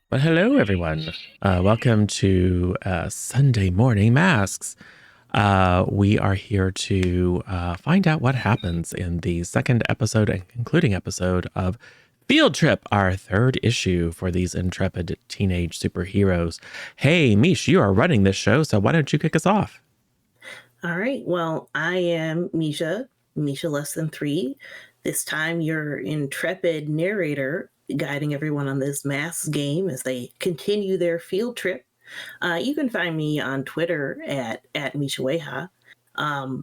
Well, hello, everyone. Welcome to Sunday Morning Masks. We are here to find out what happens in the second episode and concluding episode of Field Trip, our third issue for these intrepid teenage superheroes. Hey, Mish, you are running this show, so why don't you kick us off? All right. Well, I am Misha Less Than Three. This time, your intrepid narrator guiding everyone on this mass game as they continue their field trip. You can find me on Twitter at Misha Weha.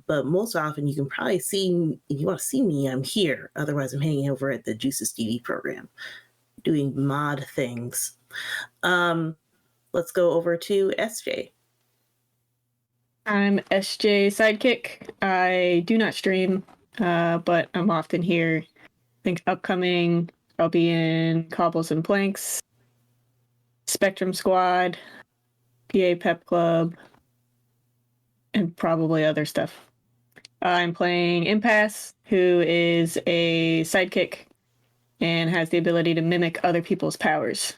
But most often, you can probably see, if you want to see me, I'm here. Otherwise, I'm hanging over at the Juices TV program doing mod things. Let's go over to SJ. I'm SJ Sidekick. I do not stream, but I'm often here. I think upcoming, I'll be in Cobbles and Planks, Spectrum Squad, PA Pep Club, and probably other stuff. I'm playing Impasse, who is a sidekick and has the ability to mimic other people's powers.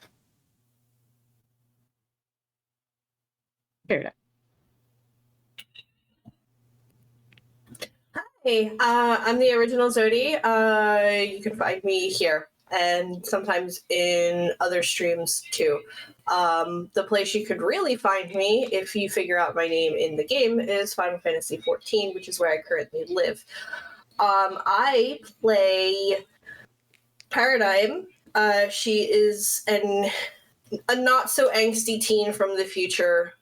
Fair enough. Hey, I'm the original Zodi. You can find me here and sometimes in other streams too. The place you could really find me, if you figure out my name in the game, is Final Fantasy XIV, which is where I currently live. I play Paradigm. She is a not so angsty teen from the future.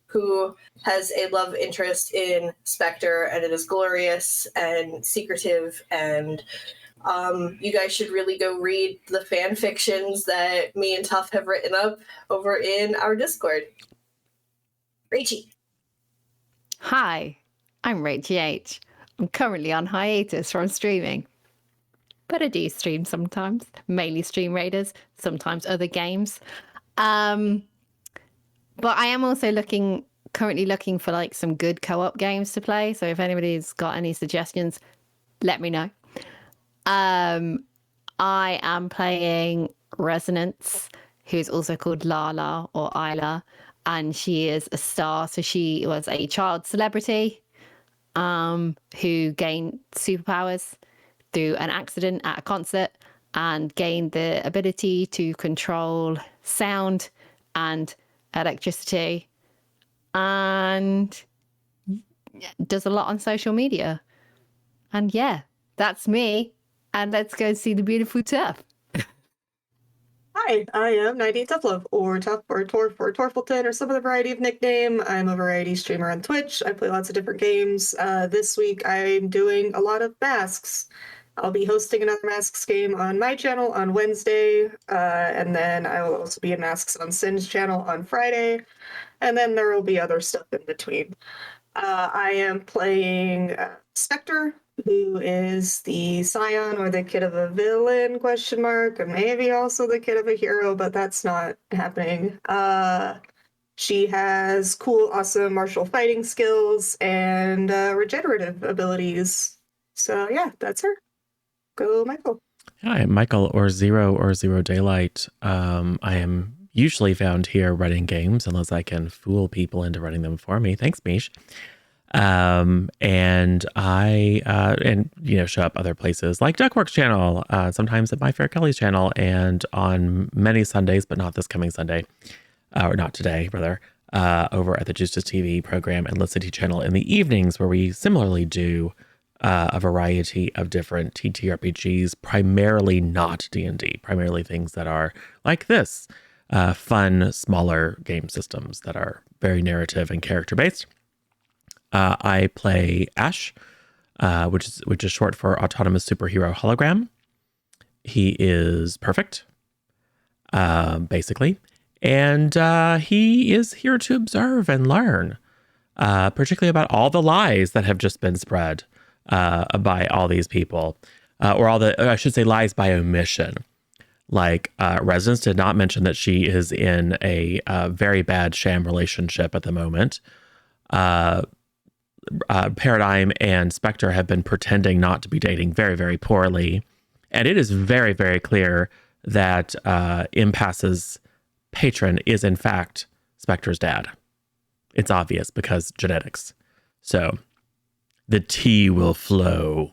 Who has a love interest in Spectre, and it is glorious and secretive, and you guys should really go read the fan fictions that me and Tuff have written up over in our Discord. Rachie. Hi, I'm Rachie H. I'm currently on hiatus from streaming, but I do stream sometimes, mainly Stream Raiders, sometimes other games. But I am also currently looking for like some good co-op games to play. So if anybody's got any suggestions, let me know. I am playing Resonance, who's also called Lala or Isla, and she is a star. So she was a child celebrity who gained superpowers through an accident at a concert and gained the ability to control sound and electricity, and does a lot on social media. And yeah, that's me. And let's go see the beautiful Tuff. Hi, I am 90 Toughlove, or Tuff, or Torf, or Torfleton, or some other variety of nickname. I'm a variety streamer on Twitch. I play lots of different games. This week I'm doing a lot of masks. I'll be hosting another Masks game on my channel on Wednesday, and then I will also be in Masks on Sin's channel on Friday, and then there will be other stuff in between. I am playing Spectre, who is the scion or the kid of a villain, question mark, and maybe also the kid of a hero, but that's not happening. She has cool, awesome martial fighting skills and regenerative abilities. So yeah, that's her. Go, Michael. Hi, I'm Michael or Zero Daylight. I am usually found here running games unless I can fool people into running them for me. Thanks, Mish. And I show up other places like Duckworks channel, sometimes at My Fair Kelly's channel, and on many Sundays, but not this coming Sunday, or not today, rather, over at the Justice TV program and Lit City channel in the evenings, where we similarly do a variety of different TTRPGs, primarily not D&D, primarily things that are like this, fun, smaller game systems that are very narrative and character-based. I play Ash, which is short for Autonomous Superhero Hologram. He is perfect, basically, and he is here to observe and learn, particularly about all the lies that have just been spread by all these people, or I should say lies by omission. Like Resonance did not mention that she is in a very bad sham relationship at the moment. Paradigm and Spectre have been pretending not to be dating very, very poorly. And it is very, very clear that Impass's patron is in fact Spectre's dad. It's obvious because genetics. So the tea will flow.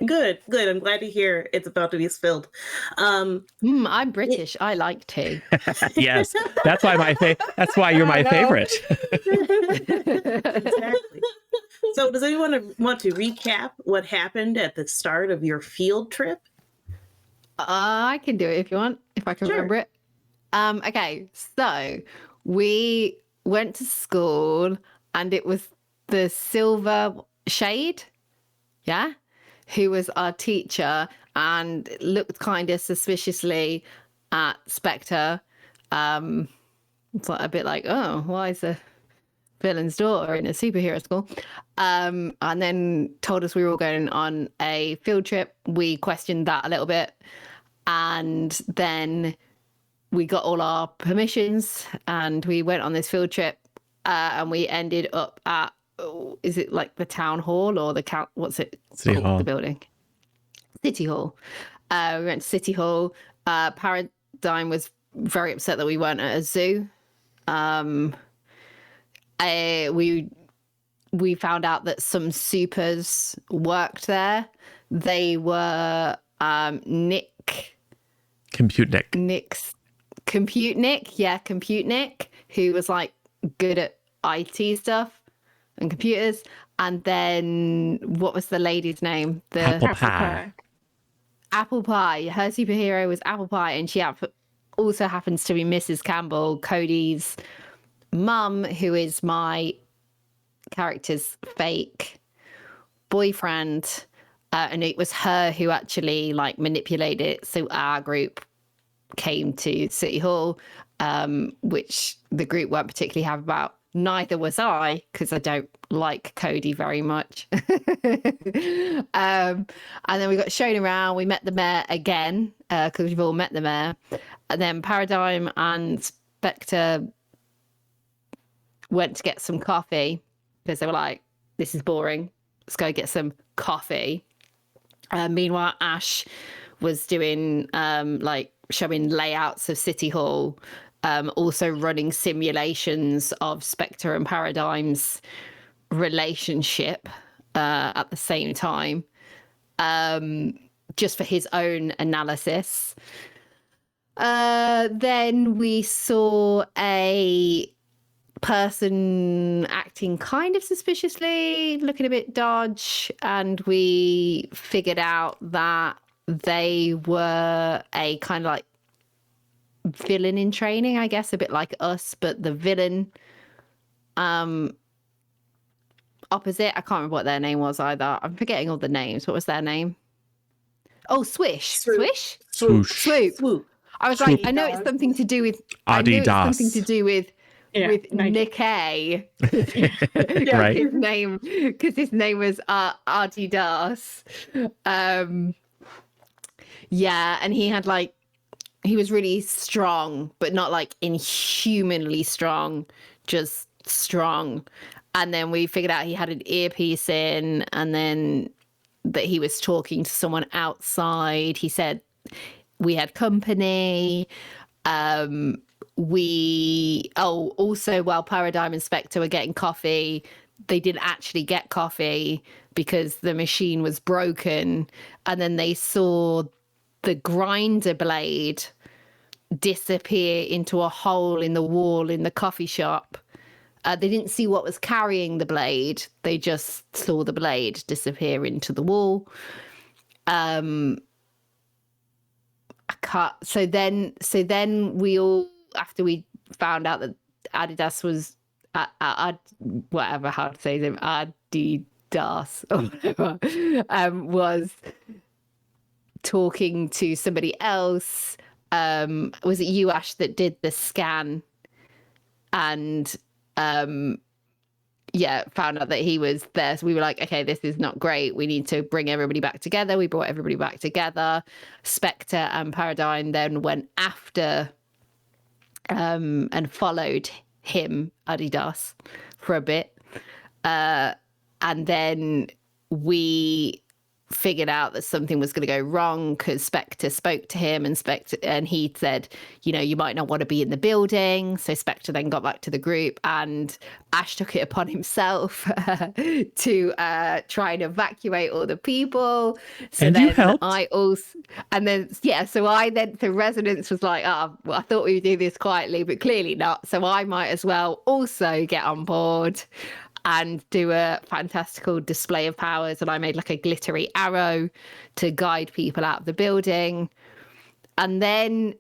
Good. I'm glad to hear it's about to be spilled. I'm British. I like tea. Yes, that's why that's why you're my favorite. Exactly. So, does anyone want to recap what happened at the start of your field trip? I can do it if you want, if I can Sure. remember it. Okay, so we went to school and it was the Silver Shade, yeah, who was our teacher and looked kind of suspiciously at Spectre. It's like a bit like, oh, why is a villain's daughter in a superhero school? And then told us we were all going on a field trip. We questioned that a little bit. And then we got all our permissions and we went on this field trip and we ended up at, is it like the town hall or what's it City called, Hall. the building? City Hall. We went to City Hall. Paradigm was very upset that we weren't at a zoo. We found out that some supers worked there. They were Compute Nick. Compute Nick, who was like good at IT stuff and computers. And then what was the lady's name? The Apple Pie. Apple Pie. Her superhero was Apple Pie, and she also happens to be Mrs. Campbell, Cody's mum, who is my character's fake boyfriend. And it was her who actually like manipulated it. So our group came to City Hall, which the group weren't particularly happy about. Neither was I, because I don't like Cody very much. And then we got shown around. We met the mayor again, because we've all met the mayor. And then Paradigm and Spectre went to get some coffee because they were like, this is boring. Let's go get some coffee. Meanwhile, Ash was doing like showing layouts of City Hall, also running simulations of Spectre and Paradigm's relationship at the same time, just for his own analysis. Then we saw a person acting kind of suspiciously, looking a bit dodge, and we figured out that they were a kind of like villain in training, I guess, a bit like us, but the villain opposite. I can't remember what their name was either. I'm forgetting all the names. What was their name? Oh, Swish. Swish? Swoosh. Swoop. I was like, I know it's something to do with Adidas. with Nikkei. Right. His name was Adidas. Yeah, and he was really strong, but not like inhumanly strong, just strong. And then we figured out he had an earpiece in, and then that he was talking to someone outside. He said we had company. Also while Paradigm and Spectre were getting coffee, they didn't actually get coffee because the machine was broken. And then they saw the grinder blade disappear into a hole in the wall in the coffee shop. They didn't see what was carrying the blade. They just saw the blade disappear into the wall. So then we all, after we found out that Adidas was whatever how to say his name, Adidas or whatever, was talking to somebody else. Was it you, Ash, that did the scan? And found out that he was there. So we were like, okay, this is not great. We need to bring everybody back together. We brought everybody back together. Spectre and Paradigm then went after and followed him, Adidas, for a bit. And then we figured out that something was going to go wrong because Spectre spoke to him, and he said, you might not want to be in the building. So Spectre then got back to the group, and Ash took it upon himself to try and evacuate all the people. So and then you helped. The Resonance was like, well, I thought we would do this quietly, but clearly not. So I might as well also get on board and do a fantastical display of powers. And I made like a glittery arrow to guide people out of the building. And then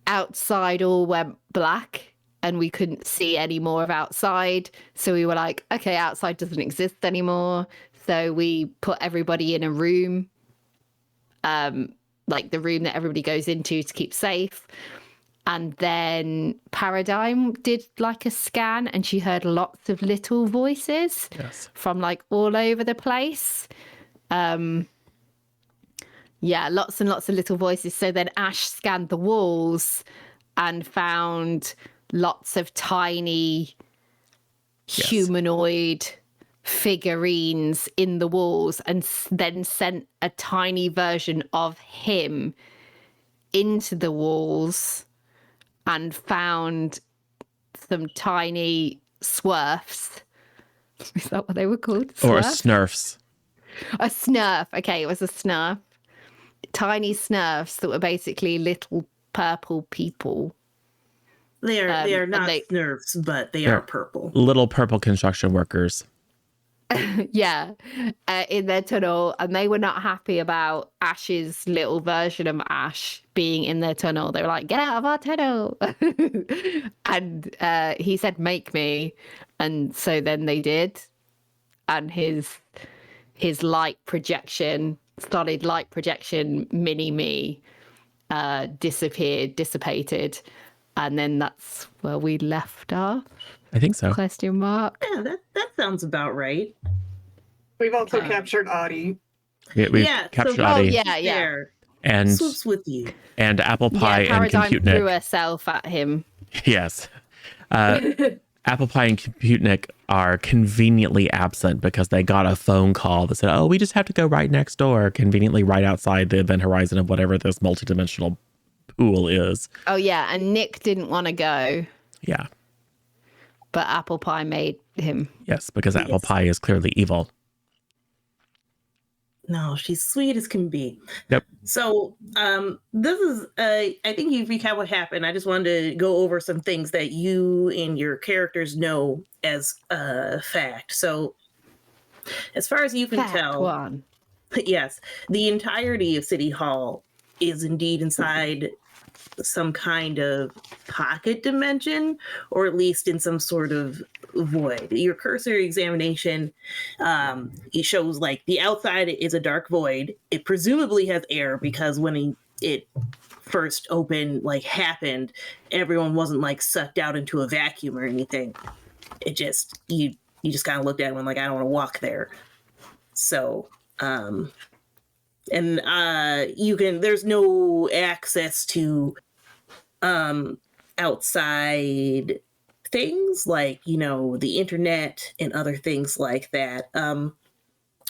outside all went black and we couldn't see any more of outside. So we were like, okay, outside doesn't exist anymore. So we put everybody in a room, like the room that everybody goes into to keep safe. And then Paradigm did like a scan, and she heard lots of little voices from like all over the place. Lots and lots of little voices. So then Ash scanned the walls and found lots of tiny humanoid figurines in the walls, and then sent a tiny version of him into the walls and found some tiny swerfs. Is that what they were called? Or snurfs. A snurf. Okay, it was a snurf. Tiny snurfs that were basically little purple people. They are not snurfs, but they are purple. Little purple construction workers. In their tunnel, and they were not happy about Ash's little version of Ash being in their tunnel. They were like, get out of our tunnel. And he said, make me. And so then they did. And his light projection, solid light projection mini me dissipated. And then that's where we left off. I think so. Question mark. Yeah, that sounds about right. We've also captured Audie. We've captured Audie. And swoops with you. And Apple Pie and Paradigm Computnik threw herself at him. Yes. Apple Pie and Computnik are conveniently absent because they got a phone call that said, oh, we just have to go right next door, conveniently right outside the event horizon of whatever this multidimensional pool is. Oh, yeah. And Nick didn't want to go. Yeah. But Apple Pie made him. Yes, because Apple Pie is clearly evil. No, she's sweet as can be. Yep. So this is, I think you recap what happened. I just wanted to go over some things that you and your characters know as a fact. So as far as you can tell, one. Yes, the entirety of City Hall is indeed inside some kind of pocket dimension, or at least in some sort of void. Your cursory examination, it shows like the outside is a dark void. It presumably has air because when it first happened, everyone wasn't like sucked out into a vacuum or anything. It just, you just kind of looked at it and went like, I don't want to walk there. So, there's no access to outside things like, the internet and other things like that.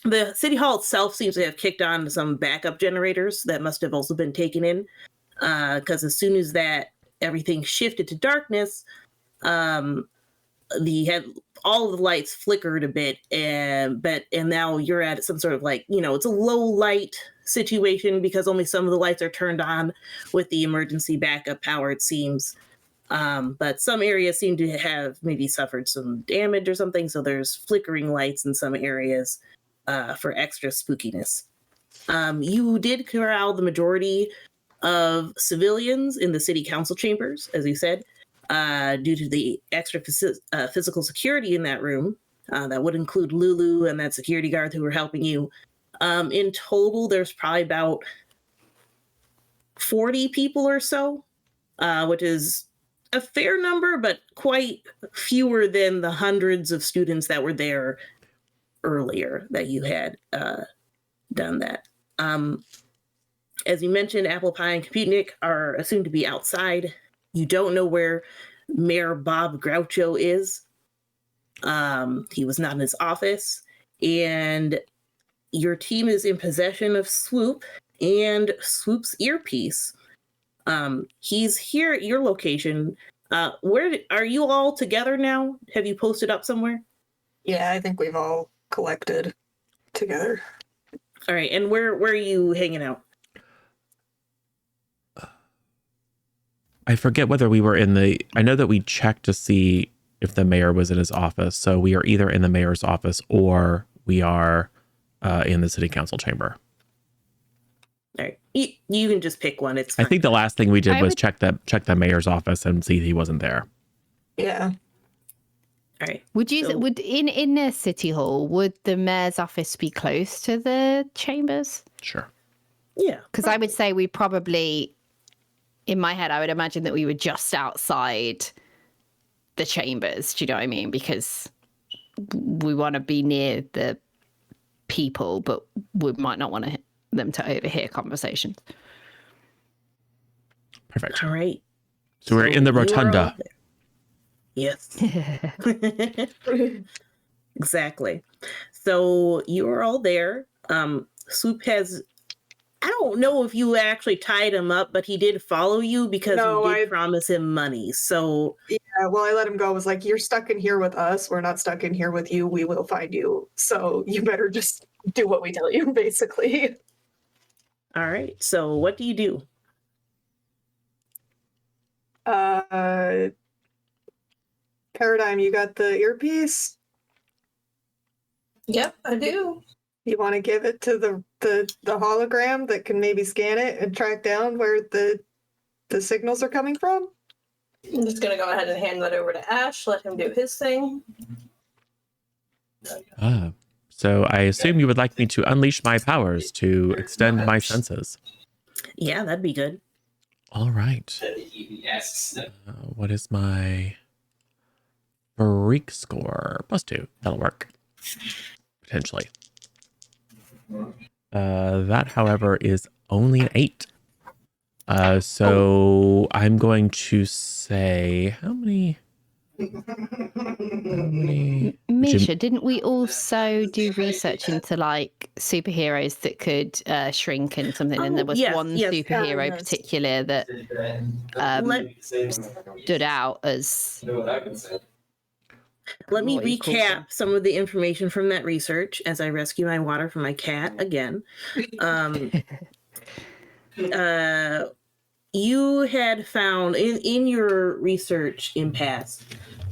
The City Hall itself seems to have kicked on some backup generators that must have also been taken in, because as soon as everything shifted to darkness, all of the lights flickered a bit, and now you're at some sort of it's a low light situation because only some of the lights are turned on with the emergency backup power, it seems. But some areas seem to have maybe suffered some damage or something, so there's flickering lights in some areas for extra spookiness. You did corral the majority of civilians in the city council chambers, as you said, due to the extra physical security in that room. That would include Lulu and that security guard who were helping you. In total, there's probably about 40 people or so, which is a fair number, but quite fewer than the hundreds of students that were there earlier that you had done that. As you mentioned, Apple Pie and Computnik are assumed to be outside. You don't know where Mayor Bob Groucho is. He was not in his office. And your team is in possession of Swoop and Swoop's earpiece. He's here at your location. Where are you all together now? Have you posted up somewhere? Yeah, I think we've all collected together. All right, and where are you hanging out? I forget whether we were in the. I know that we checked to see if the mayor was in his office. So we are either in the mayor's office or we are in the city council chamber. All right, you can just pick one. It's I fine. think the last thing we did I was would- check the mayor's office and see he wasn't there. Yeah. All right. Would you So- would in the city hall, would the mayor's office be close to the chambers? Sure. Yeah. Because I would say we probably, in my head, I would imagine that we were just outside the chambers. Do you know what I mean? Because we want to be near the people, but we might not want them to overhear conversations. Perfect. All right. So we're in the you are all rotunda. there. Yes. Exactly. So you are all there. Swoop has. I don't know if you actually tied him up, but he did follow you because No, you did I- promise him money. So Yeah, well, I let him go. I was like, you're stuck in here with us. We're not stuck in here with you. We will find you. So you better just do what we tell you, basically. all right. So what do you do? Paradigm, you got the earpiece? Yep, I do. You want to give it to the hologram that can maybe scan it and track down where the signals are coming from? I'm just gonna go ahead and hand that over to Ash. Let him do his thing. So I assume you would like me to unleash my powers to extend my senses. Yeah, that'd be good. All right. What is my freak score? +2. That'll work. Potentially. That, however, is only an 8. So I'm going to say how many? Misha, didn't we also do research into like superheroes that could shrink and something? And there was yes, one yes. superhero Yes. particular that stood out as. Let me What you call recap them. some of the information from that research as I rescue my water from my cat again. You had found in your research in past,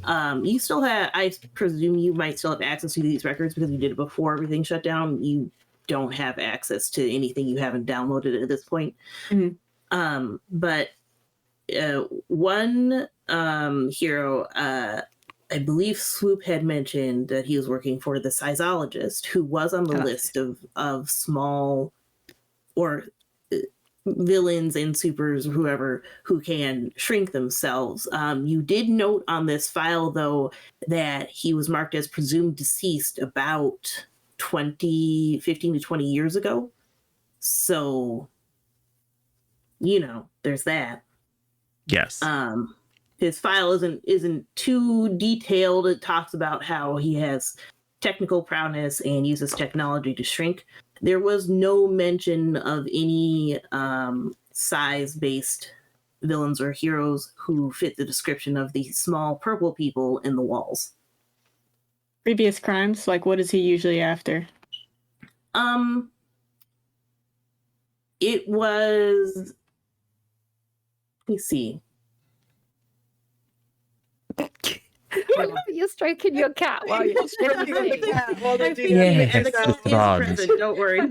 you still have, I presume you might still have access to these records because you did it before everything shut down. You don't have access to anything you haven't downloaded at this point. Mhm. But one hero, I believe Swoop had mentioned that he was working for the seismologist, who was on the list of small or villains and supers, whoever who can shrink themselves. You did note on this file, though, that he was marked as presumed deceased about 15 to 20 years ago. So, there's that. Yes. His file isn't too detailed. It talks about how he has technical prowess and uses technology to shrink. There was no mention of any size-based villains or heroes who fit the description of the small purple people in the walls. Previous crimes, like what is he usually after? It was. Let me see. You're stroking your cat while you're stroking me. Well, they do Yes, that. it's He's wrong. present, don't worry.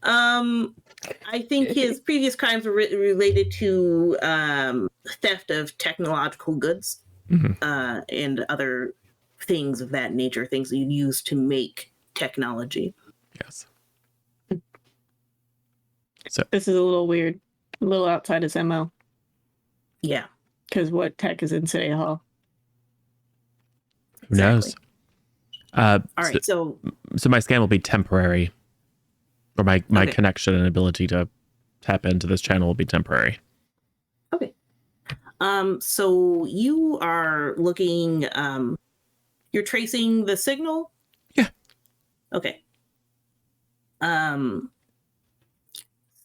I think his previous crimes were related to theft of technological goods and other things of that nature, things that you use to make technology. Yes. This is a little weird, a little outside his MO. Yeah. Because what tech is in City Hall? Who knows? All right, so So my scan will be temporary, or my Okay. connection and ability to tap into this channel will be temporary. okay. So you are looking. You're tracing the signal. Yeah. Okay.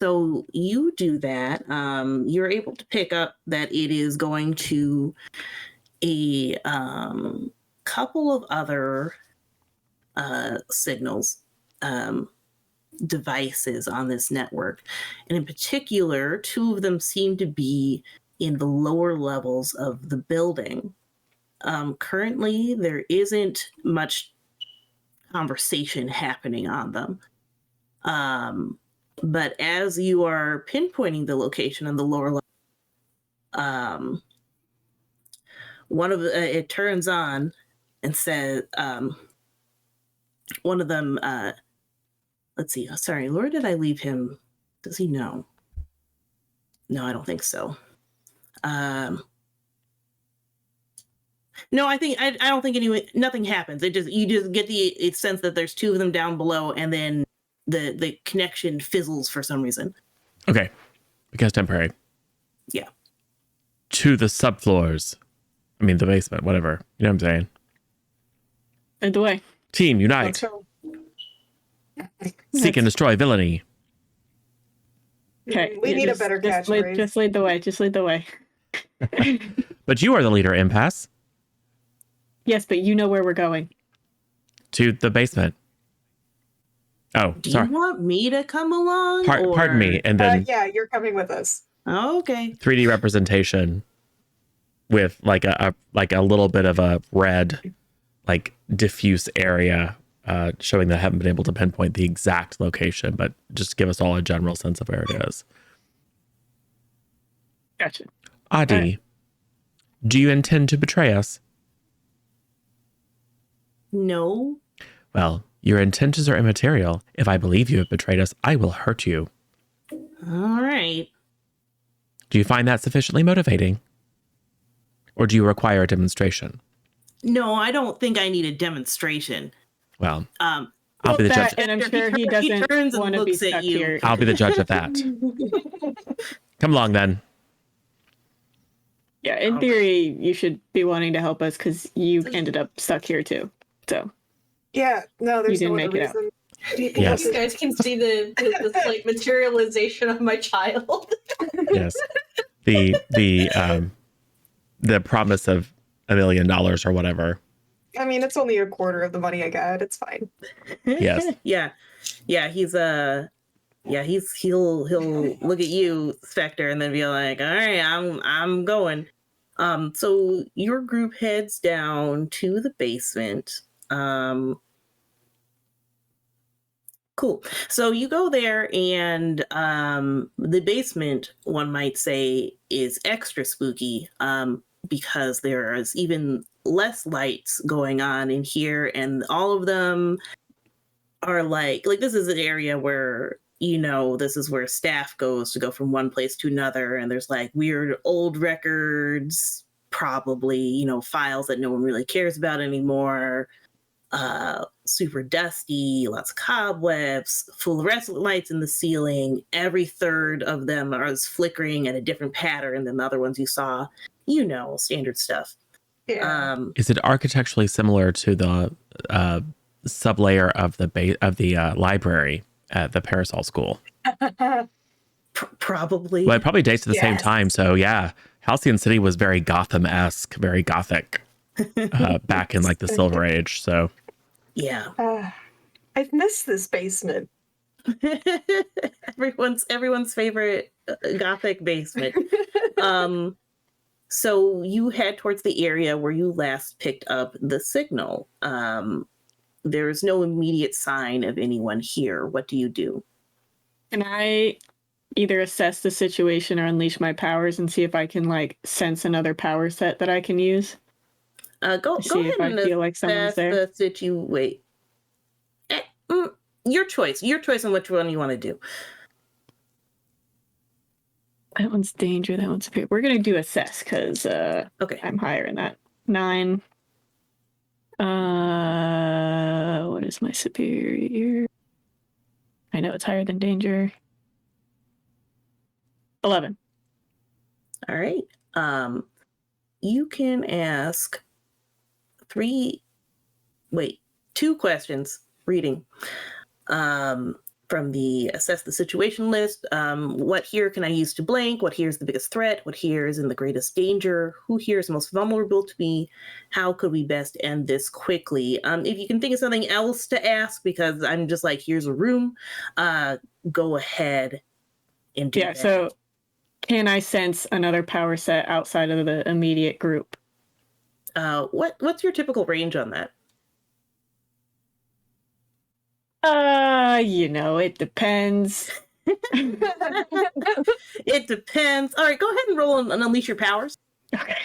So you do that. You're able to pick up that it is going to a couple of other signals devices on this network. And in particular, two of them seem to be in the lower levels of the building. Currently, there isn't much conversation happening on them. But as you are pinpointing the location on the lower level, one of the, it turns on and says, one of them, let's see, sorry, where did I leave him? Does he know? No, I don't think so. No, I don't think nothing happens. You just get the sense that there's two of them down below, and then the connection fizzles for some reason. Okay. Because temporary. Yeah. To the subfloors. I mean, the basement, whatever. You know what I'm saying? Lead the way. Team, unite. Let's go. Seek and destroy villainy. Okay. We need a better catchphrase. Just lead the way. Just lead the way. But you are the leader, Impasse. Yes, but you know where we're going. To the basement. Oh, Do sorry. you want me to come along? Pardon me. And then Yeah, you're coming with us. Oh, okay. 3D representation with like a little bit of a red, like diffuse area, showing that I haven't been able to pinpoint the exact location, but just give us all a general sense of where it is. Gotcha. Adi, Alright. do you intend to betray us? No. Well, your intentions are immaterial. If I believe you have betrayed us, I will hurt you. All right. Do you find that sufficiently motivating? Or do you require a demonstration? No, I don't think I need a demonstration. Well, Um, I'll be the judge. And I'm sure he He doesn't turns and want to be looks at stuck you. here. I'll be the judge of that. Come along then. Yeah, in theory, you should be wanting to help us because you ended up stuck here too. So Yeah, no, there's You no didn't other make it out. reason. Yes. You guys can see the like materialization of my child. Yes. The promise of $1 million or whatever. I mean, it's only a quarter of the money I got. It's fine. Yes. Yeah. He'll look at you, Spectre, and then be like, all right, I'm going. So your group heads down to the basement. Cool. So you go there, and the basement, one might say, is extra spooky because there is even less lights going on in here, and all of them are like this is an area where this is where staff goes to go from one place to another, and there's like weird old records, probably files that no one really cares about anymore. Super dusty, lots of cobwebs, fluorescent lights in the ceiling. Every third of them are flickering at a different pattern than the other ones you saw. Standard stuff. Yeah. Is it architecturally similar to the sublayer of the library at the Parasol School? Probably. Well, it probably dates to the same Yes. time. So yeah, Halcyon City was very Gotham-esque, very gothic back in like the Silver Age. So Yeah. I've missed this basement. everyone's favorite gothic basement. So you head towards the area where you last picked up the signal. There's no immediate sign of anyone here. What do you do? Can I either assess the situation or unleash my powers and see if I can sense another power set that I can use? Go See ahead if I and feel like someone's assess there. the situation. Your choice. Your choice on which one you want to do. That one's danger. That one's superior. We're gonna do assess because Okay. I'm higher in that. 9. What is my superior? I know it's higher than danger. 11. All right. You can ask 2 questions reading. From the assess the situation list, what here can I use to blank? What here is the biggest threat? What here is in the greatest danger? Who here is most vulnerable to me? How could we best end this quickly? If you can think of something else to ask, because I'm just like, here's a room, go ahead and do that. So can I sense another power set outside of the immediate group? What's your typical range on that? It depends. It depends. All right, go ahead and roll and unleash your powers. Okay.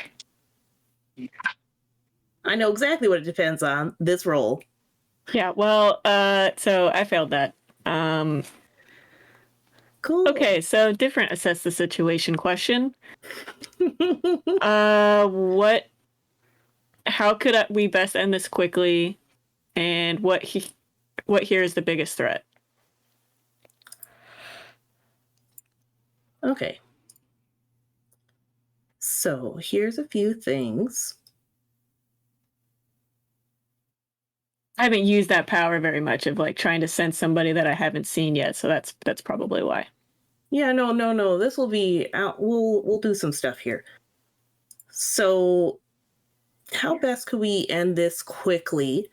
I know exactly what it depends on. This roll. Yeah, well, so I failed that. Cool. Okay, so different assess the situation question. How could we best end this quickly? And what here is the biggest threat? Okay. So here's a few things. I haven't used that power very much of like trying to sense somebody that I haven't seen yet, so that's probably why. Yeah, no. This will be out. We'll do some stuff here. So how best could we end this quickly?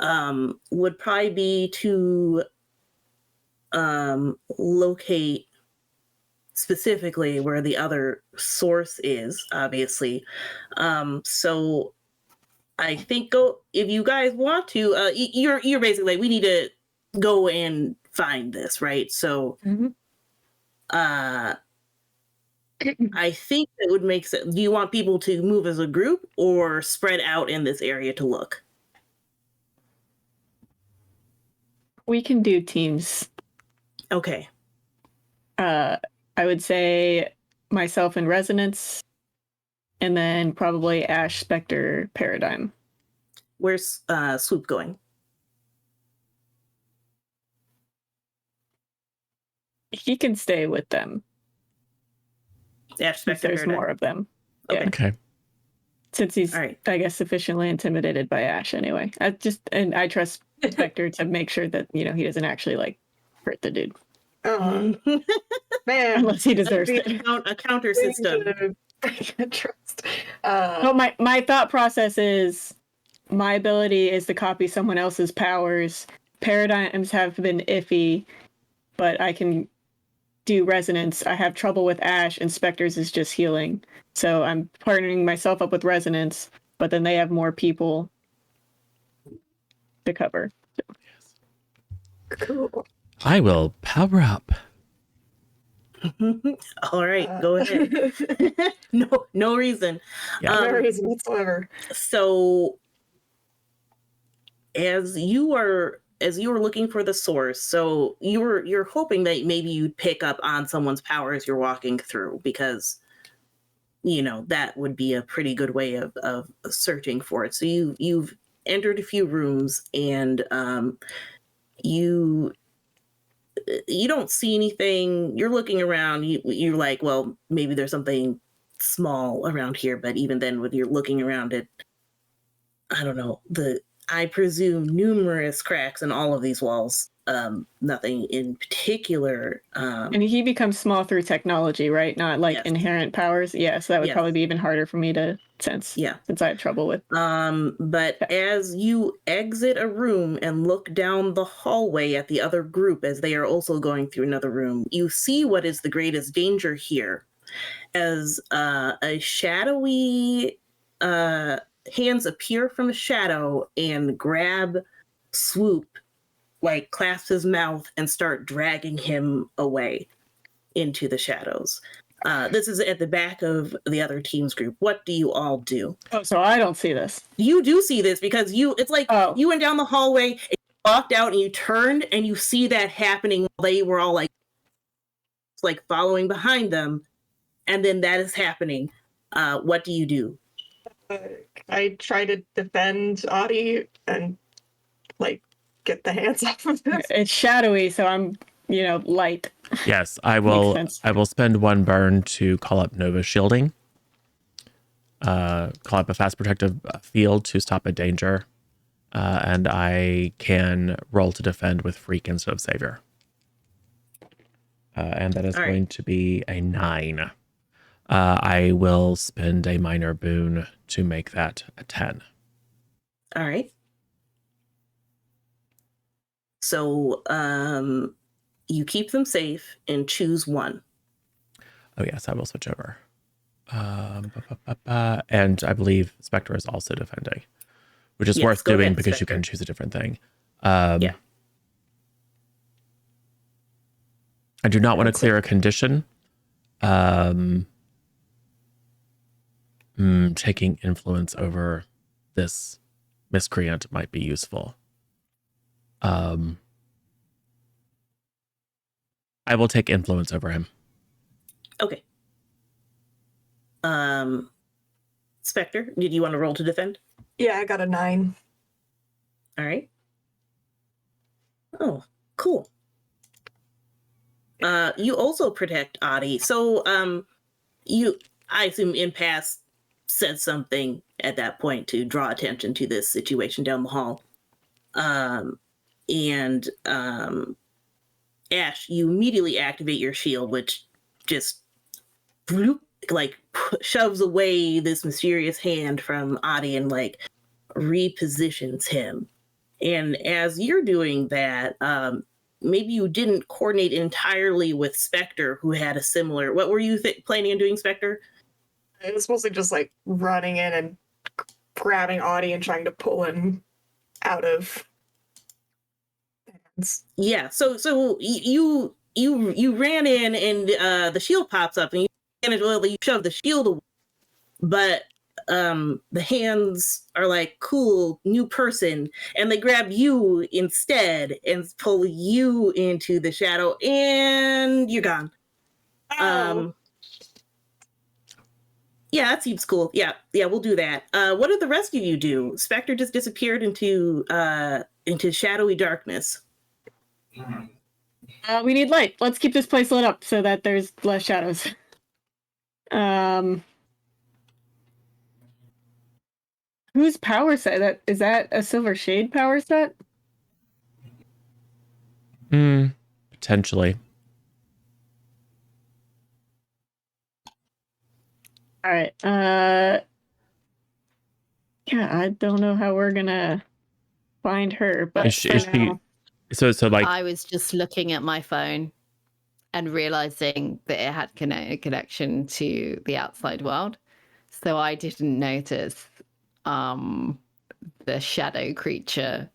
Would probably be to locate specifically where the other source is, obviously. So I think if you guys want to, you're basically like, we need to go and find this, right? So I think it would make sense. Do you want people to move as a group or spread out in this area to look? We can do teams. Okay. I would say myself in Resonance, and then probably Ash, Spectre, Paradigm. Where's Swoop going? He can stay with them. Ash, If Spectre, there's Paradigm. more of them. Okay. Yeah. Okay. Since he's, All right. I guess, sufficiently intimidated by Ash anyway. I trust Spectre to make sure that, he doesn't actually, like, hurt the dude. Oh, man. Unless he deserves Be it. a counter system. Trust. Well, my thought process is my ability is to copy someone else's powers. Paradigms have been iffy, but I can do Resonance. I have trouble with Ash, and Spectres is just healing. So I'm partnering myself up with Resonance, but then they have more people to cover. Cool. I will power up. All right, go ahead. No reason. Yeah. No reason whatsoever. So as you were looking for the source, so you're hoping that maybe you'd pick up on someone's power as you're walking through, because that would be a pretty good way of searching for it. So you've entered a few rooms, and you don't see anything. You're looking around. You're like, well, maybe there's something small around here, but even then, when you're looking around it, I don't know, I presume numerous cracks in all of these walls. Nothing in particular. And he becomes small through technology, right? Not like Yes. inherent powers. Yeah, so that would Yes. probably be even harder for me to sense. Yeah. Since I have trouble with. But as you exit a room and look down the hallway at the other group as they are also going through another room, you see what is the greatest danger here, as a shadowy hands appear from a shadow and grab Swoop, like clasp his mouth and start dragging him away into the shadows. This is at the back of the other team's group. What do you all do? Oh, so I don't see this. You do see this, because it's like you went down the hallway, and you walked out, and you turned, and you see that happening while they were all like following behind them, and then that is happening. What do you do? I try to defend Audie and get the hands off of this. It's shadowy, so I'm, light. Yes, I will. Makes sense. I will spend one burn to call up Nova shielding. Call up a fast protective field to stop a danger, and I can roll to defend with freak instead of savior. And that is All right. going to be a 9. I will spend a minor boon to make that a 10. All right. So you keep them safe and choose one. Oh yes, I will switch over. And I believe Spectre is also defending, which is Yes, worth go doing ahead, because Spectre. you can choose a different thing. Yeah. I do not want to That's clear a condition. Taking influence over this miscreant might be useful. I will take influence over him. Okay. Spectre, did you want to roll to defend? Yeah, I got a 9. All right. Oh, cool. You also protect Adi. So I assume Impasse said something at that point to draw attention to this situation down the hall. And Ash, you immediately activate your shield, which just like shoves away this mysterious hand from Adi and like repositions him. And as you're doing that, maybe you didn't coordinate entirely with Spectre, who had a similar. What were you planning on doing, Spectre? It was mostly just like running in and grabbing Audie and trying to pull him out of hands. Yeah. So you ran in and the shield pops up and you shove the shield away, but the hands are like, cool, new person, and they grab you instead and pull you into the shadow, and you're gone. Oh. Yeah, that seems cool. Yeah, we'll do that. What did the rest of you do? Spectre just disappeared into shadowy darkness. We need light. Let's keep this place lit up so that there's less shadows. Whose power set? Is that a Silver Shade power set? Potentially. All right. Yeah, I don't know how we're gonna find her, but Is she so like I was just looking at my phone and realizing that it had connection to the outside world, so I didn't notice the shadow creature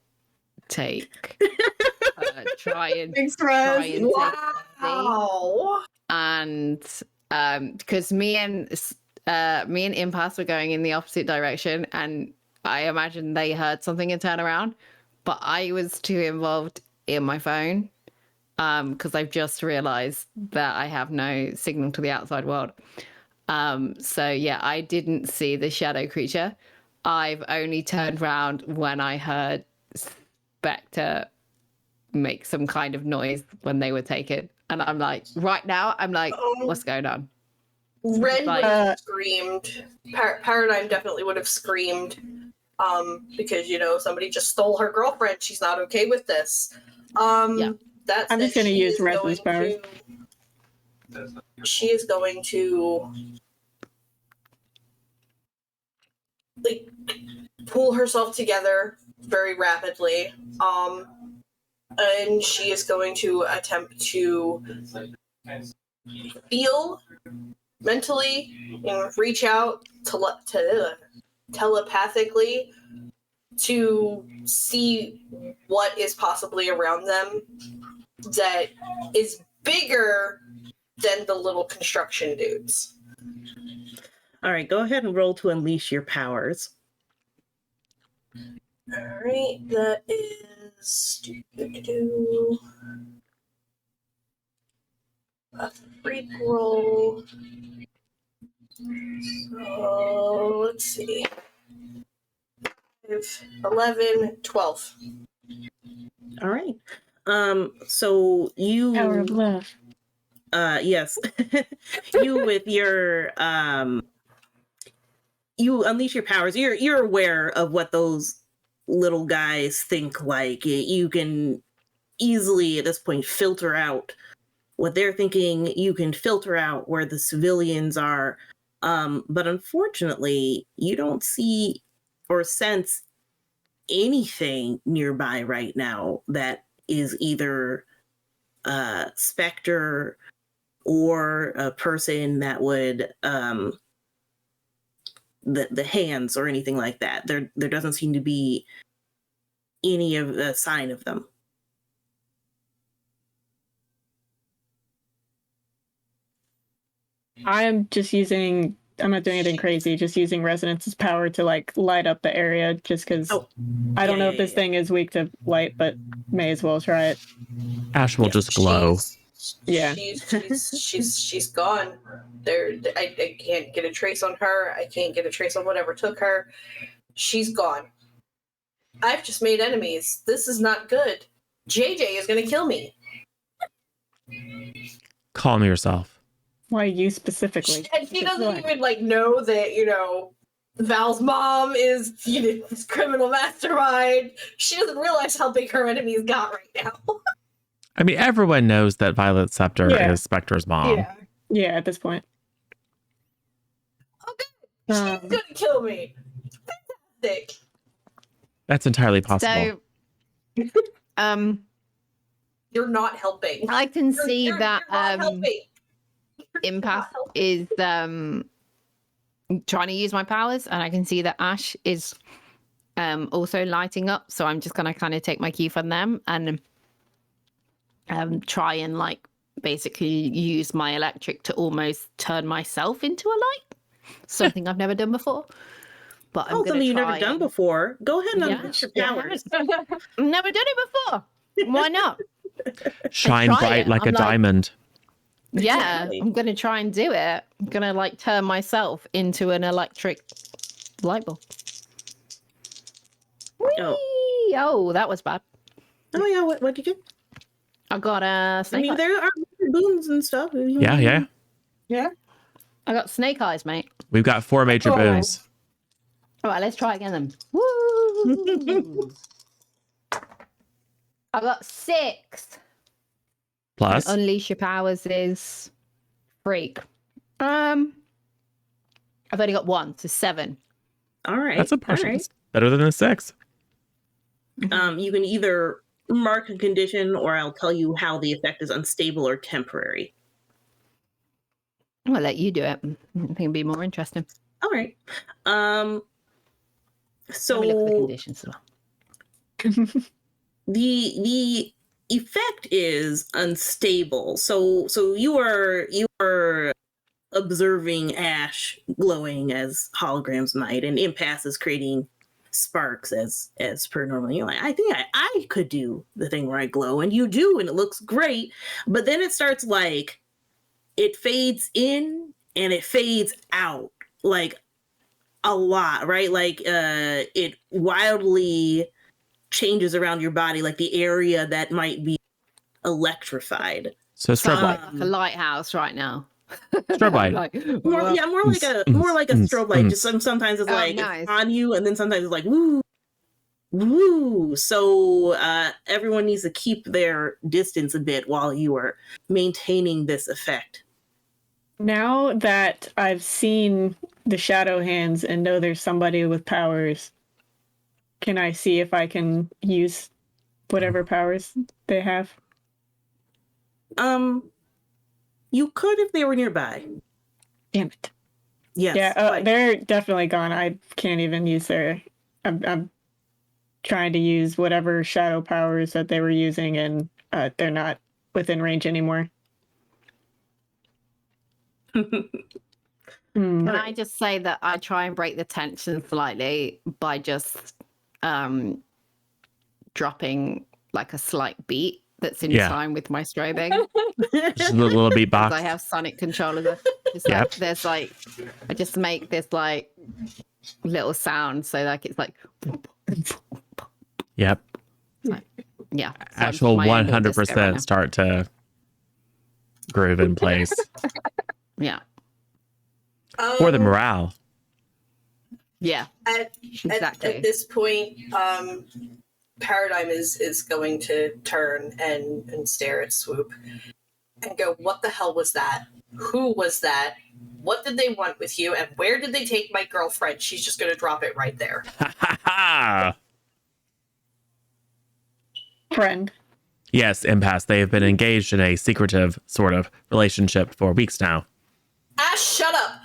take try and Thanks, try Russ. and take Wow. and because me and Impasse were going in the opposite direction, and I imagine they heard something and turned around, but I was too involved in my phone because I've just realized that I have no signal to the outside world. So yeah, I didn't see the shadow creature. I've only turned around when I heard Spectre make some kind of noise when they were taken. And I'm like, right now, I'm like, what's going on? Ren Like- would have screamed. Paradigm definitely would have screamed. Because somebody just stole her girlfriend. She's not okay with this. Yeah. That's I'm just gonna use Res's powers. She is going to like pull herself together very rapidly. And she is going to attempt to feel mentally and reach out telepathically to see what is possibly around them that is bigger than the little construction dudes. All right, go ahead and roll to unleash your powers. All right, that is a freak roll. So let's see. 11, 12. All right. So you Power of love. yes. You with your you unleash your powers. You're aware of what those little guys think like you can easily at this point filter out what they're thinking. You can filter out where the civilians are. But unfortunately, you don't see or sense anything nearby right now that is either a specter or a person that would the hands or anything like that. There doesn't seem to be any of the sign of them. I'm not doing anything crazy, just using resonance's power to like light up the area just because I don't know if this thing is weak to light, but may as well try it. Ash will just glow. She's gone. I can't get a trace on her. I can't get a trace on whatever took her. She's gone. I've just made enemies. This is not good. JJ is gonna kill me. Calm yourself. Why you specifically? And she doesn't even like know that, Val's mom is this criminal mastermind. She doesn't realize how big her enemies got right now. I mean, everyone knows that Violet Scepter is Spectre's mom. Yeah, at this point. Okay. She's gonna kill me. Fantastic. That's entirely possible. So, you're not helping. I can see You're that not helping. Impact is trying to use my powers, and I can see that Ash is also lighting up. So I'm just gonna kind of take my cue from them and try and like basically use my electric to almost turn myself into a light. Something I've never done before. But I'm something you've never done before. Go ahead and unleash your powers. I've never done it before. Why not? Shine bright like a diamond. Yeah, Exactly. I'm gonna try and do it. I'm gonna like turn myself into an electric light bulb. Oh, that was bad. Oh yeah, what'd you get? I got a snake. I mean, eyes. there are boons and stuff. Yeah. I got snake eyes, mate. We've got 4 major boons. All right, let's try again then. Woo! I got 6. Plus, Unleash your powers is freak. I've only got 1, so 7. All right, that's a partial. all right. That's better than a 6. You can either mark a condition, or I'll tell you how the effect is unstable or temporary. I'm gonna let you do it. I think it'd be more interesting. All right. So Let me look at the conditions as well. the effect is unstable. So you are observing Ash glowing as holograms might, and Impasse is creating sparks as per normal. You're like, I think I could do the thing where I glow, and you do, and it looks great. But then it starts like it fades in and it fades out like a lot, right? Like it wildly changes around your body, like the area that might be electrified. So strobe light. Like a lighthouse right now. Strobe light. More like a strobe light. Just sometimes it's like nice. it's on you, and then sometimes it's like woo, woo. So everyone needs to keep their distance a bit while you are maintaining this effect. Now that I've seen the shadow hands and know there's somebody with powers, can I see if I can use whatever powers they have? You could if they were nearby. Damn it. Yes. Yeah, they're definitely gone. I can't even use their... I'm trying to use whatever shadow powers that they were using, and they're not within range anymore. Can I just say that I try and break the tension slightly by just dropping like a slight beat that's in time with my strobing. Just a little beatbox. I have sonic controller. There's like, I just make this like little sound so like it's like. Yep. Like, yeah. So Ash will my own little 100% disco right now. start to groove in place Yeah. for the morale. Yeah, At exactly. this point, Paradigm is going to turn and stare at Swoop and go, "What the hell was that? Who was that? What did they want with you? And where did they take my girlfriend?" She's just going to drop it right there. Ha ha ha! Friend. Yes, impasse. They have been engaged in a secretive sort of relationship for weeks now. Ash, shut up!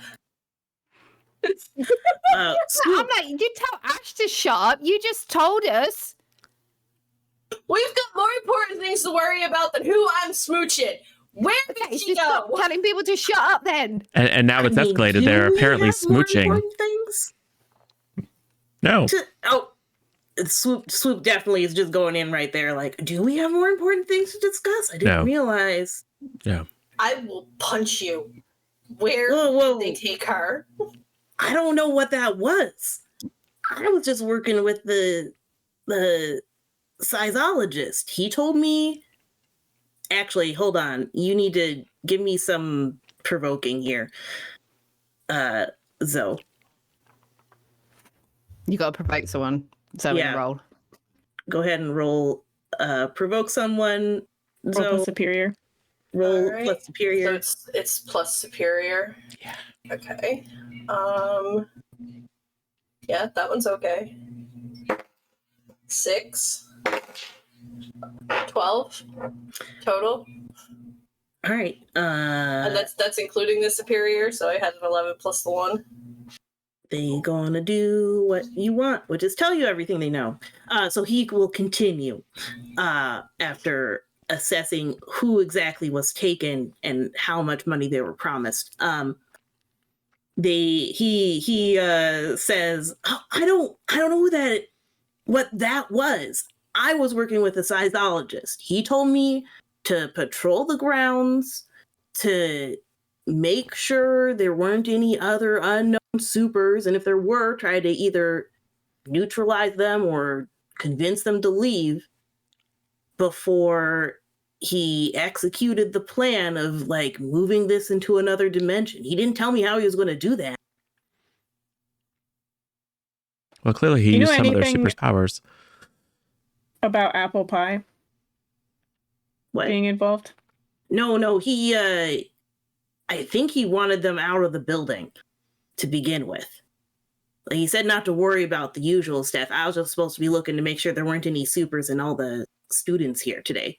I'm like, you tell Ash to shut up. You just told us. We've got more important things to worry about than who I'm smooching. Where did she Just stop go? telling people to shut up then. And now it's escalated. They're apparently smooching. Things? No. Swoop definitely is just going in right there. Like, do we have more important things to discuss? I didn't realize. Yeah. I will punch you. Where Whoa. did they take her? I don't know what that was. I was just working with the sizologist. He told me. Actually, hold on. You need to give me some provoking here, Zoe. You got to provoke someone. So Yeah. roll. Go ahead and roll. Provoke someone. Roll Zoe. plus superior. Roll All right. plus superior. So it's plus superior. Yeah. Okay. Yeah, that one's okay. 6. 12 total. All right. And that's including the superior, so I had an 11 plus the 1. They gonna do what you want, which is tell you everything they know. So he will continue after assessing who exactly was taken and how much money they were promised. He says, oh, I don't know what that was. I was working with a sizologist. He told me to patrol the grounds, to make sure there weren't any other unknown supers, and if there were, try to either neutralize them or convince them to leave before he executed the plan of like moving this into another dimension. He didn't tell me how he was going to do that. Well, clearly he used some of their superpowers. About apple pie What? being involved? No, he I think he wanted them out of the building to begin with. Like, he said not to worry about the usual stuff. I was just supposed to be looking to make sure there weren't any supers and all the students here today.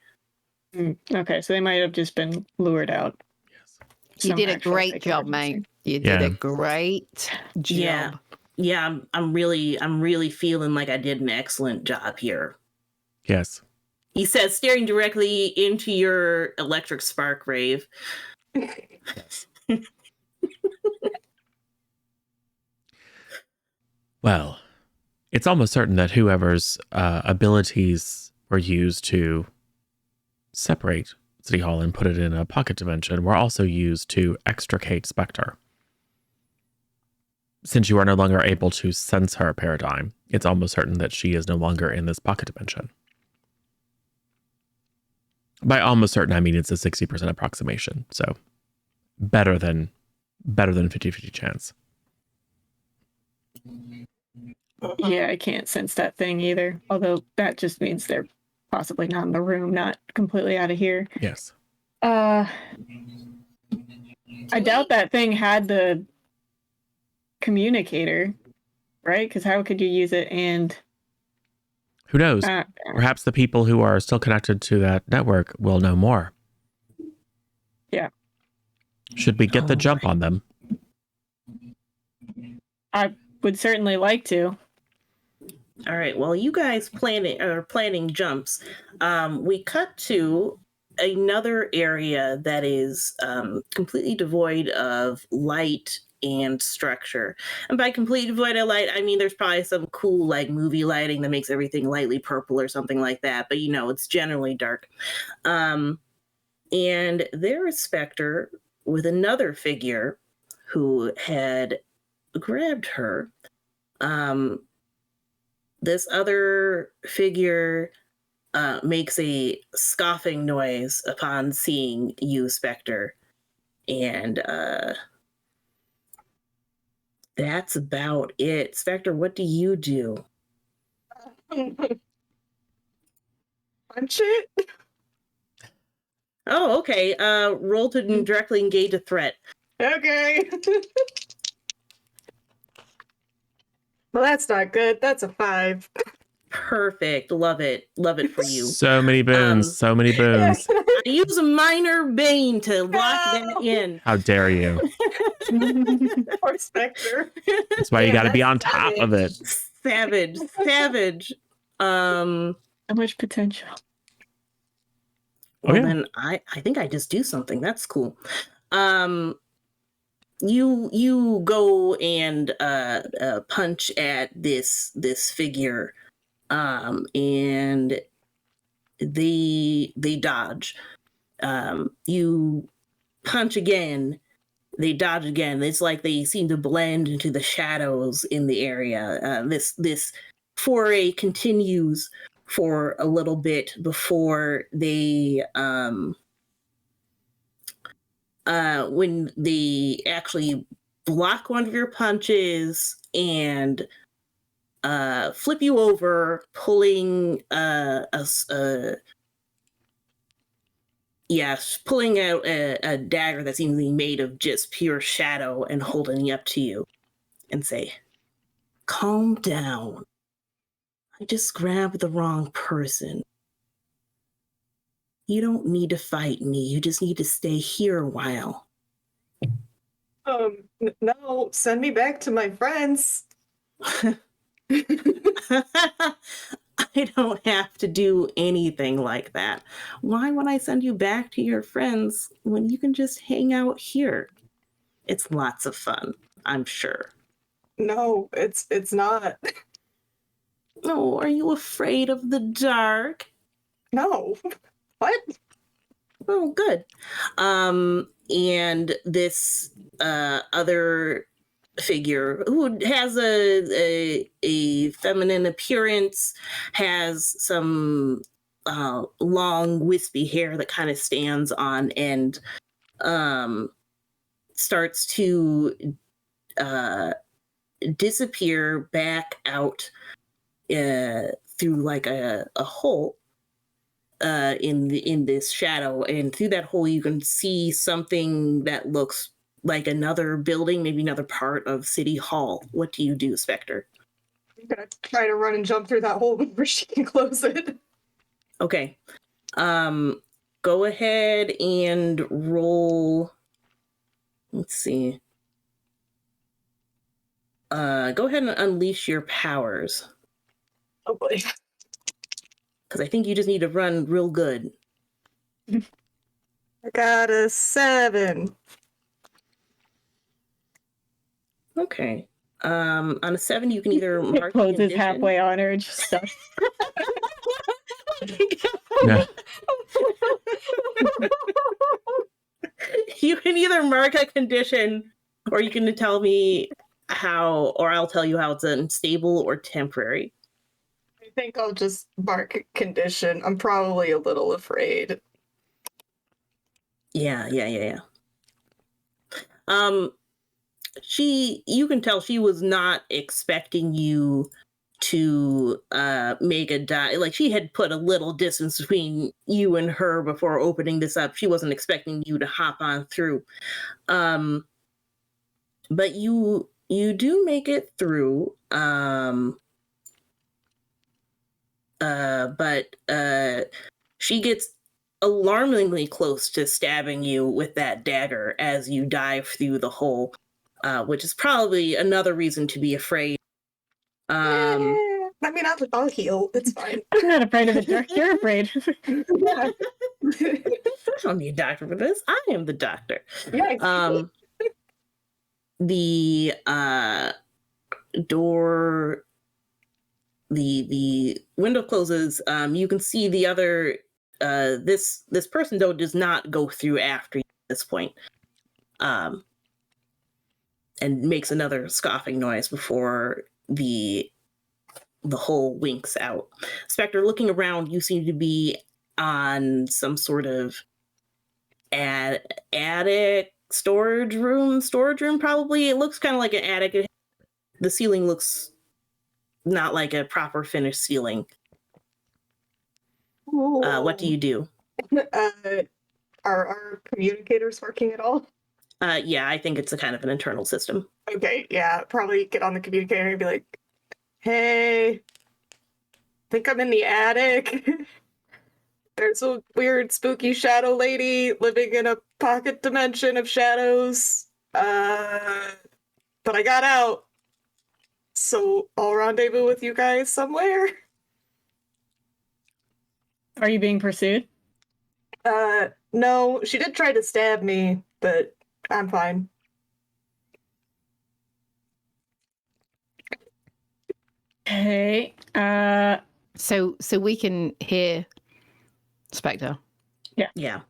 Okay, so they might have just been lured out. You Some did a actual great fake job, emergency. mate. You did a great job. Yeah, I'm really feeling like I did an excellent job here. Yes. He says, staring directly into your electric spark rave. Well, it's almost certain that whoever's abilities were used to separate City Hall and put it in a pocket dimension were also used to extricate Spectre. Since you are no longer able to sense her paradigm, it's almost certain that she is no longer in this pocket dimension. By almost certain, I mean it's a 60% approximation, so better than 50-50 chance. Yeah, I can't sense that thing either. Although that just means they're possibly not in the room, not completely out of here. Yes. I doubt that thing had the communicator, right? Because how could you use it and... Who knows? Perhaps the people who are still connected to that network will know more. Yeah. Should we get the jump on them? I would certainly like to. All right. Well, you guys planning jumps. We cut to another area that is completely devoid of light and structure. And by completely devoid of light, I mean there's probably some cool like movie lighting that makes everything lightly purple or something like that. But it's generally dark. And there is Spectre with another figure who had grabbed her. This other figure makes a scoffing noise upon seeing you, Spectre, and That's about it. Spectre, what do you do? Punch it. Oh, okay. Roll to directly engage a threat. Okay. Well, that's not good. That's a 5. Perfect. Love it. Love it for you. So many boons. So many boons. I use a minor bane to lock that No. in. How dare you? Poor Spectre. That's why you got to be on that's top of it. Savage. Savage. So much potential. Well, Okay. then I think I just do something. That's cool. You go and punch at this figure, and they dodge. You punch again, they dodge again. It's like they seem to blend into the shadows in the area. This foray continues for a little bit before they when they actually block one of your punches and flip you over, pulling pulling out a dagger that seems to be made of just pure shadow and holding it up to you and say, "Calm down. I just grabbed the wrong person. You don't need to fight me. You just need to stay here a while." No, send me back to my friends. I don't have to do anything like that. Why would I send you back to your friends when you can just hang out here? It's lots of fun, I'm sure. No, it's not. Oh, are you afraid of the dark? No. What? Oh, good. And this other figure who has a feminine appearance, has some long wispy hair that kind of stands on end, starts to disappear back out through like a hole in this shadow, and through that hole you can see something that looks like another building, maybe another part of City Hall. What do you do, Spectre? I'm gonna try to run and jump through that hole before she can close it. Okay. Go ahead and roll. Let's see. Go ahead and unleash your powers, Oh boy. because I think you just need to run real good. I got a 7. Okay. On a 7, you can either mark It closes condition. halfway on her and just stuff. Yeah. You can either mark a condition, or you can tell me how, or I'll tell you how it's unstable or temporary. I think I'll just mark a condition. I'm probably a little afraid. Yeah. You can tell she was not expecting you to make a die. Like, she had put a little distance between you and her before opening this up. She wasn't expecting you to hop on through. But you do make it through. But she gets alarmingly close to stabbing you with that dagger as you dive through the hole, which is probably another reason to be afraid. I mean, I'll heal. It's fine. I'm not afraid of the dark. You're afraid. Yeah. I don't need a doctor for this. I am the doctor. Yeah. The door, the window closes. You can see the other. This person though does not go through after you at this point, and makes another scoffing noise before the hole winks out. Spectre, looking around, you seem to be on some sort of attic storage room probably. It looks kind of like an attic. It has the ceiling looks not like a proper finished ceiling. What do you do? Are our communicators working at all? Yeah, I think it's a kind of an internal system. Okay, yeah, probably get on the communicator and be like, hey, think I'm in the attic. There's a weird spooky shadow lady living in a pocket dimension of shadows. But I got out. So I'll rendezvous with you guys somewhere. Are you being pursued? No, she did try to stab me, but I'm fine. Okay. So we can hear Spectre. Yeah.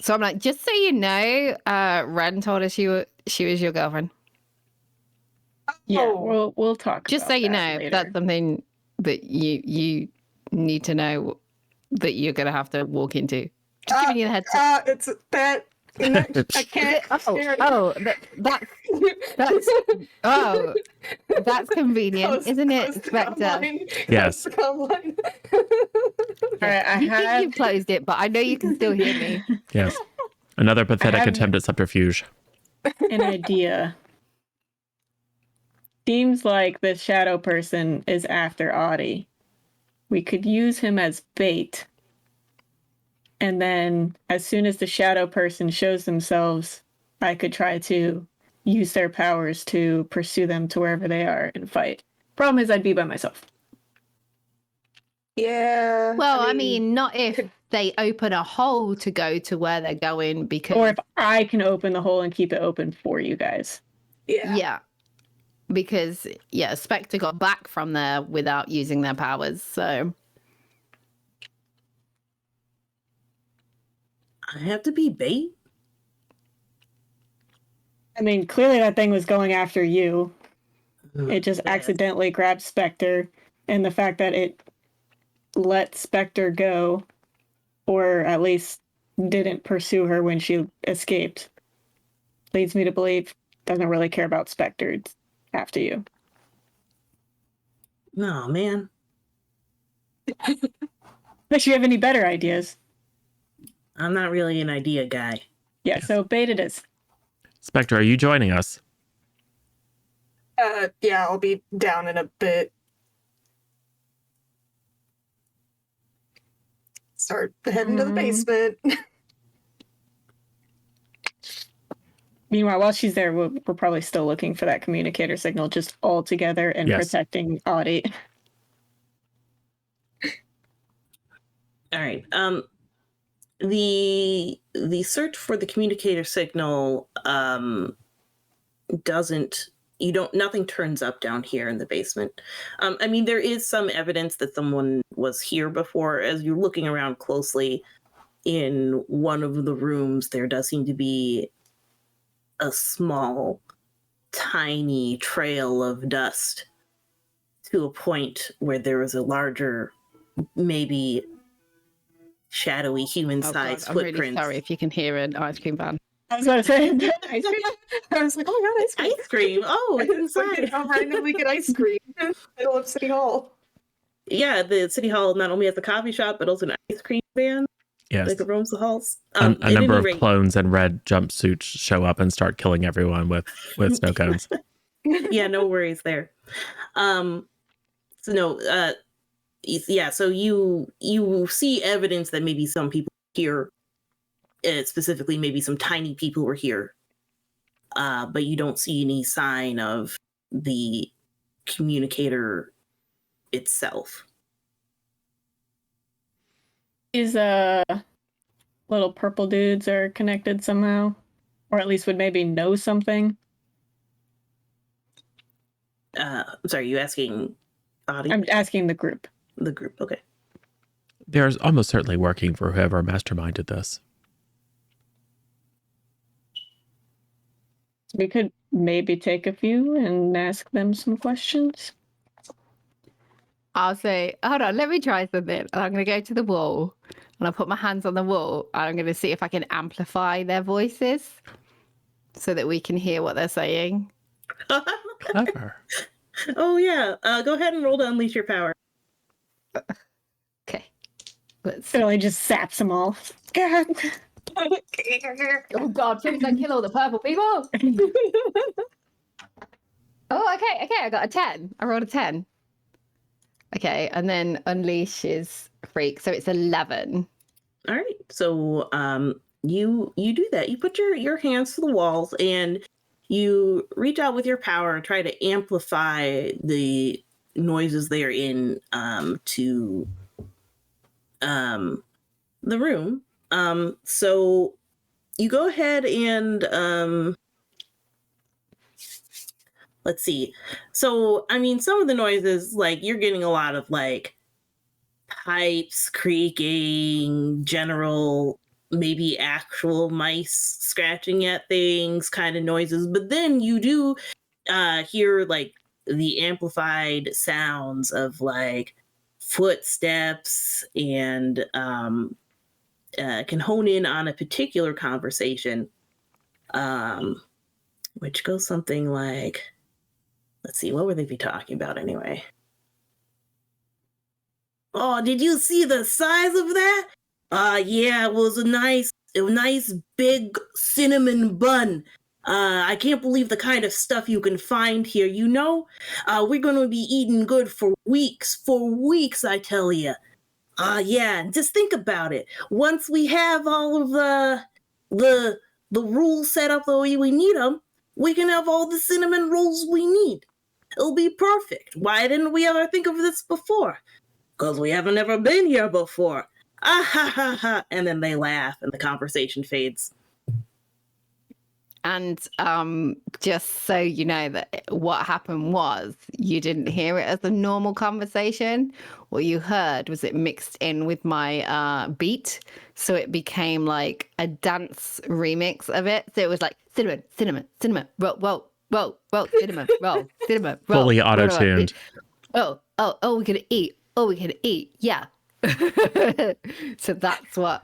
So I'm like, just so you know, Ren told us she was your girlfriend. Yeah, Oh. we'll talk. Just about so you that know, later. that's something that you need to know that you're gonna have to walk into. Just giving you the heads up. It's that. I can't. That's convenient, isn't it, Spectre? Yes. All right, I You think have you've closed it, but I know you can still hear me. Yes. Another pathetic have- attempt at subterfuge. an idea. Seems like the shadow person is after Audie. We could use him as bait. And then as soon as the shadow person shows themselves, I could try to use their powers to pursue them to wherever they are and fight. Problem is I'd be by myself. Yeah. Well, I mean, not if they open a hole to go to where they're going, because Or if I can open the hole and keep it open for you guys. Yeah. Because Spectre got back from there without using their powers, so I have to be bait? I mean, clearly that thing was going after you. It just Yeah. accidentally grabbed Spectre, and the fact that it let Spectre go, or at least didn't pursue her when she escaped, leads me to believe doesn't really care about Spectre. It's after you. No, man. Unless you have any better ideas. I'm not really an idea guy. Yeah, so bait it is. Spectre, are you joining us? Yeah, I'll be down in a bit. Mm-hmm. Start heading to the basement. Meanwhile, while she's there, we're probably still looking for that communicator signal just all together and Yes. protecting Audie. All right. The search for the communicator signal nothing turns up down here in the basement. I mean, there is some evidence that someone was here before. As you're looking around closely, in one of the rooms, there does seem to be a small, tiny trail of dust to a point where there is a larger, maybe shadowy human-sized I'm really footprint. sorry if you can hear an ice cream van. I was about to say, Ice cream? I was like, oh my god, ice cream. Ice cream! Oh, it's inside. I'll randomly get ice cream in the middle of City Hall. Yeah, the city hall not only has a coffee shop, but also an ice cream van Yes. that roams the halls. A at number any of rate- clones in red jumpsuits show up and start killing everyone with snow cones. Yeah, no worries there. So you see evidence that maybe some people here, specifically maybe some tiny people were here, but you don't see any sign of the communicator itself. these little purple dudes are connected somehow, or at least would maybe know something. I'm sorry, you asking Audie? I'm asking the group. The group, okay. They're almost certainly working for whoever masterminded this. We could maybe take a few and ask them some questions. I'll say, hold on, let me try something. And I'm going to go to the wall and I'll put my hands on the wall and I'm going to see if I can amplify their voices so that we can hear what they're saying. Clever. Oh yeah. Go ahead and roll to unleash your power. Okay. Let's So I just saps them all. God. Oh god, please don't kill all the purple people. Oh, okay, I got a 10. I rolled a 10. Okay, and then unleash is freak, so it's 11. All right. So you do that. You put your hands to the walls and you reach out with your power and try to amplify the noises they are in to the room. So you go ahead and let's see. So I mean, some of the noises, like you're getting a lot of like pipes creaking, general, maybe actual mice scratching at things kind of noises. But then you do hear like the amplified sounds of like footsteps and can hone in on a particular conversation, which goes something like, let's see, what would they be talking about anyway? Oh, did you see the size of that? Yeah, it was a nice big cinnamon bun. I can't believe the kind of stuff you can find here. You know, we're gonna be eating good for weeks, I tell you. Yeah, just think about it. Once we have all of the rules set up the way we need them, we can have all the cinnamon rolls we need. It'll be perfect. Why didn't we ever think of this before? Because we haven't ever been here before. Ah ha ha ha. And then they laugh and the conversation fades. And just so you know that what happened was you didn't hear it as a normal conversation. What you heard was it mixed in with my beat. So it became like a dance remix of it. So it was like cinnamon, cinnamon, cinnamon, roll, roll, roll, roll, cinnamon, roll, cinnamon, roll. Fully auto-tuned. Oh, we're gonna eat. Oh, we're gonna eat. Yeah. So that's what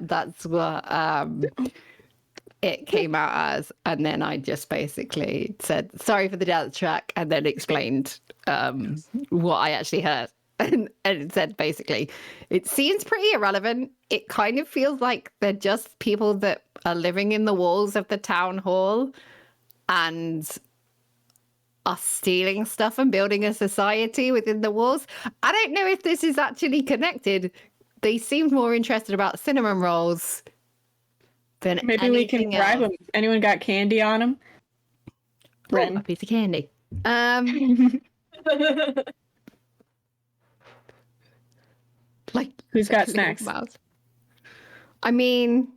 it came out as, and then I just basically said sorry for the dance track and then explained what I actually heard. And it said basically it seems pretty irrelevant. It kind of feels like they're just people that are living in the walls of the town hall and are stealing stuff and building a society within the walls. I don't know if this is actually connected. They seemed more interested about cinnamon rolls than Maybe we can anything bribe else. them. Anyone got candy on them? Oh, a piece of candy. Like Who's got little snacks? mouse. I mean,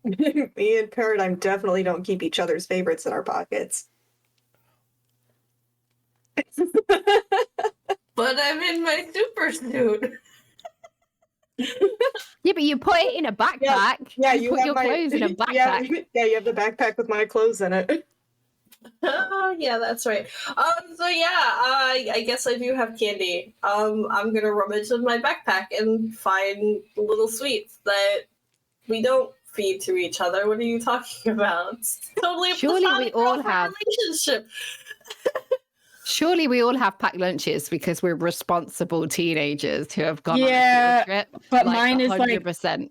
Me and Paradigm definitely don't keep each other's favorites in our pockets. But I'm in my super suit. yeah, but you put it in a backpack. Yeah, you put have your clothes in a backpack. Yeah, you have the backpack with my clothes in it. Oh, yeah, that's right. So yeah, I guess I do have candy. I'm gonna rummage in my backpack and find little sweets that we don't feed to each other. What are you talking about? It's totally a Surely we platonic all girlfriend have. relationship. Surely we all have packed lunches because we're responsible teenagers who have gone on a Yeah, field trip. but like mine is like 100%.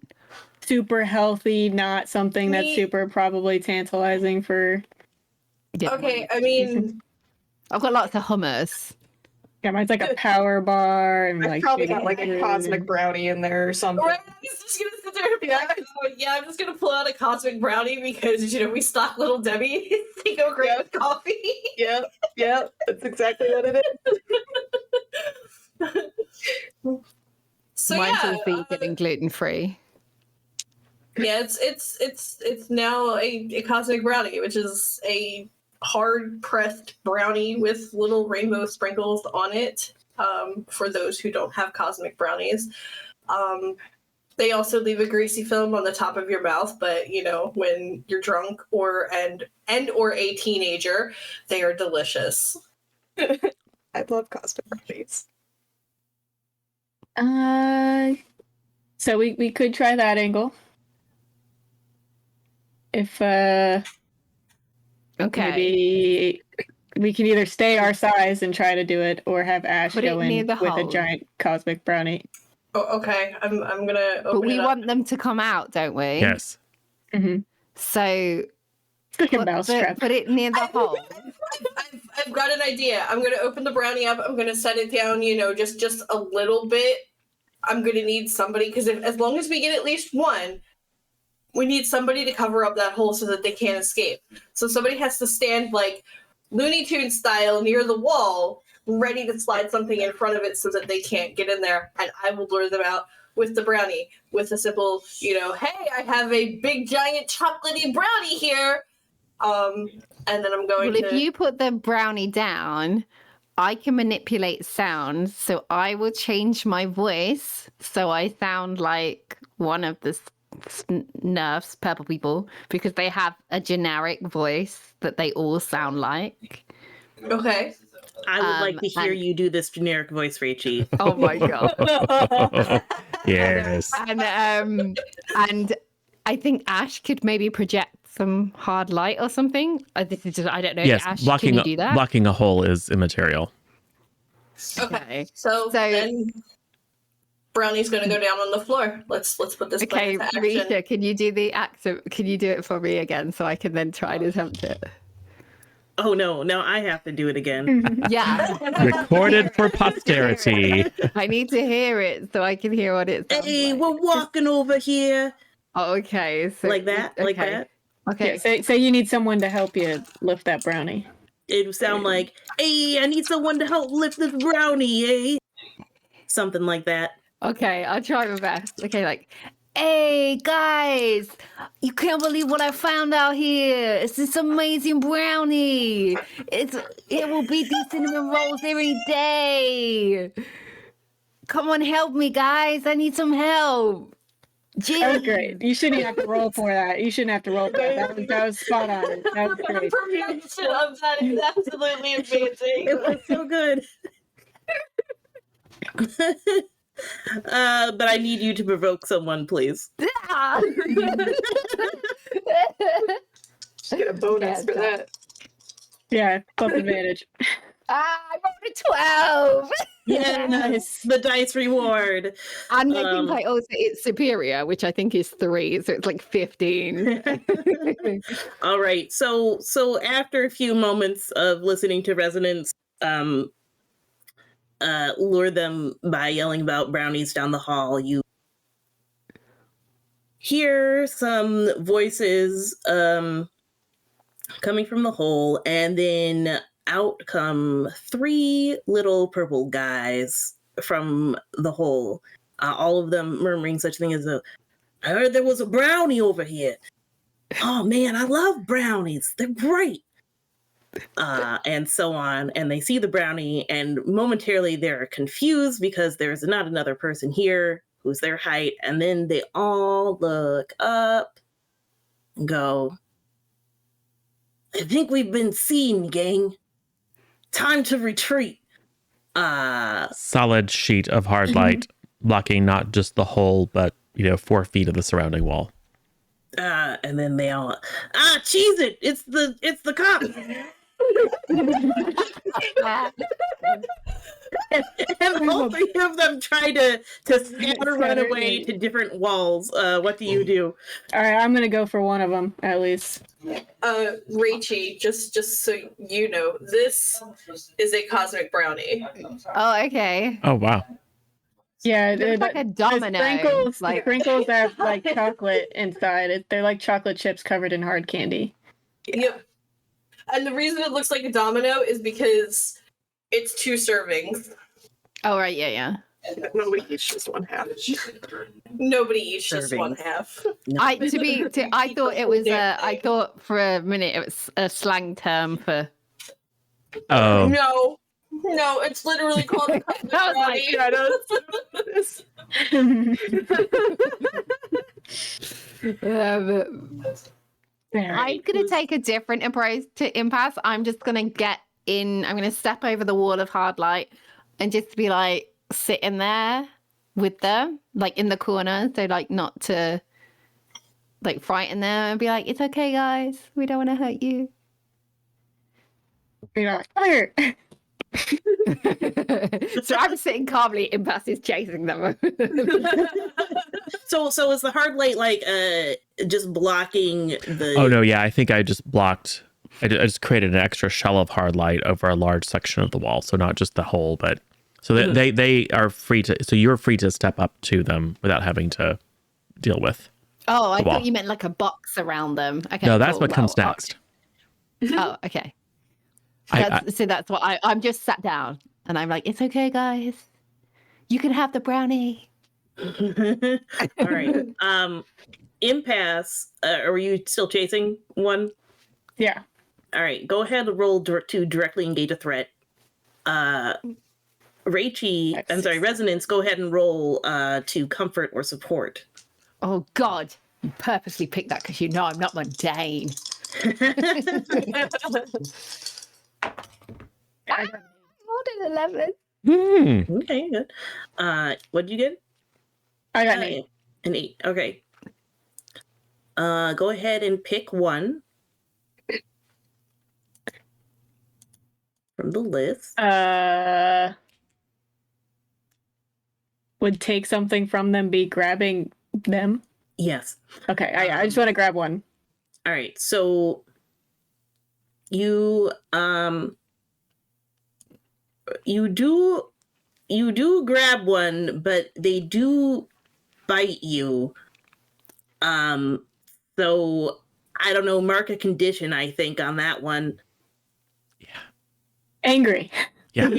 super healthy, not something that's Me- super probably tantalizing for. Yeah, Okay, I mean, I've got lots of hummus. Yeah, mine's like a power bar and I've like probably big got like a fruit cosmic and- brownie in there or something. right, I was just gonna sit there and be like, oh, yeah, I'm just gonna pull out a cosmic brownie because, we stock Little Debbie. They go great with coffee. Yeah, that's exactly what it is. So Mine's yeah, all vegan and gluten free. yeah, it's now a cosmic brownie, which is a hard pressed brownie with little rainbow sprinkles on it. For those who don't have cosmic brownies, they also leave a greasy film on the top of your mouth. But when you're drunk or a teenager, they are delicious. I love cosmic brownies. So we could try that angle. If Okay. Maybe we can either stay our size and try to do it, or have Ash Put it go near in the with a hole. giant cosmic brownie. Oh, okay. I'm gonna open But we it up. want them to come out, don't we? Yes. Mm-hmm. So It's like a mousetrap. put it near the hole. I've got an idea. I'm gonna open the brownie up. I'm gonna set it down. Just a little bit. I'm gonna need somebody because as long as we get at least one, we need somebody to cover up that hole so that they can't escape. So somebody has to stand like Looney Tunes style near the wall, ready to slide something in front of it so that they can't get in there. And I will lure them out with the brownie, with a simple, hey, I have a big giant chocolatey brownie here. And then I'm going Well, if you put the brownie down, I can manipulate sound. So I will change my voice so I sound like one of the Nerf's purple people, because they have a generic voice that they all sound like. Okay. I would like to hear and- you do this generic voice, Rachie. Oh my god. Yes. And I think Ash could maybe project some hard light or something. This is just, I don't know. Yes. Ash, Blocking can you do that? blocking a hole is immaterial. Okay. So then Brownie's gonna go down on the floor. Let's put this plan Okay, into action. Risha, can you do the accent? Can you do it for me again so I can then try to attempt it? Oh no, now I have to do it again. Yeah. Recorded for posterity. I need to hear it so I can hear what it sounds Hey, like. we're walking over here. Oh, okay. So, Like that? Like that? Okay. Yeah, say you need someone to help you lift that brownie. It would sound like, hey, I need someone to help lift this brownie, eh? Something like that. Okay, I'll try my best. Okay, like, hey guys, you can't believe what I found out here. It's this amazing brownie. It will beat these cinnamon rolls every day. Come on, help me, guys. I need some help. That was great. You shouldn't have to roll for that. You shouldn't have to roll for that. That was spot on. That was The great. perfection of that is absolutely amazing. It was so good. But I need you to provoke someone, please. Just get a bonus for that. Yeah, plus advantage. I rolled a 12. Yes, the dice reward. And I think it's superior, which I think is 3, so it's like 15. All right. So after a few moments of listening to Resonance lure them by yelling about brownies down the hall, you hear some voices coming from the hole, and then out come 3 little purple guys from the hole, all of them murmuring such thing as I heard there was a brownie over here. Oh man, I love brownies. They're great. And so on. And they see the brownie, and momentarily they're confused because there's not another person here who's their height. And then they all look up and go, I think we've been seen, gang. Time to retreat. Solid sheet of hard light, blocking not just the hole, but 4 feet of the surrounding wall. And then they all, cheese it! It's the cop. And all 3 of them try to scatter, run away to different walls. What do you do? All right, I'm gonna go for one of them at least. Rachie, just so you know, this is a cosmic brownie. Oh, okay. Oh, wow. Yeah, It's like a domino. The Like, sprinkles have like chocolate inside. They're like chocolate chips covered in hard candy. Yep. And the reason it looks like a domino is because it's 2 servings. oh, right. Yeah. Nobody eats just one half. Nobody eats just Servings. 1/2. I thought it was I thought for a minute it was a slang term for. Oh, No, it's literally called a cosmic I was brownie. I'm gonna take a different approach to impasse. I'm just gonna get in. I'm gonna step over the wall of hard light and just be like sitting there with them, like in the corner, so like not to like frighten them, and be like, "It's okay, guys. We don't want to hurt you." You're like, come here. So I'm sitting calmly. Impasse is chasing them. So is the hard light like just blocking the? Oh no, yeah, I think I just blocked. I just created an extra shell of hard light over a large section of the wall, so not just the hole, but so that they are free to. So you're free to step up to them without having to deal with. Oh, I The wall. thought you meant like a box around them. Okay, No, that's cool. what comes Well, next. Oh, okay. I- So that's what I'm just sat down and I'm like, it's okay, guys. You can have the brownie. All right. Impasse. Are you still chasing one? Yeah. All right. Go ahead and roll to directly engage a threat. Raichi, I'm sorry, Resonance. Go ahead and roll to comfort or support. Oh God, you purposely picked that because you know I'm not mundane. I rolled an 11. Okay, good. What did you get? I got an 8. An 8. Okay. Go ahead and pick one from the list. Would take something from them be grabbing them? Yes. Okay, I just want to grab one. All right. So you do grab one, but they do bite you. So I don't know, mark a condition, I think, on that one. Angry. Yeah.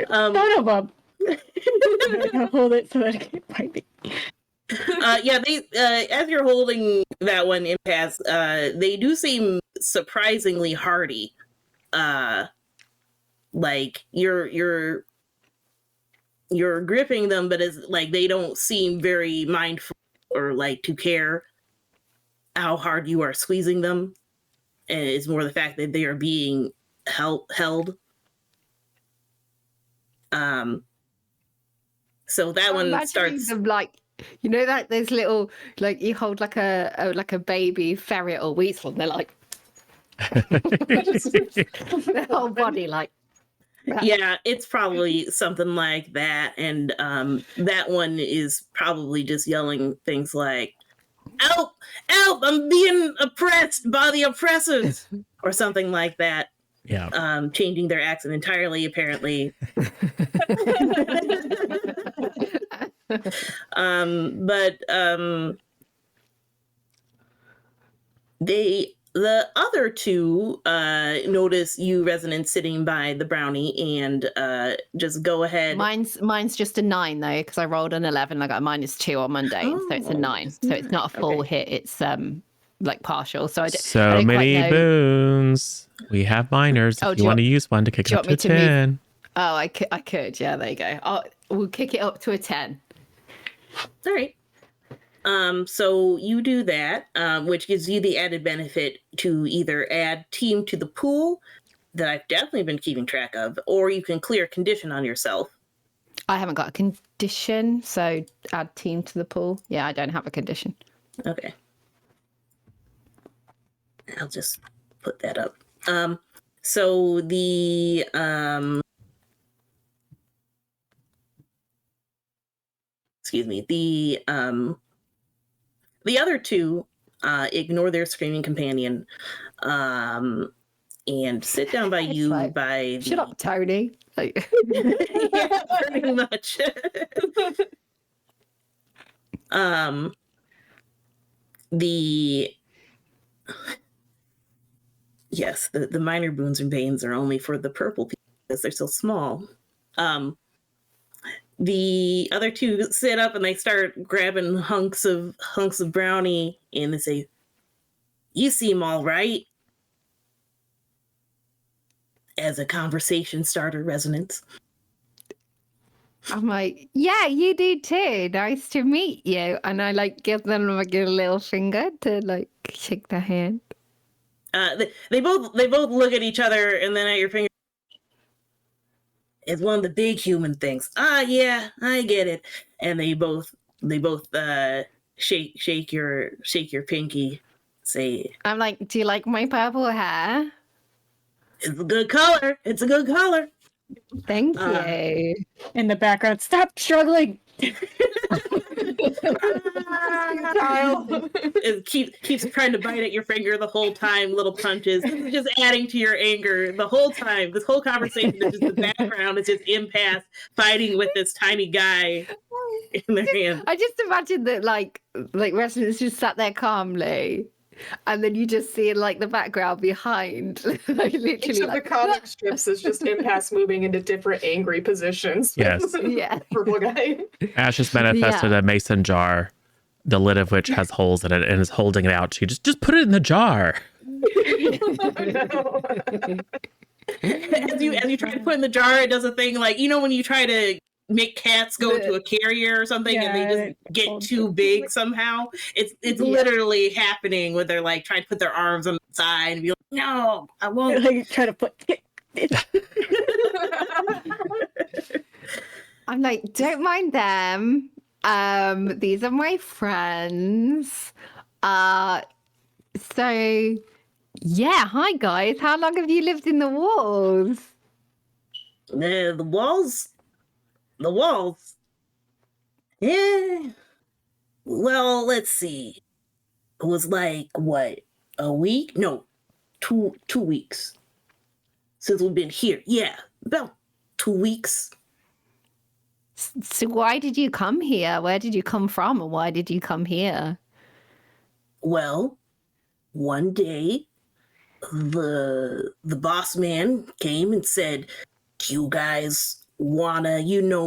Son of a... I'm gonna hold it so that it can't bite me. Yeah, they as you're holding that one, Impasse, they do seem surprisingly hardy. Like you're gripping them, but it's like they don't seem very mindful or like to care how hard you are squeezing them. And it's more the fact that they are being held. So that one starts. Them like, you know, that there's little, like you hold like a baby ferret or weasel, and they're like their whole body like. Yeah, it's probably something like that, and that one is probably just yelling things like, "Help! Help! I'm being oppressed by the oppressors," or something like that. Yeah. Changing their accent entirely, apparently. The other two notice you, Resonance, sitting by the brownie, and just go ahead. Mine's just a 9 though, because I rolled an 11. I got a -2 on mundane, so it's a 9. So it's not a full hit. It's like partial. So I don't many quite know. boons. We have minors. If you want to use one to kick it up to 10. Oh, I could. Yeah, there you go. We'll kick it up to a 10. All right. So you do that, which gives you the added benefit to either add team to the pool that I've definitely been keeping track of, or you can clear a condition on yourself. I haven't got a condition, so add team to the pool. Yeah, I don't have a condition. Okay. I'll just put that up. So the excuse me, the other two ignore their screaming companion and sit down by you like, by shut up, Tony. Like... yeah, pretty much. The minor boons and banes are only for the purple people because they're so small. The other two sit up and they start grabbing hunks of brownie, and they say, "You seem all right." As a conversation starter, Resonance. I'm like, yeah, you do too. Nice to meet you. And I like give them like a little finger to like shake their hand. They both look at each other and then at your finger. It's one of the big human things. Yeah, I get it. And they both shake your pinky. Say, I'm like, do you like my purple hair? it's a good color. It's a good color. Thank you. In the background, stop struggling. Kyle. It keeps trying to bite at your finger the whole time, little punches. This is just adding to your anger the whole time. This whole conversation is just the background. It's just impasse fighting with this tiny guy in their hand. I just imagine that like residents just sat there calmly, and then you just see in like the background behind, like Each literally of the like, comic strips is just impasse moving into different angry positions. Yes. Yeah. Purple guy. Ash has manifested a mason jar, the lid of which has holes in it, and is holding it out. She just put it in the jar. As you try to put in the jar, it does a thing like, you know, when you try to make cats go into a carrier or something and they just get too big somehow. It's literally happening when they're like trying to put their arms on the side and be like, no, I won't. Like try to put. I'm like, don't mind them. These are my friends. So yeah, hi guys. How long have you lived in the walls? The walls. Yeah. Well, let's see. It was like what, a week? No, 2 weeks since we've been here. Yeah, about 2 weeks. So why did you come here? Where did you come from, and why did you come here? Well, one day the boss man came and said, "Do you guys wanna,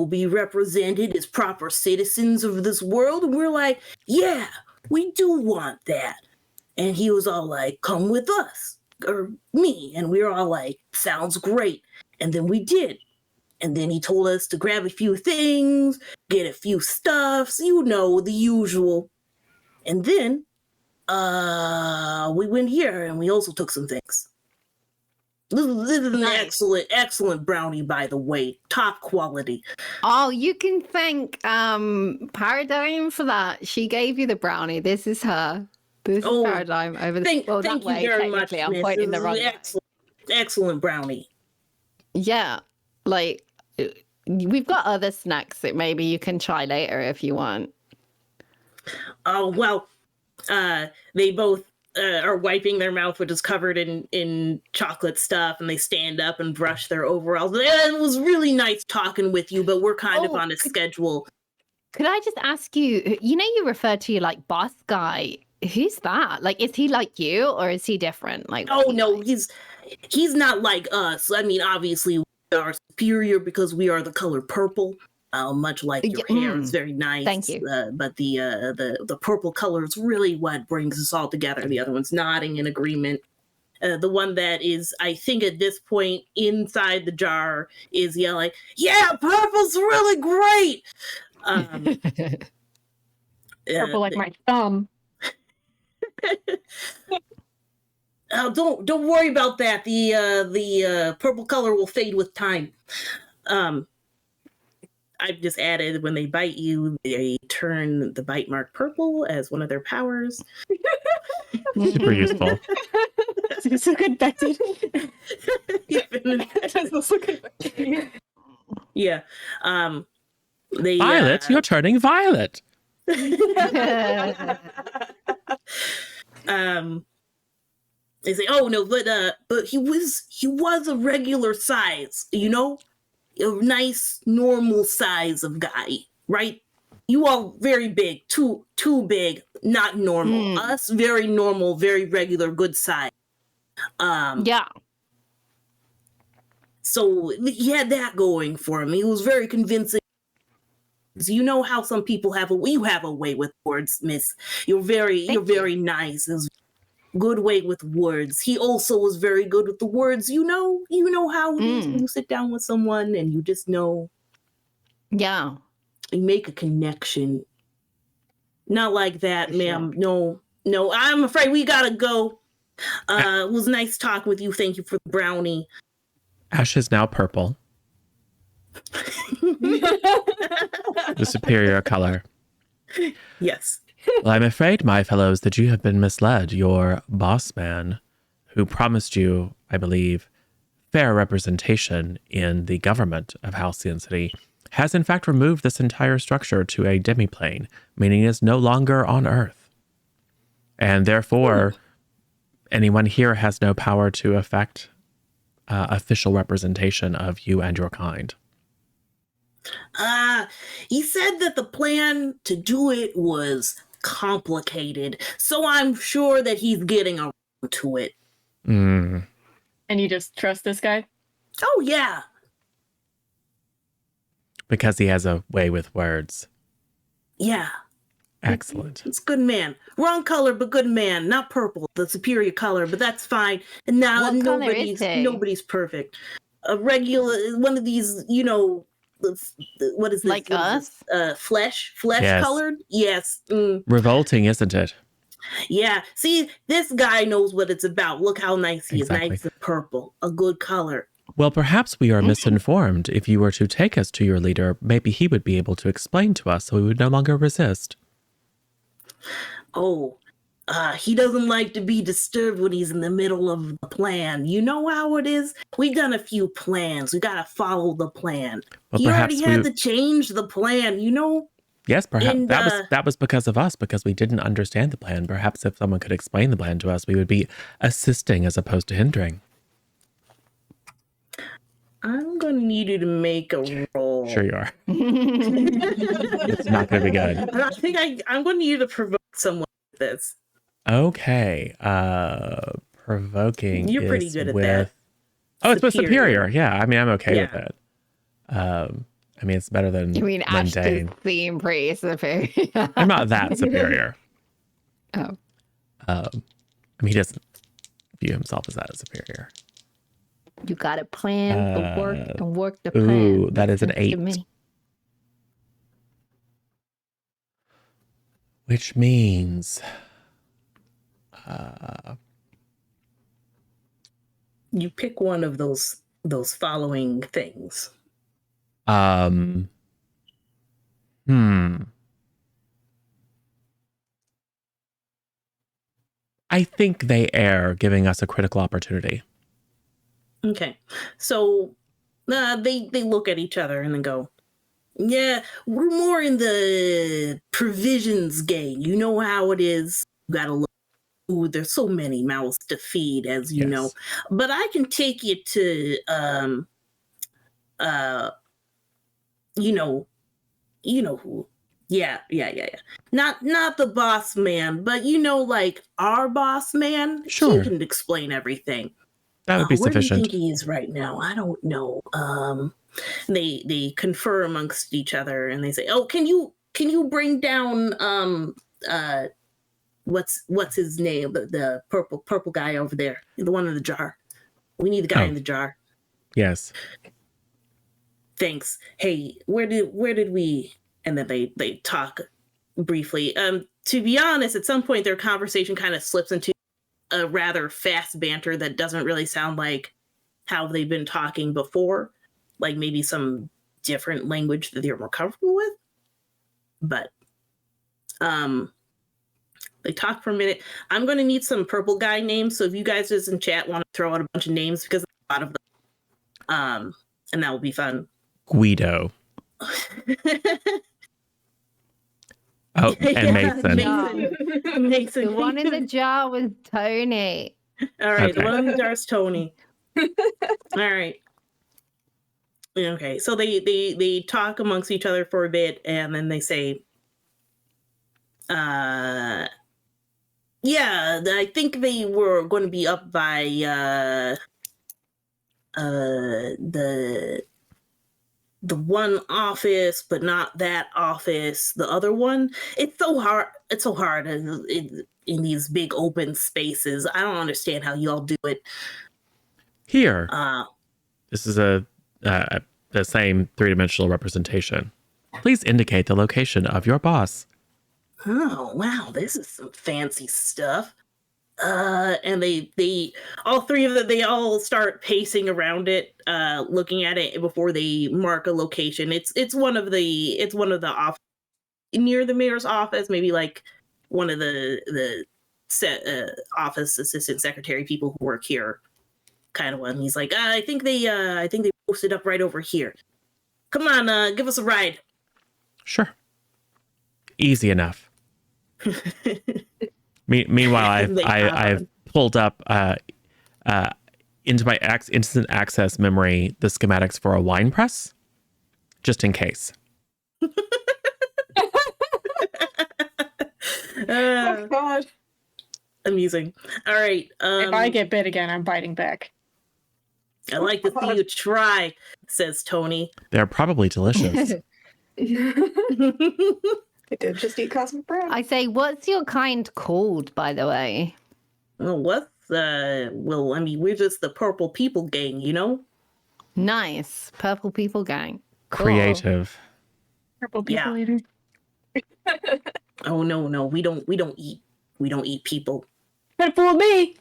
be represented as proper citizens of this world?" And we're like, "Yeah, we do want that." And he was all like, "Come with us," or me, and we were all like, "Sounds great." And then we did. And then he told us to grab a few things, get a few stuffs, the usual. And then we went here and we also took some things. This is an excellent brownie, by the way. Top quality. Oh, you can thank Paradigm for that. She gave you the brownie. This is her. This is Paradigm over Thank that you way. very much, I'm Miss. pointing the wrong way. Excellent brownie. Yeah, like we've got other snacks that maybe you can try later if you want. Oh, well, they both are wiping their mouth, which is covered in chocolate stuff, and they stand up and brush their overalls. It was really nice talking with you, but we're kind of on a schedule. Could I just ask you, you refer to you like boss guy. Who's that? Like, is he like you or is he different? Like, oh no, he's not like us. I mean, obviously we are superior because we are the color purple. Much like your hair is very nice. Thank you. But the purple color is really what brings us all together. The other one's nodding in agreement. The one that is, I think at this point, inside the jar is yelling, "Yeah, purple's really great!" Purple like my thumb. Don't worry about that. The purple color will fade with time. I've just added when they bite you, they turn the bite mark purple as one of their powers. Super useful. So good, Betsy. Yeah. They Violet, you're turning violet. They say, "Oh no, but he was a regular size, a nice normal size of guy, right? You all very big, too big, not normal. Us very normal, very regular, good size." Yeah. So he had that going for him. He was very convincing. You know how some people you have a way with words, Miss. You're very nice. It was good way with words. He also was very good with the words. You know how it is when you sit down with someone and you just know. Yeah. You make a connection. Not like that, ma'am. Sure. No, I'm afraid we gotta go. It was nice talking with you. Thank you for the brownie. Ash is now purple, the superior color. Yes. Well, I'm afraid, my fellows, that you have been misled. Your boss man, who promised you, I believe, fair representation in the government of Halcyon City, has in fact removed this entire structure to a demiplane, meaning it is no longer on Earth. And therefore, anyone here has no power to affect official representation of you and your kind. He said that the plan to do it was complicated, so I'm sure that he's getting around to it. Mm. And you just trust this guy? Oh, yeah. Because he has a way with words. Yeah. Excellent. It's good man. Wrong color, but good man. Not purple, the superior color, but that's fine. And now What color is he? nobody's perfect. A regular one of these, you know, what is this? Like What is us? this? Flesh Yes. colored. Yes. Revolting, isn't it? Yeah. See, this guy knows what it's about. Look how nice he Exactly. is. Nice and purple. A good color. Well, perhaps we are misinformed. If you were to take us to your leader, maybe he would be able to explain to us so we would no longer resist. Oh, he doesn't like to be disturbed when he's in the middle of the plan. You know how it is? We've done a few plans. We got to follow the plan. Well, He perhaps already had to change the plan, you know? Yes, perhaps And, that was because of us, because we didn't understand the plan. Perhaps if someone could explain the plan to us, we would be assisting as opposed to hindering. I'm going to need you to make a roll. Sure you are. It's not going to be good. I think I'm going to need you to provoke someone with this. Okay. Provoking. You're pretty is good at with... that. Oh, it's with superior. Yeah, I mean, I'm okay with Yeah. it. I mean, it's better than I mean, Ash does mundane. seem pretty superior. I'm not that superior. Oh. I mean, he doesn't view himself as that superior. You got to plan the work and work the ooh, plan. that is an Makes sense 8. to me. Which means... You pick one of those following things. I think they err, giving us a critical opportunity. Okay. So they look at each other and then go, yeah, we're more in the provisions game. You know how it is. You gotta look. Ooh, there's so many mouths to feed, as you know. But I can take you to you know who. Yeah. Not the boss man, but you know, like our boss man. Sure. He can explain everything. That would be Where sufficient. do you think he is right now? I don't know. They confer amongst each other and they say, "Oh, can you bring down what's his name? The purple guy over there, the one in the jar. We need the guy in the jar." Yes. Thanks. Hey, where did we? And then they talk briefly. To be honest, at some point their conversation kind of slips into a rather fast banter that doesn't really sound like how they've been talking before, like maybe some different language that they're more comfortable with. But they talk for a minute. I'm going to need some purple guy names, so if you guys just in chat want to throw out a bunch of names, because a lot of them, and that will be fun. Guido. Oh, and Mason. Mason. The one in the jar was Tony. All right, Okay. the one in the jar is Tony. All right. Okay, so they talk amongst each other for a bit, and then they say, yeah, I think they were going to be up by the one office, but not that office. The other one, it's so hard in these big open spaces. I don't understand how y'all do it. Here. This is the same 3-dimensional representation. Please indicate the location of your boss. Oh, wow, this is some fancy stuff. And they all three of them, they all start pacing around it, looking at it before they mark a location. It's one of the off near the mayor's office, maybe like one of the office assistant secretary people who work here, kind of one. He's like, I think they posted up right over here. Come on, give us a ride. Sure. Easy enough. Meanwhile, I've pulled up into my instant access memory the schematics for a wine press, just in case. Oh God. Amusing. All right. If I get bit again, I'm biting back. I like to see you try, says Tony. They're probably delicious. I did just eat cosmic bread. I say, what's your kind called, by the way? Well, well, I mean, we're just the Purple People Gang, you know? Nice. Purple People Gang. Cool. Creative. Purple people Yeah. eater. Oh no, we don't eat people. Don't fool me.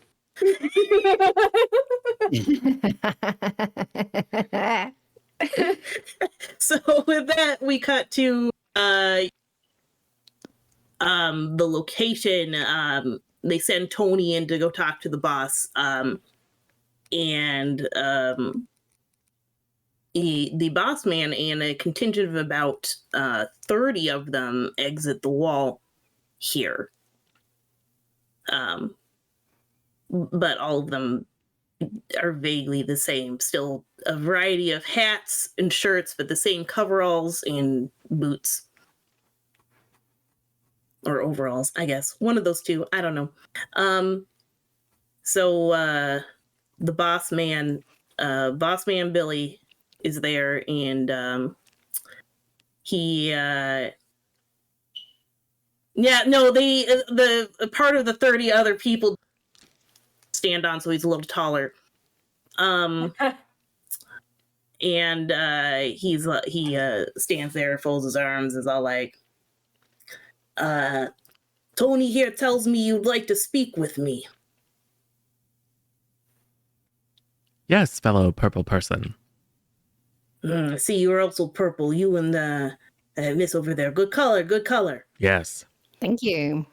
So with that, we cut to the location. They send Tony in to go talk to the boss. The boss man and a contingent of about 30 of them exit the wall here. But all of them are vaguely the same. Still a variety of hats and shirts, but the same coveralls and boots. Or overalls, I guess. One of those two. I don't know. So the boss man Billy is there, and the part of the 30 other people stand on, so he's a little taller. And he stands there, folds his arms, is all like, Tony here tells me you'd like to speak with me. Yes, fellow purple person. I see you're also purple. You and Miss over there. Good color. Yes. Thank you. I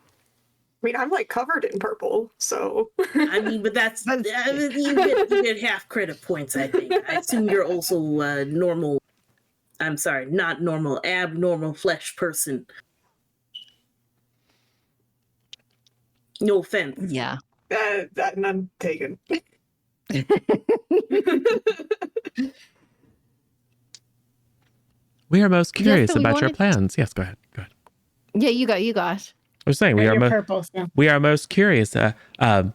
mean, I'm like covered in purple, so. I mean, but that's you get half credit points, I think. I assume you're also normal. I'm sorry, not normal, abnormal flesh person. No offense. Yeah. That none taken. We are most curious so we about your wanted- plans. Yes, go ahead. Yeah, you go. I was saying You're purple, so. we are most curious. Lala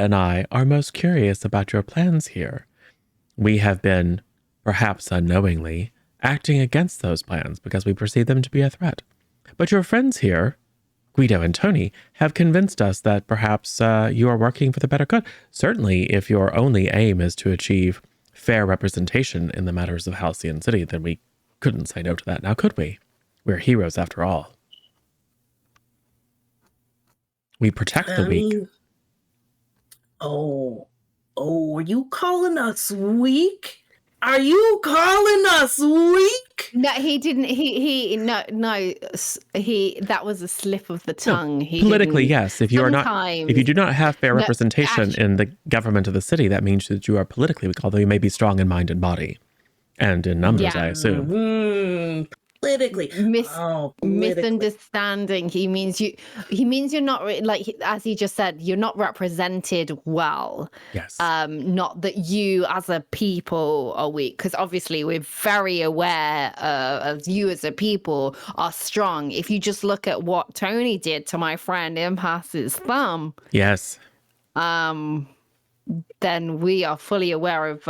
and I are most curious about your plans here. We have been, perhaps unknowingly, acting against those plans because we perceive them to be a threat. But your friends here, Guido and Tony, have convinced us that perhaps you are working for the better good. Certainly, if your only aim is to achieve fair representation in the matters of Halcyon City, then we couldn't say no to that, now could we? We're heroes after all. We protect the weak. Oh, are you calling us weak? Are you calling us weak? No, he didn't. That was a slip of the tongue. No, politically, yes. If you are not, Sometimes- if you do not have fair No, representation in the government of the city, that means that you are politically weak, although you may be strong in mind and body, and in numbers, Yeah. I assume. Politically. Politically. Misunderstanding. He means you're not as he just said, you're not represented well. Yes. Not that you as a people are weak, because obviously we're very aware of you as a people are strong. If you just look at what Tony did to my friend Impass's thumb, Yes. then we are fully aware of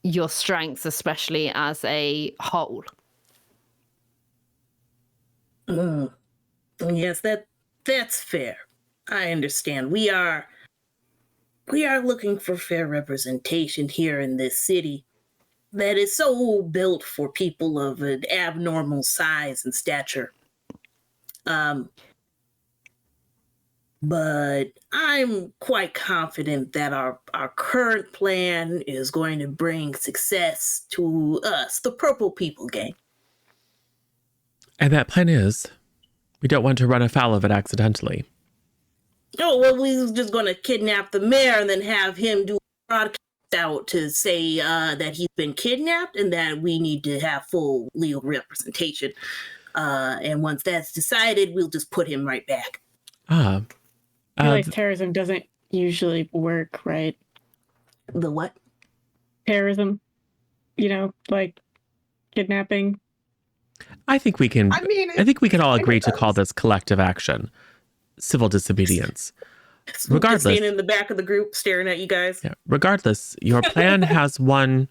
your strengths, especially as a whole. Yes, that's fair. I understand. We are looking for fair representation here in this city that is so built for people of an abnormal size and stature. But I'm quite confident that our current plan is going to bring success to us, the Purple People Gang. And that plan is, We don't want to run afoul of it accidentally. Oh, well, we was just going to kidnap the mayor and then have him do a broadcast out to say that he's been kidnapped and that we need to have full legal representation. And once that's decided, we'll just put him right back. Ah. I feel like terrorism doesn't usually work, right? The what? Terrorism, like kidnapping. I think we can. I think we can all agree to does. call this collective action, civil disobedience. Just Regardless, standing in the back of the group staring at you guys. yeah, regardless, your plan has one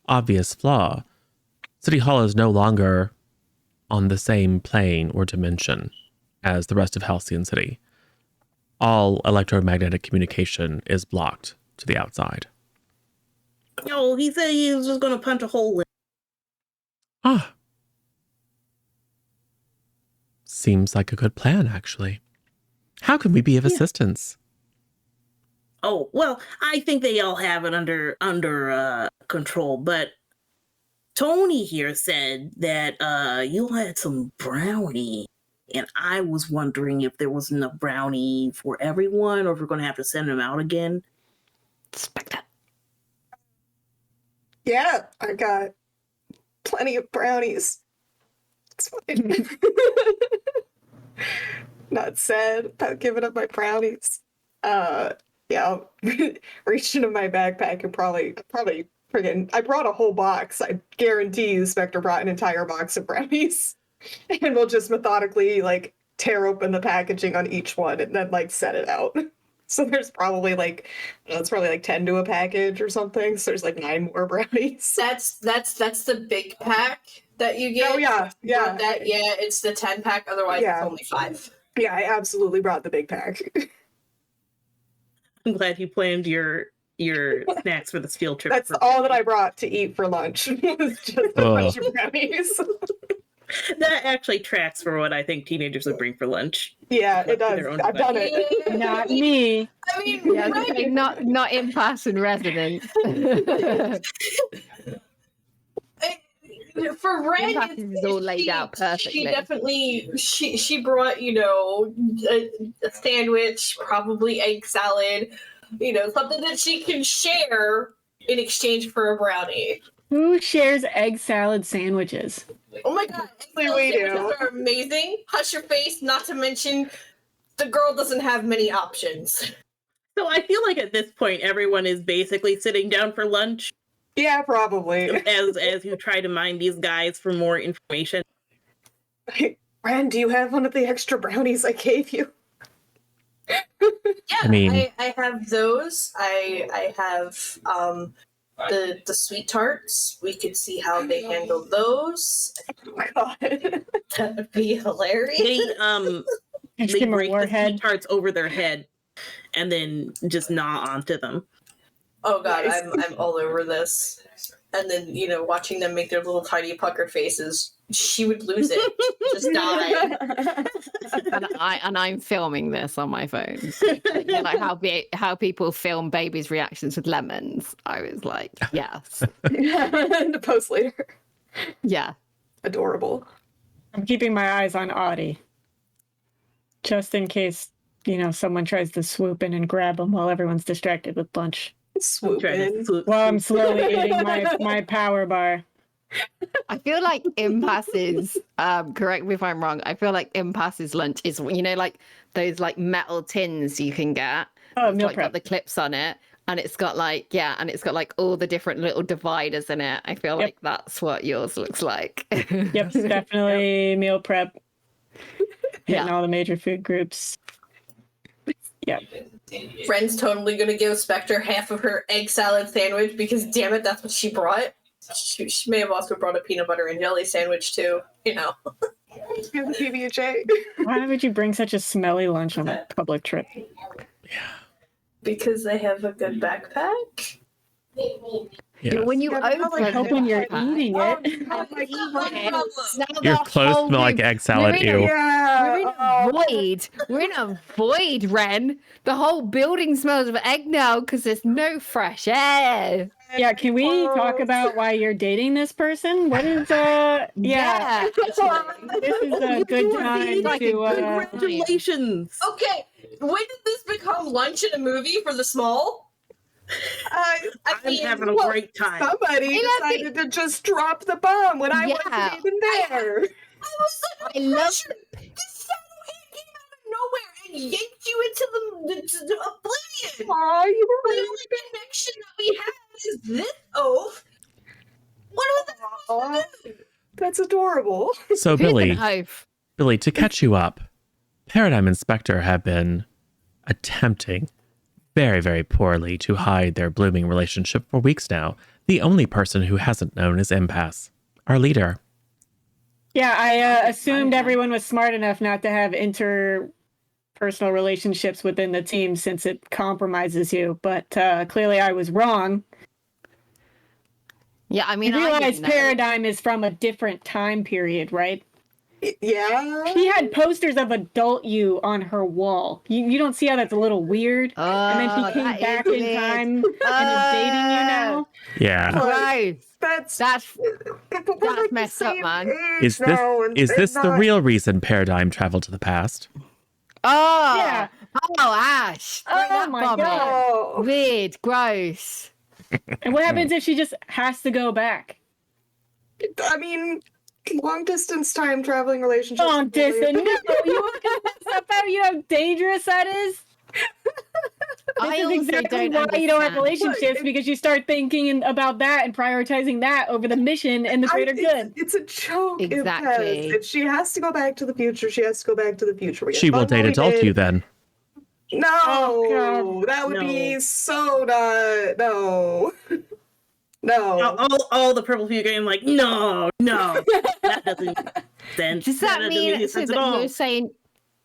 obvious flaw. City Hall is no longer on the same plane or dimension as the rest of Halcyon City. All electromagnetic communication is blocked to the outside. No, he said he was just going to punch a hole in. Ah. Seems like a good plan, actually. How can we be of assistance? Oh, well, I think they all have it under control, but Tony here said that you had some brownie, and I was wondering if there was enough brownie for everyone, or if we're going to have to send them out again. Spectre. Yeah, I got plenty of brownies. It's fine. Not sad about giving up my brownies. Yeah, I'll reach into my backpack and probably friggin' I brought a whole box. I guarantee you Spectre brought an entire box of brownies. And we'll just methodically tear open the packaging on each one and then set it out. So there's probably it's probably 10 to a package or something. So there's 9 more brownies. That's the big pack that you get. Oh yeah, yeah. It's the 10-pack. Otherwise, Yeah. it's only 5. Yeah, I absolutely brought the big pack. I'm glad you planned your snacks for this field trip. That's all that I brought to eat for lunch. Was just a bunch of brownies. That actually tracks for what I think teenagers would bring for lunch. Yeah, it does. Their own I've done it. Not me. I mean, Yeah, right. not in person residents. For Ren, Impact is all laid out perfectly. She definitely she brought a sandwich, probably egg salad, something that she can share in exchange for a brownie. Who shares egg salad sandwiches? Oh my god, We egg do. sandwiches are amazing. Hush your face. Not to mention, the girl doesn't have many options. So I feel like at this point, everyone is basically sitting down for lunch Yeah, probably. as you try to mine these guys for more information. Ren, do you have one of the extra brownies I gave you? Yeah, I mean- I have those. I have the sweet tarts. We could see how they handle those. Oh my god. That would be hilarious. They Just they give 'em a break the warhead. sweet tarts over their head and then just gnaw onto them. Oh god, Nice. I'm all over this. And then, watching them make their little tiny puckered faces, she would lose it. Just die. and I'm filming this on my phone. How people film babies' reactions with lemons. I was like, yes, The post later. yeah. Adorable. I'm keeping my eyes on Audie. Just in case, someone tries to swoop in and grab them while everyone's distracted with lunch. Swoop Trying to in. swoop- While I'm slowly eating my power bar. I feel like Impass's, correct me if I'm wrong, I feel like Impass's lunch is, those metal tins you can get. Oh, It's meal got prep. the clips on it. And it's got all the different little dividers in it. I feel Yep. like that's what yours looks like. Yep, it's definitely meal prep. Hitting Yeah. all the major food groups. Yep. Friend's totally gonna give Spectre half of her egg salad sandwich because, damn it, that's what she brought. She may have also brought a peanut butter and jelly sandwich too. Yeah, the PB&J. Why would you bring such a smelly lunch on a public trip? Because they have a good backpack. Yeah. When you Yeah, but open Like hoping you're backpack, eating Oh, it. oh my God. now Your the clothes whole smell like room- egg salad. We're in a- Ew. Yeah. We're in a void. We're in a void, Ren. The whole building smells of egg now because there's no fresh air. Yeah, can we talk about why you're dating this person? What is Yeah, actually. This is a good time like a to good Congratulations. Okay, when did this become lunch in a movie for the small? I'm having a great time. Somebody I love decided to just drop the bomb when I wasn't Yeah. even there. I was like, I love this shadow hand came out of nowhere and yanked you into the oblivion. Aw, you The were only connection that we have is this oath. What was that supposed to do? That's adorable. So, who's Billy, an oaf. Billy, to catch you up, Paradigm and Spectre have been attempting very, very poorly to hide their blooming relationship for weeks now. The only person who hasn't known is Impasse, our leader. Yeah, I assumed everyone was smart enough not to have interpersonal relationships within the team since it compromises you, but clearly I was wrong. Yeah, I mean, You I realize didn't know. Paradigm is from a different time period, right? Yeah. She had posters of adult you on her wall. You don't see how that's a little weird? And then Oh, she came that back is in weird. time and is dating you now? Yeah. Gross. That's That's messed up, man. Is this the real reason Paradigm traveled to the past? Oh, Yeah. Oh, Ash. Bring Oh that my bomb in. God. Oh. Weird, gross. And what happens if she just has to go back? I mean, long distance time traveling relationships. Long distance. No, you about you know how dangerous that is? I This is also exactly don't why you don't have understand. relationships, because you start thinking about that and prioritizing that over the mission and the greater good. It's a joke. Exactly. If she has to go back to the future, she has to go back to the future. She will date adult you then. No, Oh, God. that would No. be so not. No, no. All the purple people game like, no, that doesn't make sense. Does that doesn't mean make so sense at that all. you're saying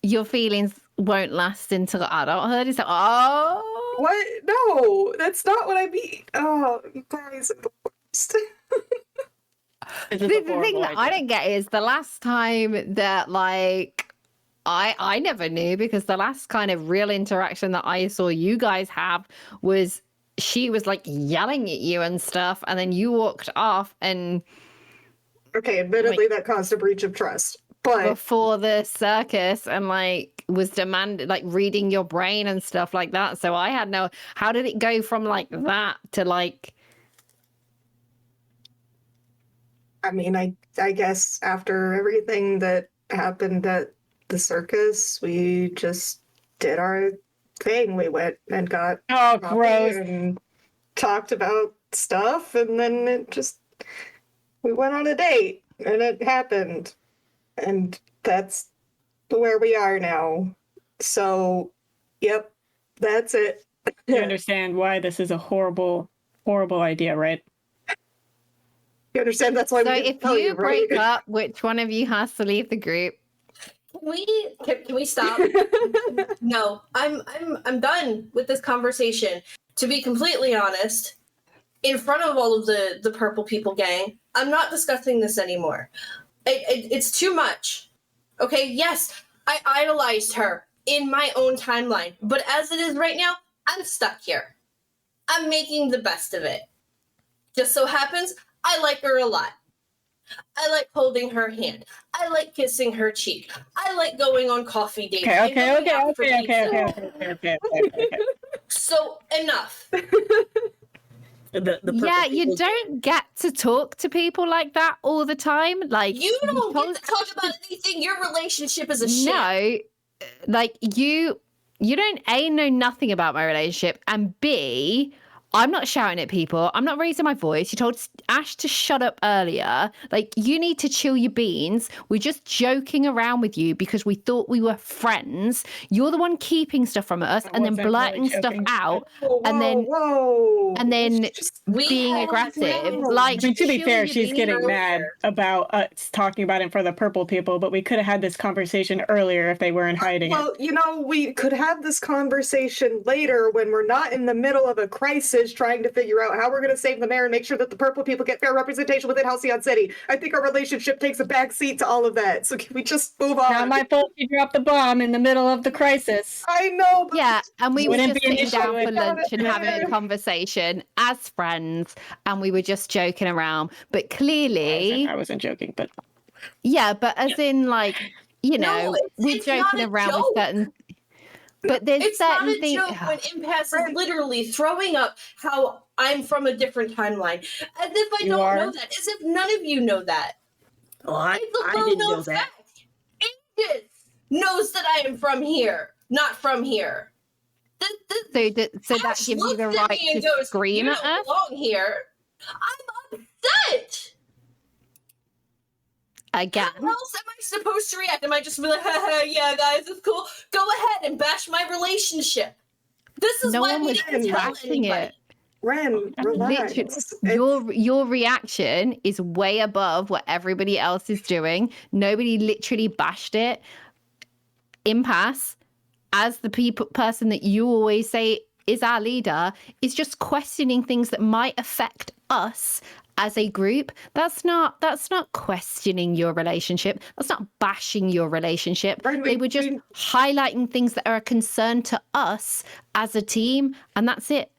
your feelings won't last until adulthood? Is that What? No, that's not what I mean. Oh, you guys are the worst. the thing that I don't get is the last time that I never knew, because the last kind of real interaction that I saw you guys have was she was like yelling at you and stuff, and then you walked off and Okay, admittedly, that caused a breach of trust. But before the circus and like was demanded like reading your brain and stuff like that. So I had no, how did it go from like that to like, I mean, I guess after everything that happened at the circus, we just did our thing. We went and got Oh, coffee gross. and talked about stuff, and then we went on a date, and it happened, and that's where we are now. So, yep, that's it. You understand why this is a horrible, horrible idea, right? You understand? That's why so we didn't if tell you right? break up, which one of you has to leave the group? Can we stop? No, I'm done with this conversation. To be completely honest, in front of all of the purple people gang, I'm not discussing this anymore. It's too much. Okay, yes, I idolized her in my own timeline, but as it is right now, I'm stuck here. I'm making the best of it. Just so happens, I like her a lot. I like holding her hand. I like kissing her cheek. I like going on coffee dates. and going out for pizza. Okay. So enough. The purple Yeah, you people don't get to talk to people like that all the time. Like You don't told- get to talk about anything. Your relationship is a shit. No, like you don't A, know nothing about my relationship, and B, I'm not shouting at people. I'm not raising my voice. You told Ash to shut up earlier. Like, you need to chill your beans. We're just joking around with you because we thought we were friends. You're the one keeping stuff from us and then wasn't blurting really stuff joking. out Whoa, and then whoa. and then We being had aggressive. friends. Like, I mean, to be chill fair, your she's beans. getting mad about us talking about it for the purple people, but we could have had this conversation earlier if they weren't hiding it. Well, you know, we could have this conversation later when we're not in the middle of a crisis is trying to figure out how we're going to save the mayor and make sure that the purple people get fair representation within Halcyon City. I think our relationship takes a backseat to all of that. So can we just move on? Not my fault you dropped the bomb in the middle of the crisis. I know. But Yeah, and we were Wouldn't just be an sitting down issue for if- lunch and having a Yeah. conversation as friends, and we were just joking around. But clearly, I wasn't joking, but yeah, but as in, like, you No, know, it's- we're it's not joking a around with joke. certain. But there's It's not certain a things. joke when Impasse is literally throwing up how I'm from a different timeline. As if I You don't are? know that. As if none of you know that. Oh, I It's a didn't know well-known that. fact. Aegis knows that I am from here, not from here. So that Ash gives you looks the at right me and to goes, scream "You at don't us. belong here." I'm upset. Again. How else am I supposed to react? Am I just be like, haha, yeah, guys, it's cool. Go ahead and bash my relationship. This is No why one we was didn't tell bashing anybody. it. Ren, relax. Literally, your reaction is way above what everybody else is doing. Nobody literally bashed it. Impasse, as the person that you always say is our leader, is just questioning things that might affect us as a group. That's not questioning your relationship. That's not bashing your relationship. Right, they were just highlighting things that are a concern to us as a team, and that's it.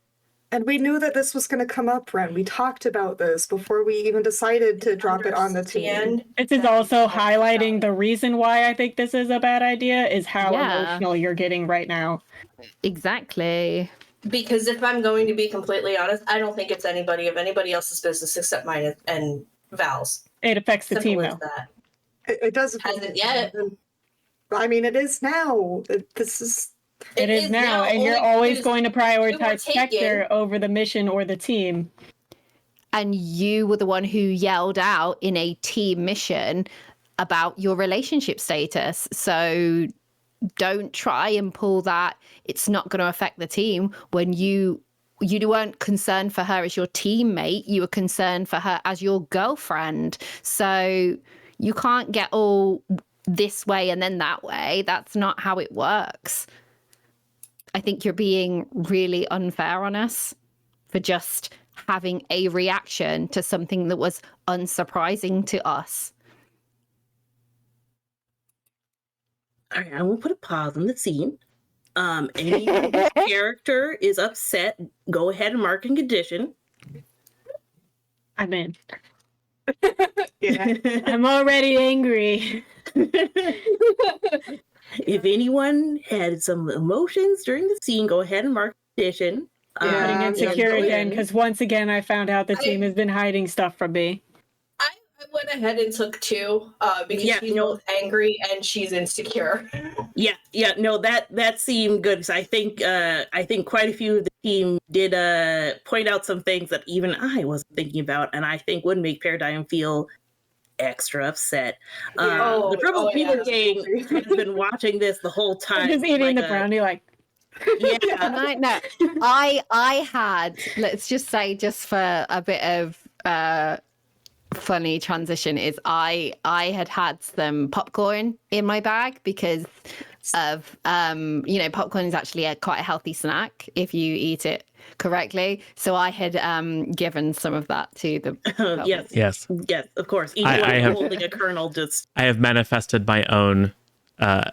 And we knew that this was going to come up, Ren. We talked about this before we even decided to drop it on the team. Understand this is that also it's not highlighting about- the reason why I think this is a bad idea is how Yeah. emotional you're getting right now. Exactly. Because if I'm going to be completely honest, I don't think it's anybody of anybody else's business except mine and Val's. It affects the Simple team as though. that. It does. Hasn't yet. I mean, it is now. This is. It is now, and you're only always because going to prioritize taken- Spectre over the mission or the team. And you were the one who yelled out in a team mission about your relationship status. So don't try and pull that. It's not going to affect the team when you weren't concerned for her as your teammate. You were concerned for her as your girlfriend. So you can't get all this way and then that way. That's not how it works. I think you're being really unfair on us for just having a reaction to something that was unsurprising to us. All right, I will put a pause on the scene. Any character is upset, go ahead and mark and condition. I'm in. Yeah. I'm already angry. If anyone had some emotions during the scene, go ahead and mark condition. Yeah, Getting I'm insecure going again in. because once again I found out the team has been hiding stuff from me. I went ahead and took 2 because Yeah, she's no. both angry and she's insecure. Yeah, no, that seemed good. So I think quite a few of the team did point out some things that even I wasn't thinking about, and I think would make Paradigm feel extra upset. Yeah. The Purple People yeah. Gang has been watching this the whole time. I'm just eating like the brownie like Yeah, No, I had, let's just say, just for a bit of funny transition, is I had some popcorn in my bag because of popcorn is actually quite a healthy snack if you eat it correctly. So I had given some of that to the yes, of course. Anyone I have- holding a kernel just I have manifested my own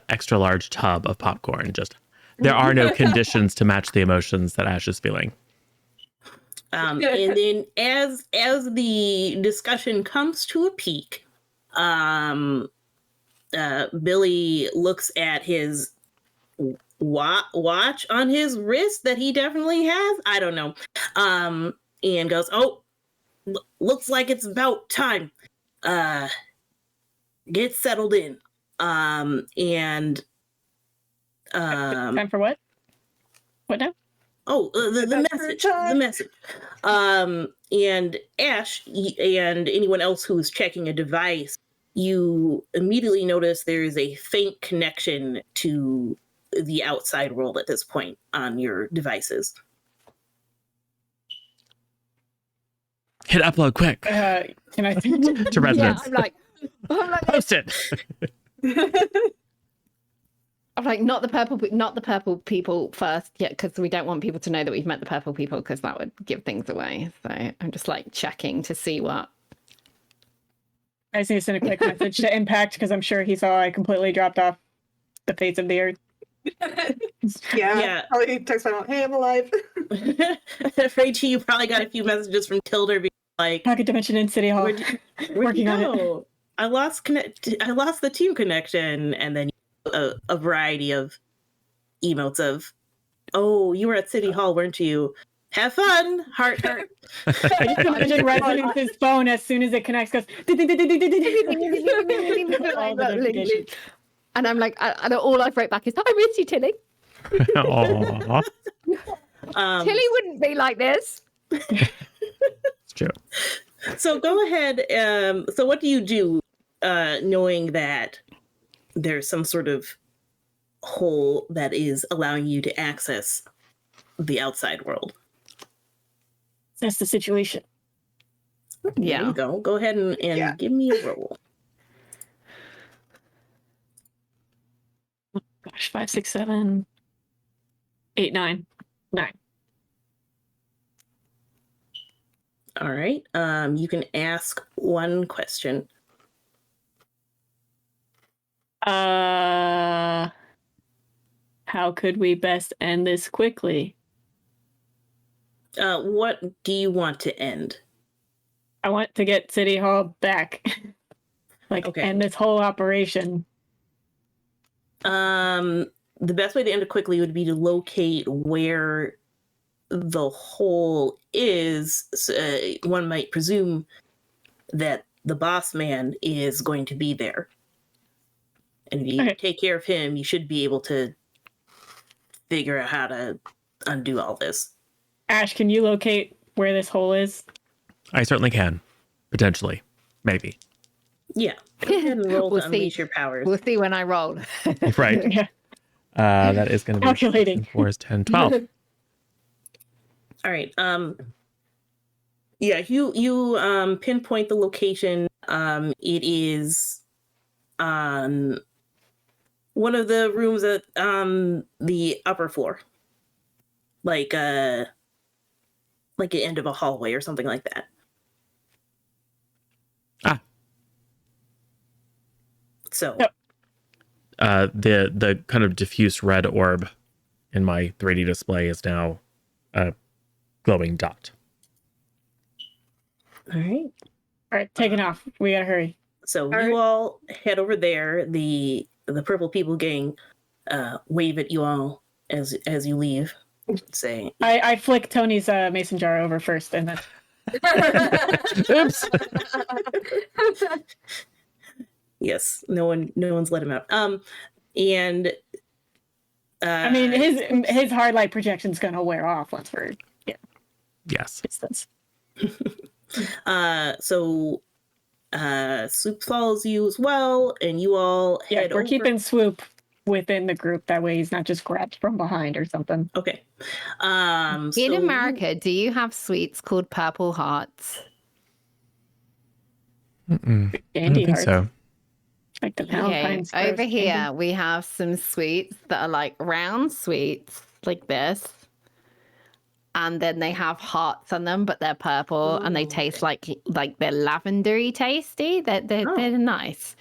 extra large tub of popcorn. Just there are no conditions to match the emotions that Ash is feeling. and then as the discussion comes to a peak, Billy looks at his watch on his wrist that he definitely has. I don't know. And goes, "Oh, looks like it's about time. Get settled in." And time for what? What now? oh, the About message, time. the message. And Ash and anyone else who's checking a device, you immediately notice there is a faint connection to the outside world at this point on your devices. Hit upload quick Can I? to Yeah, residence. I'm like Post it. I'm like, not the purple people first, yeah, because we don't want people to know that we've met the purple people, because that would give things away. So I'm just like checking to see what. I just need to send a quick message to Impact because I'm sure he saw I completely dropped off the face of the earth. Yeah. Probably text my mom, hey, I'm alive. Rachel, you probably got a few messages from Tilder being like, Pocket Dimension in City Hall. where'd Working you on it. go? I lost the team connection, and then a variety of emotes of, oh, you were at City Hall, weren't you? Have fun, heart. I just imagine Resonance's phone as soon as it connects goes. All the notifications. And I'm like, and all I wrote back is, I miss you, Tilly. Aww. Tilly wouldn't be like this. It's true. So go ahead. So what do you do, knowing that there's some sort of hole that is allowing you to access the outside world? That's the situation. There you go. Go ahead and give me a roll. Gosh, 5, 6, 7, 8, 9. 9. All right. You can ask one question. How could we best end this quickly? What do you want to end? I want to get City Hall back. End this whole operation. The best way to end it quickly would be to locate where the hole is. One might presume that the boss man is going to be there. And if you take care of him, you should be able to figure out how to undo all this. Ash, can you locate where this hole is? I certainly can. Potentially. Maybe. Yeah. Go ahead and roll to unleash your powers. We'll see when I roll. Right. Yeah. That is going to be Calculating. 4 is 10, 12. All right. Yeah, you pinpoint the location. It is one of the rooms at the upper floor. Like the end of a hallway or something like that. So the kind of diffuse red orb in my 3D display is now a glowing dot. All right, taking off. We gotta hurry. So all head over there. The purple people gang wave at you all as you leave. Say, I flick Tony's mason jar over first, and then. Oops. Yes, no one's let him out. And I mean, his hard light projection's gonna wear off once we're Yes. distance. So Swoop follows you as well, and you all head we're over. keeping Swoop within the group. That way he's not just grabbed from behind or something. Okay. In America, do you have sweets called Purple Hearts? I don't think so. Like the Okay, over here we have some sweets that are like round sweets like this, and then they have hearts on them, but they're purple and they taste like they're lavendery tasty. They're nice.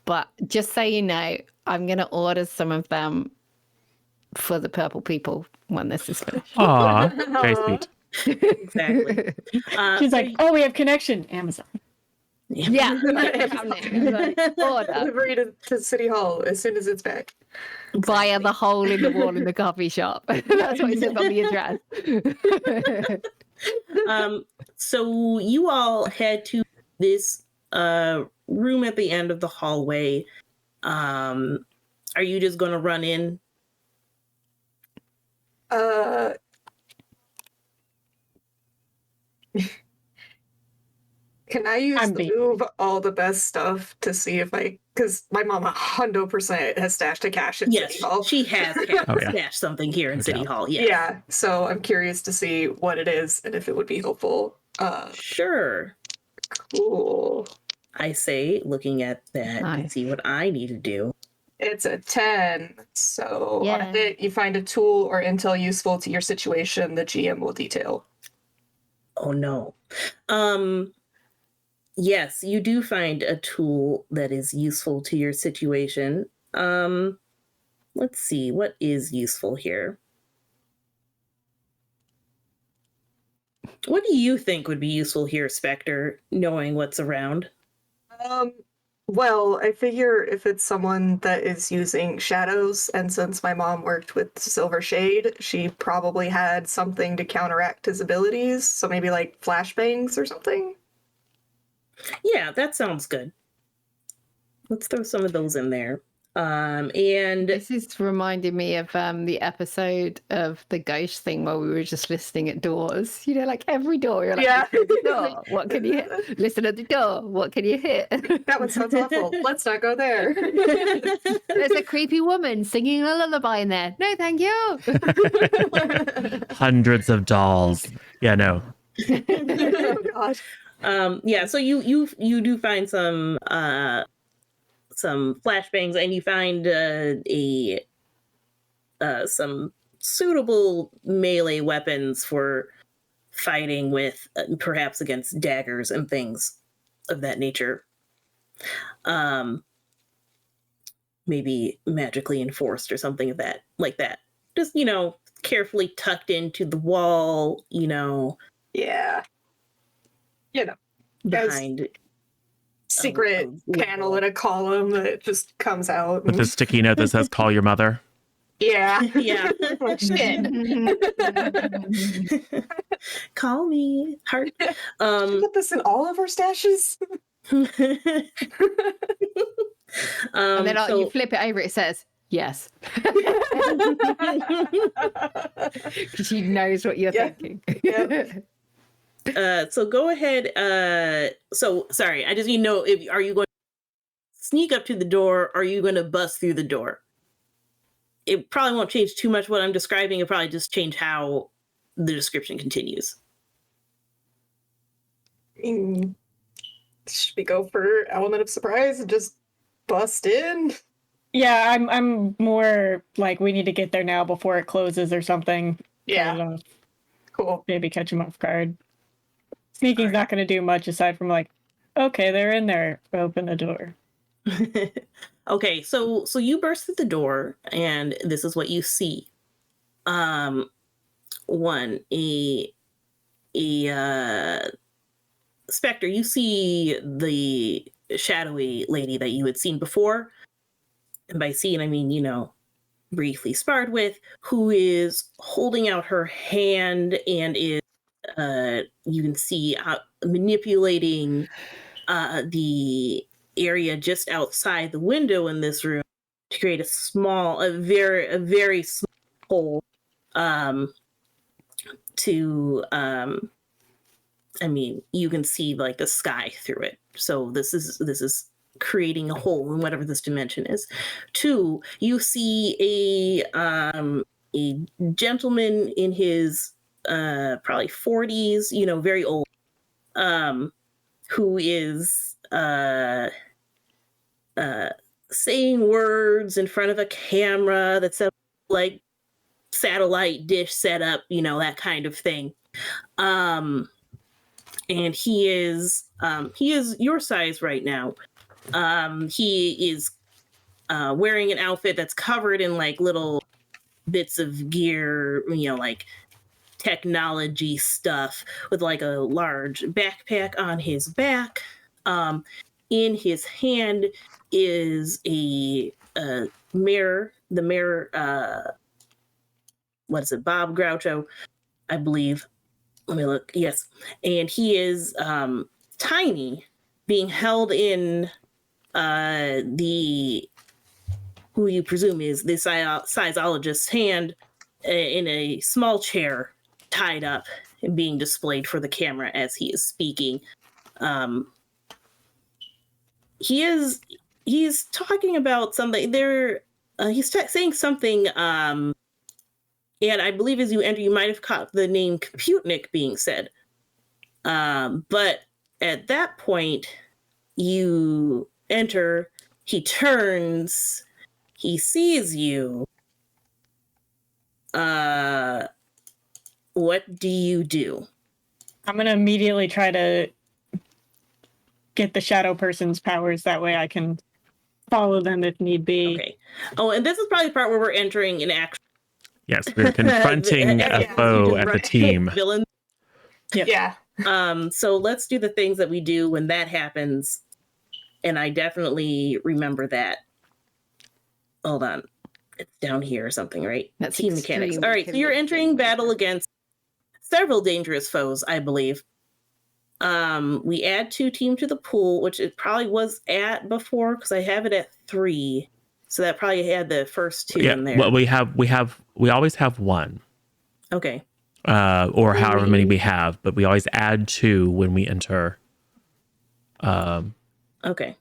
But just so you know, I'm gonna order some of them for the purple people when this is finished. Aw, very sweet. Exactly. She's like, oh, we have connection. Amazon. Yeah. Delivery to City Hall as soon as it's back. Via the hole in the wall in the coffee shop. That's what it says on the address. So you all head to this room at the end of the hallway. Are you just going to run in? Can I use the move all the best stuff to see if because my mom 100% has stashed a cash at City Hall. She has stashed something here in City Hall. Yes. Yeah, so I'm curious to see what it is and if it would be helpful. Sure. Cool. I say, looking at that, and see what I need to do. It's a 10. So on a Yeah. hit, you find a tool or intel useful to your situation. The GM will detail. Oh no. Yes, you do find a tool that is useful to your situation. Let's see, what is useful here? What do you think would be useful here, Spectre, knowing what's around? Um, well, I figure if it's someone that is using shadows, and since my mom worked with Silver Shade, she probably had something to counteract his abilities. So maybe like flashbangs or something. Yeah, that sounds good. Let's throw some of those in there. And This is reminding me of the episode of the ghost thing where we were just listening at doors. You know, like every door, you're like, Yeah. listen at the door. What can you hit? Listen at the door. What can you hit? That one sounds awful. Let's not go there. There's a creepy woman singing a lullaby in there. No, thank you. Hundreds of dolls. Yeah, no. Oh, God. yeah, so you do find some flashbangs, and you find some suitable melee weapons for fighting with, perhaps against daggers and things of that nature. Maybe magically enforced or something of that, like that. Just, carefully tucked into the wall, Yeah. You know, behind secret panel in a column that just comes out. With a sticky note that says, call your mother. Yeah. Yeah. Shit. Call me, heart. Put this in all of our stashes? And then you flip it over, it says, yes. Because she knows what you're thinking. Yep. So go ahead. So sorry, I just need to know, are you going to sneak up to the door, or are you going to bust through the door? It probably won't change too much what I'm describing. It'll probably just change how the description continues. Should we go for element of surprise and just bust in? Yeah, I'm more like we need to get there now before it closes or something. Yeah. Cool. Maybe catch them off guard. Sneaking's not going to do much aside from like, okay, they're in there. Open the door. Okay, so you burst through the door, and this is what you see. One, a Spectre. You see the shadowy lady that you had seen before, and by seen I mean briefly sparred with, who is holding out her hand and is you can see manipulating the area just outside the window in this room to create a very small hole I mean, you can see like the sky through it. So this is creating a hole in whatever this dimension is. 2, you see a gentleman in his probably 40s, very old, who is saying words in front of a camera that's like satellite dish setup, that kind of thing. And he is your size right now. He is wearing an outfit that's covered in like little bits of gear, like technology stuff, with like a large backpack on his back. In his hand is a mirror. The mirror, what is it? Bob Groucho, I believe. Let me look. Yes. And he is tiny, being held in who you presume is the sizeologist's hand, in a small chair, tied up and being displayed for the camera as he is speaking. He's talking about something there. He's saying something, and I believe as you enter, you might have caught the name Computnik being said. But at that point, you enter, he turns, he sees you, what do you do? I'm gonna immediately try to get the shadow person's powers. That way I can follow them if need be. Okay. Oh, and this is probably the part where we're entering an action. Yes, we're confronting a You foe just at the run team. Villain. Yep. Yeah. So let's do the things that we do when that happens. And I definitely remember that. Hold on. It's down here or something, right? That's team mechanics. extremely All right, so you're entering battle against several dangerous foes, I believe. We add 2 team to the pool, which it probably was at before because I have it at 3. So that probably had the first 2 in there. Well, we always have 1. Okay. Or however many we have, but we always add 2 when we enter. Okay.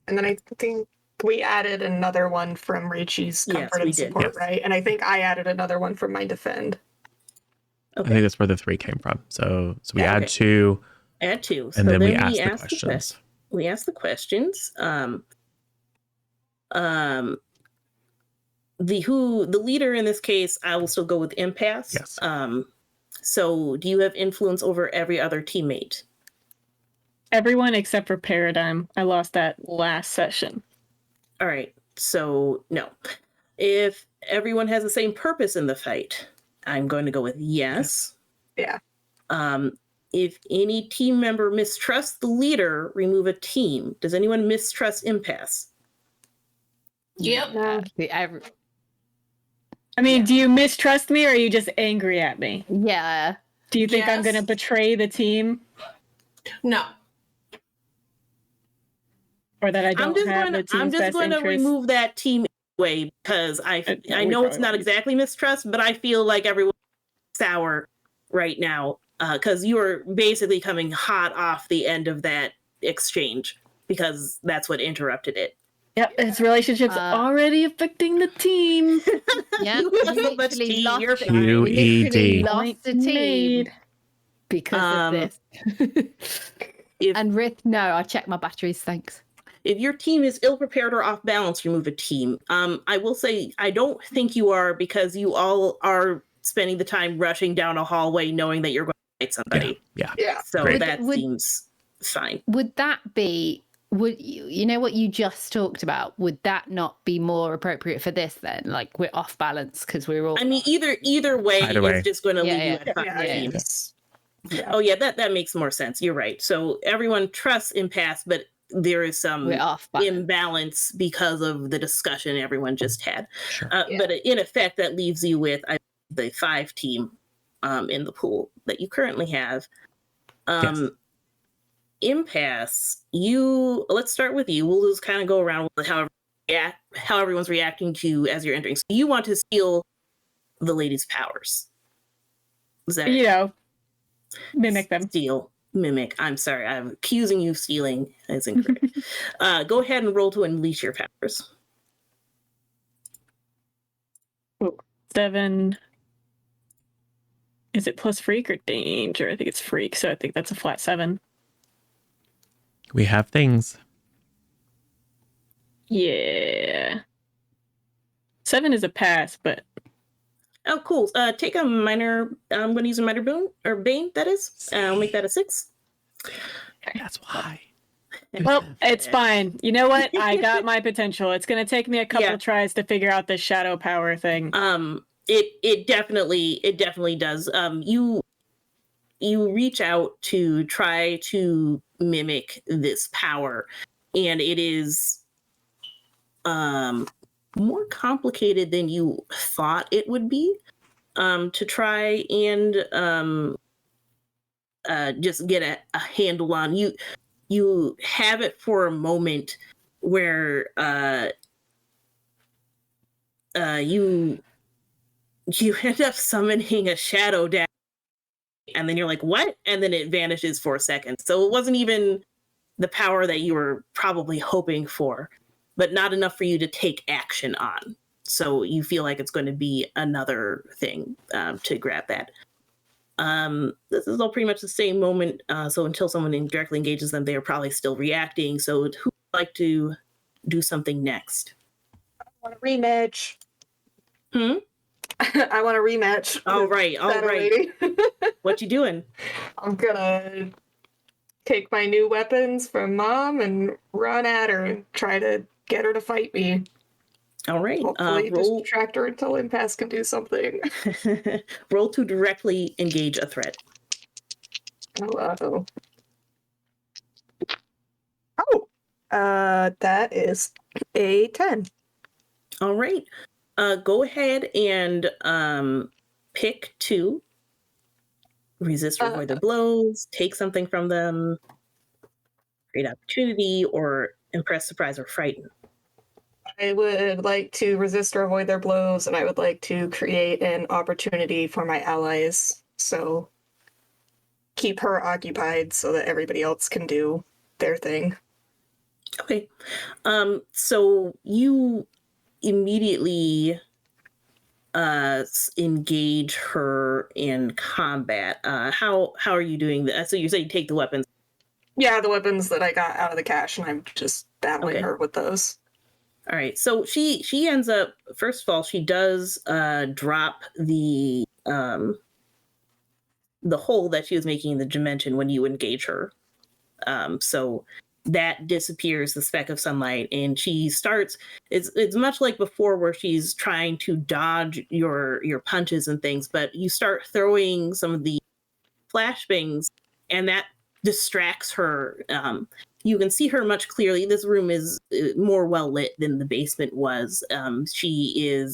And then I think we added another one from Richi's Yes, comfort we and did. support, Yes. right? And I think I added another one from my defend. I Okay. think that's where the 3 came from. So we Yeah, add okay. 2, Add 2. and so then we ask the ask questions. We ask the questions. The leader in this case, I will still go with impasse. Yes. So do you have influence over every other teammate? Everyone except for Paradigm. I lost that last session. All right. So no. If everyone has the same purpose in the fight, I'm going to go with yes. Yeah. If any team member mistrusts the leader, remove a team. Does anyone mistrust impasse? Yep. I mean, do you mistrust me or are you just angry at me? Yeah. Do you think I'm Yes. going to betray the team No. or that I don't have the team's I'm just best going to interest? remove that team anyway because I we know it's probably not won't. exactly mistrust, but I feel like everyone's sour right now because you are basically coming hot off the end of that exchange because that's what interrupted it. Yep, his relationship's already affecting the team. Yeah. You have so much literally tea, lost you're it. fine. You literally QED. lost the Point team made. because of this. If And Rith, no, I checked my batteries, thanks. if your team is ill prepared or off balance, remove a team. I will say I don't think you are because you all are spending the time rushing down a hallway knowing that you're going to fight somebody. Yeah. Yeah. So Great. that Would- seems fine. Would that be, would you know what you just talked about? Would that not be more appropriate for this then? Like we're off balance because we're all. I mean, either way, Either way. it's just going to Yeah, leave yeah. you at 5 Yeah, teams. Yeah. Oh yeah, that makes more sense. You're right. So everyone trusts impasse, but there is some We're off balance. imbalance because of the discussion everyone just had. Sure. Yeah. But in effect, that leaves you with the 5 team in the pool that you currently have. Yes. Impasse, let's start with you. We'll just kind of go around with how everyone's reacting to as you're entering. So you want to steal the lady's powers. Is that You know, mimic them. Steal, mimic. I'm sorry, I'm accusing you of stealing. That's incorrect. Go ahead and roll to unleash your powers. 7. Is it plus freak or danger? I think it's freak, so I think that's a flat 7. We have things. Yeah. 7 is a pass, but Oh, cool. Take a minor. I'm going to use a minor boon or bane. That is. I'll make that a 6. That's why. well, it's fine. You know what? I got my potential. It's going to take me a couple Yeah. tries to figure out this shadow power thing. It definitely does. You reach out to try to mimic this power, and it is more complicated than you thought it would be. To try and just get a handle on you have it for a moment where you end up summoning a shadow down, and then you're like, what? And then it vanishes for a second. So it wasn't even the power that you were probably hoping for, but not enough for you to take action on. So you feel like it's going to be another thing to grab that. This is all pretty much the same moment. So until someone directly engages them, they are probably still reacting. So who would like to do something next? want a rematch. Hmm? I want a rematch. All with right, all Shadow right. Lady. What you doing? I'm gonna take my new weapons from Mom and run at her and try to get her to fight me. All right. Hopefully Roll distract her until Impasse can do something. roll to directly engage a threat. Oh. That is a 10. All right. Go ahead and pick 2. Resist or avoid their blows, take something from them, create opportunity, or impress, surprise, or frighten. I would like to resist or avoid their blows, and I would like to create an opportunity for my allies. So keep her occupied so that everybody else can do their thing. Okay. So you immediately engage her in combat. How are you doing that? So you say you take the weapons. Yeah, the weapons that I got out of the cache, and I'm just battling Okay. her with those. All right. So she ends up, first of all, she does drop the hole that she was making in the dimension when you engage her. So that disappears, the speck of sunlight, and she starts. It's much like before, where she's trying to dodge your punches and things, but you start throwing some of the flashbangs, and that distracts her. You can see her much clearly. This room is more well lit than the basement was. She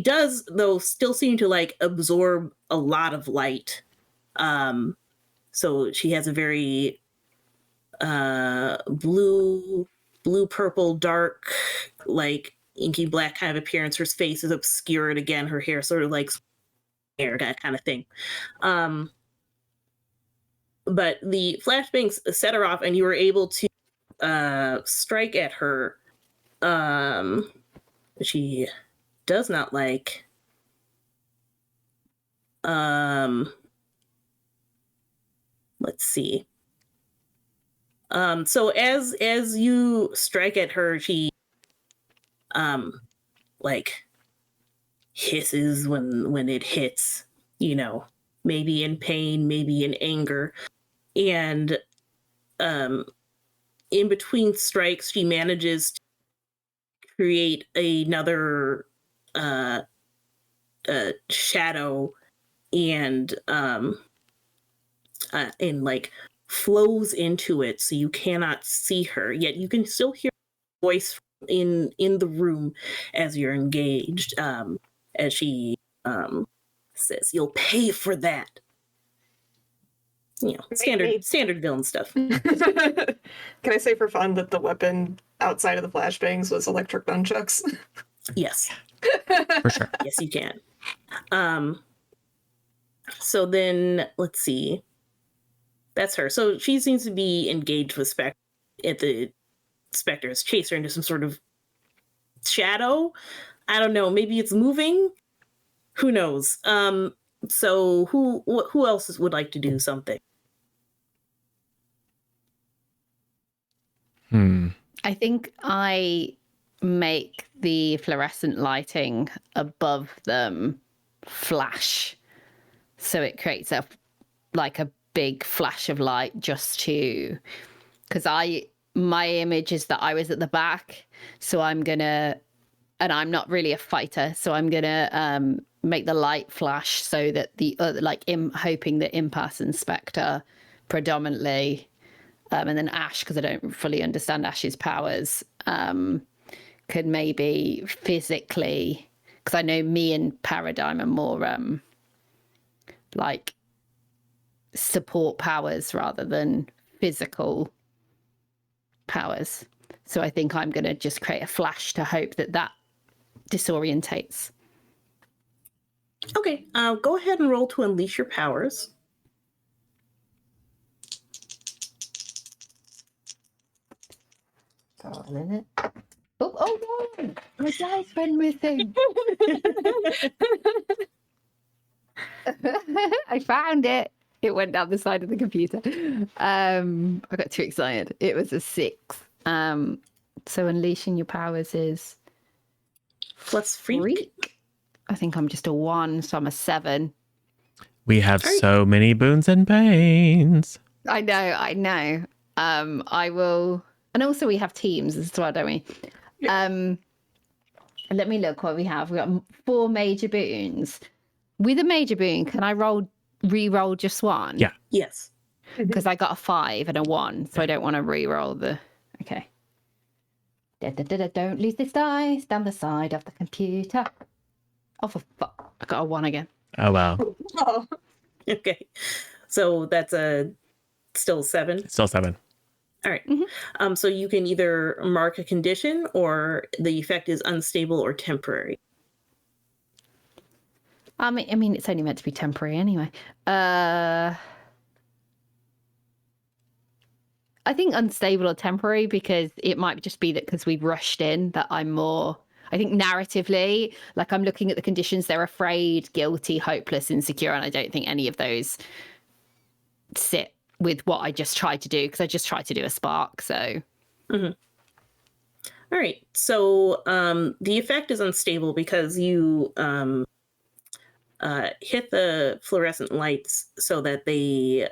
does, though, still seem to like absorb a lot of light. So she has a very blue, purple, dark, like inky black kind of appearance. Her face is obscured again. Her hair sort of like hair, that kind of thing. But the flashbangs set her off, and you were able to strike at her. She does not like. Let's see. So as you strike at her, she like hisses when it hits, maybe in pain, maybe in anger. And in between strikes, she manages to create another shadow and like flows into it, so you cannot see her, yet you can still hear her voice in the room as you're engaged, as she says, "You'll pay for that." Standard villain stuff. Can I say for fun that the weapon outside of the flashbangs was electric nunchucks? Yes. For sure. Yes, you can. So then, let's see. That's her. So she seems to be engaged with Spectre. Spectre has chased her into some sort of shadow. I don't know. Maybe it's moving. Who knows? So who else would like to do something? I think I make the fluorescent lighting above them flash, so it creates a big flash of light, just to, because my image is that I was at the back, so I'm gonna, and I'm not really a fighter, so I'm gonna make the light flash so that the other, hoping that Impasse and Spectre predominantly, and then Ash, because I don't fully understand Ash's powers, could maybe physically, because I know me and Paradigm are more support powers rather than physical powers. So I think I'm going to just create a flash to hope that disorientates. Okay, go ahead and roll to unleash your powers. Oh, a minute. Oh no! My dice went missing. I found it. It went down the side of the computer. I got too excited. It was a 6. So unleashing your powers is Plus freak. I think I'm just a 1, so I'm a 7. We have All right. so many boons and pains. I know. I will, and also we have teams as well, don't we? Let me look what we have. We got 4 major boons. With a major boon, can I re-roll just one? Yeah. Yes. Because I got a 5 and a 1, so I don't want to re-roll the. Okay. Don't lose this dice down the side of the computer. Oh, for fuck! I got a 1 again. Oh, wow. Oh, Okay. So that's still 7. Still 7. All right. Mhm. So you can either mark a condition or the effect is unstable or temporary. I mean, it's only meant to be temporary anyway. I think unstable or temporary, because it might just be that because we've rushed in that I'm more. I think narratively, like I'm looking at the conditions, they're afraid, guilty, hopeless, insecure, and I don't think any of those sit with what I just tried to do, because I just tried to do a spark. So All right. So the effect is unstable because you hit the fluorescent lights so that they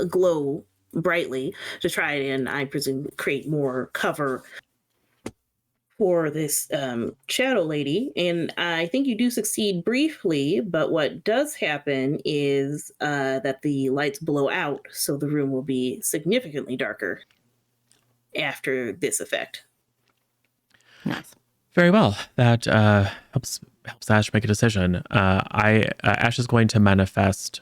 glow brightly to try and, I presume, create more cover for this shadow lady. And I think you do succeed briefly, but what does happen is that the lights blow out, so the room will be significantly darker after this effect. nice. Very well. That helps Ash make a decision. Ash is going to manifest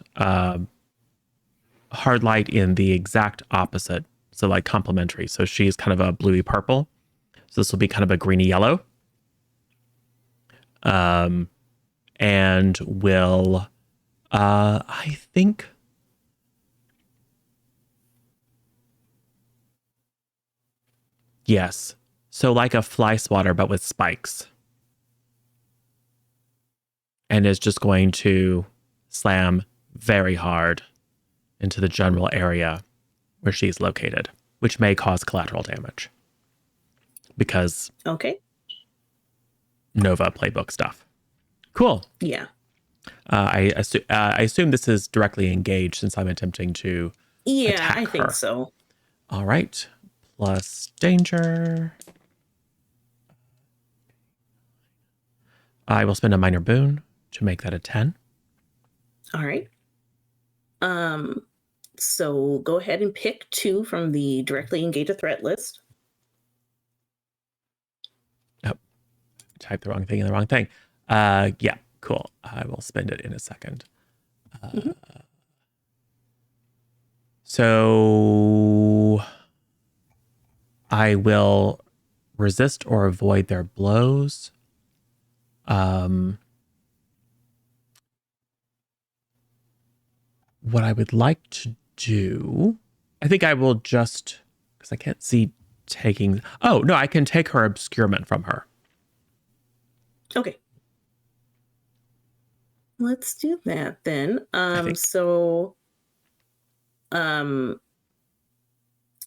hard light in the exact opposite, so like complementary. So she's kind of a bluey purple. So this will be kind of a greeny yellow. And will I think yes. So like a fly swatter, but with spikes. And is just going to slam very hard into the general area where she's located, which may cause collateral damage. Because Okay. Nova playbook stuff. Cool. Yeah. I assume this is directly engaged since I'm attempting to Yeah, attack I think her. so. All right. Plus danger. I will spend a minor boon to make that a 10. All right. So go ahead and pick 2 from the directly engage a threat list. Type the wrong thing in the wrong thing. Yeah, cool. I will spend it in a second. So I will resist or avoid their blows. What I would like to do, I think I will just, because I can't see taking. Oh, no, I can take her obscurement from her. Okay. Let's do that then. think. So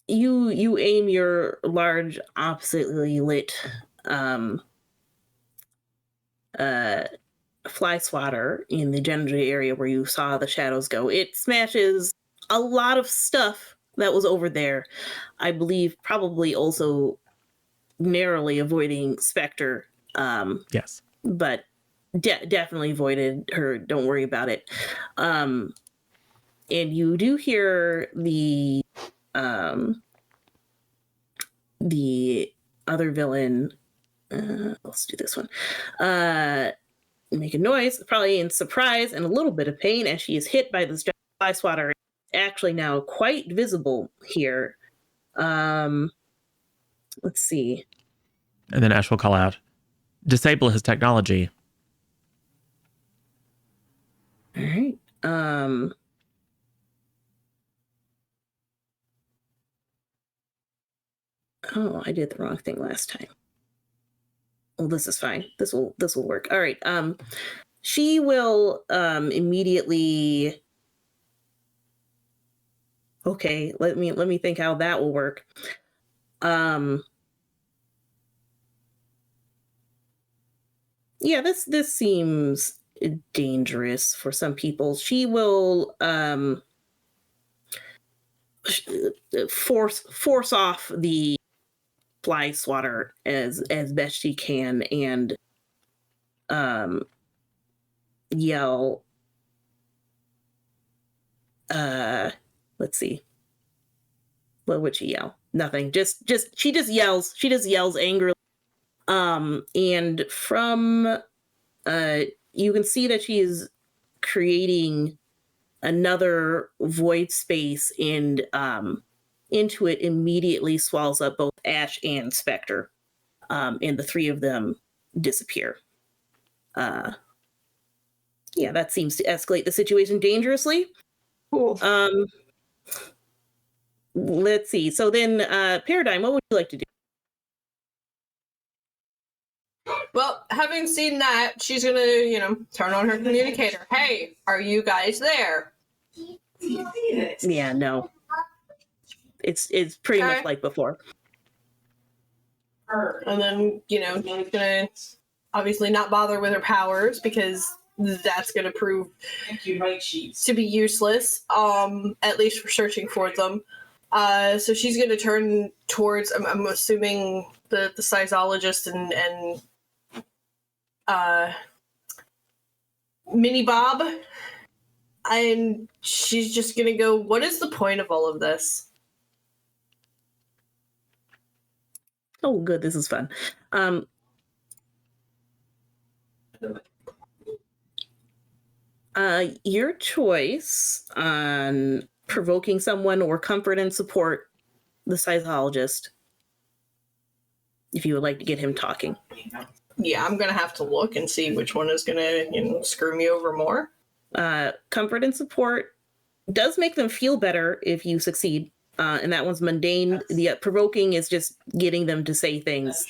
you aim your large oppositely lit fly swatter in the gender area where you saw the shadows go. It smashes a lot of stuff that was over there. I believe probably also narrowly avoiding Spectre. Yes. But definitely avoided her. Don't worry about it. And you do hear the other villain. Let's do this one. Make a noise, probably in surprise and a little bit of pain, as she is hit by this fly swatter. Actually, now quite visible here. Let's see. And then Ash will call out, disable his technology. All right. Oh, I did the wrong thing last time. Well, this is fine. This will work. All right. She will immediately. Okay, let me think how that will work. Yeah, this seems dangerous for some people. She will force off the fly swatter as best she can and yell let's see, what would she yell? Nothing. She just yells angrily. And from you can see that she is creating another void space, and into it immediately swallows up both Ash and Spectre, and the three of them disappear. Yeah, that seems to escalate the situation dangerously. Cool. Let's see. So then, Paradigm, what would you like to do? Well, having seen that, she's gonna, turn on her communicator. Hey, are you guys there? Yeah, no. It's pretty much like before. And then, she's gonna obviously not bother with her powers because that's gonna prove to be useless. At least for searching for them. So she's gonna turn towards I'm assuming the seismologist and Mini Bob, and she's just gonna go, what is the point of all of this? Oh, good. This is fun. Your choice on provoking someone or comfort and support the seismologist, if you would like to get him talking. Yeah, I'm gonna have to look and see which one is gonna, screw me over more. Comfort and support does make them feel better if you succeed. And that one's mundane. The provoking is just getting them to say things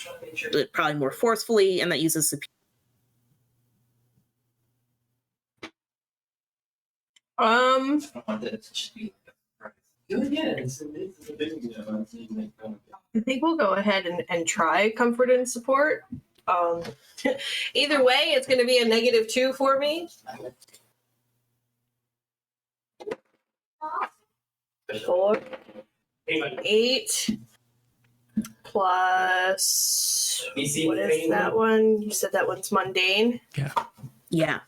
probably more forcefully, and that uses superior. I think we'll go ahead and try comfort and support. Either way, it's going to be a -2 for me. 4, 8 plus. What is that one? You said that one's mundane. Yeah.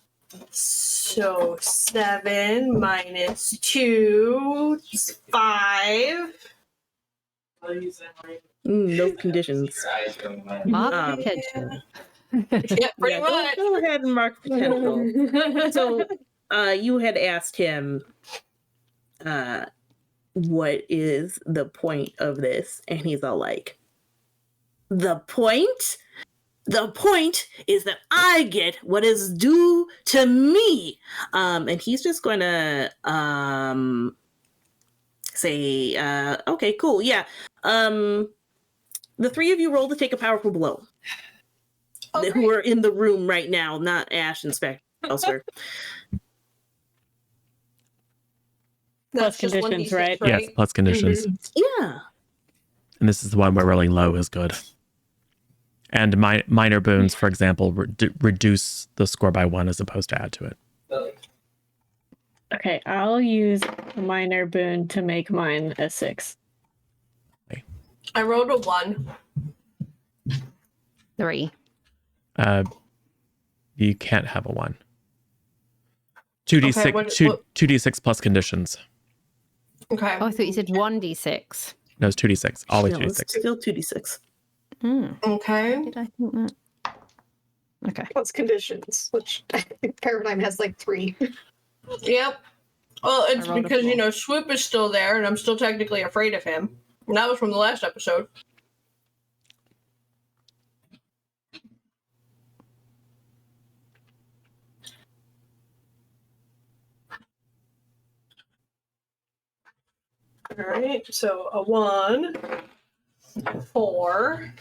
So 7 minus 2 is 5. No conditions. Mark potential. Yeah, pretty much. Go ahead and mark potential. So you had asked him what is the point of this, and he's all like, the point? The point is that I get what is due to me. And he's just going to say, okay, cool. Yeah. The three of you roll to take a powerful blow. Okay. Who are in the room right now, not Ash and Spectre elsewhere. Plus That's just conditions, 1d6, right? Yes, plus conditions. Yeah. And this is the one where rolling low is good. And minor boons, for example, reduce the score by 1 as opposed to add to it. Okay, I'll use a minor boon to make mine a 6. I rolled a 1. 3. You can't have a 1. 2d6, Okay, what- 2d6 plus conditions. Okay. Oh, I thought you said 1d6. No, it's 2d6. Always No, it's 2d6. still 2d6. Okay. Did I think that? Okay. Plus conditions, which I think Paradigm has like 3. Yep. Well, it's I rolled a because, 4. Swoop is still there, and I'm still technically afraid of him. And that was from the last episode. All right, so a 1, 4.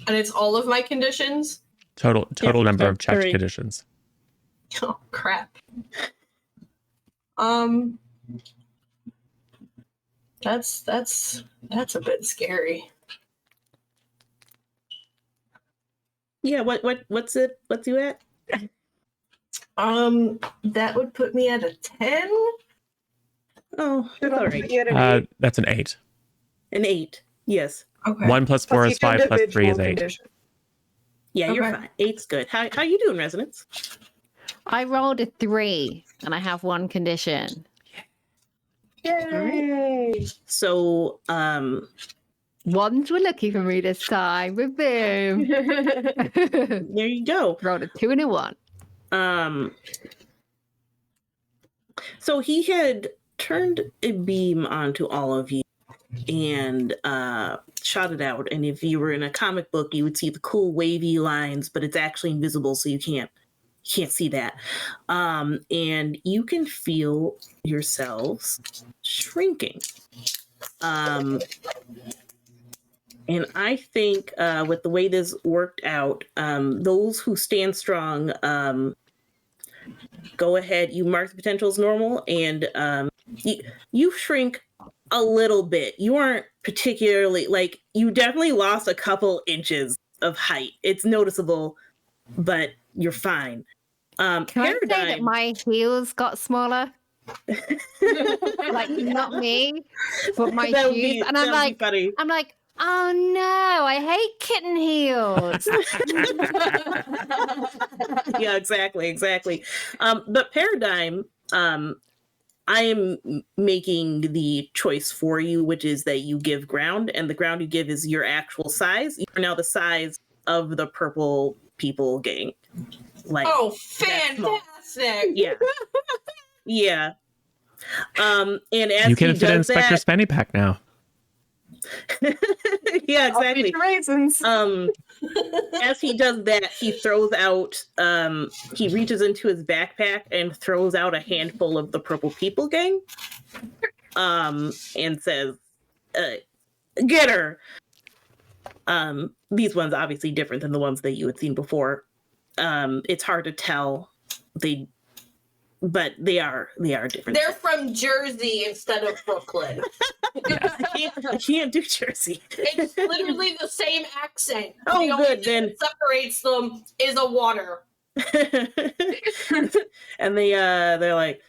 And it's all of my conditions? Total number so of checked 3. conditions. Oh, crap. That's a bit scary. Yeah, what's you at? That would put me at a 10. Oh, that's all right. You had an 8. That's an 8. An 8. Yes. Okay. 1 plus 4 Plus is each 5 plus 3 is individual 8. condition. Yeah, you're Okay. fine. 8's good. How you doing, Resonance? I rolled a 3 and I have 1 condition. Yay! So, Ones were lucky for me this time. Boom. there you go. Rolled a 2 and a 1. So he had turned a beam onto all of you and shot it out. And if you were in a comic book, you would see the cool wavy lines, but it's actually invisible, so you can't see that. And you can feel yourselves shrinking. And I think with the way this worked out, those who stand strong, go ahead. You mark the potential as normal, and you shrink a little bit. You aren't particularly, like, you definitely lost a couple inches of height. It's noticeable, but you're fine. Can I say that my heels got smaller? Like, not me, but my That would shoes. be- And that would be funny. I'm like, oh no, I hate kitten heels. Yeah, exactly. But Paradigm, I am making the choice for you, which is that you give ground, and the ground you give is your actual size. You're now the size of the purple people gang. Like, Oh, that small. fantastic! Yeah. And as You can he fit in does Spectre's that, fanny pack now. yeah, exactly. Raisins. As he does that, he throws out, he reaches into his backpack and throws out a handful of the Purple People gang, and says, get her. These ones obviously different than the ones that you had seen before. It's hard to tell. But they are different. They're from Jersey instead of Brooklyn. I can't do Jersey. It's literally the same accent. Oh, the only good, thing then. that separates them is a water. And they're like,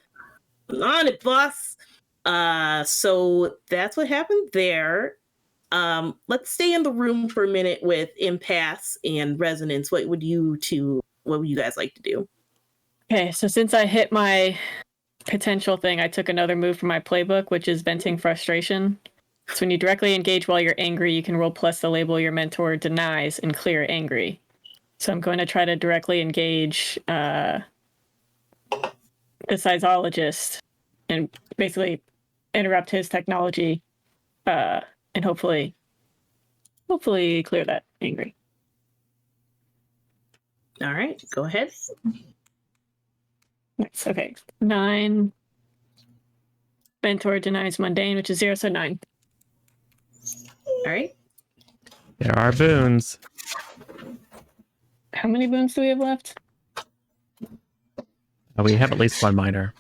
on it, boss. So that's what happened there. Let's stay in the room for a minute with Impasse and Resonance. What would you guys like to do? Okay, so since I hit my potential thing, I took another move from my playbook, which is venting frustration. So when you directly engage while you're angry, you can roll plus the label your mentor denies and clear angry. So I'm going to try to directly engage the seismologist and basically interrupt his technology and hopefully clear that angry. All right, go ahead. Nice. Okay. 9. Mentor denies mundane, which is 0, so 9. All right. There are boons. How many boons do we have left? We have at least 1 minor.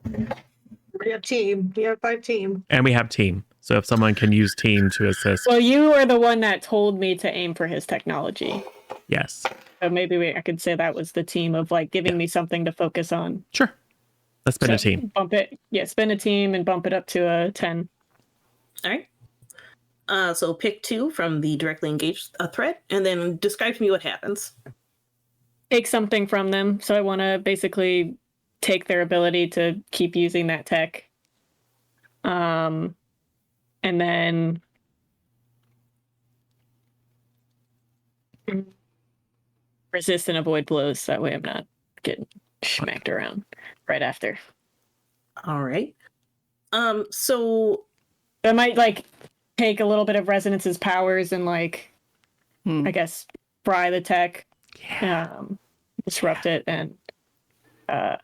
We have team. We have 5 team. And we have team. So if someone can use team to assist, Well, you are the one that told me to aim for his technology. yes. So maybe I could say that was the team of like giving me something to focus on. Sure. Let's spin a So team. Bump it. Yeah, spin a team and bump it up to a 10. All right. So pick 2 from the directly engaged thread, and then describe to me what happens. Take something from them. So I want to basically take their ability to keep using that tech. And then resist and avoid blows. That way I'm not getting smacked around right after. All right. So I might like take a little bit of Resonance's powers and like, I guess, fry the tech, disrupt it, and then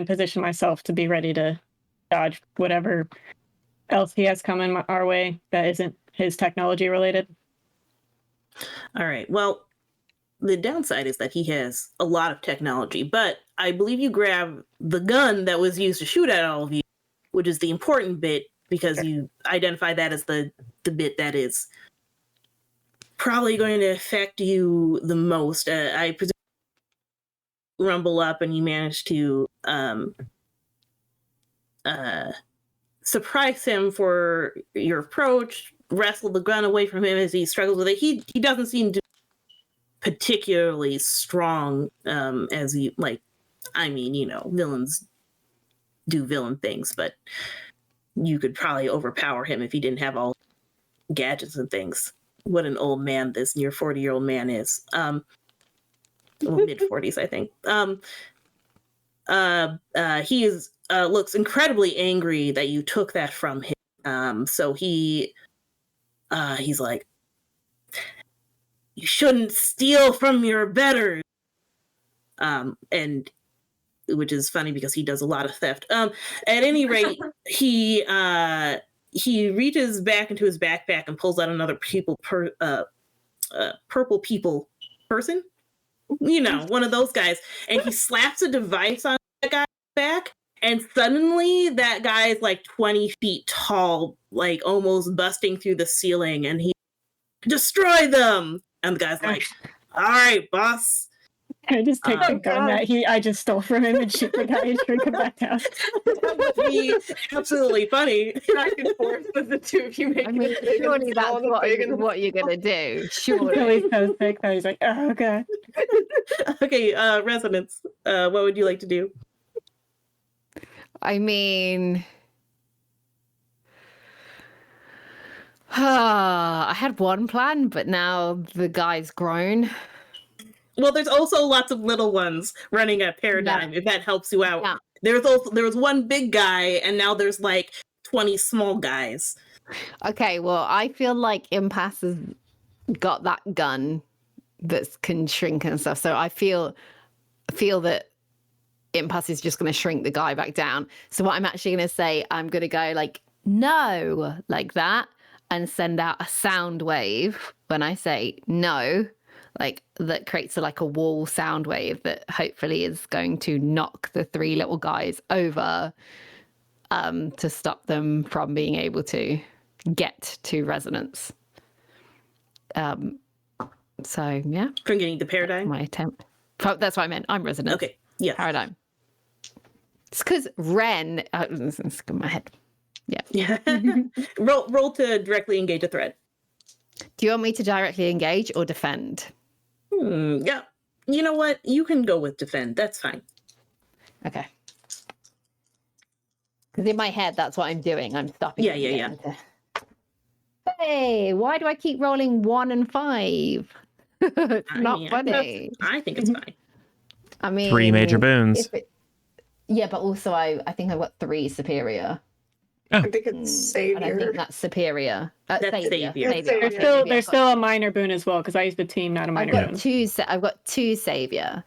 position myself to be ready to dodge whatever else he has coming our way that isn't his technology related. all right. Well, the downside is that he has a lot of technology. But I believe you grab the gun that was used to shoot at all of you, which is the important bit because you identify that as the bit that is probably going to affect you the most. I presume rumble up and you manage to surprise him for your approach, wrestle the gun away from him as he struggles with it. He doesn't seem to be particularly strong as you like. I mean, you know, villains do villain things, but you could probably overpower him if he didn't have all gadgets and things. What an old man this near 40-year-old man is. Well, mid 40s, I think. He is looks incredibly angry that you took that from him. So he's like, you shouldn't steal from your betters. And which is funny because he does a lot of theft. At any rate, he reaches back into his backpack and pulls out another purple people person. You know, one of those guys. And he slaps a device on that guy's back. And suddenly that guy is like 20 feet tall, like almost busting through the ceiling. And he destroy them. And the guy's like, all right, boss. I just take the gun that I just stole from him and shoot the guy and shrink him back down. That would be absolutely funny. Back and forth with the two of you making I mean, surely that's what you're going to do. Surely. Billy's so sick that he's like, oh, God. Okay, Resonance, what would you like to do? I mean, I had one plan, but now the guy's grown. Well, there's also lots of little ones running a paradigm, if that helps you out. Yeah. There was one big guy, and now there's like 20 small guys. Okay, well, I feel like Impasse has got that gun that can shrink and stuff. So I feel that Impasse is just going to shrink the guy back down. So what I'm actually going to say, I'm going to go like, no, like that, and send out a sound wave when I say no. Like that creates a wall sound wave that hopefully is going to knock the three little guys over to stop them from being able to get to resonance. So yeah. From getting the paradigm? My attempt. That's what I meant. I'm resonance. Okay. Yeah. Paradigm. It's because Ren. It's in my head. Yeah. Roll to directly engage a threat. Do you want me to directly engage or defend? Yeah. You know what? You can go with defend. That's fine. Okay. Because in my head, that's what I'm doing. I'm stopping. Yeah. Hey, why do I keep rolling 1 and 5? It's not funny. I think it's fine. I mean, 3 major boons. Yeah, but also I think I've got 3 superior. Oh. I think it's Savior. I don't think that's superior. That's Savior. There's still a minor boon as well because I used the team, not a minor boon. I've got 2 Savior.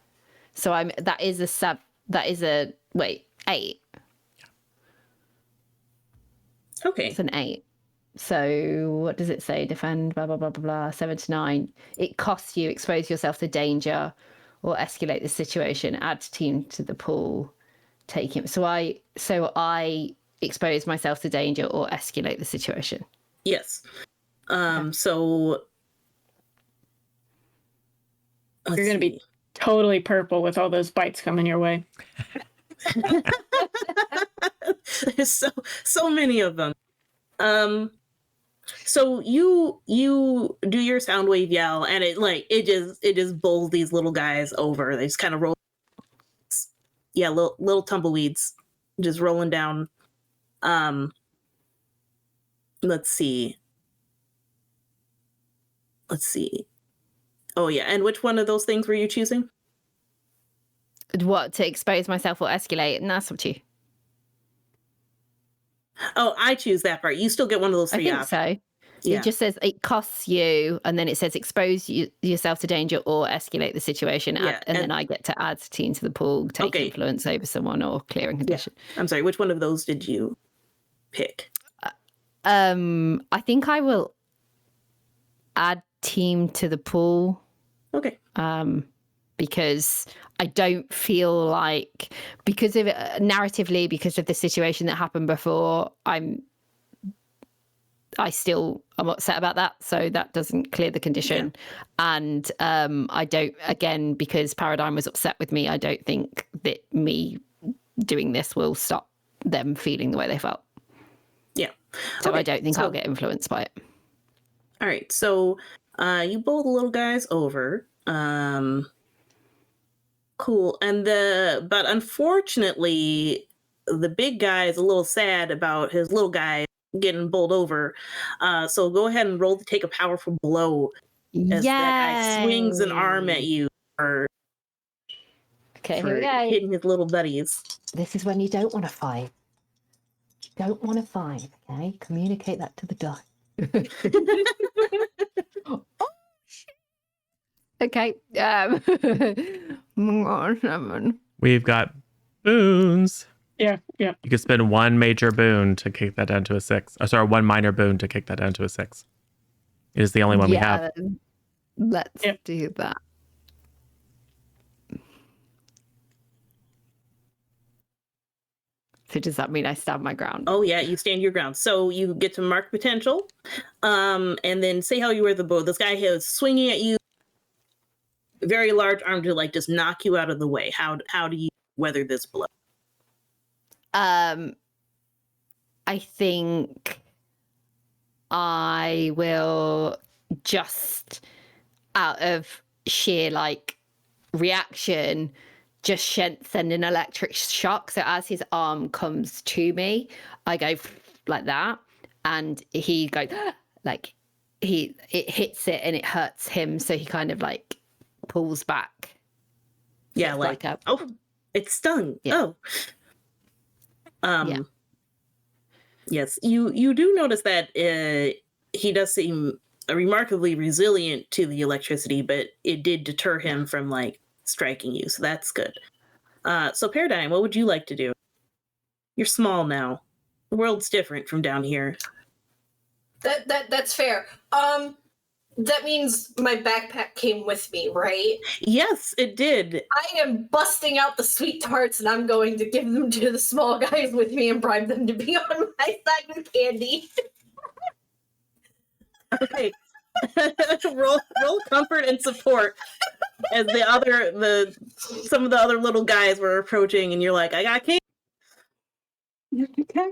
So that is a 8. Okay. It's an 8. So what does it say? Defend, blah, blah, blah, blah, blah, 7 to 9. It costs you, expose yourself to danger or escalate the situation, add team to the pool, take him. So I expose myself to danger or escalate the situation. Yes. So You're going to be totally purple with all those bites coming your way. there's so many of them. So you do your sound wave yell, and it just bowls these little guys over. They just kind of roll. Yeah, little tumbleweeds just rolling down. Let's see. Oh yeah, and which one of those things were you choosing? What, to expose myself or escalate? And that's up to you. Oh, I choose that part. You still get one of those 3 I think so. Yeah. It just says it costs you, and then it says expose yourself to danger or escalate the situation. Yeah, and then I get to add team to the pool, take influence over someone, or clearing condition. I'm sorry, which one of those did you pick? I think I will add team to the pool. Okay. Because I don't feel like, because of narratively, because of the situation that happened before, I'm upset about that. So that doesn't clear the condition. Yeah. And I don't, again, because Paradigm was upset with me, I don't think that me doing this will stop them feeling the way they felt. Yeah. So okay. I don't think I'll get influenced by it. All right. So you bowl the little guys over. Cool. But unfortunately, the big guy is a little sad about his little guy getting bowled over. So go ahead and roll to take a powerful blow as that guy swings an arm at you for here we go. hitting his little buddies. This is when you don't want to fight. Don't want to fight, okay? Communicate that to the die. Oh, shit. Okay. We've got boons. Yeah. You could spend one major boon to kick that down to a 6. Oh, sorry, one minor boon to kick that down to a 6. It is the only one we have. Let's do that. So does that mean I stand my ground? Oh yeah, you stand your ground. So you get to mark potential, and then say how you were the bow. This guy is swinging at you, very large arm to like just knock you out of the way. How do you weather this blow? I think I will just, out of sheer like reaction, just send an electric shock. So as his arm comes to me, I go like that, and he goes like it hits it and it hurts him. So he kind of like pulls back. Yeah, like oh, it stung. Yeah. Oh, yeah. Yes, you do notice that he does seem remarkably resilient to the electricity, but it did deter him from like striking you, so that's good. So Paradigm, what would you like to do? You're small now. The world's different from down here. That's fair. That means my backpack came with me, right? Yes, it did. I am busting out the sweet tarts and I'm going to give them to the small guys with me and bribe them to be on my side with candy. Okay. roll comfort and support as some of the other little guys were approaching, and you're like, I got candy.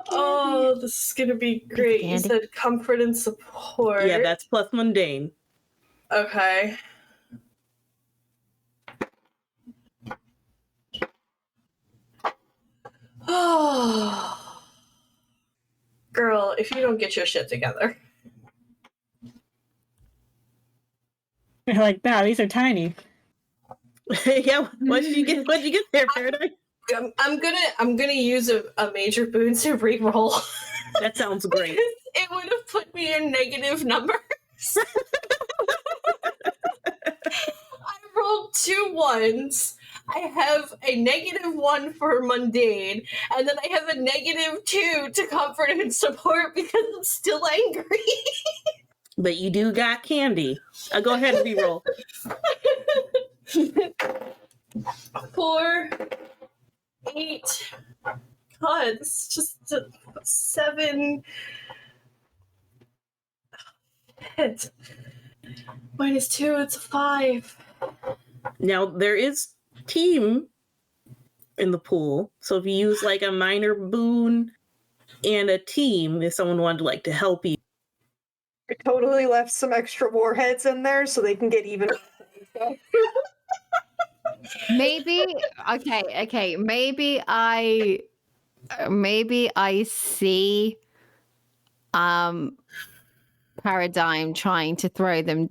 Oh, this is gonna be great. You said comfort and support. Yeah, that's plus mundane. Okay. Oh, girl, if you don't get your shit together. You're like, wow, these are tiny. Yeah, what did you get there, Paradigm? I'm gonna use a major boon to reroll. That sounds great. It would have put me in negative numbers. I rolled 2 1s. I have a -1 for mundane, and then I have a -2 to comfort and support because I'm still angry. But you do got candy. Go ahead and reroll. 4, 8. God, it's just 7. Shit. -2, it's a 5. Now there is team in the pool, so if you use like a minor boon and a team, if someone wanted to help you. I totally left some extra warheads in there so they can get even. Maybe okay. Maybe I see Paradigm trying to throw them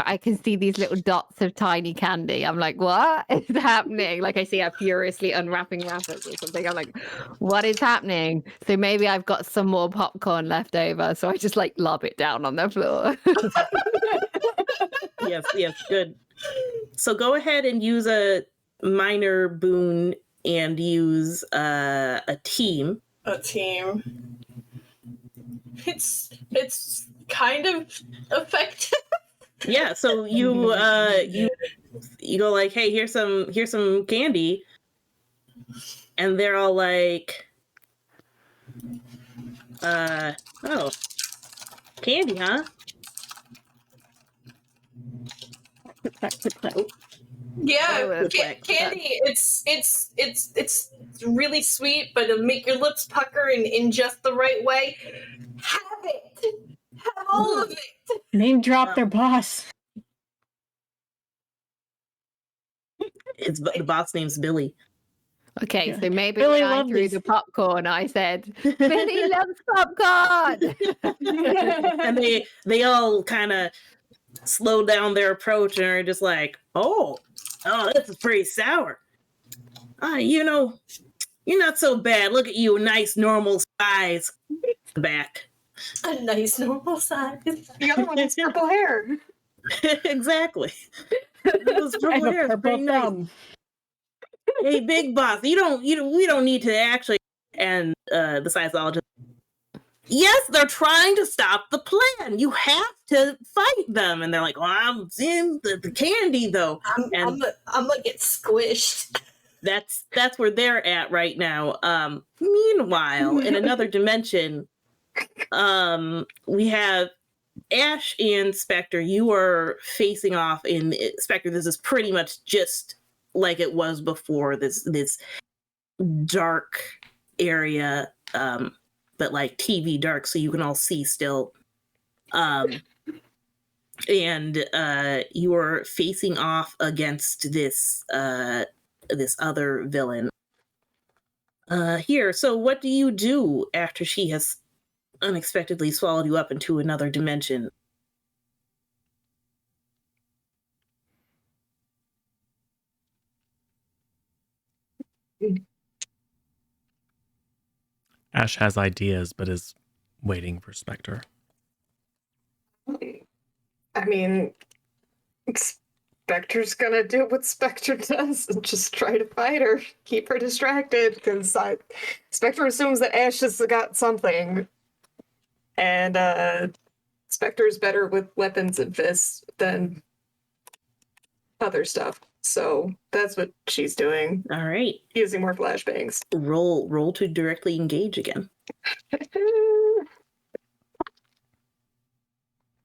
I can see these little dots of tiny candy. I'm like, what is happening? Like I see her furiously unwrapping wrappers or something. I'm like, what is happening? So maybe I've got some more popcorn left over, so I just like lob it down on the floor. Yes, good. So go ahead and use a minor boon and use a team. A team. It's kind of effective. Yeah, so you go like, hey, here's some candy, and they're all like, oh, candy, huh? Yeah, Oh, candy. It's really sweet, but it'll make your lips pucker in just the right way. Have it. Have all of it. Name drop their boss. It's the boss name's Billy. Okay, Yeah. so maybe Billy when I loved threw these. the popcorn, I said, Billy loves popcorn. And they all kind of slow down their approach and are just like, oh, this is pretty sour. You're not so bad. Look at you, nice normal size. Back. A nice normal size. The other one has purple hair. Exactly. Those I purple have a hair is purple pretty nice. thumb. Hey, big boss, we don't need to actually. And the scientologist, yes, they're trying to stop the plan. You have to fight them. And they're like, well, I'm in the candy though. I'm gonna get squished. That's where they're at right now. Meanwhile, in another dimension, we have Ash and Spectre. You are facing off in Spectre. This is pretty much just like it was before. This dark area, but like TV dark, so you can all see still. And you are facing off against this other villain. Here. So, what do you do after she has unexpectedly swallowed you up into another dimension? Ash has ideas, but is waiting for Spectre. I mean, Spectre's gonna do what Spectre does and just try to fight her, keep her distracted, because Spectre assumes that Ash has got something, and Spectre's better with weapons and fists than other stuff. So that's what she's doing, All right. using more flashbangs. Roll to directly engage again.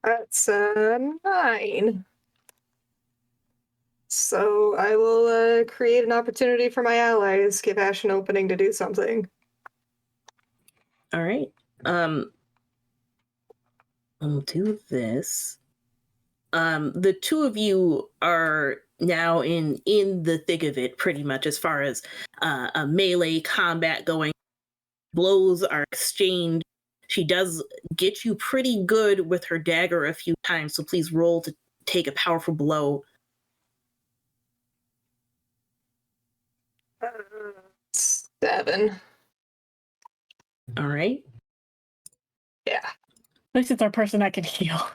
That's 9. So I will create an opportunity for my allies, give Ash an opening to do something. All right. I'll do this. The two of you are now in the thick of it, pretty much, as far as a melee combat going. Blows are exchanged. She does get you pretty good with her dagger a few times, so please roll to take a powerful blow. 7. All right. Yeah. At least it's our person that can heal.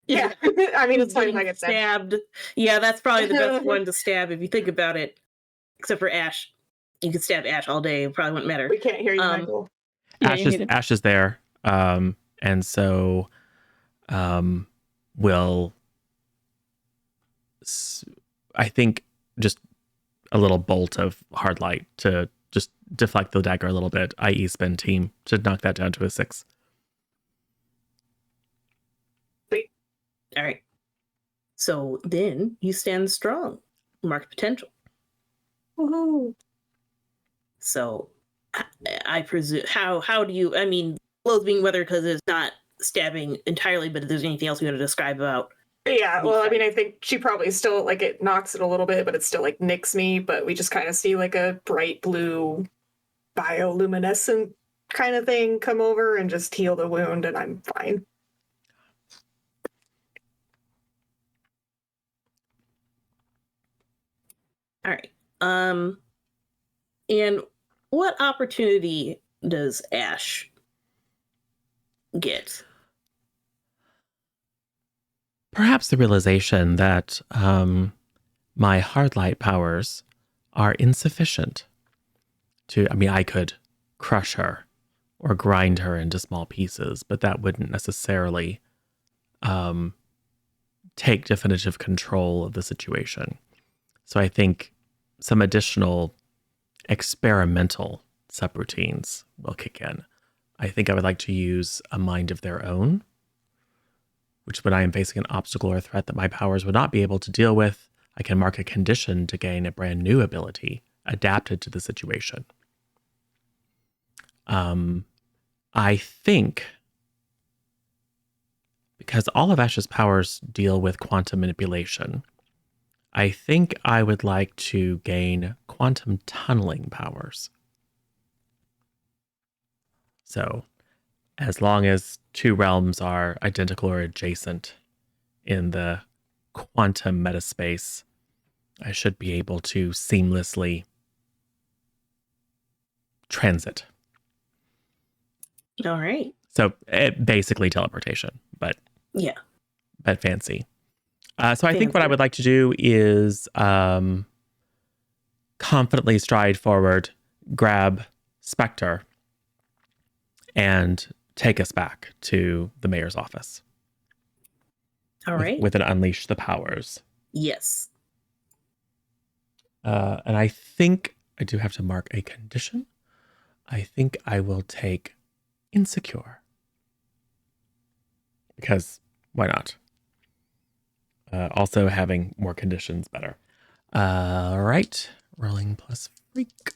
Yeah. I mean, it's fine if I get stabbed. Yeah, that's probably the best one to stab if you think about it. Except for Ash. You could stab Ash all day. It probably wouldn't matter. We can't hear you, Michael. Yeah, Ash is there. And so will, I think, just a little bolt of hard light to just deflect the dagger a little bit, i.e. spend team, to knock that down to a 6. All right. So then you stand strong. Mark potential. Woohoo. So I presume, how do you, I mean, blows being weathered because it's not stabbing entirely, but if there's anything else you want to describe about. Yeah, well, I mean, I think she probably still, like, it knocks it a little bit, but it still, like, nicks me, but we just kind of see, like, a bright blue bioluminescent kind of thing come over and just heal the wound, and I'm fine. All right. And what opportunity does Ash get? Perhaps the realization that my hard light powers are insufficient to, I mean, I could crush her or grind her into small pieces, but that wouldn't necessarily take definitive control of the situation. So I think some additional experimental subroutines will kick in. I think I would like to use a mind of their own, which when I am facing an obstacle or threat that my powers would not be able to deal with, I can mark a condition to gain a brand new ability adapted to the situation. I think because all of Ash's powers deal with quantum manipulation, I think I would like to gain quantum tunneling powers. So, as long as two realms are identical or adjacent in the quantum metaspace, I should be able to seamlessly transit. All right. So, basically teleportation, but fancy. So I think what I would like to do is confidently stride forward, grab Spectre, and take us back to the mayor's office. All right. With an unleash the powers. Yes. And I think I do have to mark a condition. I think I will take insecure. Because why not? Also having more conditions better. All right. Rolling plus freak.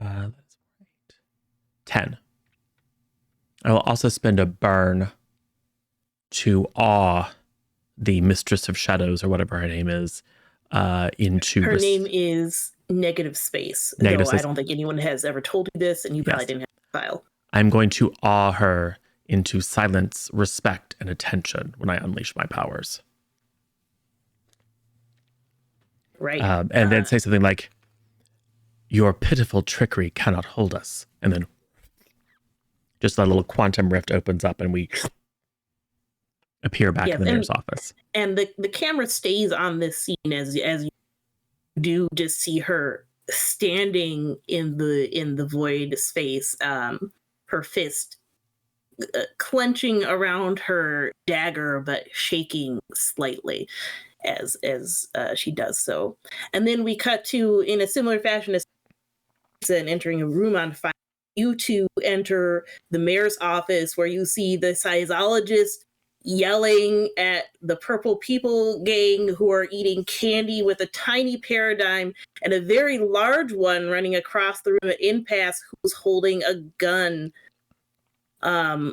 That's right. 10. I will also spend a burn to awe the Mistress of Shadows, or whatever her name is, into... Her name is Negative Space. Negative Space. I don't think anyone has ever told you this, and you probably didn't have the file. I'm going to awe her into silence, respect, and attention when I unleash my powers. Right. And then say something like, your pitiful trickery cannot hold us. And then just a little quantum rift opens up and we appear back in the mayor's office. And the camera stays on this scene as you do just see her standing in the void space, her fist clenching around her dagger, but shaking slightly as she does so. And then we cut to, in a similar fashion as entering a room on fire, you two enter the mayor's office, where you see the seismologist yelling at the Purple People gang, who are eating candy, with a tiny paradigm and a very large one running across the room at Impasse, who's holding a gun,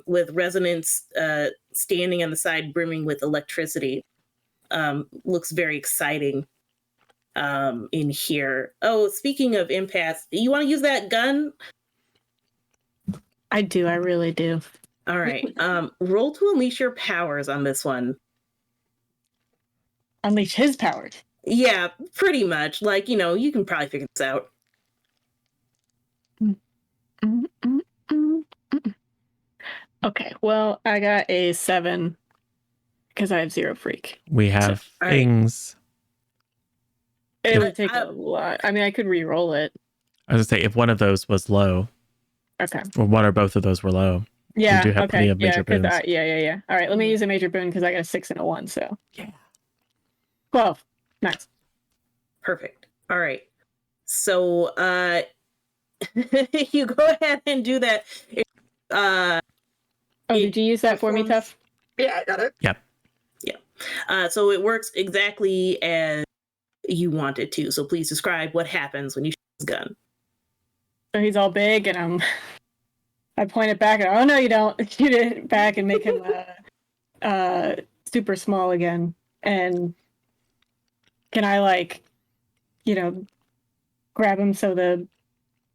with resonance standing on the side brimming with electricity. Looks very exciting in here. Oh, speaking of Impasse, you want to use that gun? I do. I really do. All right. Roll to unleash your powers on this one. Unleash his powers? Yeah, pretty much. Like, you can probably figure this out. Okay, well, I got a 7 because I have 0 freak. We have things. It would take a lot. I mean, I could re-roll it. I was going to say, if one of those was low. Okay. Or one or both of those were low. Yeah, we do have plenty of major boons. Yeah. All right, let me use a major boon because I got a 6 and a 1, so. Yeah. 12. Nice. Perfect. All right. So, you go ahead and do that. Did you use that for me, Tuff? Yeah, I got it. Yep. Yeah. So it works exactly as you want it to. So please describe what happens when you shoot his gun. So he's all big, and I point it back, and oh no, you don't. Shoot it back and make him super small again. And can I grab him so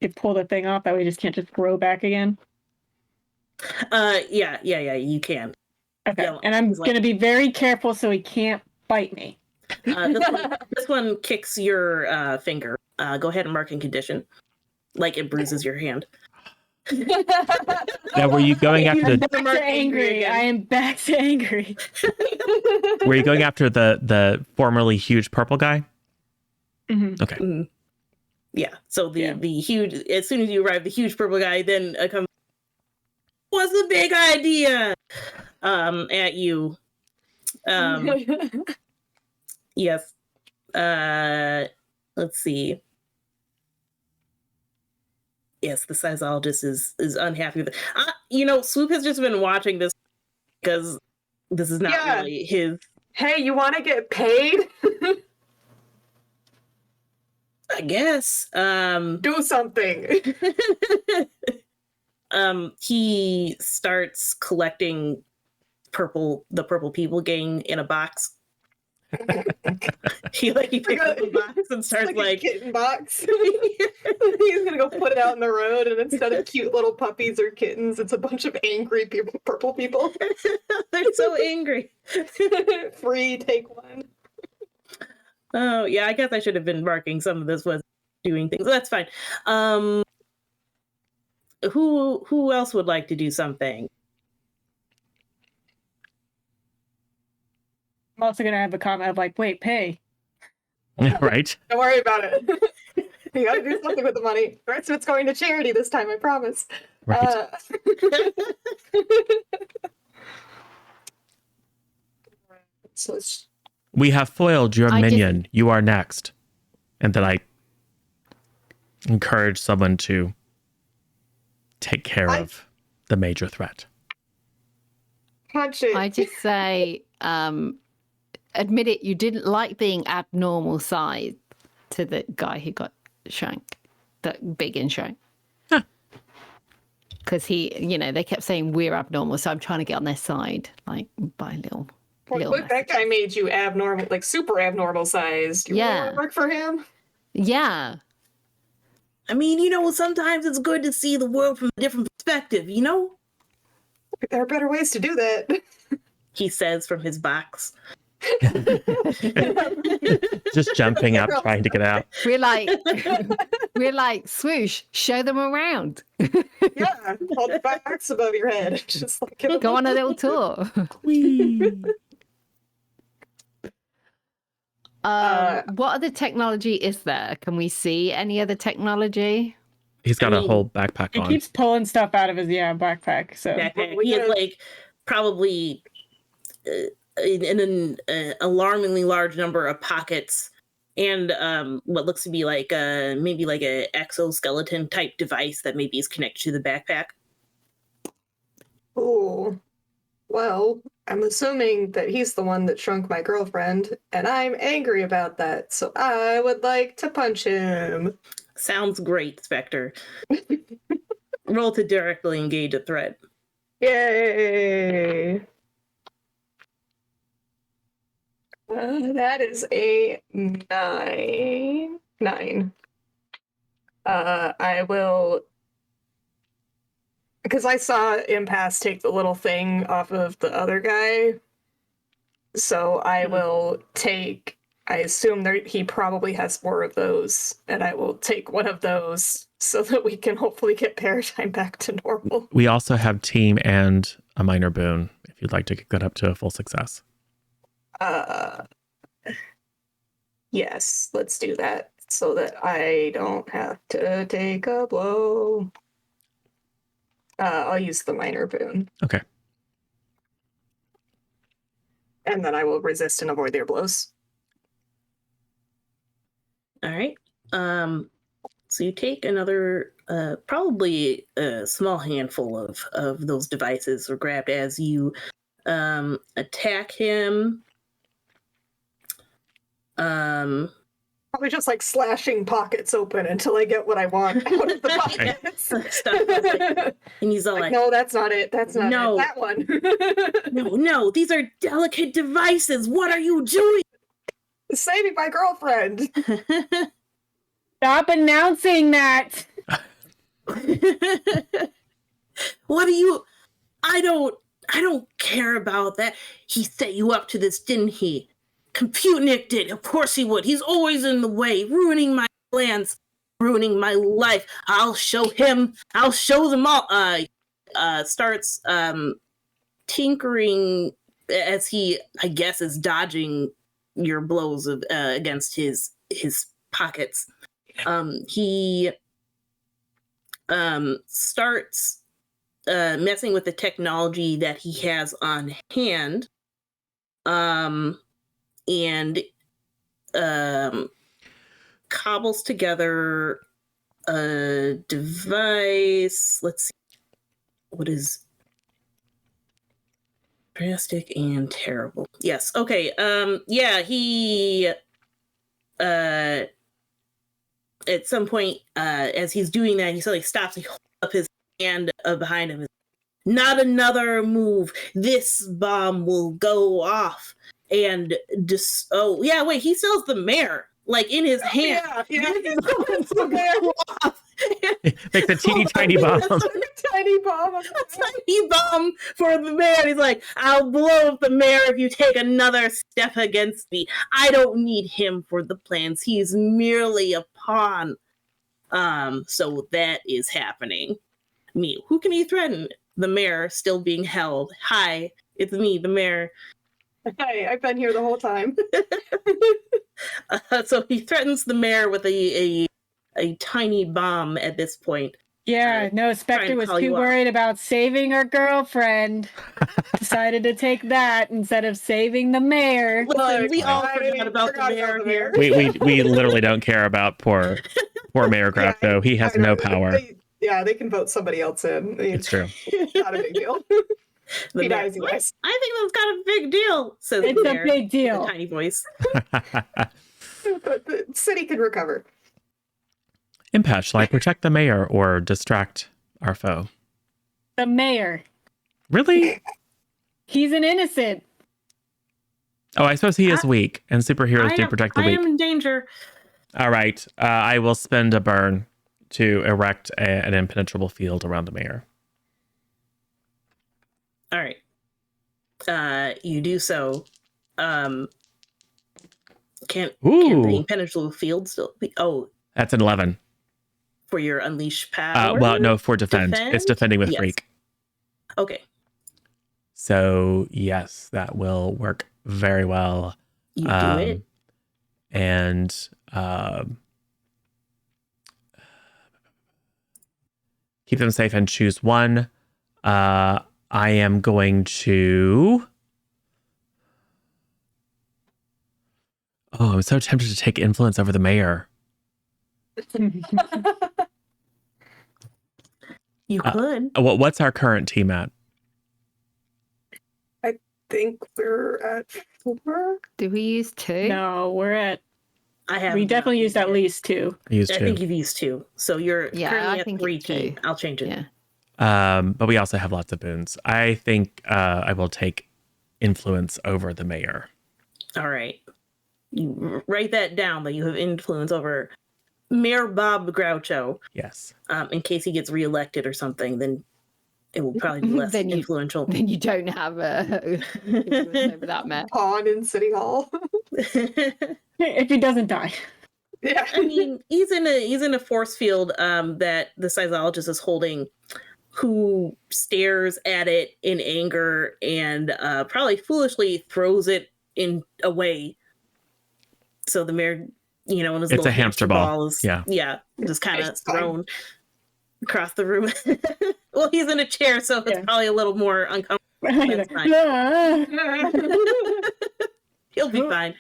it pull the thing off? That way, he just can't just grow back again. Yeah, you can. Okay, and I'm going to be very careful so he can't bite me. This one kicks your finger. Go ahead and mark in condition. Like it bruises your hand. Now, were you going after back to angry? I am back to angry. Were you going after the formerly huge purple guy? Mm-hmm. Okay. Mm-hmm. Yeah. So the huge, as soon as you arrive, the huge purple guy then comes. What's the big idea? at you. Yes. Let's see. Yes, the seismologist is unhappy with it. Swoop has just been watching this because this is not really his. Hey, you want to get paid? I guess. Do something. He starts collecting the purple people gang in a box. he picks up a box and starts like a kitten box. He's gonna go put it out in the road, and instead of cute little puppies or kittens, it's a bunch of angry purple people. They're so angry. Free, take one. Oh yeah, I guess I should have been marking some of this was doing things. That's fine. Who else would like to do something? I'm also gonna have a comment of like, wait, pay. Right. Don't worry about it. You gotta do something with the money. The rest of it's going to charity this time, I promise. Right. So it's... We have foiled your I minion. You are next. And then I encourage someone to take care of the major threat. Punch it. I just say, admit it, you didn't like being abnormal size to the guy who got shrunk, that big and shrunk. Because they kept saying we're abnormal, so I'm trying to get on their side, like by little. Look, that guy made you abnormal, like super abnormal sized. You really want to work for him? Yeah. I mean, sometimes it's good to see the world from a different perspective, There are better ways to do that. He says from his box. Just jumping up, trying to get out. We're like, swoosh, show them around. Yeah, hold the box above your head. Just like Go on a little tour. What other technology is there? Can we see any other technology? He's got a whole backpack He on. keeps pulling stuff out of his backpack. So Backpack. He has probably an alarmingly large number of pockets and what looks to be maybe like a exoskeleton type device that maybe is connected to the backpack. Oh, well, I'm assuming that he's the one that shrunk my girlfriend, and I'm angry about that, so I would like to punch him. Sounds great, Spectre. Roll to directly engage a threat. Yay! That is a 9. I will... Because I saw Impasse take the little thing off of the other guy, so I will take... I assume he probably has more of those, and I will take one of those so that we can hopefully get paradigm back to normal. We also have team and a minor boon if you'd like to get that up to a full success. Yes, let's do that so that I don't have to take a blow. I'll use the minor boon. Okay. And then I will resist and avoid their blows. All right. So you take another, probably a small handful of those devices are grabbed as you attack him. Probably just like slashing pockets open until I get what I want out of the pockets. And he's all like, no, that's not it. That's not it. That one. No, these are delicate devices. What are you doing? Saving my girlfriend. Stop announcing that. What do you... I don't care about that. He set you up to this, didn't he? Compute did. Of course he would. He's always in the way, ruining my plans, ruining my life. I'll show him. I'll show them all. Starts tinkering as he, I guess, is dodging your blows of against his pockets. He starts messing with the technology that he has on hand, and cobbles together a device. Let's see, what is drastic and terrible? Yes. Okay. Yeah. He at some point, as he's doing that, he suddenly stops. He holds up his hand behind him. Not another move. This bomb will go off. And just wait, he sells the mayor like in his hand. Yeah. Makes a teeny tiny bomb. Tiny bomb. A tiny bomb for the mayor. He's like, I'll blow up the mayor if you take another step against me. I don't need him for the plans. He's merely a pawn. So that is happening. Me. Who can he threaten? The mayor still being held. Hi, it's me, the mayor. Hey, I've been here the whole time. So he threatens the mayor with a tiny bomb at this point. Yeah, no, Spectre was too worried about saving her girlfriend. Decided to take that instead of saving the mayor. Listen, we all forgot about the mayor here. We literally don't care about poor Mayor Craft, though. He has no power. They can vote somebody else in. It's true. Not a big deal. The mayor, I think that's kind of a big deal, says it's the mayor, a big deal. with a tiny voice. But the city could recover. Impact, shall I protect the mayor or distract our foe? The mayor. Really? He's an innocent. Oh, I suppose he is weak, and superheroes do protect the weak. I am in danger. All right. I will spend a burn to erect an impenetrable field around the mayor. All right. You do so. Can the impenetrable field still be? Oh, that's an 11. For your unleash power? Well, no, for defend. It's defending with freak. Okay. So, yes, that will work very well. You do it. And keep them safe and choose one. I am going to... Oh, I'm so tempted to take influence over the mayor. You could. What's our current team at? I think we're at 4. Do we use 2? No, we're at. We definitely used at least 2. I think you've used 2. So you're currently at 3 team. I'll change it. Yeah. But we also have lots of boons. I think I will take influence over the mayor. All right. You write that down that you have influence over Mayor Bob Groucho. Yes. In case he gets reelected or something, then it will probably be less influential. Then you don't have a influence over that mayor. Pawn in City Hall. If he doesn't die. Yeah. I mean, he's in a force field that the seismologist is holding, who stares at it in anger and probably foolishly throws it away. So the mayor, and his little a hamster ball is, yeah, just kind of thrown across the room. Well, he's in a chair, so it's probably a little more uncomfortable. That's fine. He'll be fine.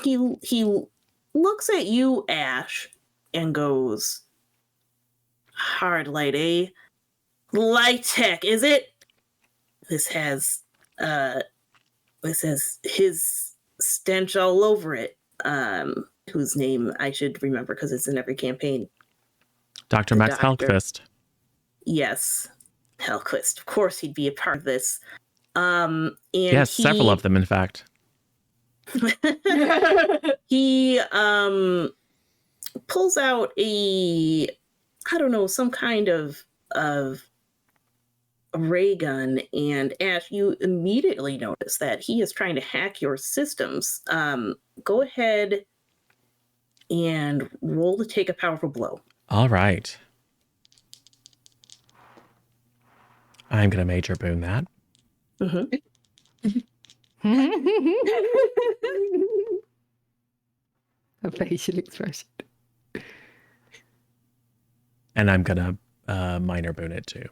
He looks at you, Ash, and goes, "Hard light, eh? Light tech, is it? This has his stench all over it. Whose name I should remember because it's in every campaign. Dr. Max Hellquist. Yes, Hellquist. Of course, he'd be a part of this. And yes, several of them, in fact. He pulls out some kind of a ray gun, and Ash, you immediately notice that he is trying to hack your systems. Go ahead and roll to take a powerful blow. All right. I'm going to major boon that. A facial expression. And I'm gonna minor boon it too.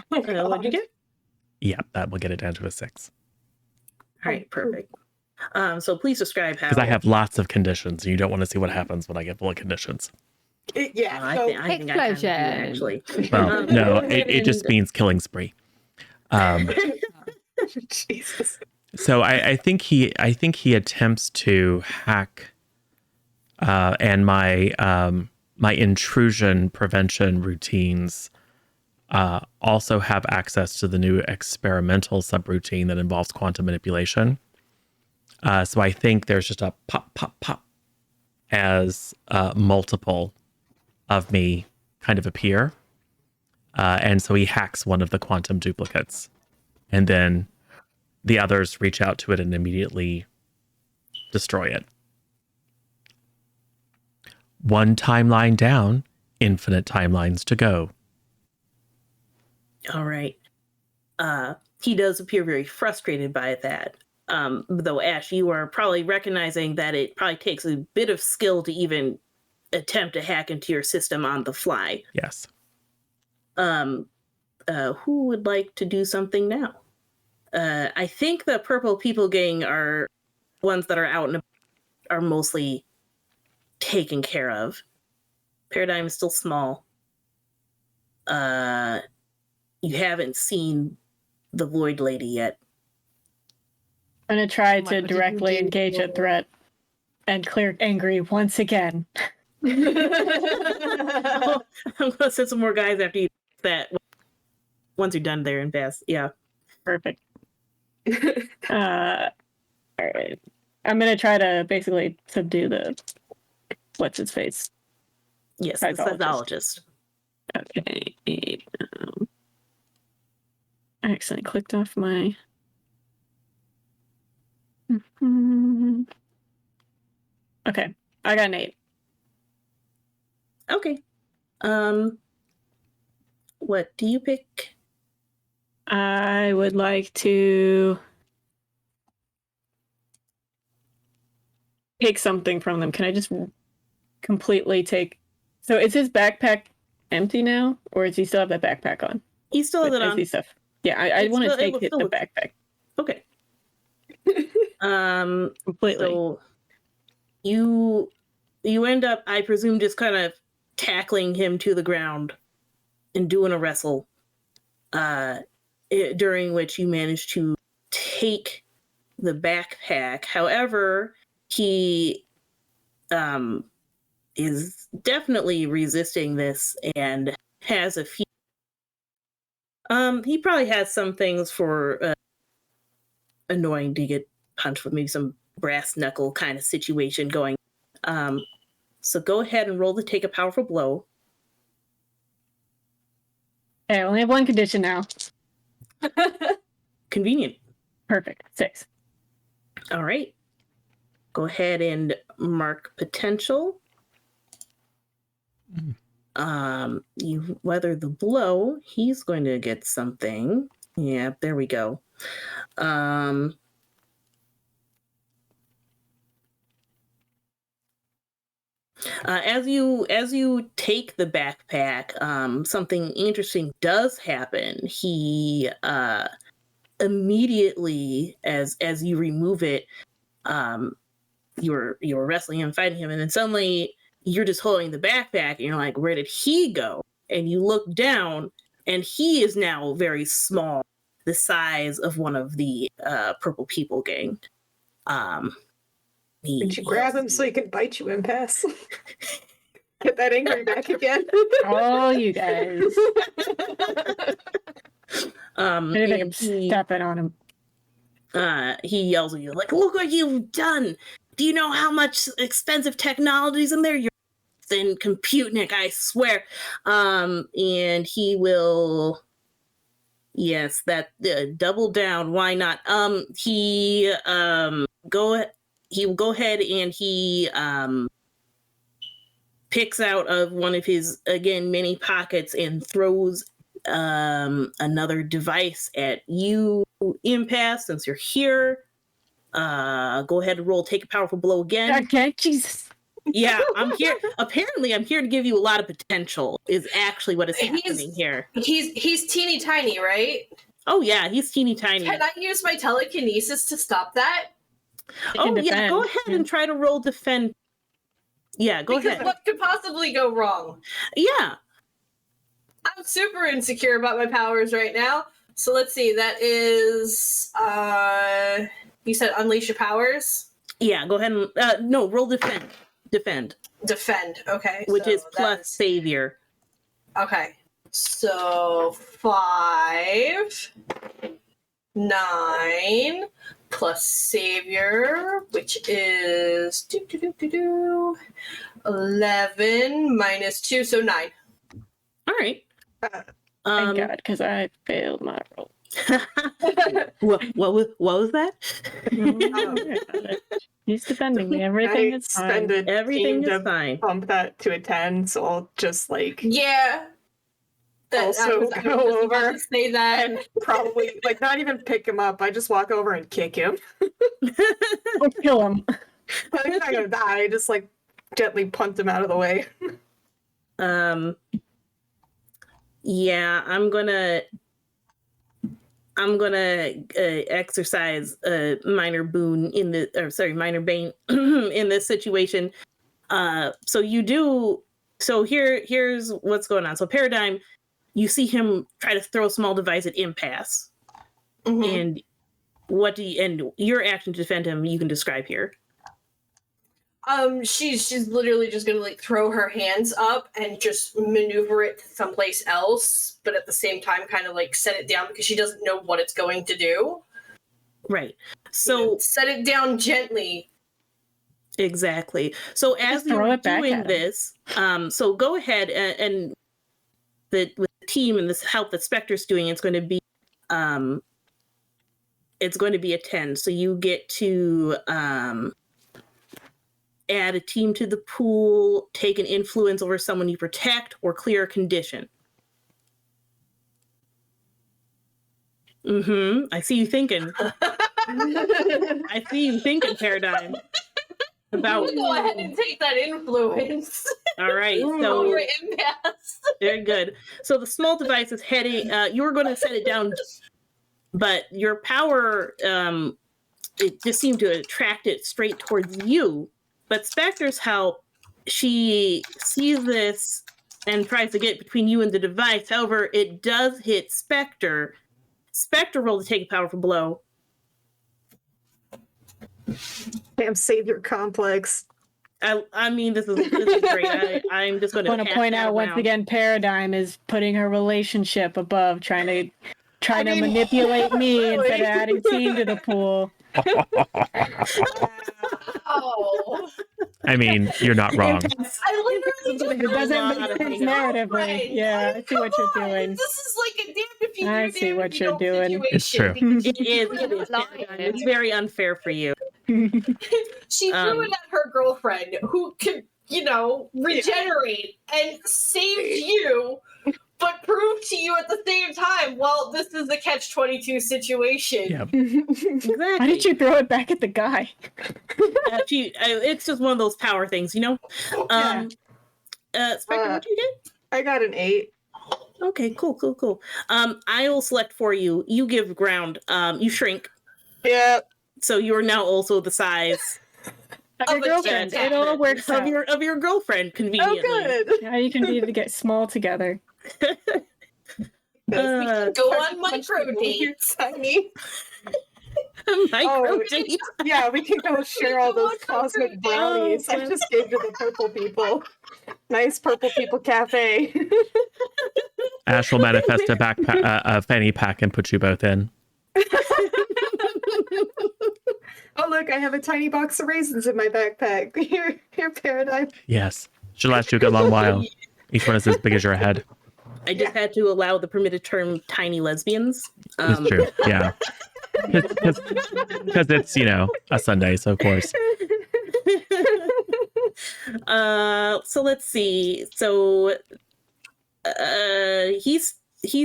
What'd you get? Yeah, that will get it down to a 6. All right, perfect. So please describe how. Because I have lots of conditions, and you don't want to see what happens when I get full of conditions. I think I kind of do, actually. Well, no, it just means killing spree. Jesus. So I think he attempts to hack, and my my intrusion prevention routines also have access to the new experimental subroutine that involves quantum manipulation. So I think there's just a pop, pop, pop as multiple of me kind of appear. And so he hacks one of the quantum duplicates. And then the others reach out to it and immediately destroy it. One timeline down, infinite timelines to go. All right. He does appear very frustrated by that. Though, Ash, you are probably recognizing that it probably takes a bit of skill to even attempt to hack into your system on the fly. Yes. Who would like to do something now? I think the purple people gang are ones that are out and are mostly taken care of. Paradigm is still small. You haven't seen the Void Lady yet. I'm going to try What to would you directly do? engage a threat and clear angry once again. I'm gonna send some more guys after you. That once you're done there and fast, yeah. Perfect. All right. I'm going to try to basically subdue the what's his face. Yes, the Psychologist. psychologist. Okay. I accidentally clicked off my. Okay, I got an 8. Okay. What do you pick? I would like to take something from them. Can I just completely take? So is his backpack empty now, or does he still have that backpack on? He still has With it on. empty stuff. Yeah, I want to take the still- backpack Okay. completely. So you end up, I presume, just kind of tackling him to the ground and doing a wrestle. During which you manage to take the backpack. However, he is definitely resisting this and has a few. He probably has some things for annoying to get punched with, maybe some brass knuckle kind of situation going. So go ahead and roll to take a powerful blow. Okay, I only have one condition now. Convenient. Perfect. 6. All right. Go ahead and mark potential. You weather the blow. He's going to get something. Yeah, there we go. As you take the backpack, something interesting does happen. He immediately, as you remove it, you're wrestling him, fighting him, and then suddenly you're just holding the backpack, and you're like, "Where did he go?" And you look down, and he is now very small, the size of one of the purple people gang. Did you grab him so he could bite you, impasse? Get that angry back again. Oh, you guys. Maybe I'm and he, stepping on him. he yells at you like, "Look what you've done! Do you know how much expensive technology's in there? You're in compute, Nick, I swear." And he will, yes, that double down. Why not? He will go ahead and he picks out of one of his, again, many pockets and throws another device at you, impasse, since you're here. Go ahead and roll take a powerful blow again. Okay, Jesus. Yeah, I'm here. Apparently, I'm here to give you a lot of potential. Is actually what is happening here. He's teeny tiny, right? Oh yeah, he's teeny tiny. Can I use my telekinesis to stop that? Oh yeah, go ahead and try to roll defend. Yeah, go Because ahead. what could possibly go wrong? Yeah. I'm super insecure about my powers right now. So let's see. That is, you said unleash your powers. Yeah, go ahead and no, roll defend. Defend. Okay. Which so is plus savior. Okay. So 5, 9 plus savior, which is 11 minus 2, so 9. All right. Thank God, because I failed my roll. what was that? He's defending me. Everything is fine. Everything is fine. Bump that to a 10, so I'll just like also go over to say that and probably like not even pick him up. I just walk over and kick him. Or kill him. He's not gonna die. I just like gently punt him out of the way. Yeah, I'm gonna exercise a minor boon in the, or sorry, minor bane in this situation. So you do. So here's what's going on. So Paradigm, you see him try to throw a small device at Impasse, and and your action to defend him, you can describe here. She's literally just gonna like throw her hands up and just maneuver it someplace else, but at the same time kind of like set it down because she doesn't know what it's going to do. Right. So set it down gently. Exactly. So as you're doing this, so go ahead and with the team and this help that Spectre's doing, it's going to be a 10. So you get to add a team to the pool, take an influence over someone you protect, or clear a condition. I see you thinking. I see you thinking, Paradigm. About go ahead and take that influence. All right. So over Impasse. Very good. So the small device is heading. You're going to set it down, but your power, it just seemed to attract it straight towards you. But Spectre's help, she sees this and tries to get between you and the device. However, it does hit Spectre. Spectre rolled to take a powerful blow. Damn savior complex. I mean, this is great. I'm just going to point out once again, Paradigm is putting her relationship above trying to manipulate me instead of adding team to the pool. Oh. I mean, you're not wrong. I literally It doesn't make sense narratively. Right. Yeah, I see what you're doing. This is like a damn if you do, I see what you're doing. It's true. It is. It's very unfair for you. She threw it at her girlfriend who could, regenerate and save you, but prove to you at the same time, well, this is a catch-22 situation. Yep. Exactly. Why did you throw it back at the guy? It's just one of those power things, Spectre, what did you get? I got an 8. Okay, cool. I will select for you. You give ground. You shrink. Yeah. So you are now also the size Of your girlfriend. It all works out. of your girlfriend, conveniently. Oh, good. Now you can get small together. Go on micro dates. Tiny. Micro dates. Yeah, we can go share all those cosmic brownies I just gave to the purple people. Nice purple people cafe. Ash will manifest a fanny pack and put you both in. Oh, look, I have a tiny box of raisins in my backpack. Here, Paradigm. Yes. Should last you a good long while. Each one is as big as your head. I just had to allow the permitted term tiny lesbians. It's true. Yeah. Because it's, a Sunday, so of course. So let's see. So he's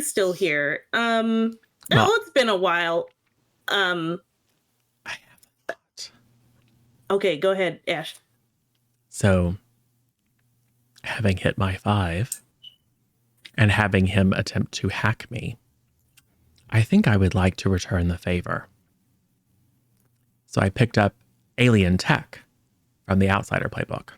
still here. It's been a while. I have a thought. Okay, go ahead, Ash. So, having hit my 5 and having him attempt to hack me, I think I would like to return the favor. So I picked up alien tech from the Outsider playbook.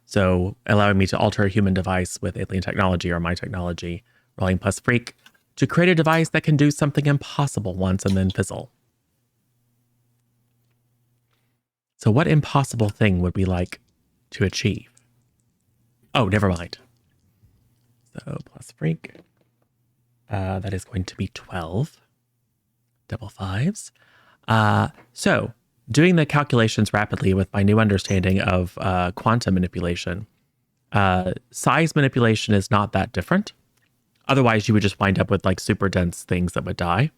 So allowing me to alter a human device with alien technology or my technology, rolling plus freak, to create a device that can do something impossible once and then fizzle. So what impossible thing would we like to achieve? Oh, never mind. So plus freak. That is going to be 12. Double 5s. So doing the calculations rapidly with my new understanding of quantum manipulation, size manipulation is not that different. Otherwise, you would just wind up with like super dense things that would die.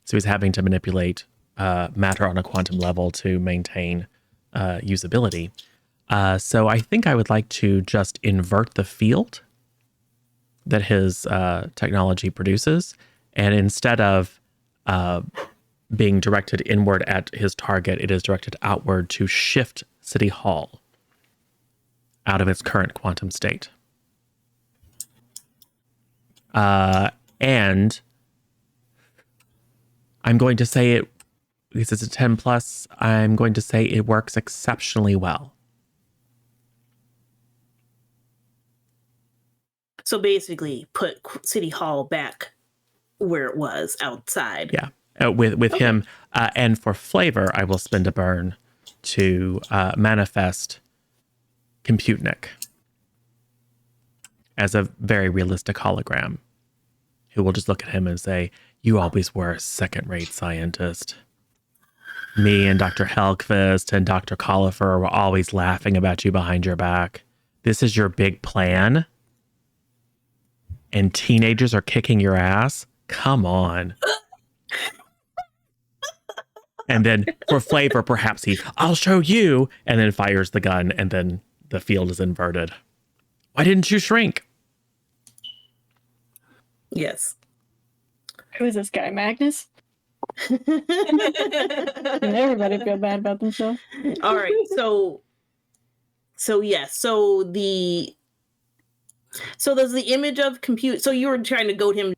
So he's having to manipulate matter on a quantum level to maintain usability. So I think I would like to just invert the field that his technology produces. And instead of being directed inward at his target, it is directed outward to shift City Hall out of its current quantum state. And I'm going to say it, because it's a 10 plus, I'm going to say it works exceptionally well. So basically, put City Hall back where it was outside. Yeah. With him. And for flavor, I will spend a burn to manifest Computnik as a very realistic hologram who will just look at him and say, "You always were a second-rate scientist. Me and Dr. Helgquist and Dr. Collifer were always laughing about you behind your back. This is your big plan? And teenagers are kicking your ass? Come on." And then for flavor, perhaps "I'll show you," and then fires the gun, and then the field is inverted. Why didn't you shrink? Yes. Who is this guy, Magnus? Everybody feel bad about themselves. All right. So yes. So there's the image of compute. So you were trying to goad him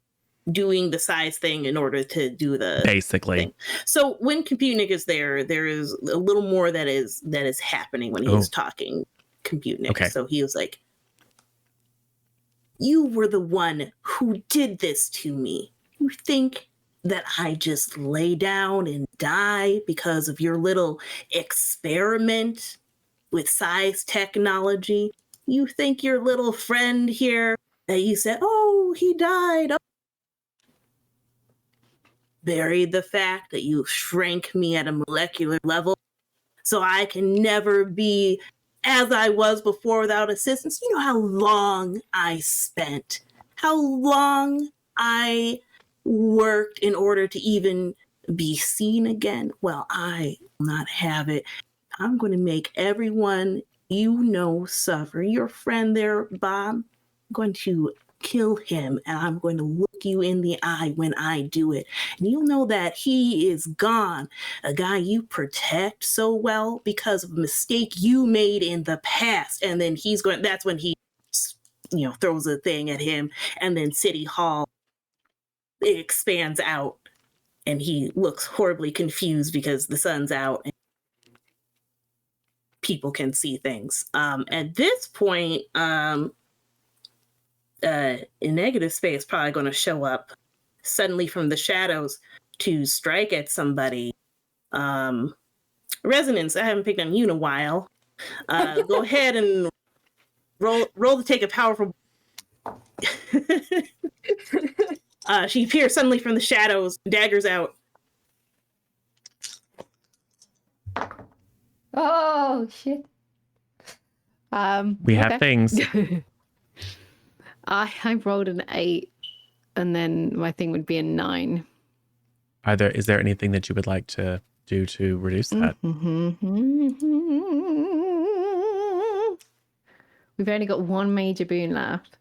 doing the size thing in order to do the Basically thing. So when Computnik is there is a little more that is happening when he's talking Computnik. Okay. So he was like, "You were the one who did this to me. You think that I just lay down and die because of your little experiment with size technology? You think your little friend here that you said, oh, he died. Oh. Buried the fact that you shrank me at a molecular level so I can never be as I was before without assistance. You know how long I spent, how long I worked in order to even be seen again. Well, I will not have it. I'm going to make everyone you know suffer. Your friend there, Bob, I'm going to kill him, and I'm going to look you in the eye when I do it. And you'll know that he is gone, a guy you protect so well because of a mistake you made in the past." And then that's when he, throws a thing at him, and then City Hall, it expands out, and he looks horribly confused because the sun's out and people can see things. At this point, a negative space probably going to show up suddenly from the shadows to strike at somebody. Resonance, I haven't picked on you in a while. Go ahead and roll to take a powerful. She appears suddenly from the shadows, daggers out. Oh shit. we have things. I rolled an 8, and then my thing would be a 9. Is there anything that you would like to do to reduce that? We've only got one major boon left.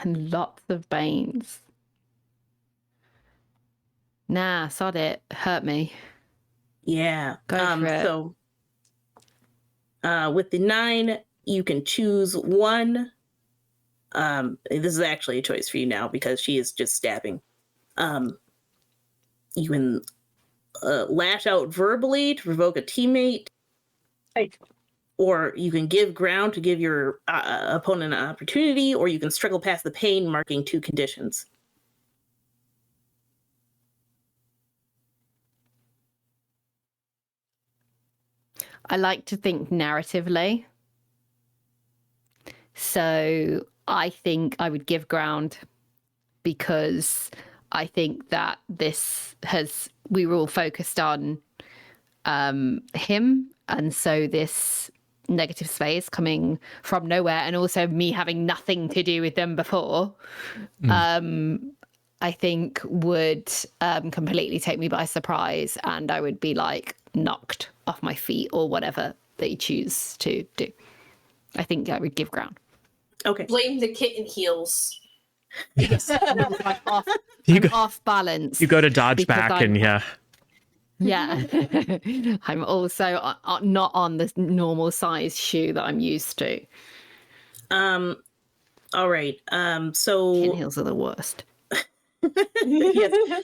And lots of banes. Nah, sod it. Hurt me. Yeah. Go for it. So With the 9, you can choose one. This is actually a choice for you now because she is just stabbing. You can lash out verbally to provoke a teammate. Right. Or you can give ground to give your opponent an opportunity, or you can struggle past the pain, marking 2 conditions. I like to think narratively. So I think I would give ground because I think that we were all focused on him. And so this negative space coming from nowhere, and also me having nothing to do with them before, I think would completely take me by surprise, and I would be like knocked off my feet or whatever they choose to do. I think I would give ground. Okay. Blame the kitten heels. Yes. I'm off, You I'm go- off balance. You go to dodge because back I'm- and yeah. Yeah. I'm also not on the normal size shoe that I'm used to. All right. So Kitten heels are the worst. yes,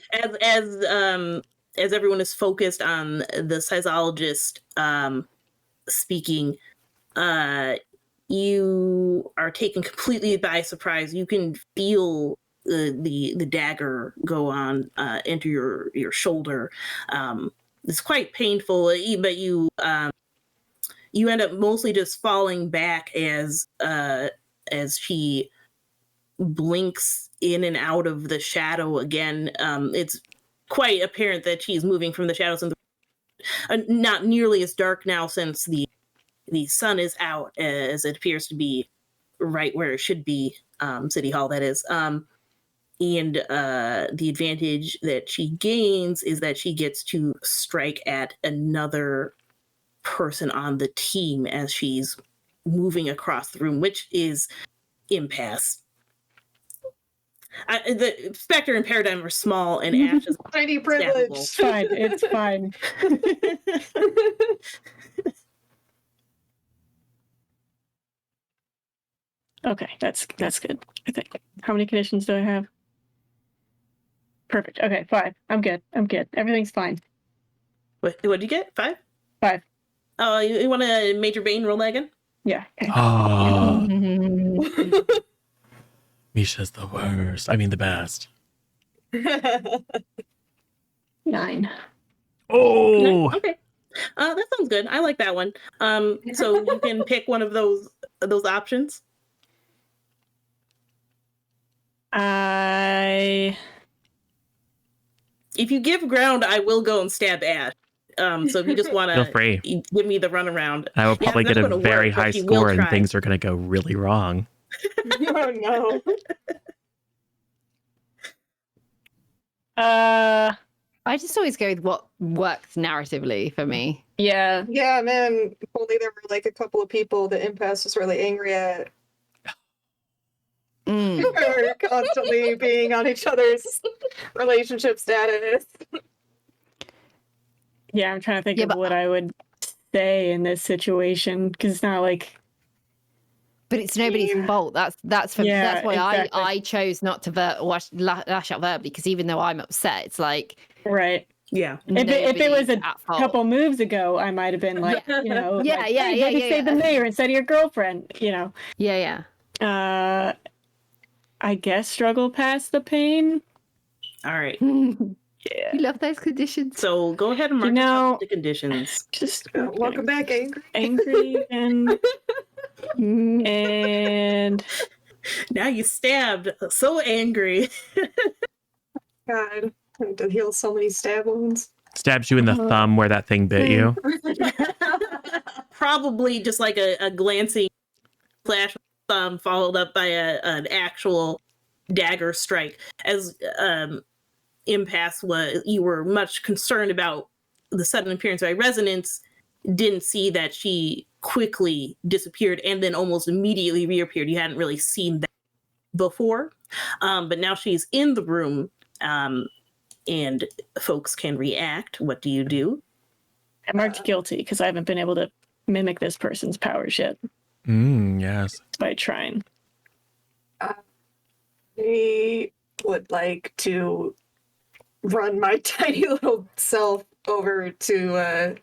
as everyone is focused on the seismologist speaking, you are taken completely by surprise. You can feel the dagger go on into your shoulder. It's quite painful, but you end up mostly just falling back as she blinks in and out of the shadow again. It's quite apparent that she's moving from the shadows, and not nearly as dark now since the sun is out, as it appears to be right where it should be, City Hall, that is. And the advantage that she gains is that she gets to strike at another person on the team as she's moving across the room, which is impasse. The Spectre and Paradigm are small, and Ash is Tiny privilege. It's fine. It's fine. Okay, that's good, I think. How many conditions do I have? Perfect. Okay, 5. I'm good. Everything's fine. What did you get? 5? 5. Oh, you want a Major Bane roll that again? Yeah. Okay. Oh, Misha's the worst. I mean, the best. 9. Oh, Okay. That sounds good. I like that one. So you can pick one of those options. If you give ground, I will go and stab Ash. So if you just want feel free. to give me the runaround. I will probably it's get not a gonna very work, but high she will score, and try. things are going to go really wrong. Oh no. I just always go with what works narratively for me. Yeah. Yeah, man. If only there were like a couple of people the impasse was really angry at. Mm. We're constantly being on each other's relationship status. Yeah, I'm trying to think Yeah, of but- what I would say in this situation, because it's not like. But it's nobody's fault. That's Yeah, why exactly. I chose not to lash out verbally, because even though I'm upset, it's like Right. Yeah. If it was nobody's a at fault. couple moves ago, I might have been like, Yeah. you know, Yeah, like, yeah, hey, yeah, maybe yeah, save yeah. the mayor instead of your girlfriend, you know. Yeah. I guess struggle past the pain. All right. You Yeah. love those conditions. So go ahead and mark know- the conditions. Just Welcome back, angry. angry and Now you stabbed. So angry. God, I had to heal so many stab wounds. Stabs you in the thumb where that thing bit you. Probably just like a glancing flash of thumb followed up by an actual dagger strike. As impasse was, you were much concerned about the sudden appearance by resonance, didn't see that she quickly disappeared and then almost immediately reappeared. You hadn't really seen that before, but now she's in the room, and folks can react. What do you do? I marked guilty because I haven't been able to mimic this person's powers yet Yes. by trying. I would like to run my tiny little self over to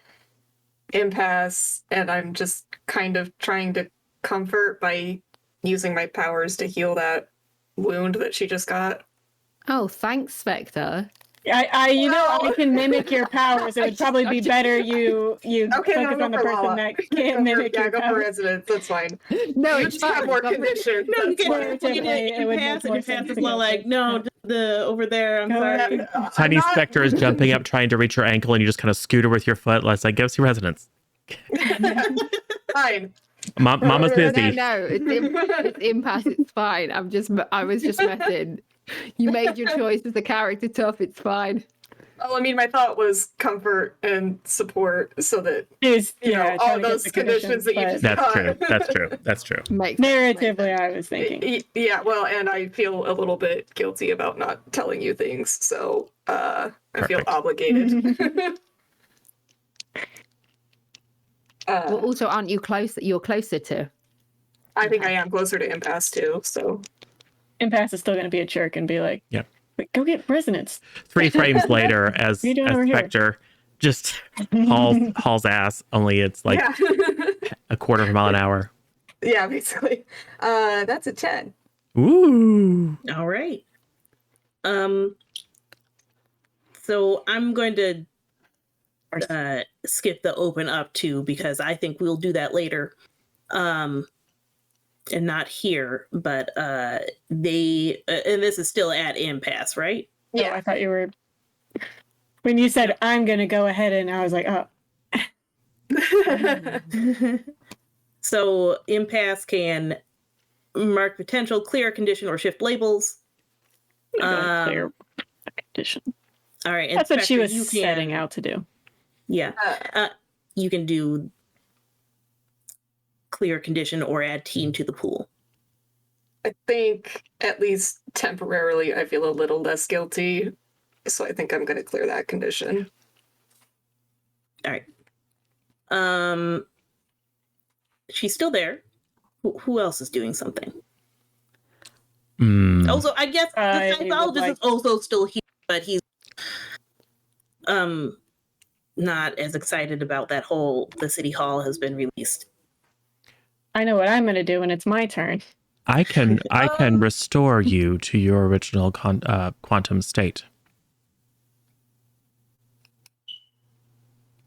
impasse, and I'm just kind of trying to comfort by using my powers to heal that wound that she just got. Oh, thanks, Spectre. I can mimic your powers. It would probably be better you Okay, focus no, on the for person Lala. that can't mimic your go for powers. resonance. That's fine. No, You it's just have fine. more Go for- conditions. No, you that's get fine. you Typically, get it would impasse, make and more impasse sense is to well go like, for- no, the over there. I'm Go sorry. ahead. Tiny I'm not- Spectre is jumping up, trying to reach your ankle, and you just kind of scoot her with your foot. Let's like, go see resonance. Fine. Mama's busy. No, it's impasse. It's fine. I was just messing. You made your choice as a character tough. It's fine. Well, I mean, my thought was comfort and support, so that Is you know trying all to get those the conditions that you but just That's got. true. That's true. That's true. Makes sense, makes narratively, sense. I was thinking. Yeah, well, and I feel a little bit guilty about not telling you things, so I feel Perfect. obligated. Well, also, aren't you close? You're closer to. I think I am closer to impasse too, so Impasse is still going to be a jerk and be like, Yep. "Wait, go get resonance." 3 frames later, as What are you doing over here? Spectre just hauls ass. Only it's like yeah. a quarter of a mile an hour. Yeah, basically. That's a 10. Ooh. All right. So I'm going to skip the open up too, because I think we'll do that later. And not here, but they and this is still at impasse, right? Yeah, I thought you were. When you said I'm going to go ahead, and I was like, "Oh, So impasse can mark potential, clear condition, or shift labels. clear condition." All right, and That's what she Spectre, was you can, setting out to do. Yeah, you can do clear condition or add team to the pool. I think, at least temporarily, I feel a little less guilty, so I think I'm going to clear that condition. All right. She's still there. Who else is doing something? Mm. Also, I guess the I psychologist would is also still here, but he's not as excited about that whole the city hall has been released. I know what I'm going to do when it's my turn. I can restore you to your original quantum state.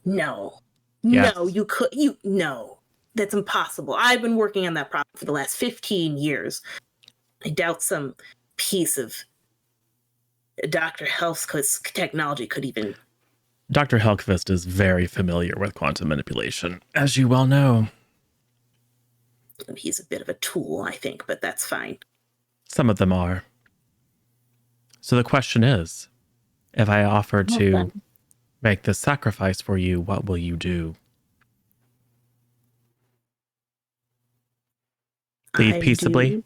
No. Yes. No, no. That's impossible. I've been working on that problem for the last 15 years. I doubt some piece of Dr. Helf's technology could even. Dr. Helkvist is very familiar with quantum manipulation, as you well know. He's a bit of a tool, I think, but that's fine. Some of them are. So the question is, if I offer to make this sacrifice for you, what will you do? Leave peaceably?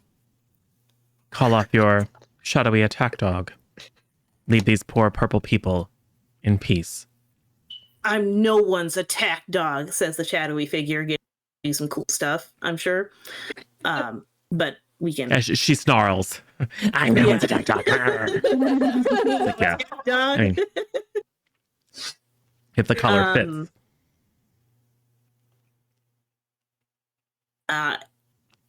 Call off your shadowy attack dog? Leave these poor purple people in peace? I'm no one's attack dog, says the shadowy figure. Do some cool stuff, I'm sure. But we can. As she snarls. I'm no one's attack dog. Like, yeah. Dog. I mean, if the color fits.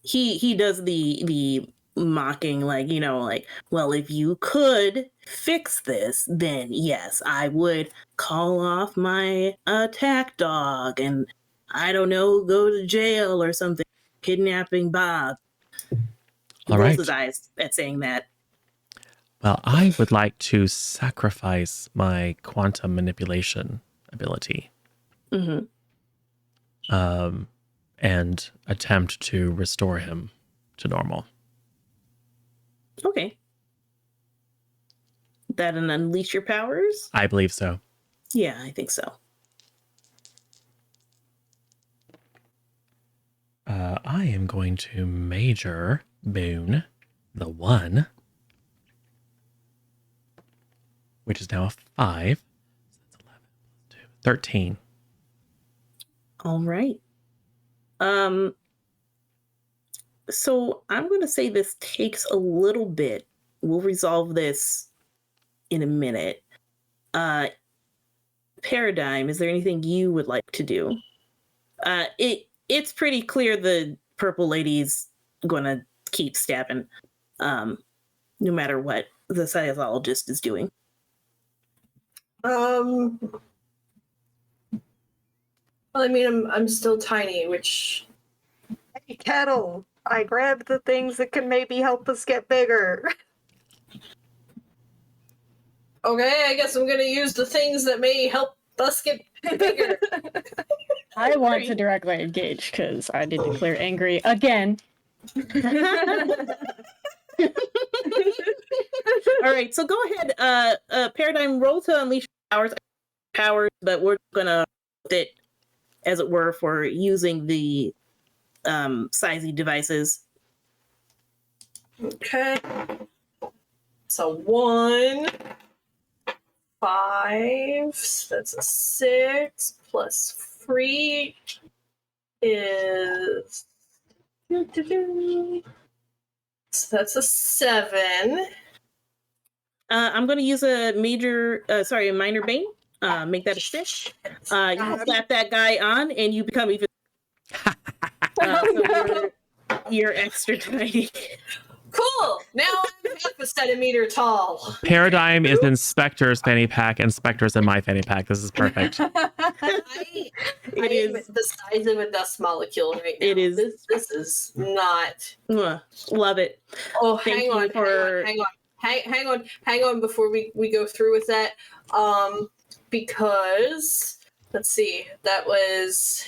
He does the mocking, like, well, if you could fix this, then yes, I would call off my attack dog and, I don't know, go to jail or something, kidnapping Bob. He rolls his eyes at saying that. Well, I would like to sacrifice my quantum manipulation ability. Mm-hmm. And attempt to restore him to normal. Okay. That and unleash your powers? I believe so. Yeah, I think so. I am going to major boon the 1, which is now a 5. So that's 11 plus 2. 13. All right. So I'm going to say this takes a little bit. We'll resolve this in a minute. Paradigm, is there anything you would like to do? It's pretty clear the purple lady's going to keep stabbing, no matter what the psychologist is doing. Well, I mean, I'm still tiny, which... Hey, Kettle, I grabbed the things that can maybe help us get bigger. Okay, I guess I'm gonna use the things that may help us get bigger. I want to directly engage because I did declare angry again. All right, so go ahead. Paradigm, roll to unleash powers, but we're gonna it, as it were, for using the sizey devices. Okay. So 1, 5. So that's a 6 plus 3 is. So that's a 7. I'm going to use a minor bane. Make that a 6. You slap that guy on, and you become even. You're extra tiny. Cool. Now I'm half a centimeter tall. Paradigm is in Spectre's fanny pack, and Spectre's in my fanny pack. This is perfect. I am the size of a dust molecule right now. It is. This is not. Love it. Oh, Thank hang you on, for- hang on before we go through with that. Because let's see, that was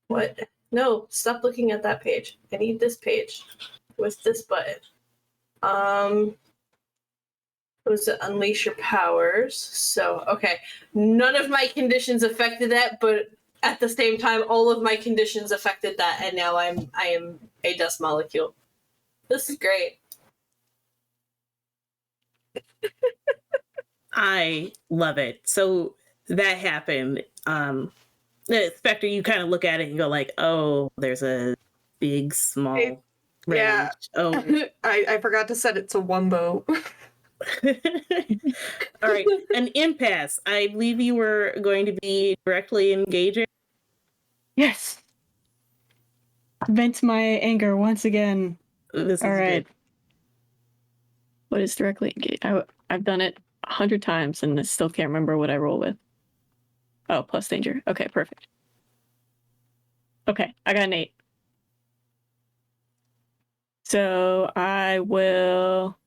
what? No, stop looking at that page. I need this page with this button. It was to unleash your powers. So okay, none of my conditions affected that, but at the same time, all of my conditions affected that, and now I am a dust molecule. This is great. I love it. So that happened. Spectre, you kind of look at it and go like, "Oh, there's a big, small range." Yeah. Oh, I forgot to set it to Wumbo. all right. An impasse. I believe you were going to be directly engaging. Yes. Vent my anger once again. This is All right. good. What is directly engage? I've done it 100 times and I still can't remember what I roll with. Oh, plus danger. Okay, perfect. Okay, I got an 8. So I will.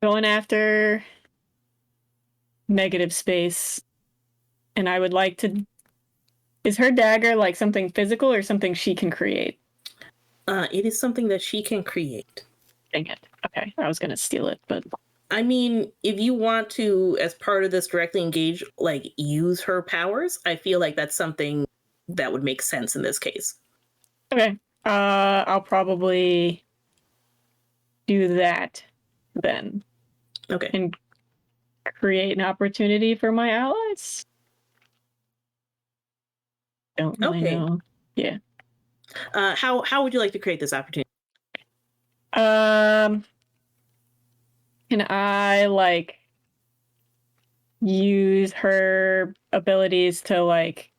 Going after negative space. And I would like to. Is her dagger like something physical or something she can create? It is something that she can create. Dang it. Okay, I was going to steal it, but. I mean, if you want to, as part of this directly engage, like use her powers, I feel like that's something that would make sense in this case. Okay. I'll probably do that then. Okay. And create an opportunity for my allies. Don't really know. Yeah. How would you like to create this opportunity? Can I like use her abilities to like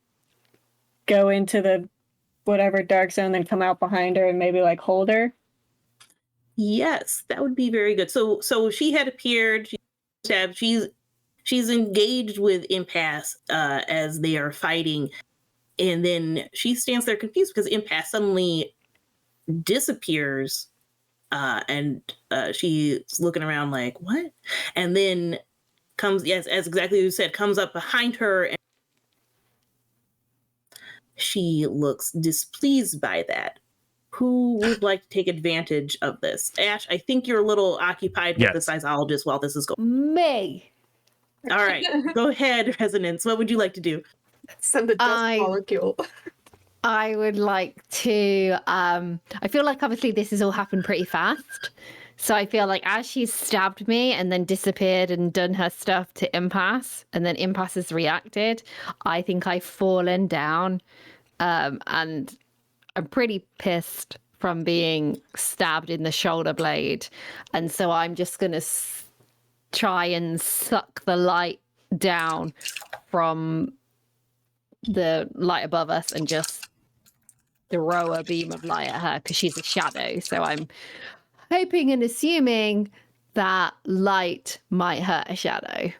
go into the whatever dark zone, then come out behind her and maybe like hold her? Yes, that would be very good. So she had appeared. She's engaged with impasse as they are fighting, and then she stands there confused because impasse suddenly disappears, and she's looking around like what, and then comes as exactly you said, comes up behind her, and she looks displeased by that. Who would like to take advantage of this? Ash, I think you're a little occupied with the seismologist while this is going. Me. All right, go ahead, Resonance. What would you like to do? Send a dust molecule. I would like to I feel like obviously this has all happened pretty fast. So I feel like as she's stabbed me and then disappeared and done her stuff to Impasse, and then Impasse has reacted, I think I've fallen down. And I'm pretty pissed from being stabbed in the shoulder blade. And so I'm just going to try and suck the light down from the light above us and just throw a beam of light at her because she's a shadow. So I'm hoping and assuming that light might hurt a shadow.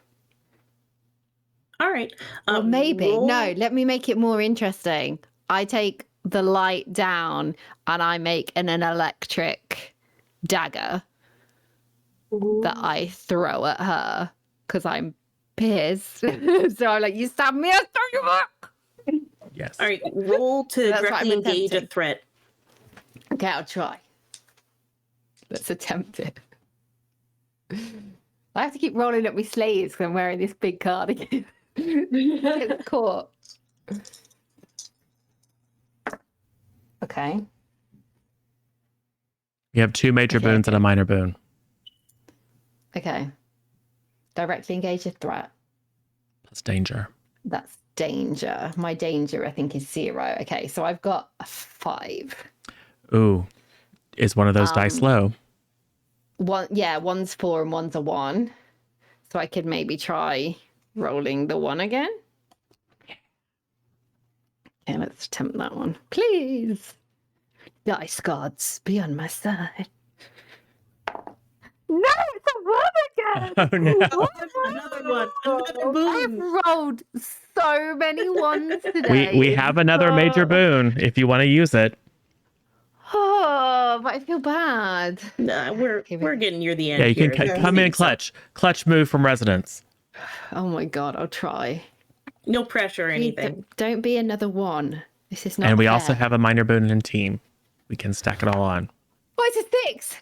All right. Or maybe. Roll... No, let me make it more interesting. I take the light down and I make an electric dagger that I throw at her because I'm pissed. So I'm like, you stabbed me, I'll throw you back. Yes. All right. Roll to directly engage a threat. Okay, I'll try. Let's attempt it. I have to keep rolling up my sleeves because I'm wearing this big cardigan. It's caught. Okay. You have 2 major boons and a minor boon. Okay. Directly engage a threat. That's danger. That's danger. My danger, I think, is 0. Okay, so I've got a 5. Ooh. Is one of those dice low? One's 4 and one's a 1. So I could maybe try rolling the 1 again. Okay, let's attempt that one. Please. Dice gods, be on my side. No, it's a 1 again. Oh no. Another one. Another boon. I've rolled so many 1s today. We have another major boon if you want to use it. Oh, but I feel bad. Nah, we're getting near the end. Yeah, you here. can come in clutch. Clutch move from Residence. Oh my god, I'll try. No pressure or anything. Don't be another 1. This is not And we fair. also have a minor boon in team. We can stack it all on. Oh, it's a 6.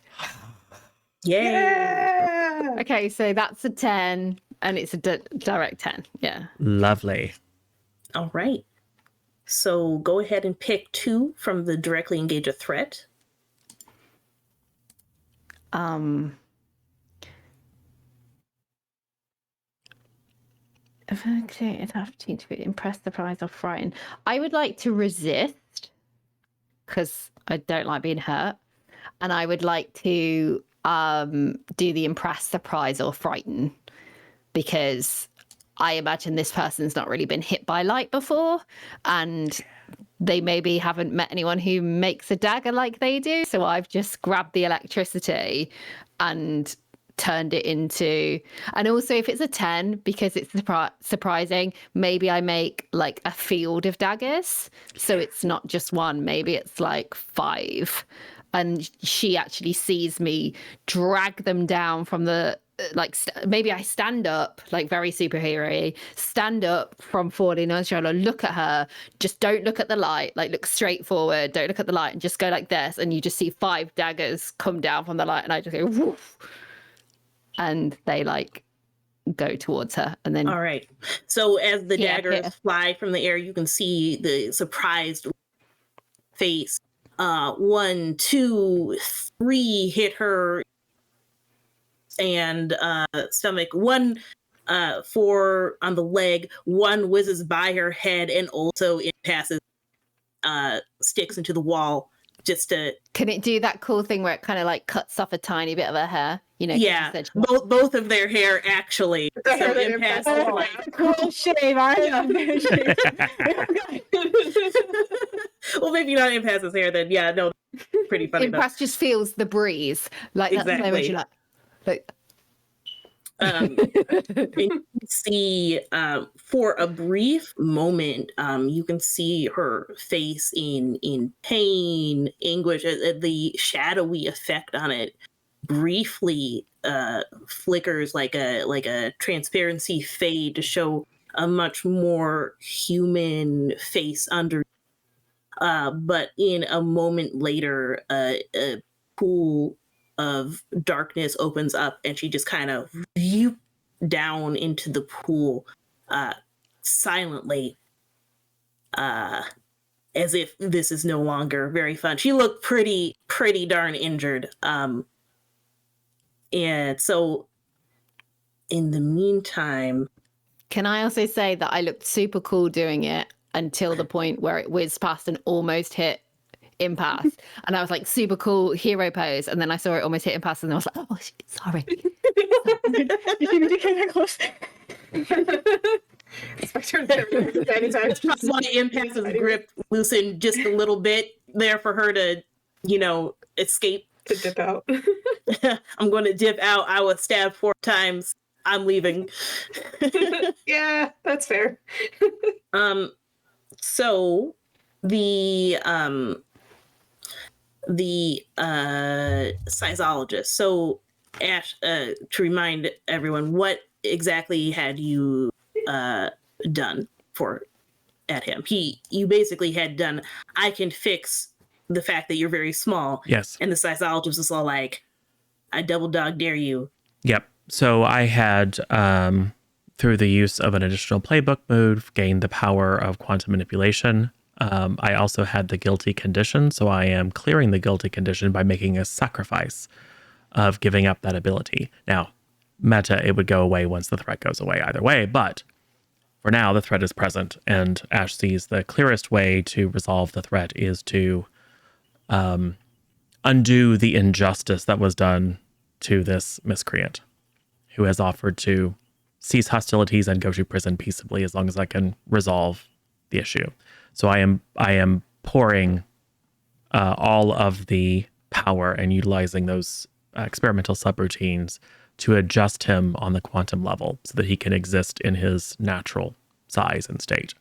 Yeah. Okay, so that's a 10, and it's a direct 10. Yeah. Lovely. All right. So go ahead and pick 2 from the directly engage a threat. If I create an opportunity to be impressed, surprised, or frightened, I would like to resist because I don't like being hurt, and I would like to do the impress, surprise, or frighten because I imagine this person's not really been hit by light before, and they maybe haven't met anyone who makes a dagger like they do. So I've just grabbed the electricity and turned it into, and also if it's a 10, because it's surprising, maybe I make like a field of daggers. So it's not just 1, maybe it's like 5. And she actually sees me drag them down from the, maybe I stand up, like very superhero-y, stand up from falling on shoulder, look at her, just don't look at the light, like look straight forward, don't look at the light, and just go like this, and you just see 5 daggers come down from the light, and I just go, woof, and they like go towards her, and then... All right. So as the daggers yeah. fly from the air, you can see the surprised face. 1, 2, 3 hit her and stomach. 1 4 on the leg. 1 whizzes by her head and also it passes sticks into the wall just to... Can it do that cool thing where it kind of like cuts off a tiny bit of her hair? You know, yeah, both of their hair actually. So it passes like cool shave. well, maybe not Impasse's hair then. Yeah, no, pretty funny. Impasse just feels the breeze, like exactly. That's like. And you can see for a brief moment, you can see her face in pain, anguish. The shadowy effect on it briefly flickers like a transparency fade to show a much more human face under. But in a moment later, a pool of darkness opens up and she just kind of down into the pool silently. as if this is no longer very fun. She looked pretty darn injured. And so in the meantime, Can I also say that I looked super cool doing it until the point where it whizzed past and almost hit impasse, and I was like super cool hero pose, and then I saw it almost hit impasse, and I was like, oh shit, sorry. You need to get that close. why impasse's grip loosened just a little bit there for her to, escape. To dip out. I'm going to dip out. I was stabbed 4 times. I'm leaving. Yeah, that's fair. So the sizologist. So Ash, to remind everyone, what exactly had you done at him? You basically had done, I can fix the fact that you're very small. Yes. And the sizologist was all like, I double dog dare you. Yep. So I had, through the use of an additional playbook move, gained the power of quantum manipulation. I also had the guilty condition, so I am clearing the guilty condition by making a sacrifice of giving up that ability. Now, meta, it would go away once the threat goes away either way, but for now, the threat is present, and Ash sees the clearest way to resolve the threat is to undo the injustice that was done to this miscreant, who has offered to cease hostilities and go to prison peaceably as long as I can resolve the issue. So I am pouring all of the power and utilizing those experimental subroutines to adjust him on the quantum level so that he can exist in his natural size and state.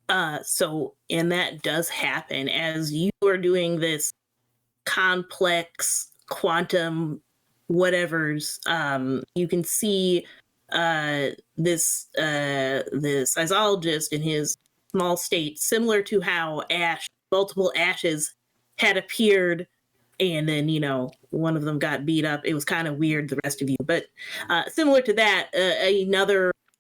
And that does happen as you are doing this complex quantum whatevers. You can see the sizologist in his small state, similar to how multiple Ashes had appeared, and then one of them got beat up. It was kind of weird, the rest of you, but similar to that,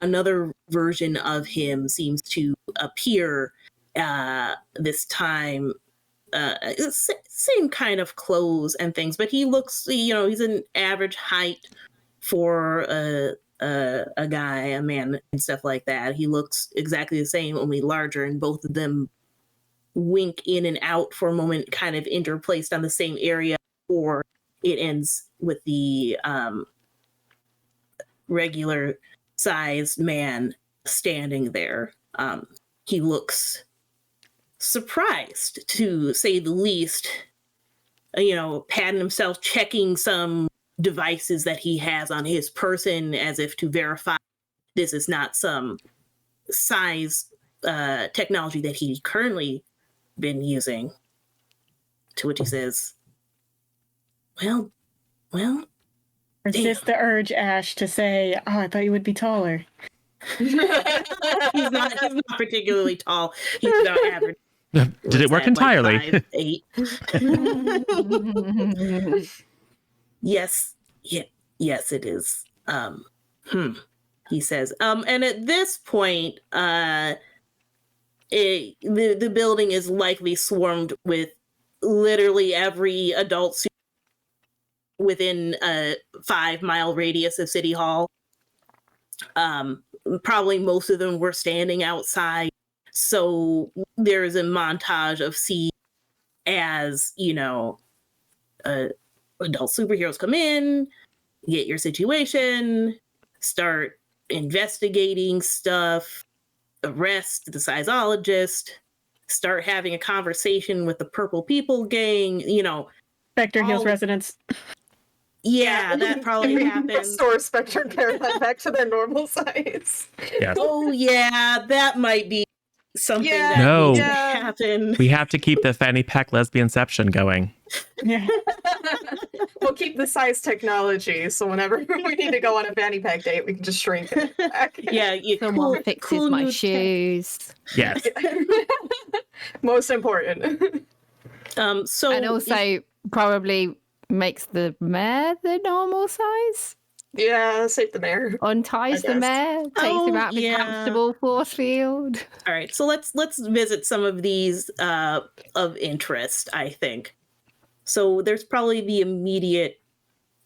another version of him seems to appear this time. Same kind of clothes and things, but he looks, he's an average height for a guy, a man, and stuff like that. He looks exactly the same, only larger, and both of them wink in and out for a moment, kind of interplaced on the same area, or it ends with the regular sized man standing there. He looks surprised, to say the least, patting himself, checking some devices that he has on his person as if to verify this is not some size technology that he currently been using. To which he says, well, Resist the urge, Ash, to say, oh, I thought you would be taller. he's not particularly tall. He's about average. Did it work entirely? Like 5'8". Yes, it is. He says. And at this point, the building is likely swarmed with literally every adult within a 5-mile radius of City Hall. Probably most of them were standing outside. So there's a montage of scenes as, adult superheroes come in, get your situation, start investigating stuff, arrest the sizologist, start having a conversation with the Purple People gang, Spectre heals residents. Yeah, that probably happens. Restore Spectre and Caroline back to their normal size. Yes. Oh yeah, that might be something that No. needs to happen. We have to keep the fanny pack lesbianception going. Yeah. We'll keep the size technology, so whenever we need to go on a fanny pack date, we can just shrink it back. Yeah, Someone fixes my new shoes. Yes. Most important. So And also probably makes the mare the normal size. Yeah, save the mayor. Unties the guess. mayor, takes him Oh, out of his yeah. comfortable force field. All right, so let's visit some of these of interest, I think. So there's probably the immediate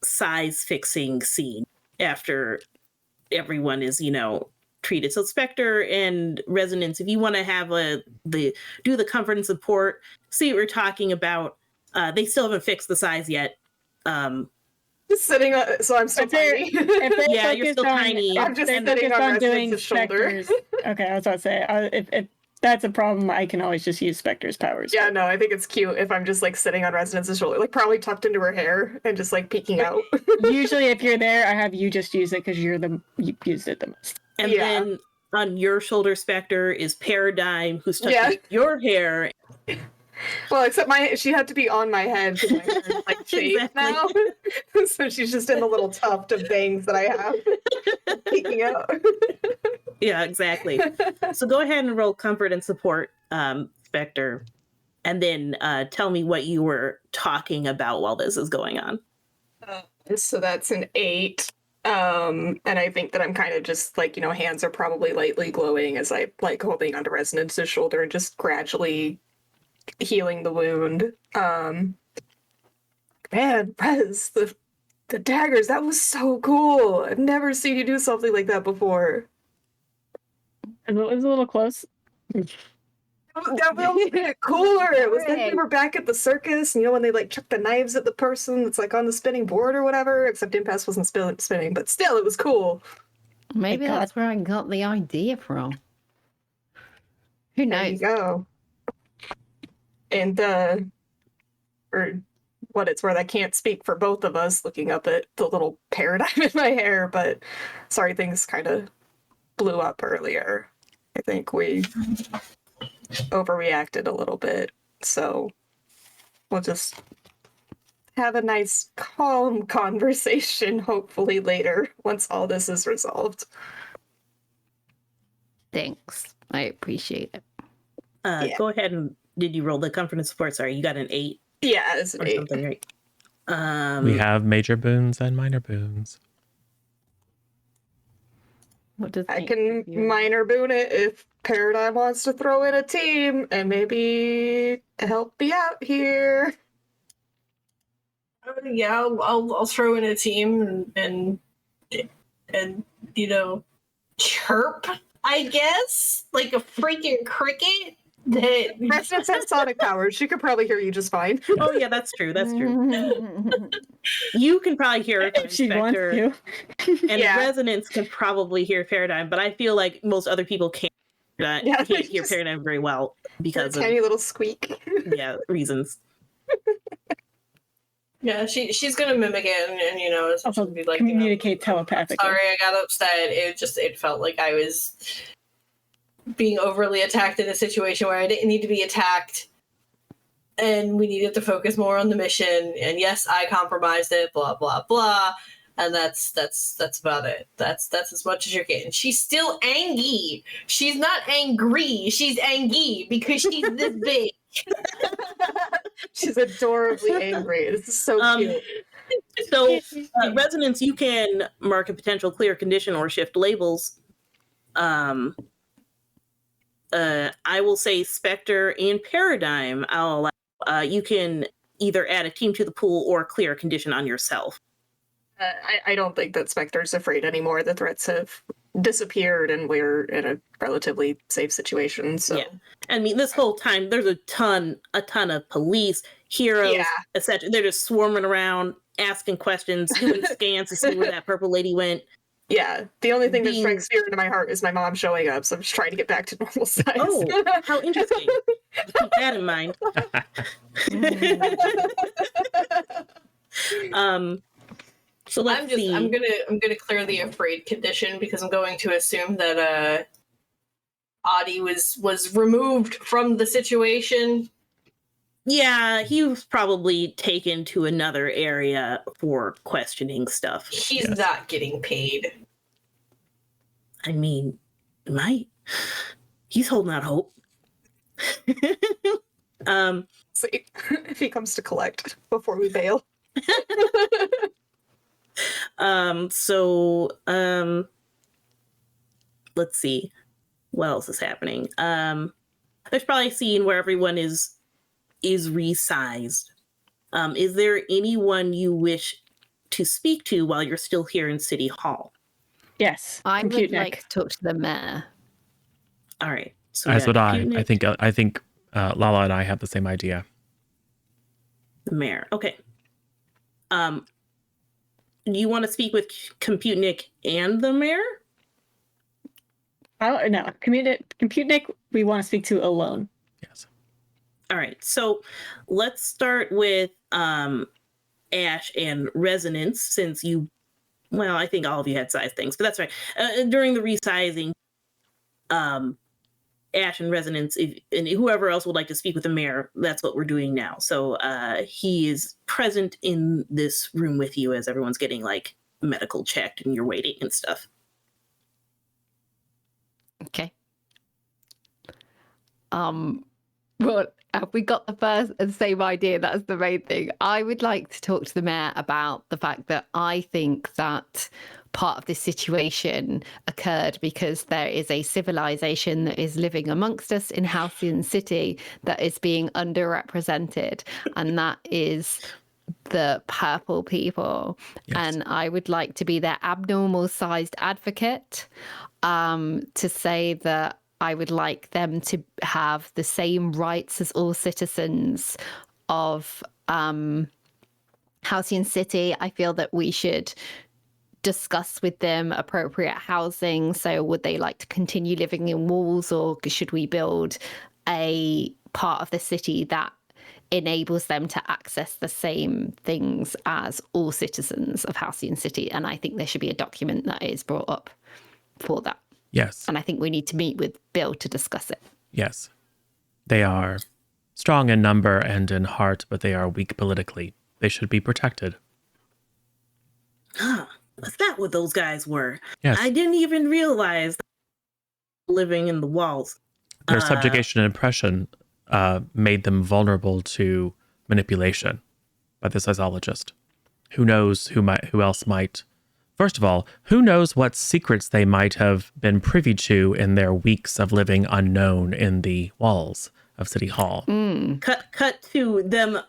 size fixing scene after everyone is, treated. So Spectre and Resonance, if you want to have do the comfort and support, see what we're talking about. They still haven't fixed the size yet. Just sitting on, so I'm still If they're- tiny. If they're Yeah, you're still focused on- tiny. I'm just they're sitting focused on on doing Resonance's shoulder. Spectres. Okay, I was about to say, if that's a problem, I can always just use Spectre's powers. Yeah, no, I think it's cute if I'm just like sitting on Resonance's shoulder, like probably tucked into her hair and just like peeking out. Usually, if you're there, I have you just use it because you used it the most. And Yeah. then on your shoulder, Spectre, is Paradigm, who's touching Yeah. your hair. Well, except she had to be on my head because my hair is like shaved now. So she's just in the little tuft of bangs that I have peeking out. Yeah, exactly. So go ahead and roll comfort and support, Spectre, and then tell me what you were talking about while this is going on. So that's an 8. And I think that I'm kind of just like, hands are probably lightly glowing as I like holding onto Resonance's shoulder and just gradually healing the wound. Man, Rez, the daggers, that was so cool. I've never seen you do something like that before. It was a little close. That was bit cooler. It was like we were back at the circus, and when they like chuck the knives at the person that's like on the spinning board or whatever, except Impasse wasn't spinning, but still, it was cool. Maybe God. that's where I got the idea from. Who There you knows? go. And or what it's worth, I can't speak for both of us looking up at the little paradigm in my hair, but sorry, things kind of blew up earlier. I think we overreacted a little bit, so we'll just have a nice calm conversation hopefully later once all this is resolved. Thanks. I appreciate it. Yeah. Go ahead and did you roll the comfort and support? Sorry, you got an 8 Yeah, it's an or 8. something, right? We have major boons and minor boons. What does I it can give you? minor boon it if Paradigm wants to throw in a team and maybe help me out here. Yeah, I'll throw in a team and chirp, I guess, like a freaking cricket. That Resonance has sonic powers. She could probably hear you just fine. Oh yeah, that's true. That's true. You can probably hear it, If she wants Spectre, to. and Yeah. Resonance can probably hear Paradigm, but I feel like most other people can't Yeah, hear just- Paradigm very well because of Tiny little squeak. reasons. yeah, she's gonna mimic it and it's Also, be like communicate telepathically. Sorry, I got upset. It felt like I was being overly attacked in a situation where I didn't need to be attacked, and we needed to focus more on the mission. And yes, I compromised it. Blah blah blah. And that's about it. That's as much as you're getting. She's still angry. She's not angry. She's angry because she's this big. She's adorably angry. This is so cute. So, Resonance, you can mark a potential clear condition or shift labels. I will say Spectre and Paradigm. I'll allow. You can either add a team to the pool or clear a condition on yourself. I don't think that Spectre's afraid anymore. The threats have disappeared and we're in a relatively safe situation. So Yeah. I mean, this whole time there's a ton of police, heroes, Yeah. etc. They're just swarming around, asking questions, doing scans to see where that purple lady went. yeah, the only thing that Being- strikes fear into my heart is my mom showing up. So I'm just trying to get back to normal size. Oh, how interesting! Keep that in mind. So let's see. I'm gonna clear the afraid condition because I'm going to assume that Adi was removed from the situation. Yeah, he was probably taken to another area for questioning stuff. He's Yes. not getting paid. I mean, might. He's holding out hope. See if he comes to collect before we bail. Let's see. What else is happening? There's probably a scene where everyone is resized. Is there anyone you wish to speak to while you're still here in City Hall? Yes. I would Compute like neck. to talk to the mayor. All right. So we As got would I. Compute I think Lala and I have the same idea. the mayor. Okay. Do you want to speak with Compute Nick and the mayor? Oh no, compute neck. We want to speak to alone. Yes. All right. So let's start with Ash and Resonance, since I think all of you had size things, but that's right. During the resizing, Ash and Resonance, and whoever else would like to speak with the mayor, that's what we're doing now. So he is present in this room with you as everyone's getting like medical checked and you're waiting and stuff. Okay. Well, have we got the first and same idea? That's the main thing. I would like to talk to the mayor about the fact that I think that part of this situation occurred because there is a civilization that is living amongst us in Halcyon City that is being underrepresented, and that is the purple people. Yes. And I would like to be their abnormal sized advocate, to say that I would like them to have the same rights as all citizens of Halcyon City. I feel that we should discuss with them appropriate housing. So would they like to continue living in walls, or should we build a part of the city that enables them to access the same things as all citizens of Halcyon City? And I think there should be a document that is brought up for that. Yes. And I think we need to meet with Bill to discuss it. Yes. They are strong in number and in heart, but they are weak politically. They should be protected. Was that what those guys were? Yes. I didn't even realize living in the walls. Their subjugation and oppression made them vulnerable to manipulation by the sociologist. Who knows who else might. First of all, who knows what secrets they might have been privy to in their weeks of living unknown in the walls of City Hall. Cut to them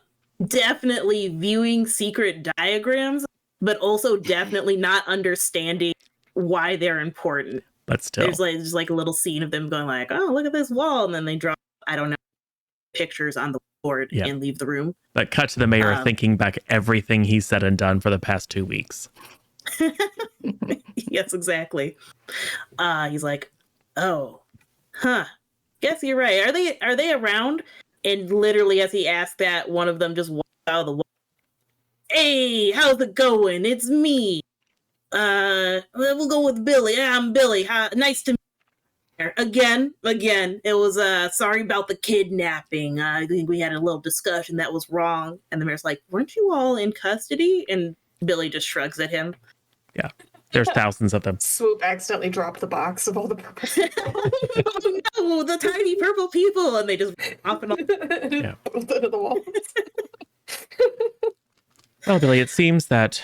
definitely viewing secret diagrams, but also definitely not understanding why they're important. But still. There's like a little scene of them going like, oh, look at this wall. And then they draw, I don't know, pictures on the board and leave the room. But cut to the mayor thinking back everything he's said and done for the past 2 weeks. Yes, exactly. He's like, oh, guess you're right. Are they around? And literally as he asked that, one of them just walked out of the wall. Hey, how's it going? It's me. We'll go with Billy. Yeah, I'm Billy. Nice to meet you. Again. It was sorry about the kidnapping. I think we had a little discussion that was wrong. And the mayor's like, weren't you all in custody? And Billy just shrugs at him. Yeah. There's thousands of them. Swoop accidentally dropped the box of all the purple Oh no, the tiny purple people, and they just off and on. Yeah. into the wall. Well, Billy, it seems that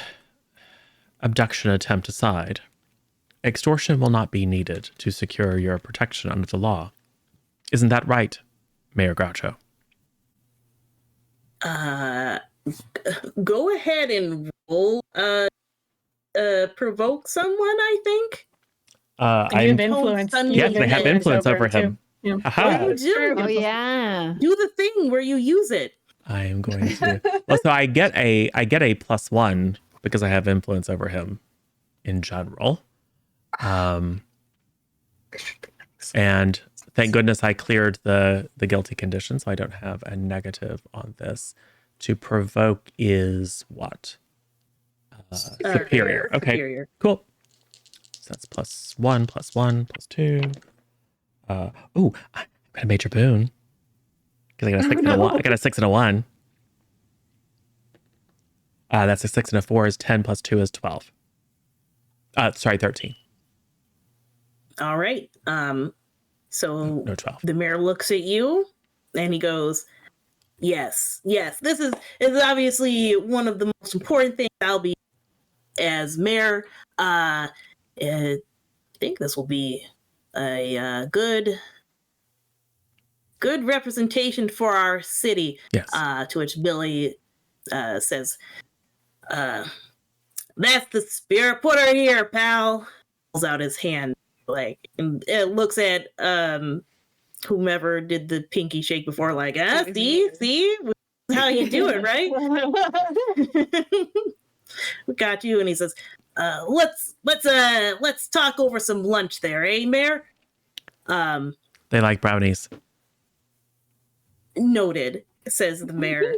abduction attempt aside, extortion will not be needed to secure your protection under the law. Isn't that right, Mayor Groucho? Go ahead and roll provoke someone, I think. You have influence. Yes, they have influence over him. Yeah. Aha. You do. Oh, yeah. Do the thing where you use it. I am going to. Well, so I get a +1 because I have influence over him in general. And thank goodness I cleared the guilty condition, so I don't have a negative on this. To provoke is what? Superior. Okay, Superior. cool. So that's +1, +1, +2. I got a major boon. Because I got a 6 and a 1. I got a 6 and a 1. That's a 6 and a 4 is 10 + 2 is 12. 13. All right. So No, 12. the mayor looks at you and he goes, Yes. This is obviously one of the most important things I'll be as mayor, I think this will be a good representation for our city. Yes. To which Billy says, "That's the spirit. Put her here, pal." Pulls out his hand, like, and it looks at whomever did the pinky shake before, like, see, how you do it, right? We got you. And he says, let's talk over some lunch there, eh, Mayor? They like brownies. Noted, says the mayor.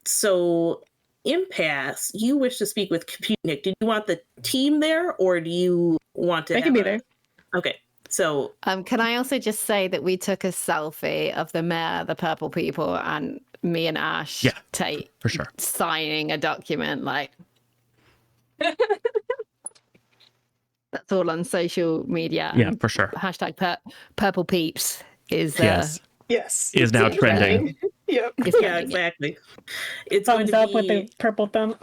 So impasse, you wish to speak with Computnik. Did you want the team there, or do you want to They can be there. Okay, so Can I also just say that we took a selfie of the mayor, the purple people, and me and Ash Yeah, for sure. signing a document, like that's all on social media. Yeah, for sure. Hashtag purple peeps is Yes. Is now trending. Yep. is yeah, trending. exactly. It's going Thumbs to up be, with the purple thumb.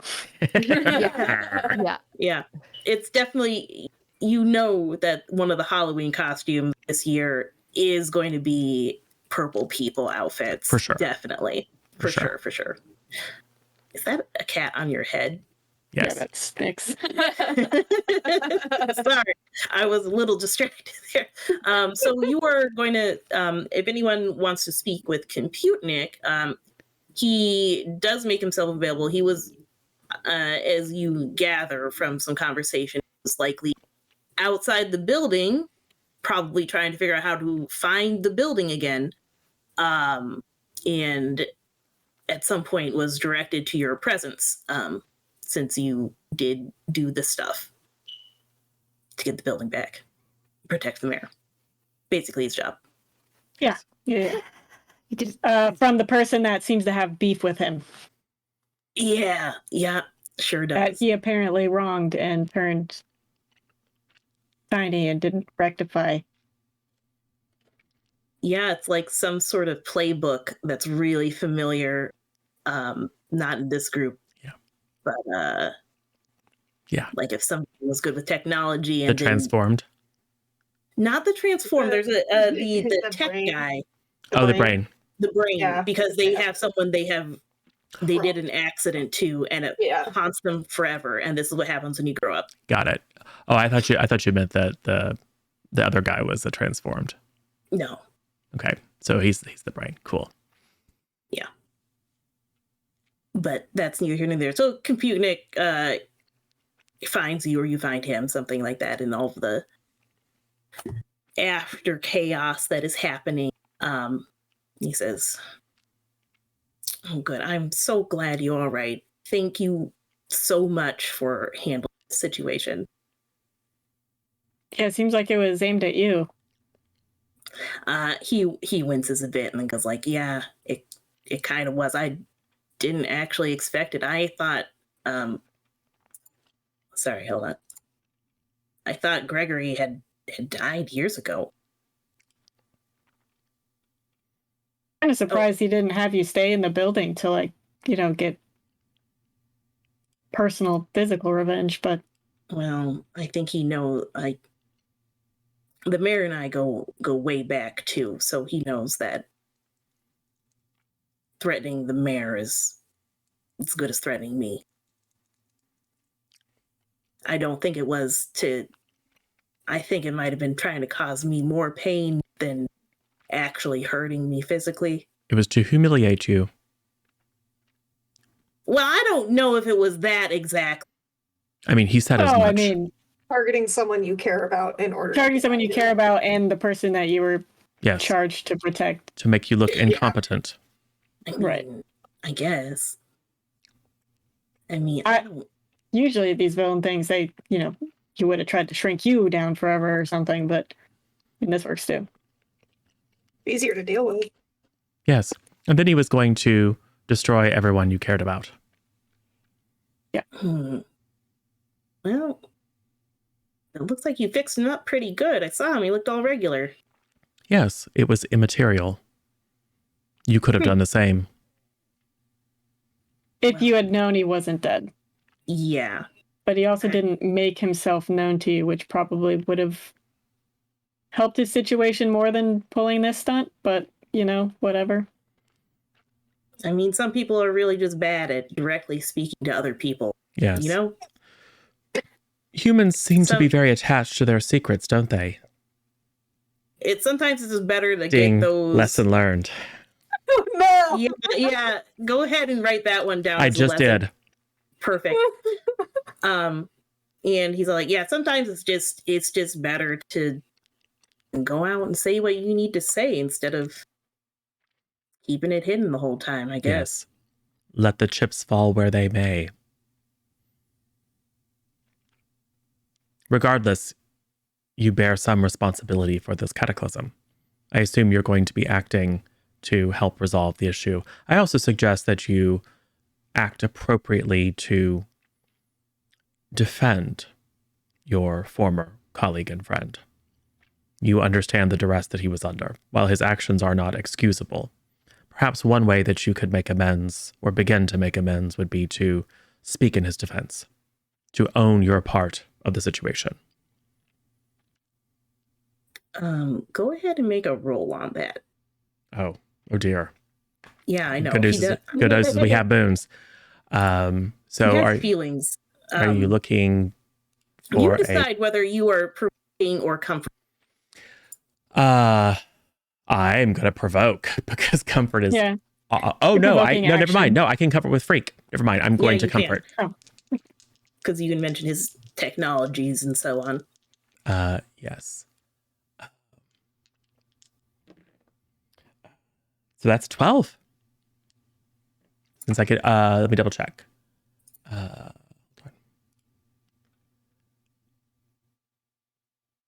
Yeah. yeah, it's definitely, you know, that one of the Halloween costumes this year is going to be purple people outfits. For sure. Definitely. For sure. Is that a cat on your head? Yeah, Yes. that sticks. Sorry, I was a little distracted there. So you are going to, if anyone wants to speak with Computnik, he does make himself available. He was, as you gather from some conversation, was likely outside the building, probably trying to figure out how to find the building again. And at some point was directed to your presence, since you did do the stuff to get the building back, protect the mayor. Basically his job. Yeah. You just From the person that seems to have beef with him. Yeah, sure That does. he apparently wronged and turned shiny and didn't rectify. Yeah, it's like some sort of playbook that's really familiar. Not in this group. Yeah. But yeah. Like if somebody was good with technology The and transformed. Not the transform. There's the The tech brain. guy. The brain. The brain. Yeah. Because they have someone they did an accident to, and it haunts them forever. And this is what happens when you grow up. Got it. Oh, I thought you meant that the other guy was the transformed. No. Okay, so he's the brain. Cool. Yeah. But that's neither here nor there. So Computnik finds you, or you find him, something like that, in all of the after chaos that is happening. He says, "Oh, good. I'm so glad you're all right. Thank you so much for handling the situation." Yeah, it seems like it was aimed at you. He winces a bit and then goes like, "Yeah, it kind of was. I didn't actually expect it. I thought, sorry, hold on. I thought Gregory had died years ago." Kind of surprised he didn't have you stay in the building to get personal physical revenge, but Well, I think he knows, like, the mayor and I go way back too, so he knows that threatening the mayor is as good as threatening me. I don't think it was to. I think it might have been trying to cause me more pain than actually hurting me physically. It was to humiliate you. Well, I don't know if it was that exact. I mean, he said as much. I mean, Targeting someone you care about in order targeting someone you care about and the person that you were Yes. charged to protect. To make you look incompetent. I mean, Right. I guess. I mean, I don't. Usually these villain things, you would have tried to shrink you down forever or something, but this works too. easier to deal with. Yes. And then he was going to destroy everyone you cared about. Well, it looks like you fixed him up pretty good. I saw him. He looked all regular. Yes, it was immaterial. You could have done the same. if you had known he wasn't dead. Yeah. But he also didn't make himself known to you, which probably would have helped his situation more than pulling this stunt, but, whatever. I mean, some people are really just bad at directly speaking to other people. Yes. You know? Humans seem to be very attached to their secrets, don't they? Sometimes it's just better to Ding. get those. Lesson learned. Oh, no! Yeah. Go ahead and write that one down. I as a just lesson. did. Perfect. And he's like, yeah, sometimes it's just better to go out and say what you need to say instead of keeping it hidden the whole time, I guess. Yes. Let the chips fall where they may. Regardless, you bear some responsibility for this cataclysm. I assume you're going to be acting to help resolve the issue. I also suggest that you act appropriately to defend your former colleague and friend. You understand the duress that he was under. While his actions are not excusable, perhaps one way that you could make amends or begin to make amends would be to speak in his defense, to own your part of the situation. Go ahead and make a roll on that. Oh dear. Yeah, I know. Good news is we have boons. So he has feelings. Are you looking for you decide whether you are provoking or comforting. I'm gonna provoke because comfort is. Yeah. Never mind. No, I can comfort with freak. Never mind. I'm going to comfort. Because you can mention his technologies and so on. Yes. So that's 12. Since I could, let me double check.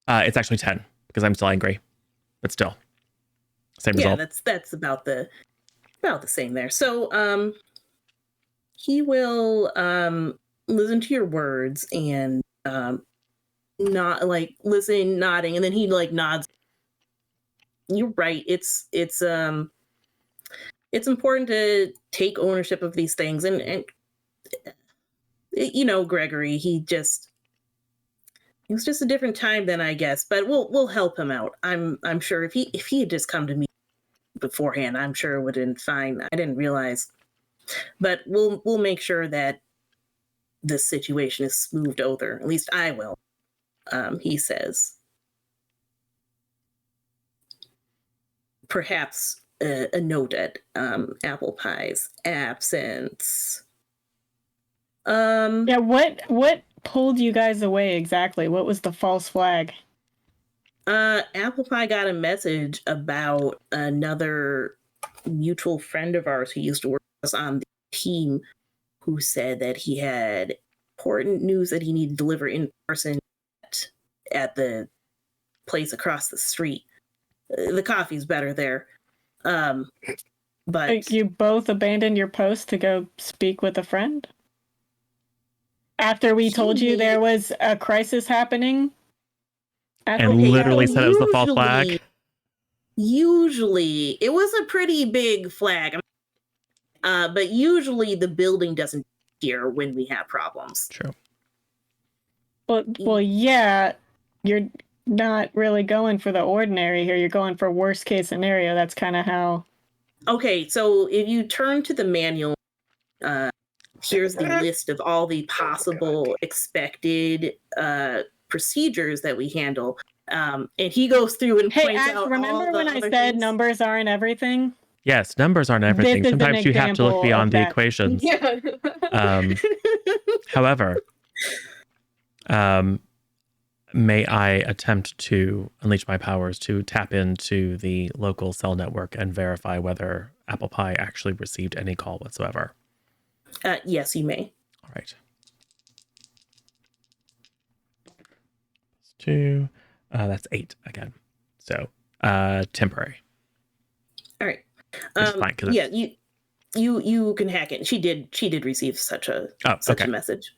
It's actually 10 because I'm still angry, but still, same result. Yeah, that's about the same there. So, he will listen to your words and not like listen, nodding, and then he like nods. You're right. It's important to take ownership of these things, and Gregory, it was just a different time then, I guess, but we'll help him out. I'm sure if he had just come to me beforehand, I'm sure it would have been fine. I didn't realize, but we'll make sure that this situation is smoothed over. At least I will. He says, perhaps a note at Apple Pie's absence. Yeah. What pulled you guys away exactly? What was the false flag? Apple Pie got a message about another mutual friend of ours who used to work with us on the team, who said that he had important news that he needed to deliver in person at the place across the street. The coffee's better there. But Like you both abandoned your post to go speak with a friend? After we told you there was a crisis happening? And literally said it was the false flag? Usually, it was a pretty big flag. But usually the building doesn't appear when we have problems. True. Well, yeah, you're not really going for the ordinary here. You're going for worst case scenario. That's kind of how... Okay, so if you turn to the manual, here's the list of all the possible expected procedures that we handle. And he goes through and points out. Remember when I said things? Numbers aren't everything? Yes, numbers aren't everything. This is Sometimes an you have to look example beyond of the that. equations. Yeah. However, may I attempt to unleash my powers to tap into the local cell network and verify whether Apple Pie actually received any call whatsoever? Yes, you may. All right. 2. That's 8 again. So temporary. All right. Which is fine, 'cause yeah, you can hack it. She did receive such a message.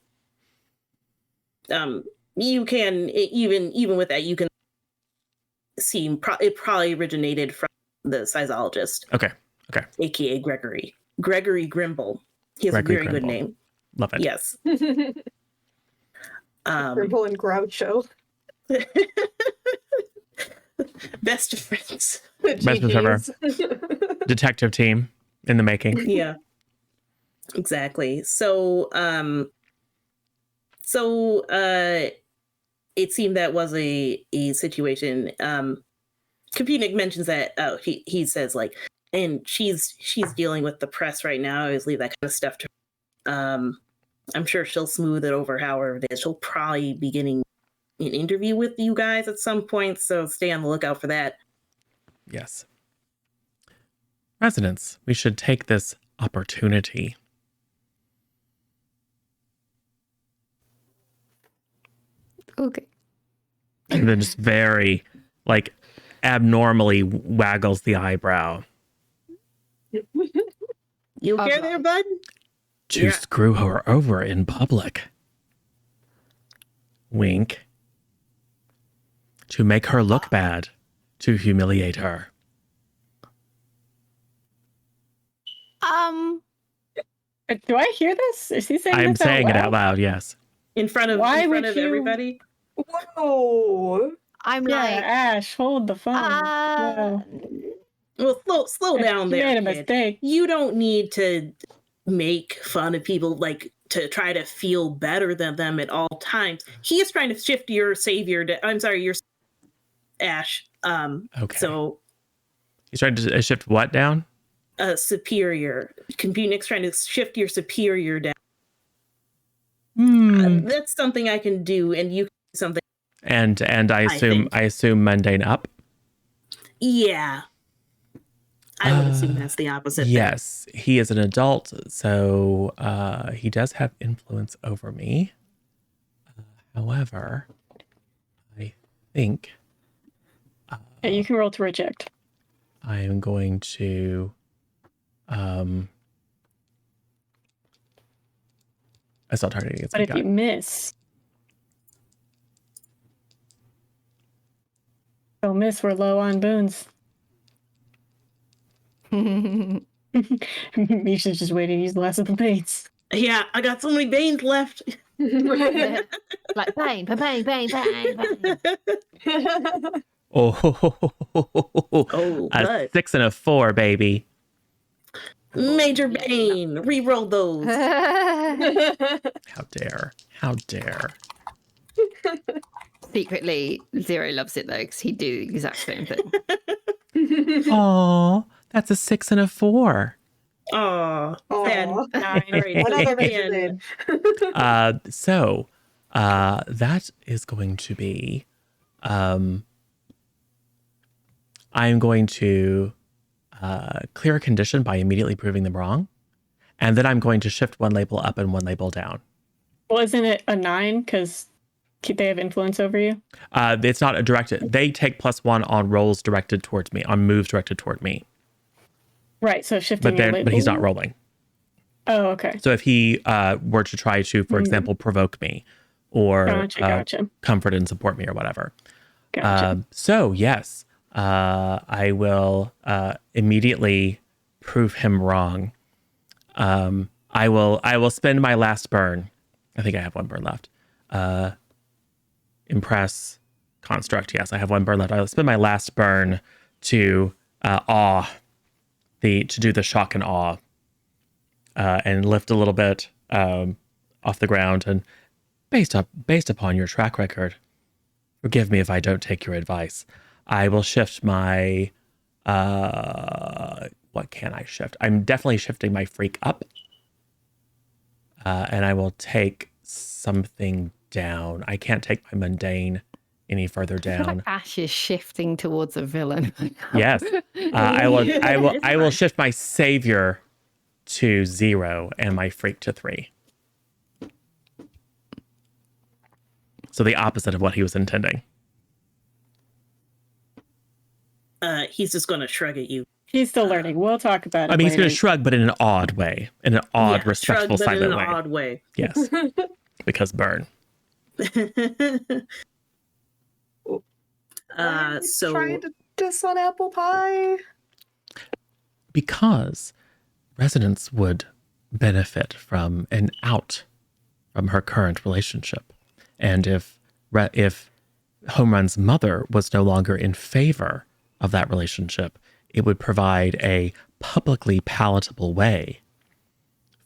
You can even with that, you can see it probably originated from the seismologist. Okay. AKA Gregory Grimble. He has Gregory a very good Grimble. name. Love it. Yes. Grimble and Groucho. Best of friends. Best of ever. GGs. Detective team in the making. Yeah. Exactly. So it seemed that was a situation. Kapunik mentions that he says like, and she's dealing with the press right now. I always leave that kind of stuff to her. I'm sure she'll smooth it over however it is. She'll probably be getting an interview with you guys at some point, so stay on the lookout for that. Yes. Residents, we should take this opportunity. Okay. And then just very, like, abnormally waggles the eyebrow. You All okay there, bud? To Yeah. screw her over in public. Wink. To make her look bad. To humiliate her. Do I hear this? Is he saying I'm this saying out it loud? out loud, yes. In front of Why would you- everybody. Whoa. I'm Yeah, like, Ash, hold the phone. Wow. Well, slow down You there, made a kid. mistake. You don't need to make fun of people, like to try to feel better than them at all times. He is trying to shift your savior. Your Ash. Okay. So He's trying to shift what down? superior. Compunic's trying to shift your superior down. Hmm. That's something I can do, and you can do something. And I think. assume mundane up. Yeah. I would assume that's the opposite. then. Yes, he is an adult, so he does have influence over me. However, I think Yeah, you can roll to reject. I am going to I still targeting against But the if guy. you miss, don't miss. We're low on boons. Misha's just waiting to use the last of the paints. Yeah, I got so many veins left. like bang, bang, bang, bang, bang. Oh, Oh, a but 6 and a 4, baby. Major Bane. Reroll those. How dare? How dare? Secretly, Zero loves it though, because he'd do the exact same thing. Oh, that's a 6 and a 4. Oh, sad. Aw. Alright, Another so Major again, Bane. So that is going to be I'm going to clear a condition by immediately proving them wrong. And then I'm going to shift one label up and one label down. Well, isn't it a 9? Because they have influence over you? It's not a directed. They take +1 on rolls directed towards me, on moves directed toward me. Right, so shifting But your then, label. but he's not rolling. Oh, okay. So if he were to try to, for example, provoke me or Gotcha. comfort and support me or whatever. Gotcha. So yes, I will immediately prove him wrong. I will spend my last burn. I think I have one burn left. Impress, construct. Yes, I have one burn left. I will spend my last burn to to do the shock and awe, and lift a little bit off the ground. And based upon your track record, forgive me if I don't take your advice. I will shift my what can I shift? I'm definitely shifting my freak up. And I will take something down. I can't take my mundane any further I feel down. like Ash is shifting towards a villain. Yes. I will shift my savior to 0 and my freak to 3. So the opposite of what he was intending. he's just going to shrug at you. He's still learning. We'll talk about it I mean, he's going later. to shrug, but in an odd way, in an odd, Yeah, respectful, shrug, but in silent an way. odd way. Yes, because burn. Why are you So trying to diss on apple pie? Because residents would benefit from an out from her current relationship. And if Home Run's mother was no longer in favor of that relationship, it would provide a publicly palatable way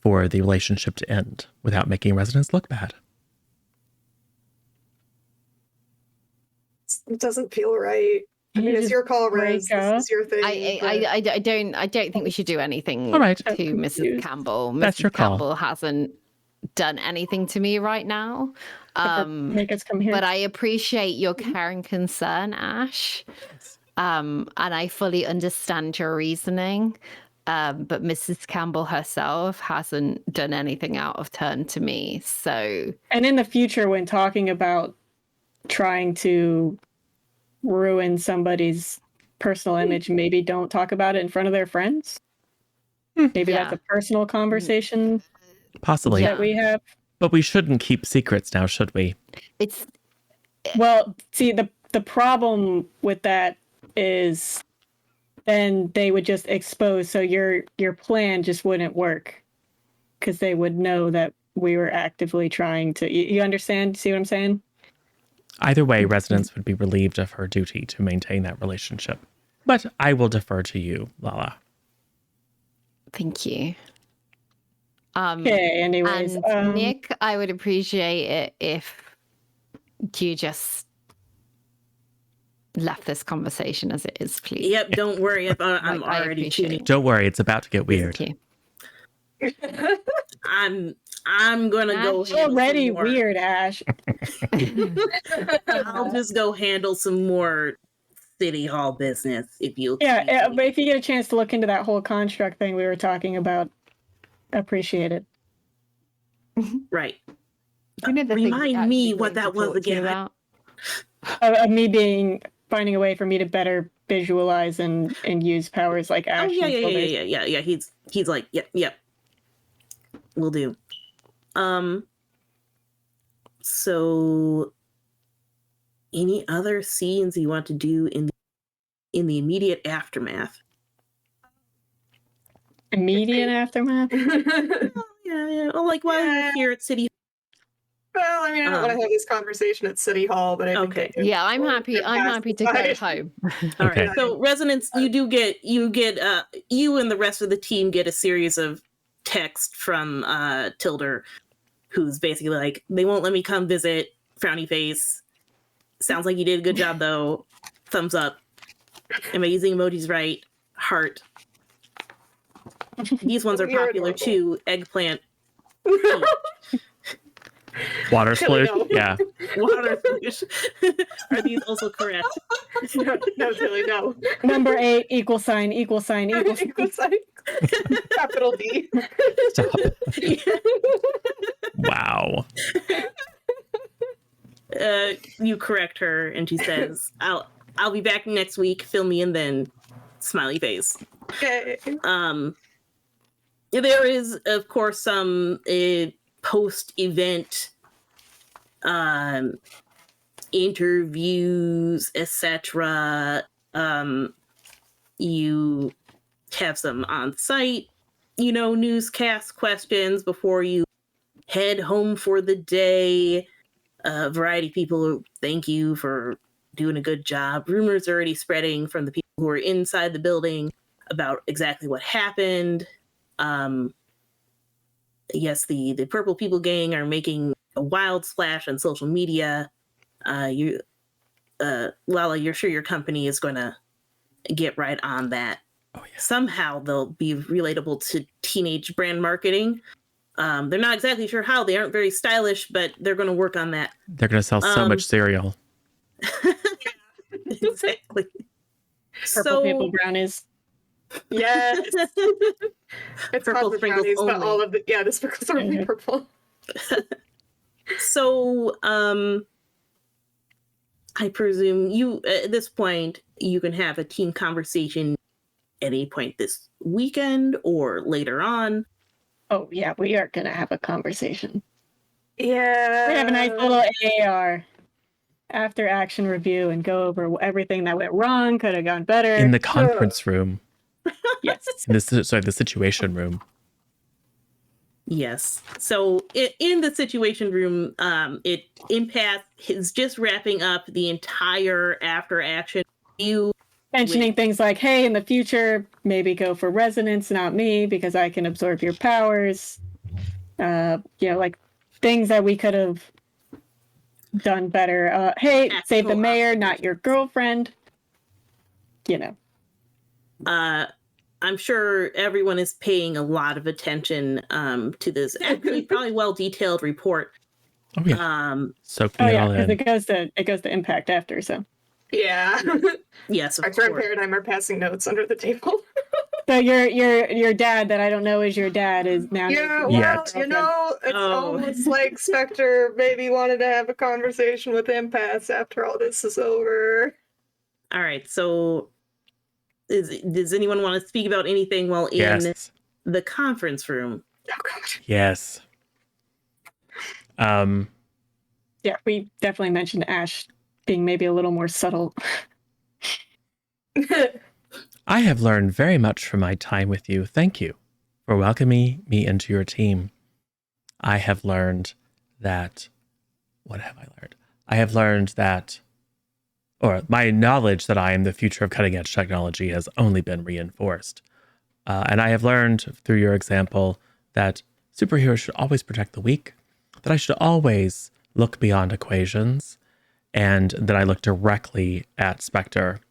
for the relationship to end without making residents look bad. It doesn't feel right. I mean, it's your call, Rez. This is your thing. I don't think we should do anything All right. to Mrs. Campbell. That's Mrs. your call. Campbell hasn't done anything to me right now. Make us come here. But I appreciate your care and concern, Ash. And I fully understand your reasoning. But Mrs. Campbell herself hasn't done anything out of turn to me. So, and in the future, when talking about trying to ruin somebody's personal image, maybe don't talk about it in front of their friends. Maybe that's a personal conversation Possibly. that we have. But we shouldn't keep secrets now, should we? it's Well, see, the problem with that is then they would just expose, so your plan just wouldn't work because they would know that we were actively trying to. You understand? See what I'm saying? Either way, residents would be relieved of her duty to maintain that relationship. But I will defer to you, Lala. thank you. Okay, anyways. And Nick, I would appreciate it if you just left this conversation as it is, please. Yep, don't worry. I'm Like, I already appreciate tuning. Don't worry, it's about to get weird. Thank you. I'm gonna go. It's already weird, Ash. I'll just go handle some more city hall business if you. Yeah, but if you get a chance to look into that whole construct thing we were talking about, appreciate it. Right. You know the thing Remind I me actually what wanted that to was talk to you again. about. Me finding a way for me to better visualize and use powers like Oh action. yeah. He's like, yep. Will do. So any other scenes you want to do in the immediate aftermath? Immediate aftermath? Yeah. Well, like while you're here at City. Well, I mean, I don't want to have this conversation at City Hall, but I think Okay. Yeah, I'm happy to go home. All Okay. right. So residents, you and the rest of the team get a series of texts from Tilder, who's basically like, they won't let me come visit, frowny face. Sounds like you did a good job though. Thumbs up. Am I using emojis right? Heart. These ones are You're popular adorable. too. Eggplant. Water Tilly, sploosh? no. Yeah. Water fish. Are these also correct? No, Tilly, no. Number 8, equal sign. Equal sign. Capital D. Stop. Wow. You correct her, and she says, "I'll be back next week. Fill me in then." Smiley face. Okay. There is, of course, some post-event interviews, etc. You have some on-site, newscast questions before you head home for the day. Variety of people thank you for doing a good job. Rumors are already spreading from the people who are inside the building about exactly what happened. Yes, the Purple People gang are making a wild splash on social media. Lala, you're sure your company is going to get right on that. Oh, yeah. Somehow they'll be relatable to teenage brand marketing. They're not exactly sure how. They aren't very stylish, but they're going to work on that. They're going to sell so much cereal. Exactly. Purple people brownies. Yes. It's Purple cosmic sprinkles brownies, but only. all of the the sprinkles are only purple. So, I presume you, at this point, you can have a team conversation at any point this weekend or later on. Oh, yeah, we are going to have a conversation. Yeah. We have a nice little AAR after action review and go over everything that went wrong, could have gone better. In the conference room. Yes. The Situation Room. Yes. So in the situation room, Empath is just wrapping up the entire after action. You Mentioning things like, hey, in the future, maybe go for resonance, not me, because I can absorb your powers. Like things that we could have done better. Hey, save the mayor, not your girlfriend. I'm sure everyone is paying a lot of attention to this actually probably well detailed report. Oh yeah. Soaking it all in. Because it goes to impact after. So yeah. Yes, of Arthur and course. Paradigm are passing notes under the table. So your dad that I don't know is your dad is now. Yeah, well, it's almost like Spectre maybe wanted to have a conversation with Empaths after all this is over. All right, so does anyone want to speak about anything while in the conference room? Oh god. Yes. Yeah, we definitely mentioned Ash being maybe a little more subtle. I have learned very much from my time with you. Thank you for welcoming me into your team. I have learned that... What have I learned? I have learned that... Or my knowledge that I am the future of cutting-edge technology has only been reinforced. And I have learned through your example that superheroes should always protect the weak, that I should always look beyond equations, and that I look directly at Spectre.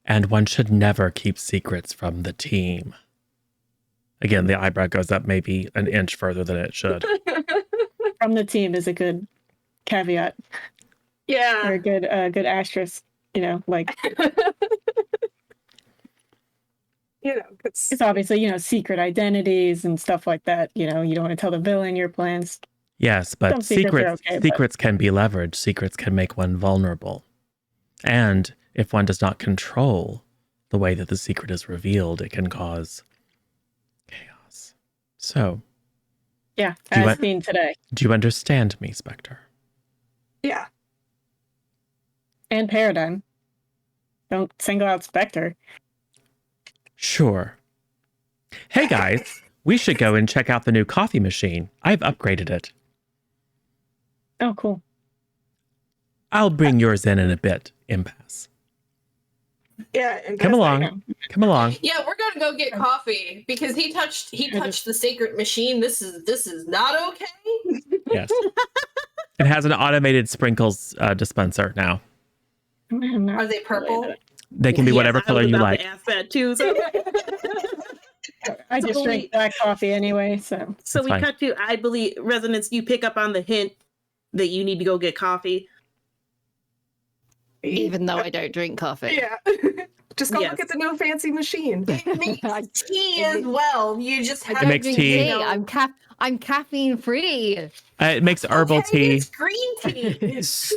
And one should never keep secrets from the team. Again, the eyebrow goes up maybe an inch further than it should. From the team is a good caveat. Yeah. Or a good asterisk, like... It's obviously, secret identities and stuff like that. You don't want to tell the villain your plans. Yes, but secrets can be leveraged. Secrets can make one vulnerable. And if one does not control the way that the secret is revealed, it can cause chaos. So, yeah, as seen today. Do you understand me, Spectre? Yeah. And Paradigm. Don't single out Spectre. Sure. Hey guys, we should go and check out the new coffee machine. I've upgraded it. Oh, cool. I'll bring yours in a bit, Impasse. Yeah, come along. Come along. Yeah, we're gonna go get coffee because he touched the sacred machine. This is not okay. Yes. It has an automated sprinkles dispenser now. Are they purple? They can be whatever color you like. I was about to ask that too. So. I just drink black coffee anyway, so. So we cut to, I believe, Resonance, you pick up on the hint that you need to go get coffee. Even though I don't drink coffee. Yeah. Just go look at the new fancy machine. It makes tea as well. You just have it makes tea. I'm caffeine free. It makes herbal tea. It's green tea.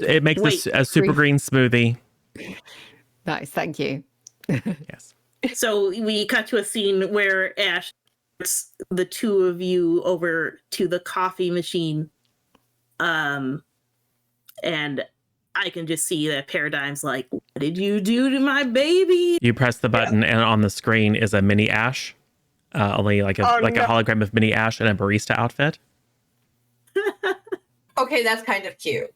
It makes a super green smoothie. Nice, thank you. Yes. So we cut to a scene where Ash takes the two of you over to the coffee machine. And I can just see that Paradigm's like, what did you do to my baby? You press the button and on the screen is a mini Ash. Only like a hologram of mini Ash in a barista outfit. Okay, that's kind of cute.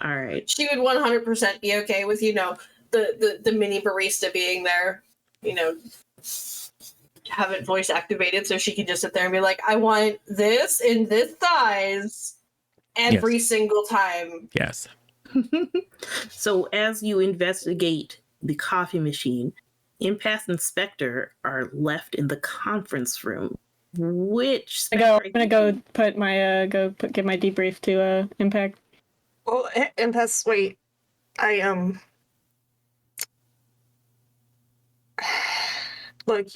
All right. She would 100% be okay with, the mini barista being there, have it voice activated so she can just sit there and be like, I want this in this size every single time. Yes. So as you investigate the coffee machine, Impasse and Spectre are left in the conference room. Which I'm gonna go put my give my debrief to Impact. Well, Impasse, wait. Look,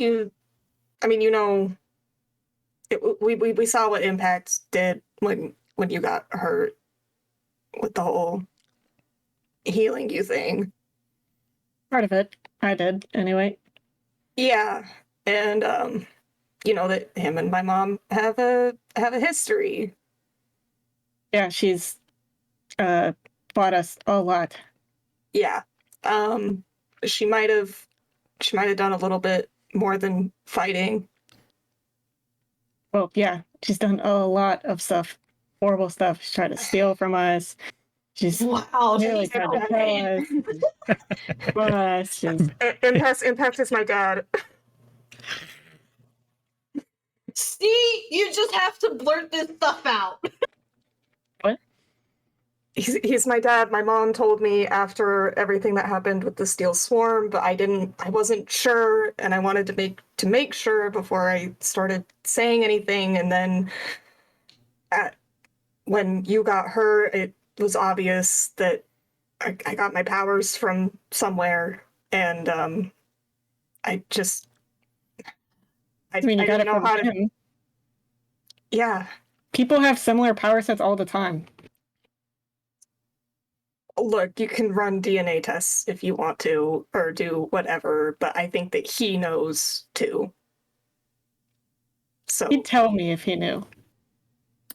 we saw what Impact did when you got hurt with the whole healing you thing. Part of it, I did anyway. Yeah, and that him and my mom have a history. Yeah, she's fought us a lot. Yeah, she might have done a little bit more than fighting. Well, yeah, she's done a lot of stuff, horrible stuff. She's tried to steal from us. She's Wow, nearly she's tried so to kill us. She's Impact is my dad. See, you just have to blurt this stuff out. what? He's my dad. My mom told me after everything that happened with the Steel Swarm, but I wasn't sure, and I wanted to make sure before I started saying anything. And then when you got her, it was obvious that I got my powers from somewhere, and I just I mean, you got didn't it know from how to. him. Yeah. People have similar power sets all the time. Look, you can run DNA tests if you want to, or do whatever, but I think that he knows too. So He'd tell me if he knew.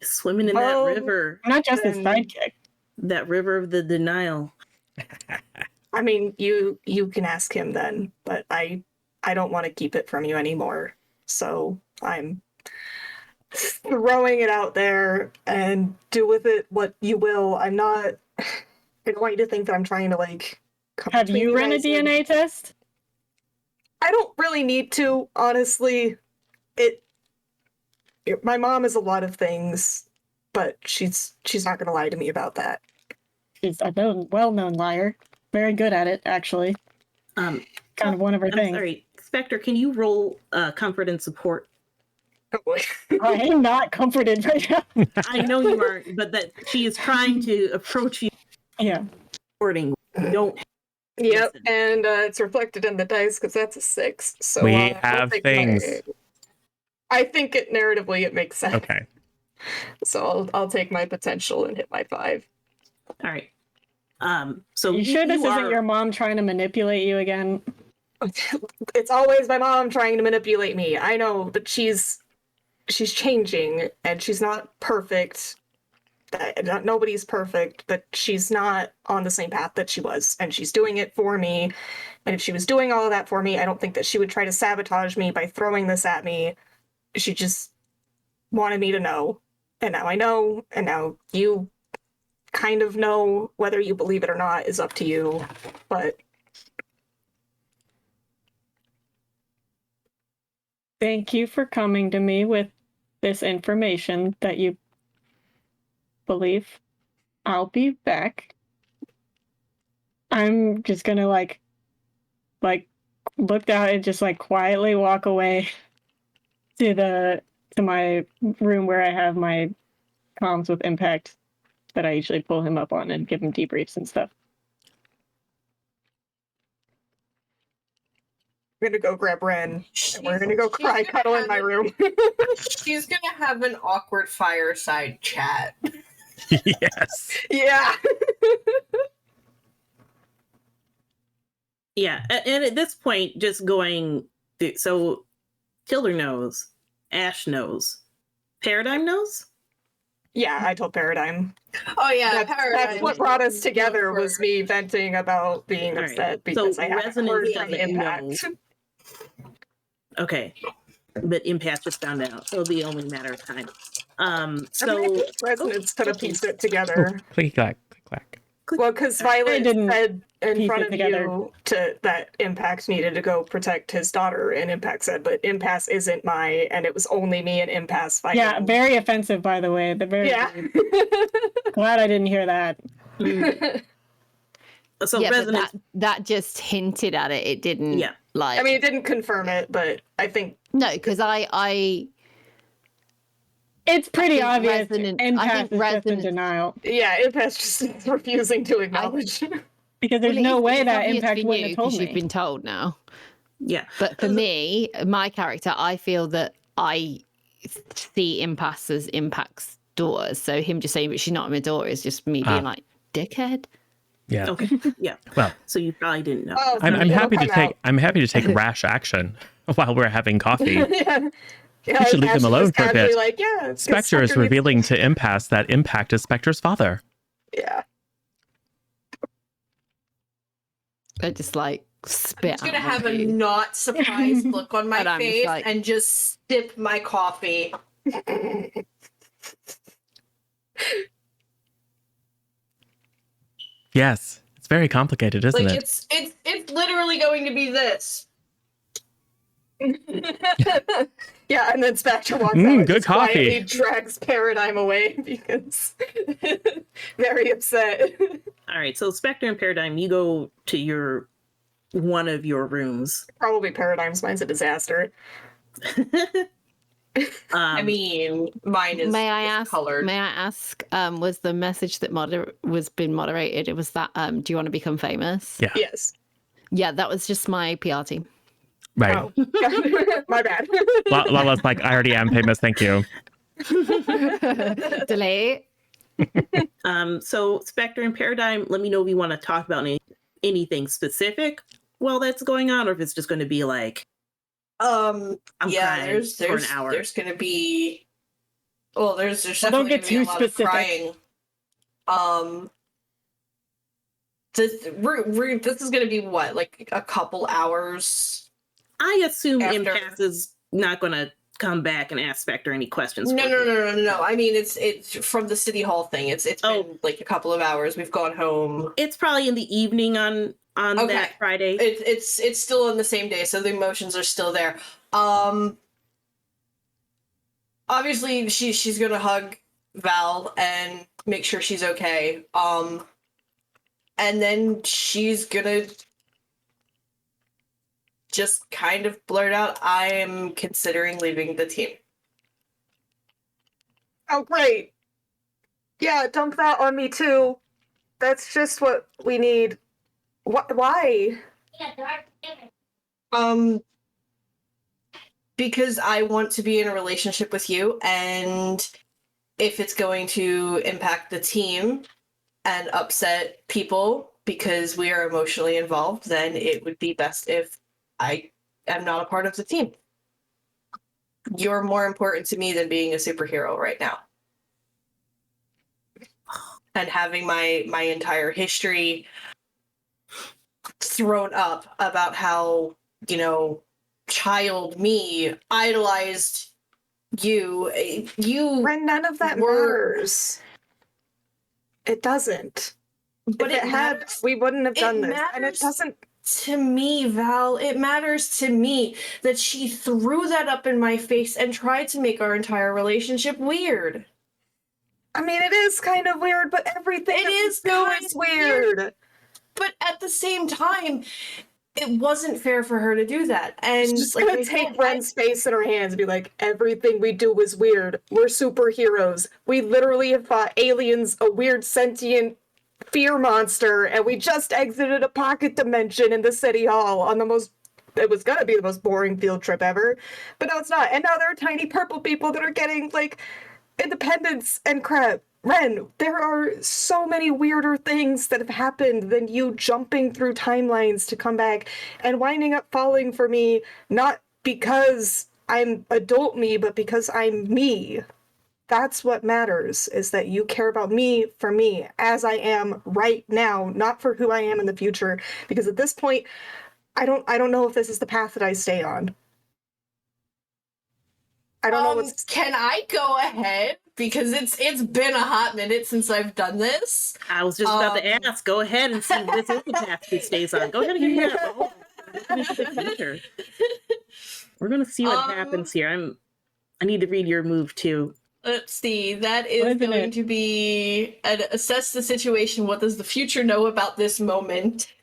Swimming in Well, that river, I'm not just his Then- sidekick. that river of the denial. I mean, you can ask him then, but I don't want to keep it from you anymore. So I'm throwing it out there, and do with it what you will. I don't want you to think that I'm trying to like. come Have between you run a guys and- DNA test? I don't really need to, honestly. My mom is a lot of things, but she's not gonna lie to me about that. She's a well-known liar. Very good at it, actually. Um, Kind of one of her I'm things. sorry, Spectre. Can you roll comfort and support? Oh boy. I am not comforted right now. I know you aren't, but that she is trying to approach you Yeah. supporting. You don't. Yep, Listen. and it's reflected in the dice because that's a 6. So We I'll have take things. I think it narratively it makes sense. Okay. So I'll take my potential and hit my 5. All right. So You sure this you isn't are- your mom trying to manipulate you again? It's always my mom trying to manipulate me. I know, but she's changing, and she's not perfect. Nobody's perfect, but she's not on the same path that she was, and she's doing it for me. And if she was doing all of that for me, I don't think that she would try to sabotage me by throwing this at me. She just wanted me to know, and now I know, and now you kind of know. Whether you believe it or not is up to you, but Thank you for coming to me with this information that you believe. I'll be back. I'm just gonna like look down and just like quietly walk away to my room where I have my comms with Impact that I usually pull him up on and give him debriefs and stuff. I'm gonna go grab Ren, and we're gonna go cry, cuddle in my room. She's gonna have an awkward fireside chat. Yes. Yeah. Yeah, and at this point, just going through, so Tilder knows, Ash knows, Paradigm knows. Yeah, I told Paradigm. Oh yeah, That's what brought us together, was me venting about being All right. upset because So I haven't Resonance heard from doesn't Impact. Okay, but Impact just found out, so it'll be only a matter of time. So Resonance could have pieced it together. Click, clack, click, clack. Well, because Violet didn't said in piece front it of together. you that Impact needed to go protect his daughter, and Impact said, "But Impasse isn't and it was only me and Impasse fighting." Yeah, very offensive, by the way. Yeah. Glad I didn't hear that. So yeah, but Resonance, that just hinted at it. It didn't. Yeah. Like. I mean, it didn't confirm it, but I think no, because I It's pretty think obvious. Resonant- I Impact think is just in Resonant- denial Impasse just is refusing to acknowledge. because there's well, no way it's that obvious Impact for wouldn't you have told 'cause me. You've been told now. yeah. But for me, my character, I feel that I see Impasse as Impact's daughter. So him just saying, but she's not my daughter, is just me being like, dickhead. Yeah. Okay, yeah. Well, So you probably didn't know. Oh, I'm it'll happy to come take out. I'm happy to take rash action while we're having coffee. Yeah. You should leave Ash them is alone just for a casually bit. Like, yeah, 'cause Spectre is needs- revealing to Impasse that Impact is Spectre's father. Yeah. I just like spit I'm just gonna out my have a tea. not surprised look on my And I'm just face like- and just sip my coffee. Yes, it's very complicated, isn't Like it? it's literally going to be this. Yeah, and then Spectre walks Mm, out and good just quietly coffee. drags Paradigm away because very upset. All right, so Spectre and Paradigm, you go to one of your rooms. Probably Paradigm's mine's a disaster. I mean, mine is May I is ask? colored. May I ask? Was the message that was been moderated? It was that. Do you want to become famous? Yeah. Yes. Yeah, that was just my PR team. Right. Oh, my bad. Lala's like, I already am famous. Thank you. Delete. So Spectre and Paradigm, let me know if you want to talk about anything specific while that's going on, or if it's just going to be like, I'm yeah, crying there's for an hour. there's gonna be there's Well, don't definitely get gonna be a too lot specific. of crying. This is gonna be what, like a couple hours. I assume After- Impasse is not going to come back and ask Spectre any questions. No, for no, you. no, no, no. I mean, it's from the city hall thing. It's been like a couple of hours. We've gone home. It's probably in the evening on Okay. that Friday. It's still on the same day, so the emotions are still there. Obviously she's gonna hug Val and make sure she's okay. And then she's gonna just kind of blurt out, I am considering leaving the team. Oh, great. Yeah, dump that on me too. That's just what we need. Why? Because I want to be in a relationship with you, and if it's going to impact the team and upset people because we are emotionally involved, then it would be best if I am not a part of the team. You're more important to me than being a superhero right now. And having my entire history thrown up about how, child me idolized you. Ren, none of that matters. It doesn't. But if it had, matters. we wouldn't have done It this. And it matters doesn't. to me, Val. It matters to me that she threw that up in my face and tried to make our entire relationship weird. I mean, it is kind of weird, but everything It is kind is of weird. But at the same time, it wasn't fair for her to do that. And She's just like, gonna take Ren's face in her hands and be like, everything we do is weird. We're superheroes. We literally have fought aliens, a weird sentient fear monster, and we just exited a pocket dimension in the city hall on it was gonna be the most boring field trip ever. But no, it's not. And now there are tiny purple people that are getting, like, independence and crap. Ren, there are so many weirder things that have happened than you jumping through timelines to come back and winding up falling for me, not because I'm adult me, but because I'm me. That's what matters, is that you care about me for me, as I am right now, not for who I am in the future. Because at this point, I don't know if this is the path that I stay on. I don't know what's... Can I go ahead? Because it's been a hot minute since I've done this. I was just about to ask. Go ahead and see this is the path she stays on. Go ahead and give me that roll. We're gonna see what happens here. I need to read your move too. Let's see. That is going to be assess the situation. What does the future know about this moment?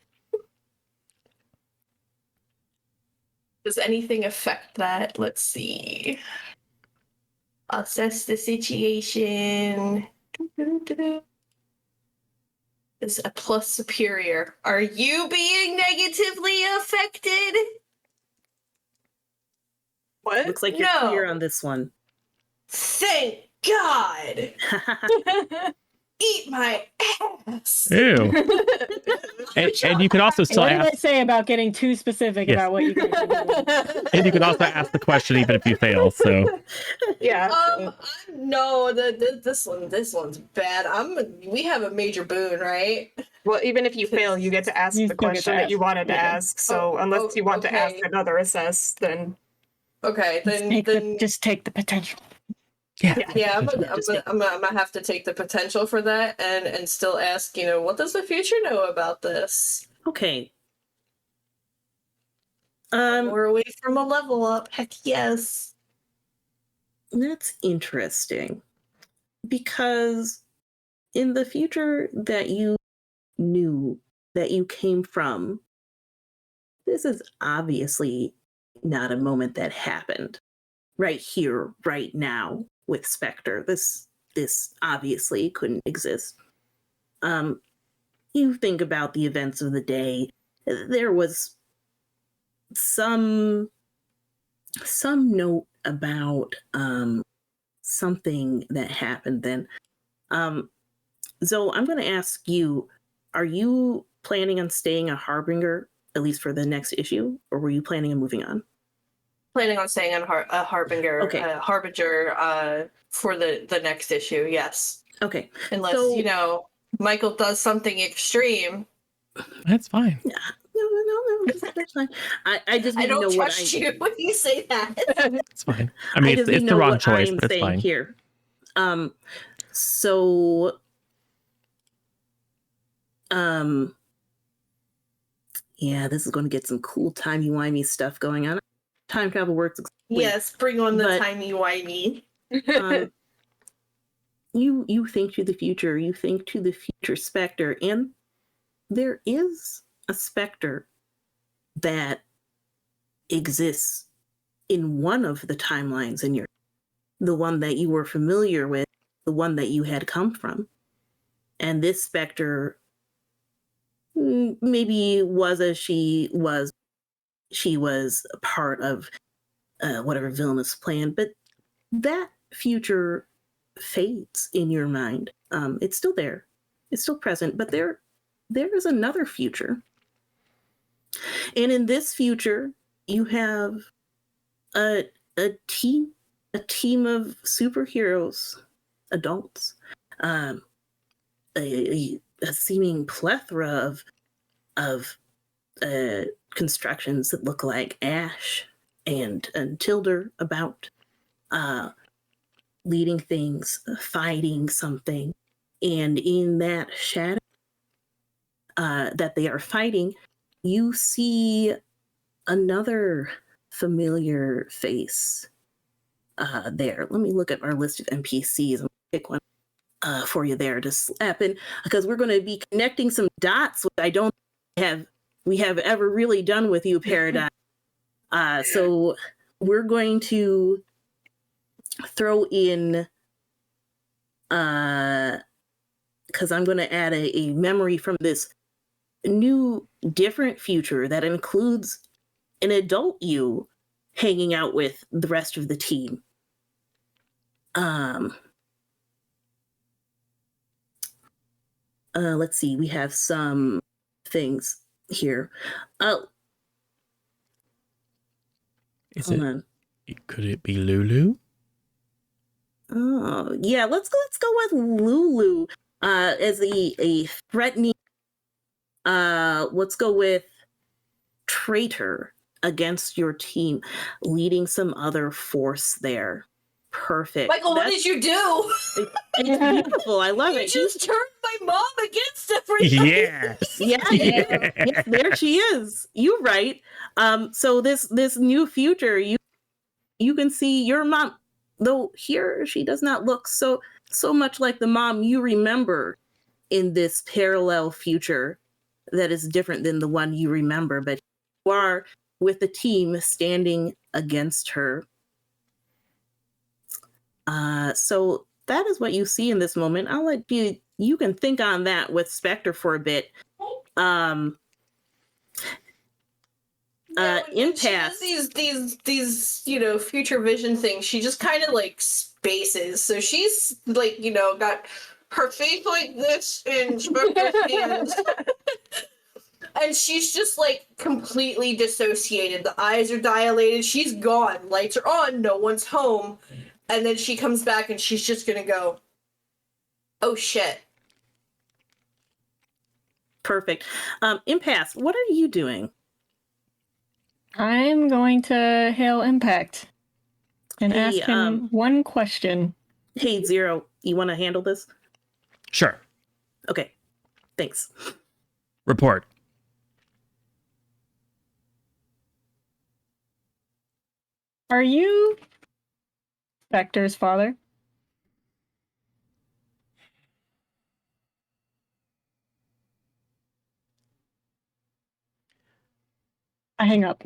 Does anything affect that? Let's see. Assess the situation. Is a plus superior. Are you being negatively affected? What? Looks like you're No. clear on this one. Thank God! Eat my ass! Ew. and you could also still What did I ask, say about getting too specific Yes. about what you guys are doing? and you could also ask the question even if you fail. So Yeah. No, this one's bad. We have a major boon, right? Well, even if you fail, you get to ask You the still get to question that you ask. wanted to Yeah. ask. So unless you want to ask okay. another assess, then Okay, then Just take the potential. Yeah. yeah, I'm Just take- gonna have to take the potential for that and still ask, what does the future know about this? Okay. We're away from a level up. Heck yes. That's interesting. Because in the future that you knew, that you came from, this is obviously not a moment that happened right here, right now with Spectre. This obviously couldn't exist. You think about the events of the day. There was some note about something that happened then. Zoe, I'm going to ask you, are you planning on staying a Harbinger, at least for the next issue, or were you planning on moving on? Planning on staying on a Harbinger, Okay. Harbinger for the next issue, yes. Okay. Unless, So- Michael does something extreme. That's fine. No, that's fine. I just I need to know don't what trust you when you say that. It's fine. I mean, just it's need to the know wrong what choice, I'm but it's saying fine. here. So yeah, this is going to get some cool timey-wimey stuff going on. Time travel works. Yes, bring on the But- timey-wimey. You think to the future. You think to the future Spectre, and there is a Spectre that exists in one of the timelines in the one that you were familiar with, the one that you had come from. And this Spectre maybe was as she was a part of whatever villainous plan, but that future fades in your mind. It's still there, it's still present, but there is another future, and in this future, you have a team of superheroes, adults, a seeming plethora of constructions that look like Ash and Tilder about, leading things, fighting something. And in that shadow that they are fighting, you see another familiar face there. Let me look at our list of NPCs and pick one for you there to slap in, because we're going to be connecting some dots, which I don't we have ever really done with you, Paradigm. So we're going to throw in, because I'm going to add a memory from this new, different future that includes an adult you hanging out with the rest of the team. Let's see, we have some things here. Could it be Lulu? Oh, yeah, let's go with Lulu as a threatening, let's go with traitor against your team, leading some other force there. Perfect. Michael, what did you do? It's beautiful. I love You it. just turned my mom against everybody. Yes. Yes, there she is. You're right. So this new future, you can see your mom, though here she does not look so much like the mom you remember in this parallel future that is different than the one you remember, but you are with the team standing against her. So that is what you see in this moment. I'll let you can think on that with Spectre for a bit. Impasse. She does these future vision things. She just kind of like spaces. So she's like got her face like this in Spectre's hands. And she's just like completely dissociated. The eyes are dilated. She's gone. Lights are on. No one's home. And then she comes back and she's just gonna go, oh shit. Perfect. Impasse, what are you doing? I'm going to hail Impact and Hey, ask him one question. Hey, Zero, you want to handle this? Sure. Okay, thanks. Report. Are you Spectre's father? I hang up.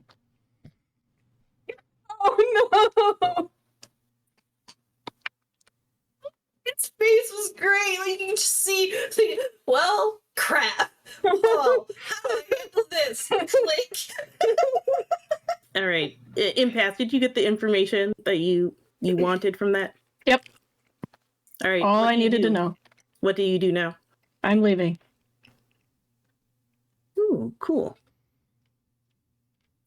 Oh no! Its face was great. Like you can just see. Well, crap. Oh, how do I handle this? Like, All right, Impasse, did you get the information that you wanted from that? Yep. All right. All what I do you needed to do? know. What do you do now? I'm leaving. Ooh, cool.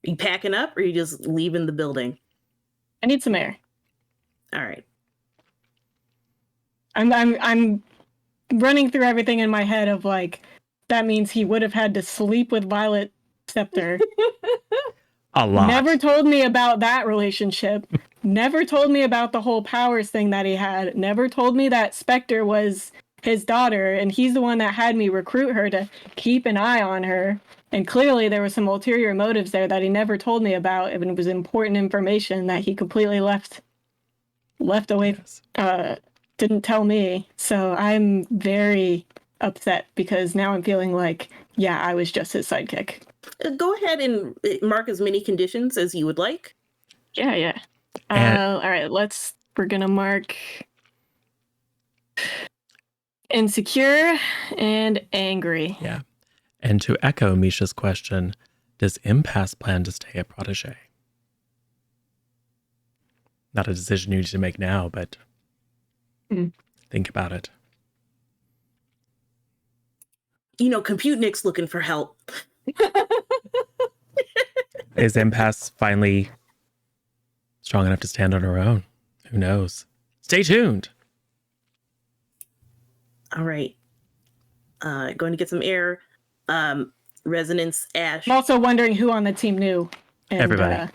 You packing up, or you just leaving the building? I need some air. All right. I'm running through everything in my head of like, that means he would have had to sleep with Violet Scepter. A lot. Never told me about that relationship. Never told me about the whole powers thing that he had. Never told me that Spectre was his daughter, and he's the one that had me recruit her to keep an eye on her. And clearly there were some ulterior motives there that he never told me about, and it was important information that he completely left away. Yes. Didn't tell me. So I'm very upset because now I'm feeling like, yeah, I was just his sidekick. Go ahead and mark as many conditions as you would like. Yeah. And- All right, we're gonna mark insecure and angry. Yeah. And to echo Misha's question, does Impasse plan to stay a protege? Not a decision you need to make now, but think about it. Compute Nick's looking for help. Is Impasse finally strong enough to stand on her own? Who knows? Stay tuned. All right. Going to get some air. Resonance, Ash. I'm also wondering who on the team knew. And, Everybody.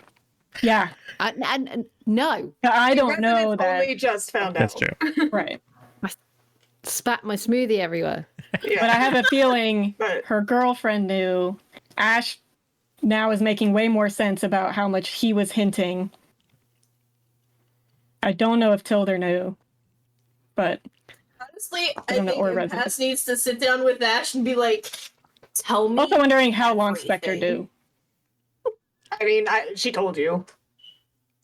Yeah. And no, I don't know Residents that. only just found That's out. true. Right. spat my smoothie everywhere. Yeah. But I have a feeling But- her girlfriend knew. Ash now is making way more sense about how much he was hinting. I don't know if Tilder knew, but honestly, I don't know, think or Impasse Residence. needs to sit down with Ash and be like, tell me. also wondering how long Spectre everything. do. I mean, she told you.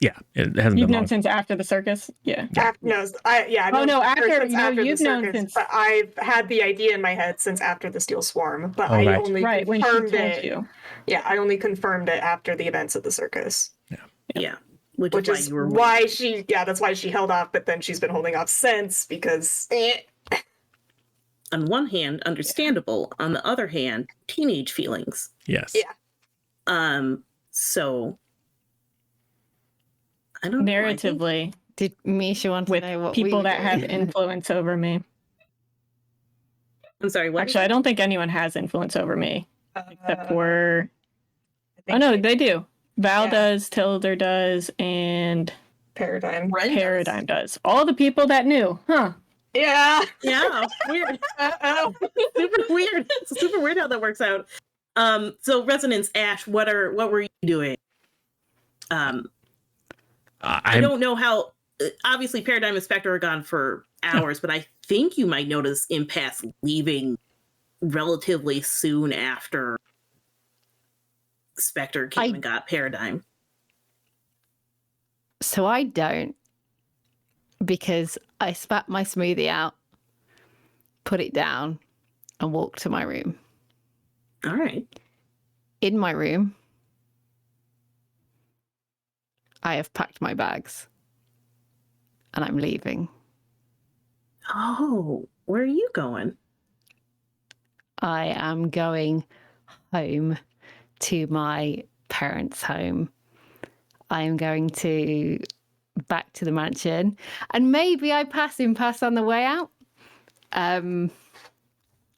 Yeah, it hasn't You've been known long. since after the circus? Yeah. Yeah. I've Oh, known no, her after- since no, after you've the known circus, since- but I've had the idea in my head since after the Steel Swarm. But Oh, I right. only Right, when she confirmed told it. you. Yeah, I only confirmed it after the events of the circus. Yeah. Which Which is is why you were why that's why she held off, but then she's been holding off since because on one hand, understandable. On the other hand, teenage feelings. Yes. Yeah. So I don't know. I think- Narratively, Did Misha want to with know what we people were that have doing? influence over me. I'm sorry, what? Actually, I don't think anyone has influence over me except for. I think Oh no, they do. Val Yeah. does, Tilder does, and Paradigm. Ren does. Paradigm does. All the people that knew, huh? Yeah. Yeah, weird. Uh-oh. Super weird. It's super weird how that works out. So Resonance, Ash, what were you doing? I I'm don't know how. Obviously, Paradigm and Spectre are gone for hours, but I think you might notice Impasse leaving relatively soon after Spectre came and got Paradigm. So I don't, because I spat my smoothie out, put it down, and walked to my room. All right. In my room, I have packed my bags, and I'm leaving. Oh, where are you going? I am going home to my parents' home. I am going to back to the mansion, and maybe I pass Impasse on the way out.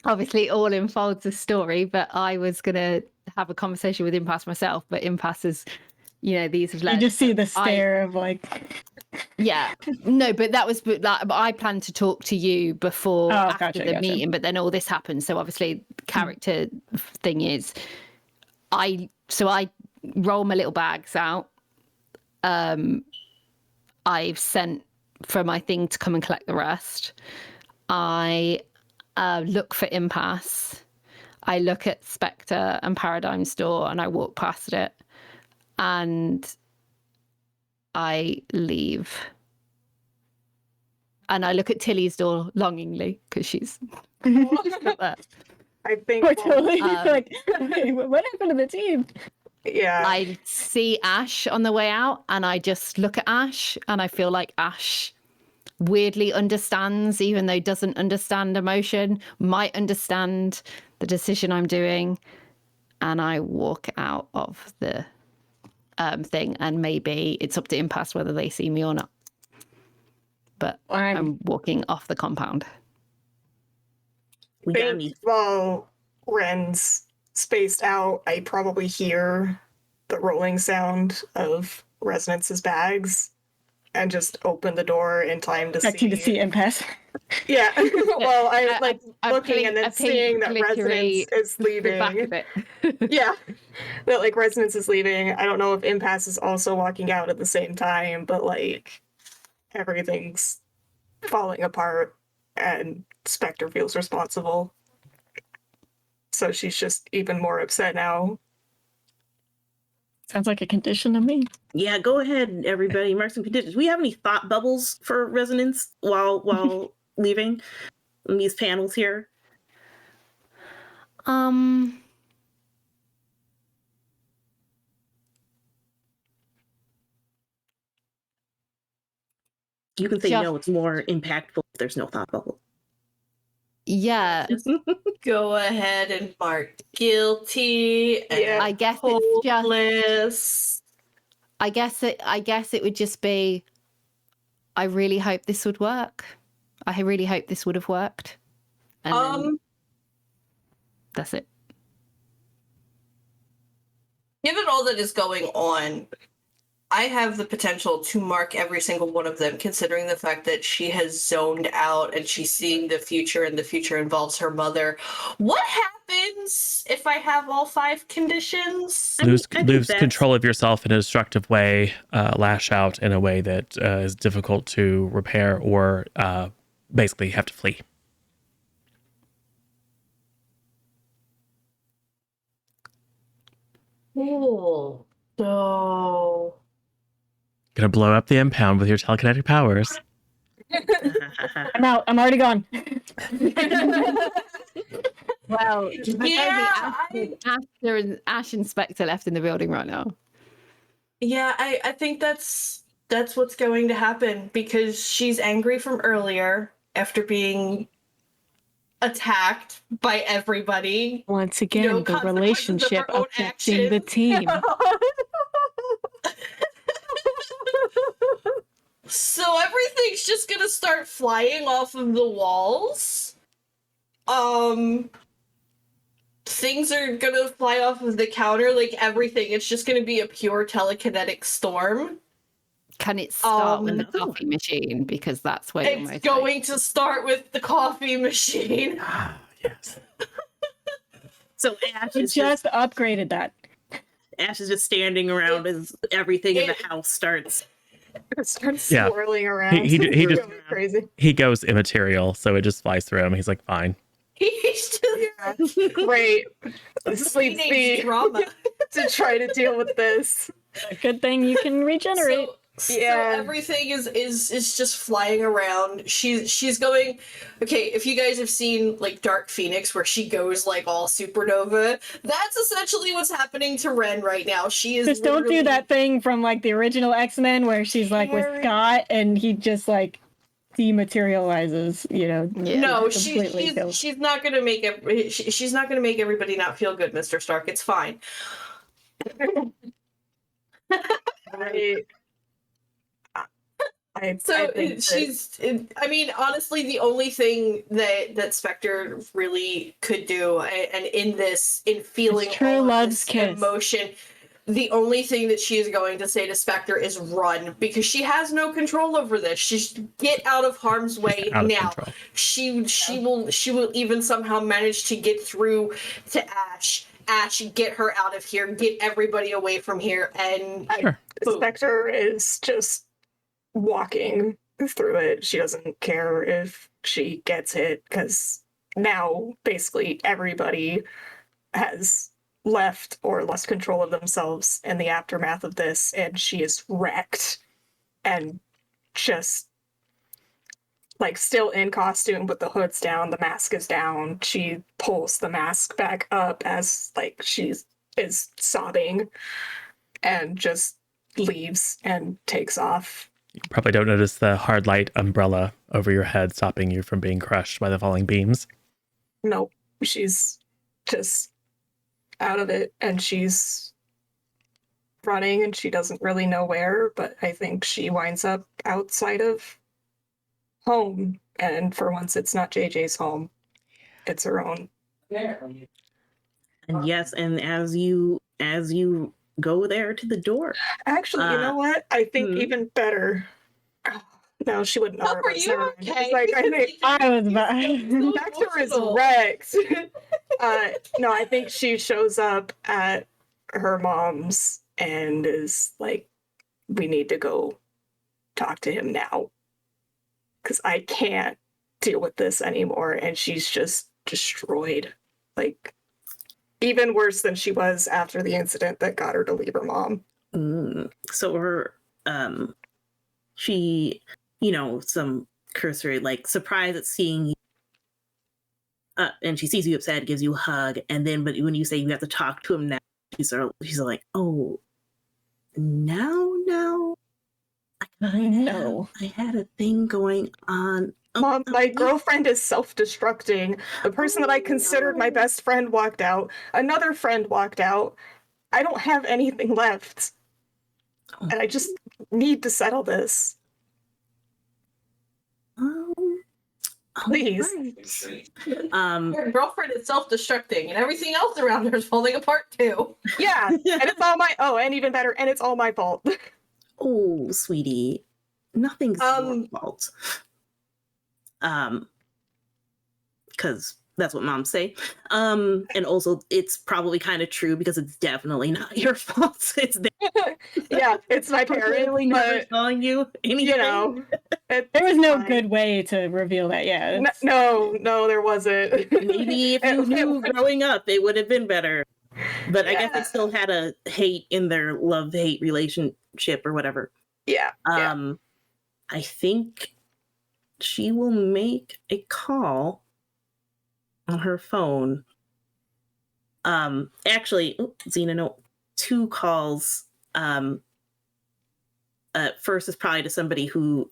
obviously all unfolds a story, but I was going to have a conversation with Impasse myself, but Impasse is, these have led. You just see the stare of like... Yeah. No, but that was, but I planned to talk to you before after the meeting, but then all this happened. So obviously the character thing is, I roll my little bags out. I've sent for my thing to come and collect the rest. I look for Impasse. I look at Spectre and Paradigm Store and I walk past it and I leave. And I look at Tilly's door longingly because she's not there. I think We're totally like, hey, what happened to the team? Yeah. I see Ash on the way out and I just look at Ash and I feel like Ash weirdly understands, even though doesn't understand emotion, might understand the decision I'm doing. And I walk out of the thing, and maybe it's up to Impasse whether they see me or not. But I'm walking off the compound. While Ren's spaced out, I probably hear the rolling sound of Resonance's bags and just open the door in time to see Impasse. Yeah. Well, I'm looking and then seeing that Resonance is leaving. Yeah. That like Resonance is leaving. I don't know if Impasse is also walking out at the same time, but like everything's falling apart and Spectre feels responsible. So she's just even more upset now. Sounds like a condition to me. Yeah, go ahead, everybody. Mark some conditions. Do we have any thought bubbles for Resonance while leaving in these panels here? You can say no, it's more impactful if there's no thought bubble. Yeah. Just go ahead and mark guilty. And I guess hopeless. I guess it would just be, I really hope this would work. I really hope this would have worked. And that's it. Given all that is going on, I have the potential to mark every single one of them, considering the fact that she has zoned out and she's seeing the future, and the future involves her mother. What happens if I have all 5 conditions? Lose control of yourself in a destructive way, lash out in a way that is difficult to repair, or basically have to flee. Cool. So... Gonna blow up the impound with your telekinetic powers. I'm out. I'm already gone. Well, yeah, Ash and Spectre left in the building right now. Yeah, I think that's what's going to happen, because she's angry from earlier after being attacked by everybody. Once again, the relationship affecting the team. So everything's just gonna start flying off of the walls. Things are gonna fly off of the counter, like everything. It's just gonna be a pure telekinetic storm. Can it start with the coffee machine? Because that's where it's going to start with the coffee machine. Yes. So Ash is just upgraded that. Ash is just standing around as everything in the house starts swirling around. He just crazy. He goes immaterial, so it just flies through him. He's like, fine. He's just great. Sleep speed drama to try to deal with this. A good thing you can regenerate. So everything is just flying around. She's going. Okay, if you guys have seen like Dark Phoenix, where she goes like all supernova, that's essentially what's happening to Ren right now. She is just don't do that thing from like the original X-Men where she's like with Scott and he just like dematerializes. Yeah. No, she's not gonna make it. She's not gonna make everybody not feel good, Mr. Stark. It's fine. I So think she's, I mean, honestly, the only thing that Spectre really could do, and in feeling It's true all of love's this kiss. emotion, the only thing that she is going to say to Spectre is run, because she has no control over this. She's get out of harm's way Out of now. control. She will even somehow manage to get through to Ash. Ash, get her out of here. Get everybody away from here. And Sure. boom. Spectre is just walking through it. She doesn't care if she gets hit because now basically everybody has left or lost control of themselves in the aftermath of this, and she is wrecked and just like still in costume, but the hood's down, the mask is down. She pulls the mask back up as like she's is sobbing and just leaves and takes off. You probably don't notice the hard light umbrella over your head stopping you from being crushed by the falling beams. Nope, she's just out of it, and she's running, and she doesn't really know where, but I think she winds up outside of home, and for once it's not JJ's home, it's her own. And yes, and as you go there to the door, Actually, you know what? I think hmm. even better. No, she wouldn't know Oh, where are it was. you Never mind. okay? It's like, I think I was about. Spectre is wrecked. No, I think she shows up at her mom's and is like, we need to go talk to him now. Because I can't deal with this anymore. And she's just destroyed. Like, even worse than she was after the incident that got her to leave her mom. So her, she, some cursory like surprise at seeing you, and she sees you upset, gives you a hug, and then but when you say you have to talk to him now, she's like, oh, now, I had a thing going on. Mom, my girlfriend is self-destructing. The person that I considered my best friend walked out. Another friend walked out. I don't have anything left. And I just need to settle this. Please. Your girlfriend is self-destructing, and everything else around her is falling apart too. Yeah, and it's all my and even better, and it's all my fault. Oh, sweetie, nothing's your fault. Because that's what moms say. And also it's probably kind of true because it's definitely not your fault. It's Yeah, it's my parents, never but telling you anything. you know, There was no fine. good way to reveal that. Yeah. No, there wasn't. Maybe if you knew growing up, it would have been better. But I guess they still had a hate in their love-hate relationship or whatever. Yeah. I think she will make a call on her phone. Actually, Xena, no, 2 calls. First is probably to somebody who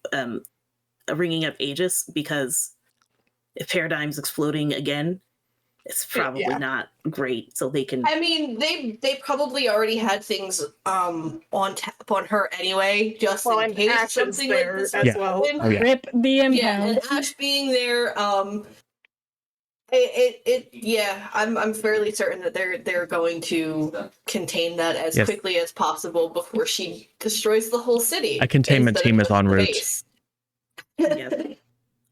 ringing up Aegis, because if Paradigm's exploding again, it's probably not great. So they can. I mean, they probably already had things on tap on her anyway, just in case Ash is something there like this as well. Oh, yeah. Rip the impound. Yeah, and Ash being there, I'm fairly certain that they're going to contain that as quickly as possible before she destroys the whole city. A containment team is en route. Yes.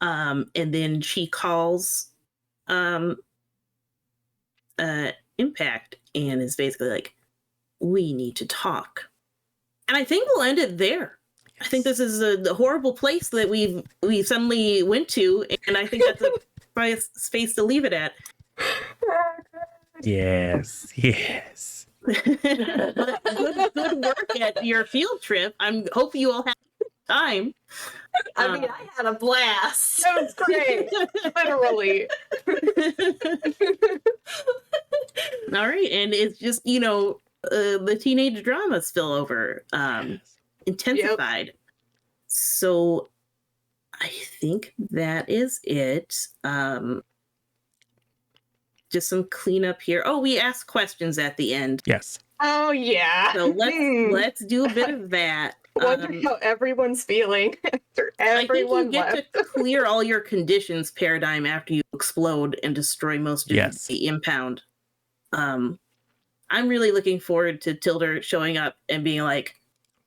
And then she calls Impact and is basically like, we need to talk. And I think we'll end it there. I think this is a horrible place that we suddenly went to, and I think that's a nice space to leave it at. Yes. Good work at your field trip. I hope you all had time. I mean, I had a blast. That was great. Literally. All right, and it's just the teenage drama spillover intensified. Yep. So I think that is it. Just some cleanup here. Oh, we asked questions at the end. Yes. Oh yeah. So let's do a bit of that. wonder how everyone's feeling after everyone I think you get left. to clear all your conditions, Paradigm, after you explode and destroy most of Yes. the impound. I'm really looking forward to Tilder showing up and being like,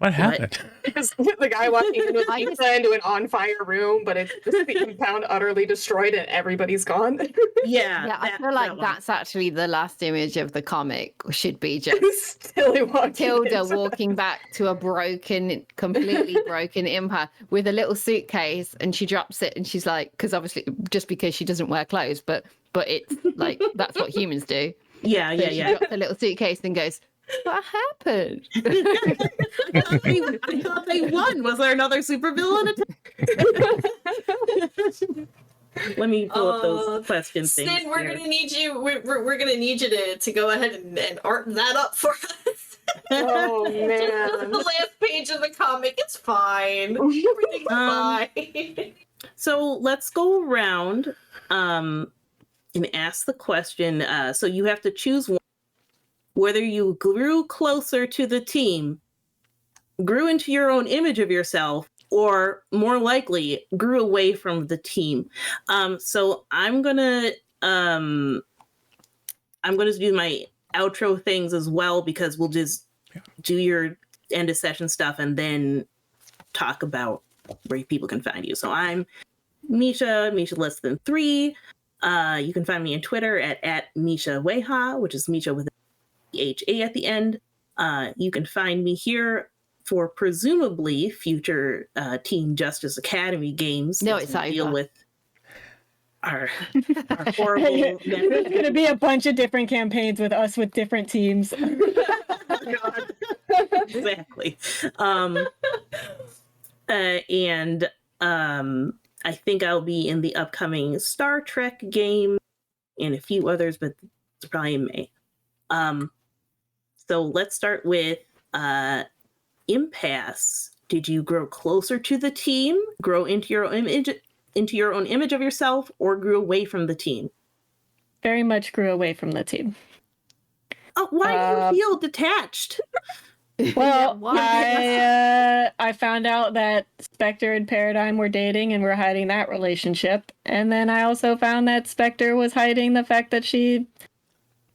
What happened? The guy walking in with I pizza into an on-fire room, but it's just the impound utterly destroyed and everybody's gone. yeah, I feel like that's actually the last image of the comic. Should be just Tilly walking Tilda into- walking back to a completely broken empire with a little suitcase, and she drops it, and she's like, because obviously, just because she doesn't wear clothes, but it's like that's what humans do. Yeah, So yeah, she yeah. drops a little suitcase and goes, "What happened?" I thought they won. Was there another supervillain attack? Let me pull up those question Sid, things. we're here. gonna need you. We're gonna need you to go ahead and art that up for us. Oh Just man. the last page of the comic. It's fine. Everything's fine. So let's go around and ask the question. So you have to choose one, whether you grew closer to the team, grew into your own image of yourself, or more likely grew away from the team. So I'm gonna do my outro things as well, because we'll just do your end of session stuff and then talk about where people can find you. So I'm Misha less than 3. You can find me on Twitter at Misha Weha, which is Misha with HA at the end. You can find me here for presumably future Team Justice Academy games. No, as it's we over. deal with our horrible. There's going to be a bunch of different campaigns with us with different teams. Exactly. And I think I'll be in the upcoming Star Trek game and a few others, but it's probably in May. So let's start with Impasse. Did you grow closer to the team, grow into your own image of yourself, or grew away from the team? Very much grew away from the team. Oh, why do you feel detached? Well, why? I found out that Spectre and Paradigm were dating and were hiding that relationship, and then I also found that Spectre was hiding the fact that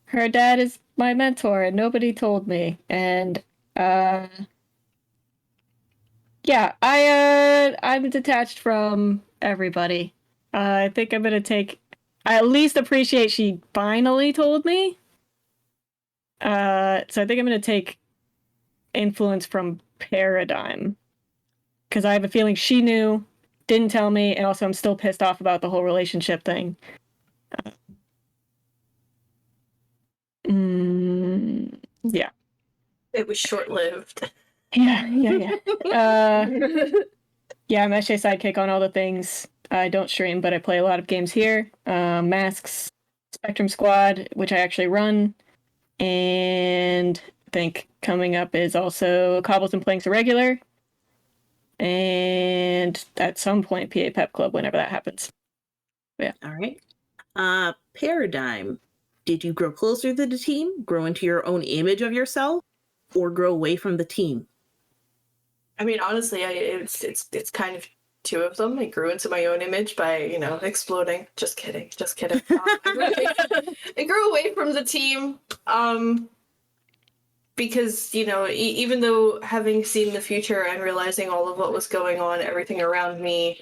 her dad is my mentor, and nobody told me. And yeah, I'm detached from everybody. I think I'm gonna take. I at least appreciate she finally told me. So I think I'm gonna take influence from Paradigm, because I have a feeling she knew, didn't tell me, and also I'm still pissed off about the whole relationship thing. Yeah. It was short-lived. Yeah. Yeah, I'm SJ Sidekick on all the things. I don't stream, but I play a lot of games here. Masks, Spectrum Squad, which I actually run, and I think coming up is also Cobbles and Planks Irregular, and at some point PA Pep Club whenever that happens. Yeah. All right. Paradigm. Did you grow closer to the team, grow into your own image of yourself, or grow away from the team? I mean, honestly, it's kind of two of them. I grew into my own image by, exploding. Just kidding. I grew away from the team because, even though having seen the future and realizing all of what was going on, everything around me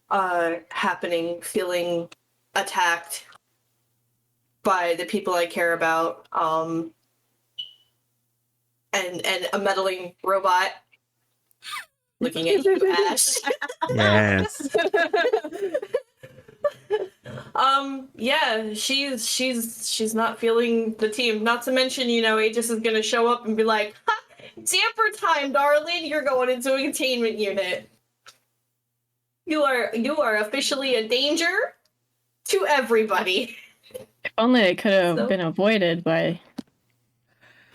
happening, feeling attacked by the people I care about, and a meddling robot looking at you, Ash. Yes. Yeah, she's not feeling the team. Not to mention, Aegis is gonna show up and be like, ha, damper time, darling, you're going into a containment unit. You are officially a danger to everybody. If only it could have been avoided by.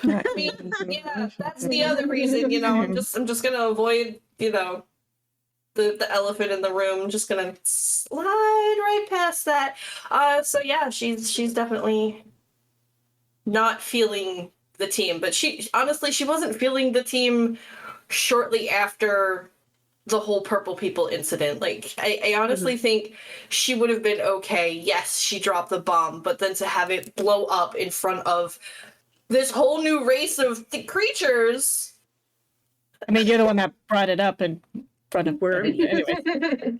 I mean, yeah, that's the other reason, I'm just gonna avoid, the elephant in the room. Just gonna slide right past that. So yeah, she's definitely not feeling the team, but she wasn't feeling the team shortly after the whole Purple People incident. Like, I honestly think she would have been okay. Yes, she dropped the bomb, but then to have it blow up in front of this whole new race of creatures. I mean, you're the one that brought it up in front of Word. anyway.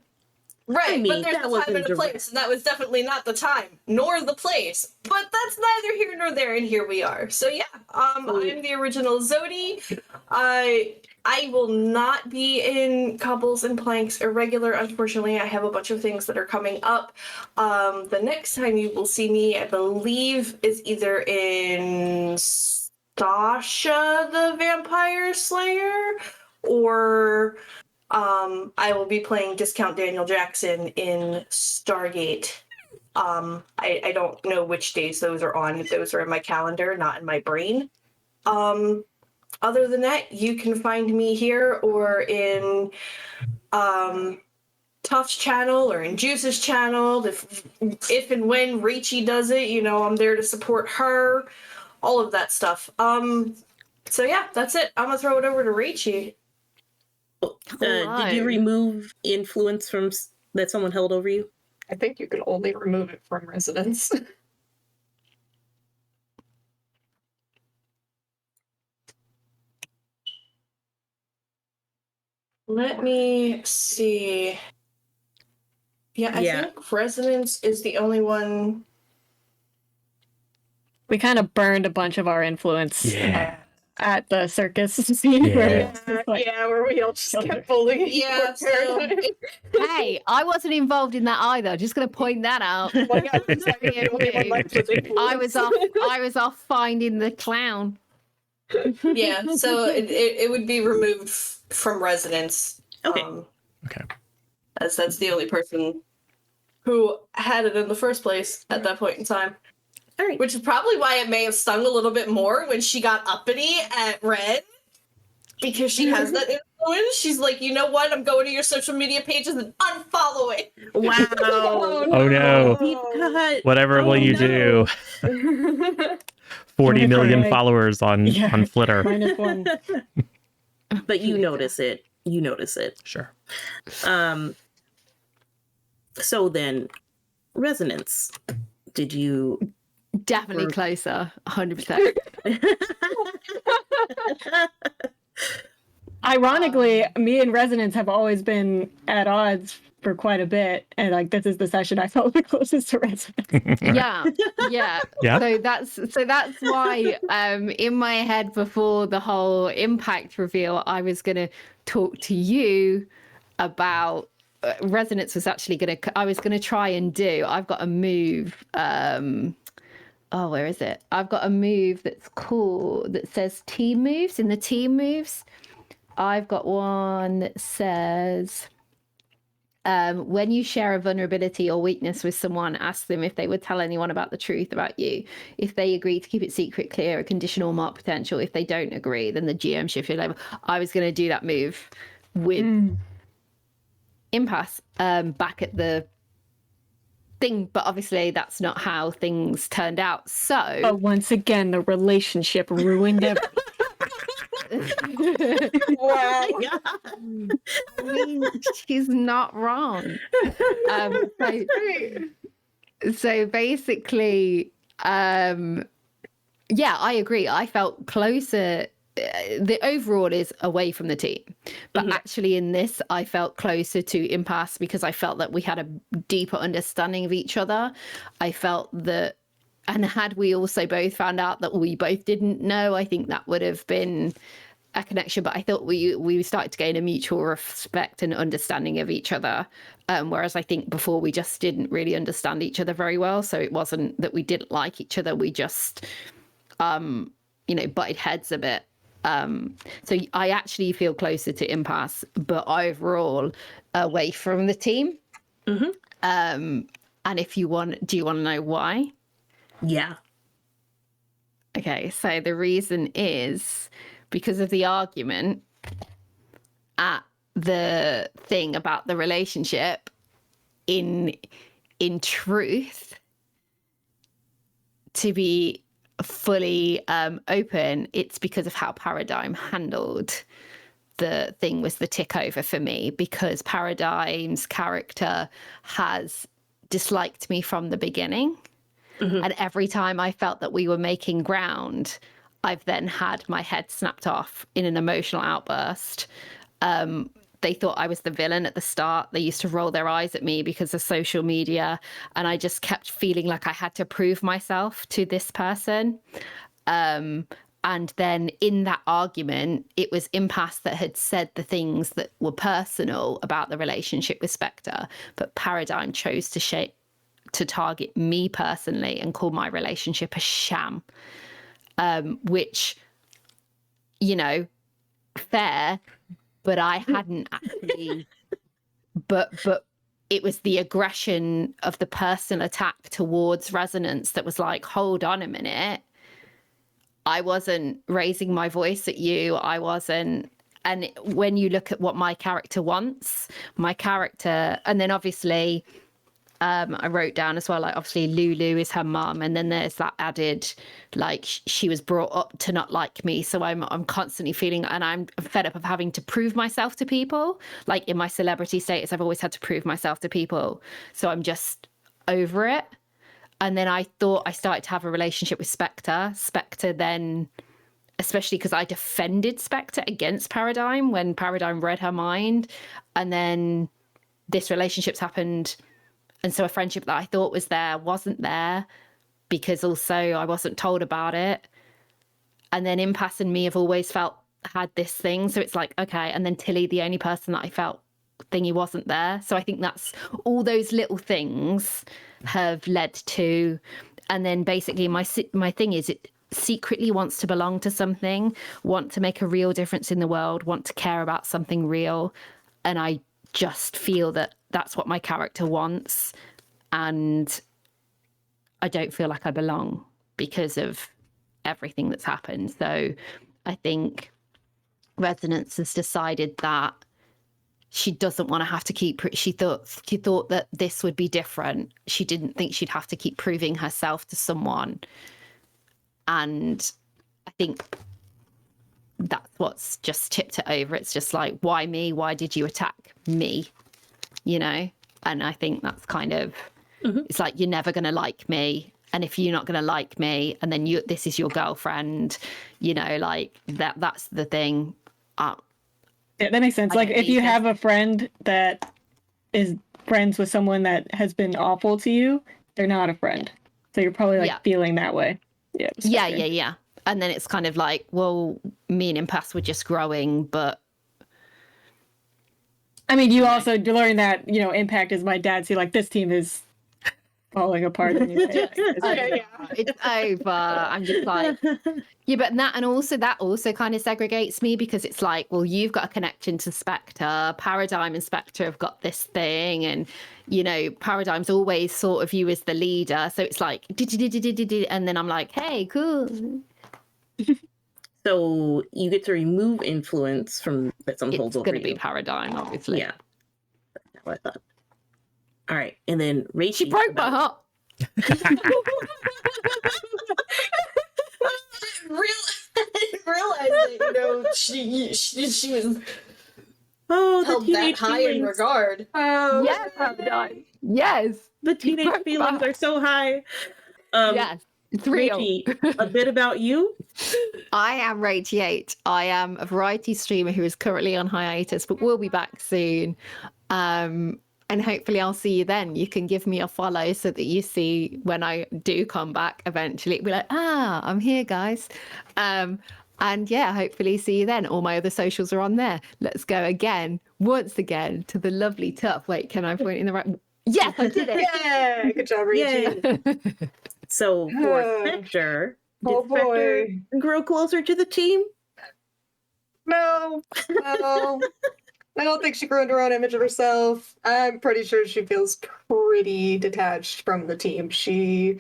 Right, I mean, but there's that a time wasn't and a place, and that was definitely not the time, nor the place. But that's neither here nor there, and here we are. So yeah, I'm the original Zodi. I will not be in Cobbles and Planks Irregular, unfortunately. I have a bunch of things that are coming up. The next time you will see me, I believe, is either in Stasha the Vampire Slayer, or I will be playing Discount Daniel Jackson in Stargate. I don't know which days those are on. Those are in my calendar, not in my brain. Other than that, you can find me here or in Tuff's channel or in Juice's channel. If and when Rachie does it, you know, I'm there to support her. All of that stuff. So yeah, that's it. I'm gonna throw it over to Rachie. Did you remove influence from that someone held over you? I think you can only remove it from residence. Let me see. Yeah, I think Resonance is the only one. We kind of burned a bunch of our influence at the circus scene. Yeah. Where we all just kept bullying. Yeah, so Hey, I wasn't involved in that either. Just going to point that out. Oh my God, it's like the only one left with influence. I was off finding the clown. yeah, so it would be removed from Resonance. Okay. Okay. As that's the only person who had it in the first place at that point in time. All right. Which is probably why it may have stung a little bit more when she got uppity at Red. Because she has that influence. She's like, you know what? I'm going to your social media pages and unfollow it. Wow. Oh no. Deep cut. Whatever will you do? 40 million followers on Flitter. -1. But you notice it. You notice it. Sure. So then, Resonance. Did you Definitely closer, 100%. Ironically, me and Resonance have always been at odds for quite a bit, and like this is the session I felt the closest to Resonance. Yeah. Yeah. So that's why in my head before the whole impact reveal, I was gonna talk to you about Resonance was actually I was gonna try and do. I've got a move. Where is it? I've got a move that's cool that says team moves. In the team moves, I've got one that says when you share a vulnerability or weakness with someone, ask them if they would tell anyone about the truth about you. If they agree to keep it secret, clear a conditional mark potential. If they don't agree, then the GM shift your label. I was going to do that move with Impasse back at the thing, but obviously that's not how things turned out. So But once again, the relationship ruined everything. Wow. I mean, she's not wrong. So basically, yeah, I agree. I felt closer. The overall is away from the team, but actually in this, I felt closer to Impasse because I felt that we had a deeper understanding of each other. I felt that, and had we also both found out that we both didn't know, I think that would have been a connection. But I thought we started to gain a mutual respect and understanding of each other, whereas I think before we just didn't really understand each other very well. So it wasn't that we didn't like each other, we just butted heads a bit. So I actually feel closer to Impasse, but overall away from the team. And if you want, do you want to know why? Yeah. Okay, so the reason is because of the argument at the thing about the relationship. In truth, to be fully open, it's because of how Paradigm handled the thing was the tick over for me, because Paradigm's character has disliked me from the beginning. And every time I felt that we were making ground, I've then had my head snapped off in an emotional outburst. They thought I was the villain at the start. They used to roll their eyes at me because of social media. And I just kept feeling like I had to prove myself to this person. And then in that argument, it was Impasse that had said the things that were personal about the relationship with Spectre. But Paradigm chose to target me personally and call my relationship a sham, which, you know, fair, but I hadn't actually, but it was the aggression of the personal attack towards Resonance that was like, hold on a minute. I wasn't raising my voice at you. I wasn't. And when you look at what my character wants, and then obviously, I wrote down as well, like, obviously Lulu is her mum, and then there's that added, like, she was brought up to not like me, so I'm constantly feeling, and I'm fed up of having to prove myself to people. Like, in my celebrity status, I've always had to prove myself to people, so I'm just over it. And then I thought I started to have a relationship with Spectre then, especially because I defended Spectre against Paradigm when Paradigm read her mind, and then this relationship's happened. And so a friendship that I thought was there wasn't there, because also I wasn't told about it. And then Impasse and me have always had this thing. So it's like, okay. And then Tilly, the only person that I felt thingy wasn't there. So I think that's all those little things have led to. And then basically my thing is, it secretly wants to belong to something, want to make a real difference in the world, want to care about something real. And I just feel that that's what my character wants, and I don't feel like I belong because of everything that's happened. So I think Resonance has decided that she doesn't want to have to keep, she thought that this would be different. She didn't think she'd have to keep proving herself to someone. And I think that's what's just tipped it over. It's just like, why me? Why did you attack me? You know? And I think that's kind of, it's like, you're never going to like me. And if you're not going to like me, and then this is your girlfriend, you know, like that's the thing. Yeah, that makes sense. Like, if you have a friend that is friends with someone that has been awful to you, they're not a friend. So you're probably like feeling that way. Yeah. And then it's kind of like, well, me and Impasse were just growing, but I mean, you also learn that, you know, Impact is my dad. So like, this team is falling apart. And it's over. I'm just like, yeah, but that also kind of segregates me, because it's like, well, you've got a connection to Spectre. Paradigm and Spectre have got this thing, and you know, Paradigm's always sort of you as the leader. So it's like, and then I'm like, hey, cool. So you get to remove influence from that someone holds over you. It's going to be Paradigm, obviously. Yeah, that's what I thought. All right, and then Rachel. She broke my heart. I didn't realize that, you know, she was held that high in regard. Oh, yes, Paradigm. Yes, the teenage feelings are so high. Yes, it's real. Rachie, a bit about you. I am Rachie. I am a variety streamer who is currently on hiatus, but will be back soon. And hopefully I'll see you then. You can give me a follow so that you see when I do come back eventually. It'll be like, I'm here, guys. And yeah, hopefully see you then. All my other socials are on there. Let's go again, once again, to the lovely Tough. Wait, can I point in the right? Yes, I did it. Yeah, good job, Rachie. So for Spectre, Oh did Spectre boy. grow closer to the team? No. I don't think she grew into her own image of herself. I'm pretty sure she feels pretty detached from the team. She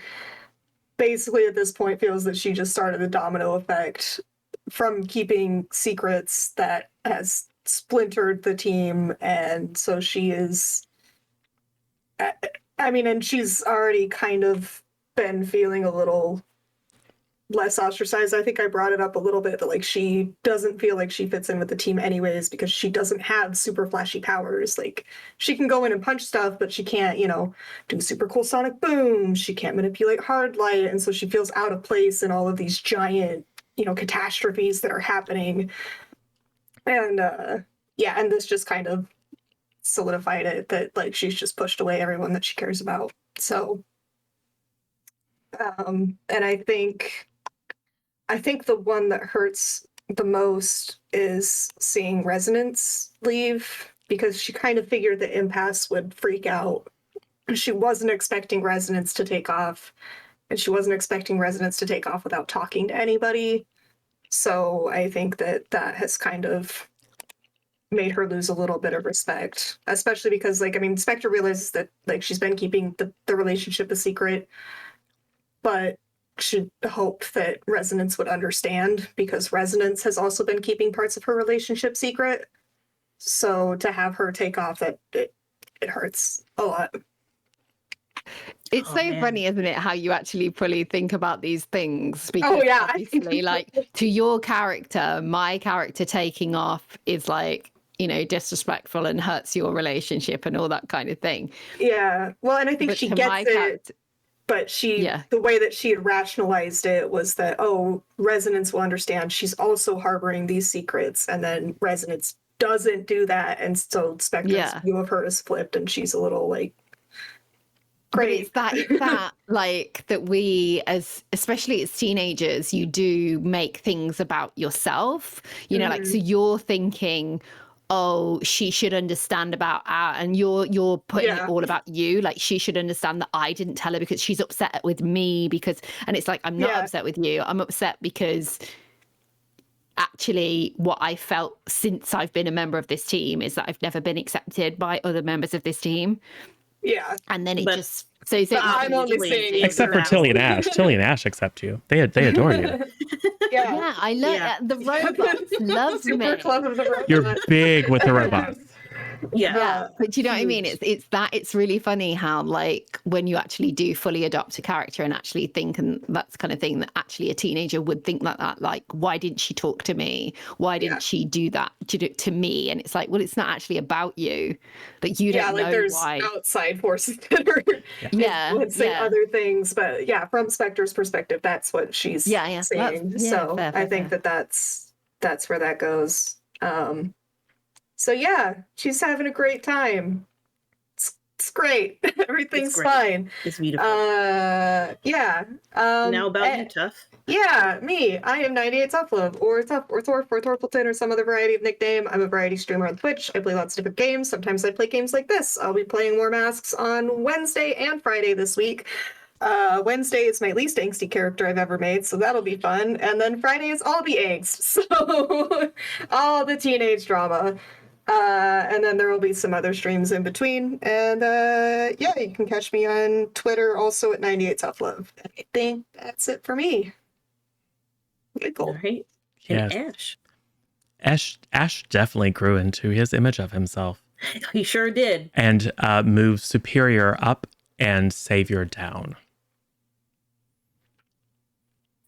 basically at this point feels that she just started a domino effect from keeping secrets that has splintered the team. And so she is, I mean, and she's already kind of been feeling a little less ostracized. I think I brought it up a little bit that like she doesn't feel like she fits in with the team anyways because she doesn't have super flashy powers. Like she can go in and punch stuff, but she can't, do super cool sonic boom. She can't manipulate hard light, and so she feels out of place in all of these giant, catastrophes that are happening. And yeah, and this just kind of solidified it that like she's just pushed away everyone that she cares about. So and I think the one that hurts the most is seeing Resonance leave, because she kind of figured that Impasse would freak out. She wasn't expecting Resonance to take off, and she wasn't expecting Resonance to take off without talking to anybody. So I think that has kind of made her lose a little bit of respect, especially because, like, I mean, Spectre realizes that, like, she's been keeping the relationship a secret, but should hope that Resonance would understand, because Resonance has also been keeping parts of her relationship secret. So to have her take off, that it hurts a lot. It's so funny, isn't it, how you actually fully think about these things? Because obviously, like, to your character, my character taking off is like, disrespectful and hurts your relationship and all that kind of thing. Yeah. Well, and I think she gets it. But the way that she had rationalized it was that, Resonance will understand she's also harboring these secrets, and then Resonance doesn't do that, and so Spectre's view of her is flipped, and she's a little like, great. But it's that like that we, especially as teenagers, you do make things about yourself, like, so you're thinking, oh, she should understand about and you're putting it all about you. Like, she should understand that I didn't tell her because she's upset with me and it's like, I'm not upset with you. I'm upset because actually what I felt since I've been a member of this team is that I've never been accepted by other members of this team. Yeah. And then I'm only saying, except for Tilly and Ash. Tilly and Ash accept you. They adore you. Yeah, I love the robots. Love me. You're big with the robots. Yeah, but you know what I mean? It's really funny how, like, when you actually do fully adopt a character and actually think, and that's kind of thing that actually a teenager would think like that, like, why didn't she talk to me? Why didn't she do that to me? And it's like, well, it's not actually about you. Like, you don't know there's why. outside forces that are influencing other things. But from Spectre's perspective, that's what she's saying. I think that's where that goes. So she's having a great time. It's great. Everything's fine. It's beautiful. Now about you, Tough. Yeah, me. I am 98 Tough Love, or Tough, or Thorf, or Thorfleton, or some other variety of nickname. I'm a variety streamer on Twitch. I play lots of different games. Sometimes I play games like this. I'll be playing War Masks on Wednesday and Friday this week. Wednesday is my least angsty character I've ever made, so that'll be fun. And then Friday is all the angst, so all the teenage drama. And then there will be some other streams in between. And you can catch me on Twitter also at 98 Tough Love. I think that's it for me. Good goal. All right. And Ash definitely grew into his image of himself. He sure did. And moved Superior up and Savior down.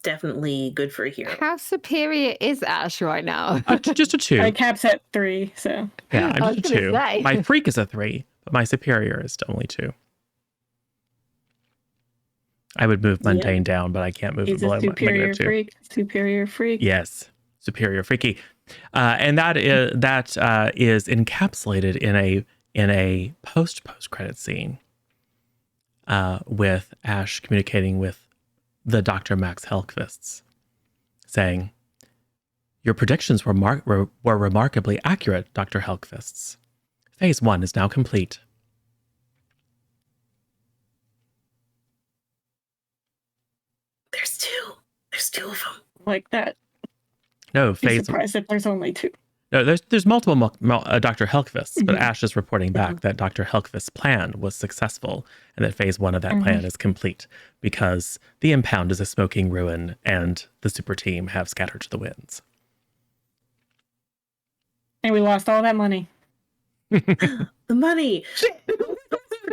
Definitely good for a hero. How superior is Ash right now? Just a 2. My cap's at 3, so. Yeah, I'm just a 2. My freak is a 3, but my superior is only 2. I would move mundane down, but I can't move it below superior -2. freak. Superior freak. Yes, superior freaky, and that is encapsulated in a post credit scene with Ash communicating with the Dr. Max Hellqvists, saying, "Your predictions were remarkably accurate, Dr. Hellqvists. Phase 1 is now complete." There's 2. There's 2 of them. Like that. No, I'm surprised if there's only 2. No, there's multiple Dr. Hellqvists, but Ash is reporting back that Dr. Hellqvist's plan was successful and that phase 1 of that plan is complete because the impound is a smoking ruin and the super team have scattered to the winds. And we lost all that money. The money.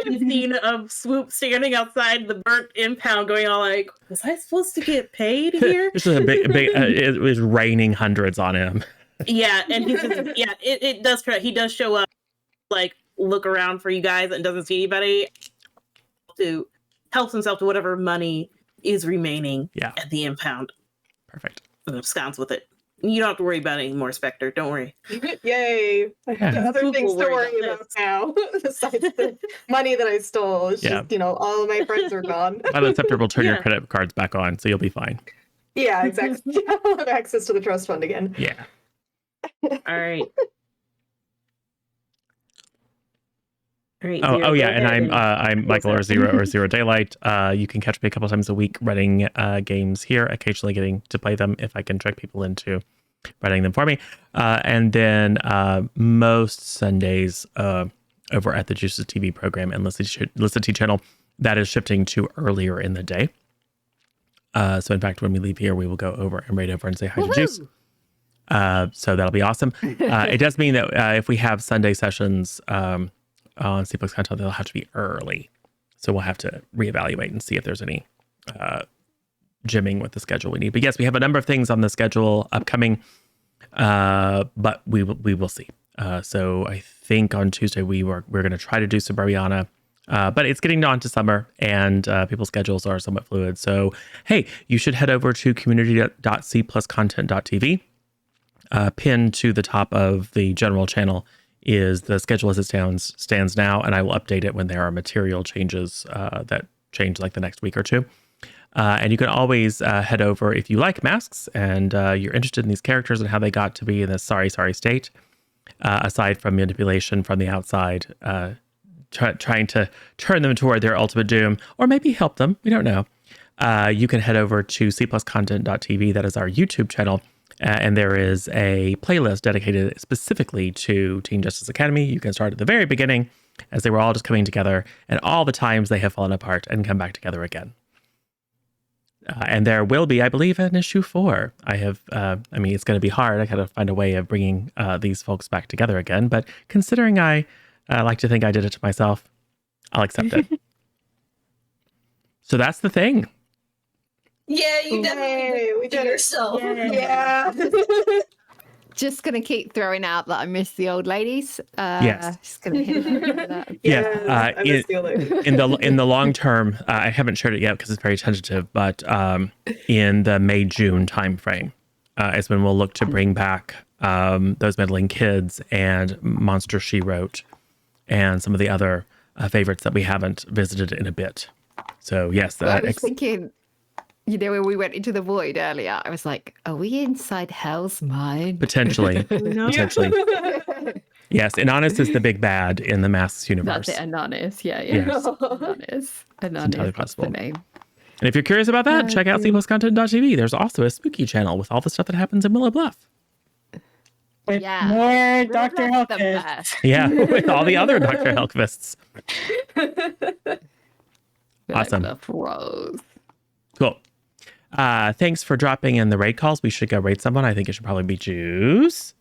scene of Swoop standing outside the burnt impound going all like, was I supposed to get paid here? It's just a big, it was raining hundreds on him. Yeah, and he's just, it does, he does show up, like, look around for you guys and doesn't see anybody, to helps himself to whatever money is remaining at the impound. Perfect. And absconds with it. You don't have to worry about it anymore, Spectre. Don't worry. Yay. I have other things to worry about now, besides the money that I stole. It's just, all of my friends are gone. By the Scepter will turn your credit cards back on, so you'll be fine. Yeah, exactly. I'll have access to the trust fund again. Yeah. All right. Oh yeah, and I'm Michael or Zero Daylight. You can catch me a couple times a week running games here, occasionally getting to play them if I can trick people into running them for me. And then most Sundays over at the Juices TV program and Listen to channel, that is shifting to earlier in the day. So in fact, when we leave here, we will go over and raid over and say hi to Juice. So that'll be awesome. It does mean that if we have Sunday sessions on C+ content, they'll have to be early. So we'll have to reevaluate and see if there's any gymming with the schedule we need. But yes, we have a number of things on the schedule upcoming, but we will see. So I think on Tuesday we're going to try to do Suburbana, but it's getting on to summer and people's schedules are somewhat fluid. So hey, you should head over to community.c+content.tv. Pinned to the top of the general channel is the schedule as it stands now, and I will update it when there are material changes that change like the next week or two. And you can always head over if you like masks and you're interested in these characters and how they got to be in this sorry state, aside from manipulation from the outside, trying to turn them toward their ultimate doom, or maybe help them. We don't know. You can head over to cpluscontent.tv. That is our YouTube channel. And there is a playlist dedicated specifically to Teen Justice Academy. You can start at the very beginning as they were all just coming together and all the times they have fallen apart and come back together again. And there will be, I believe, an issue 4. It's going to be hard. I got to find a way of bringing these folks back together again. But considering I like to think I did it to myself, I'll accept it. So that's the thing. Yeah, you definitely we did it yourself. Yeah. Just gonna keep throwing out that I miss the old ladies. Yes. Just gonna hit that. Yeah. I miss the old lady. In the long term, I haven't shared it yet because it's very tentative, but in the May-June timeframe is when we'll look to bring back those meddling kids and Monster She Wrote and some of the other favorites that we haven't visited in a bit. So yes, I was thinking, when we went into the void earlier, I was like, are we inside Hell's Mind? Potentially. Potentially. Yes, Anonymous is the big bad in the Masks universe. That's it, Anonymous. Yeah. Yes. Anonymous. Entirely possible. The name. And if you're curious about that, check out cpluscontent.tv. There's also a spooky channel with all the stuff that happens in Willow Bluff. With more Dr. Hellquist. Yeah, with all the other Dr. Hellquists. Awesome. Cool. Thanks for dropping in the raid calls. We should go raid someone. I think it should probably be Juice.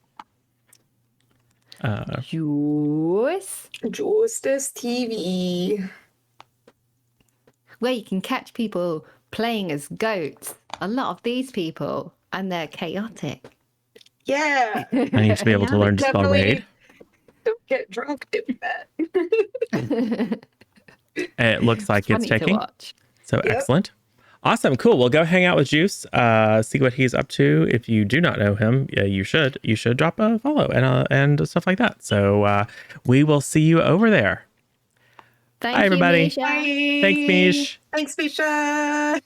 Justice TV. Where you can catch people playing as goats. A lot of these people, and they're chaotic. Yeah. I need to be able to learn to spell raid. Don't get drunk doing that. It looks like it's taking. So Yep. excellent. Awesome. Cool. Well, go hang out with Juice. See what he's up to. If you do not know him, yeah, you should drop a follow and stuff like that. So we will see you over there. Thank Bye, everybody. you, Misha. Thanks, Mish. Thanks, Misha.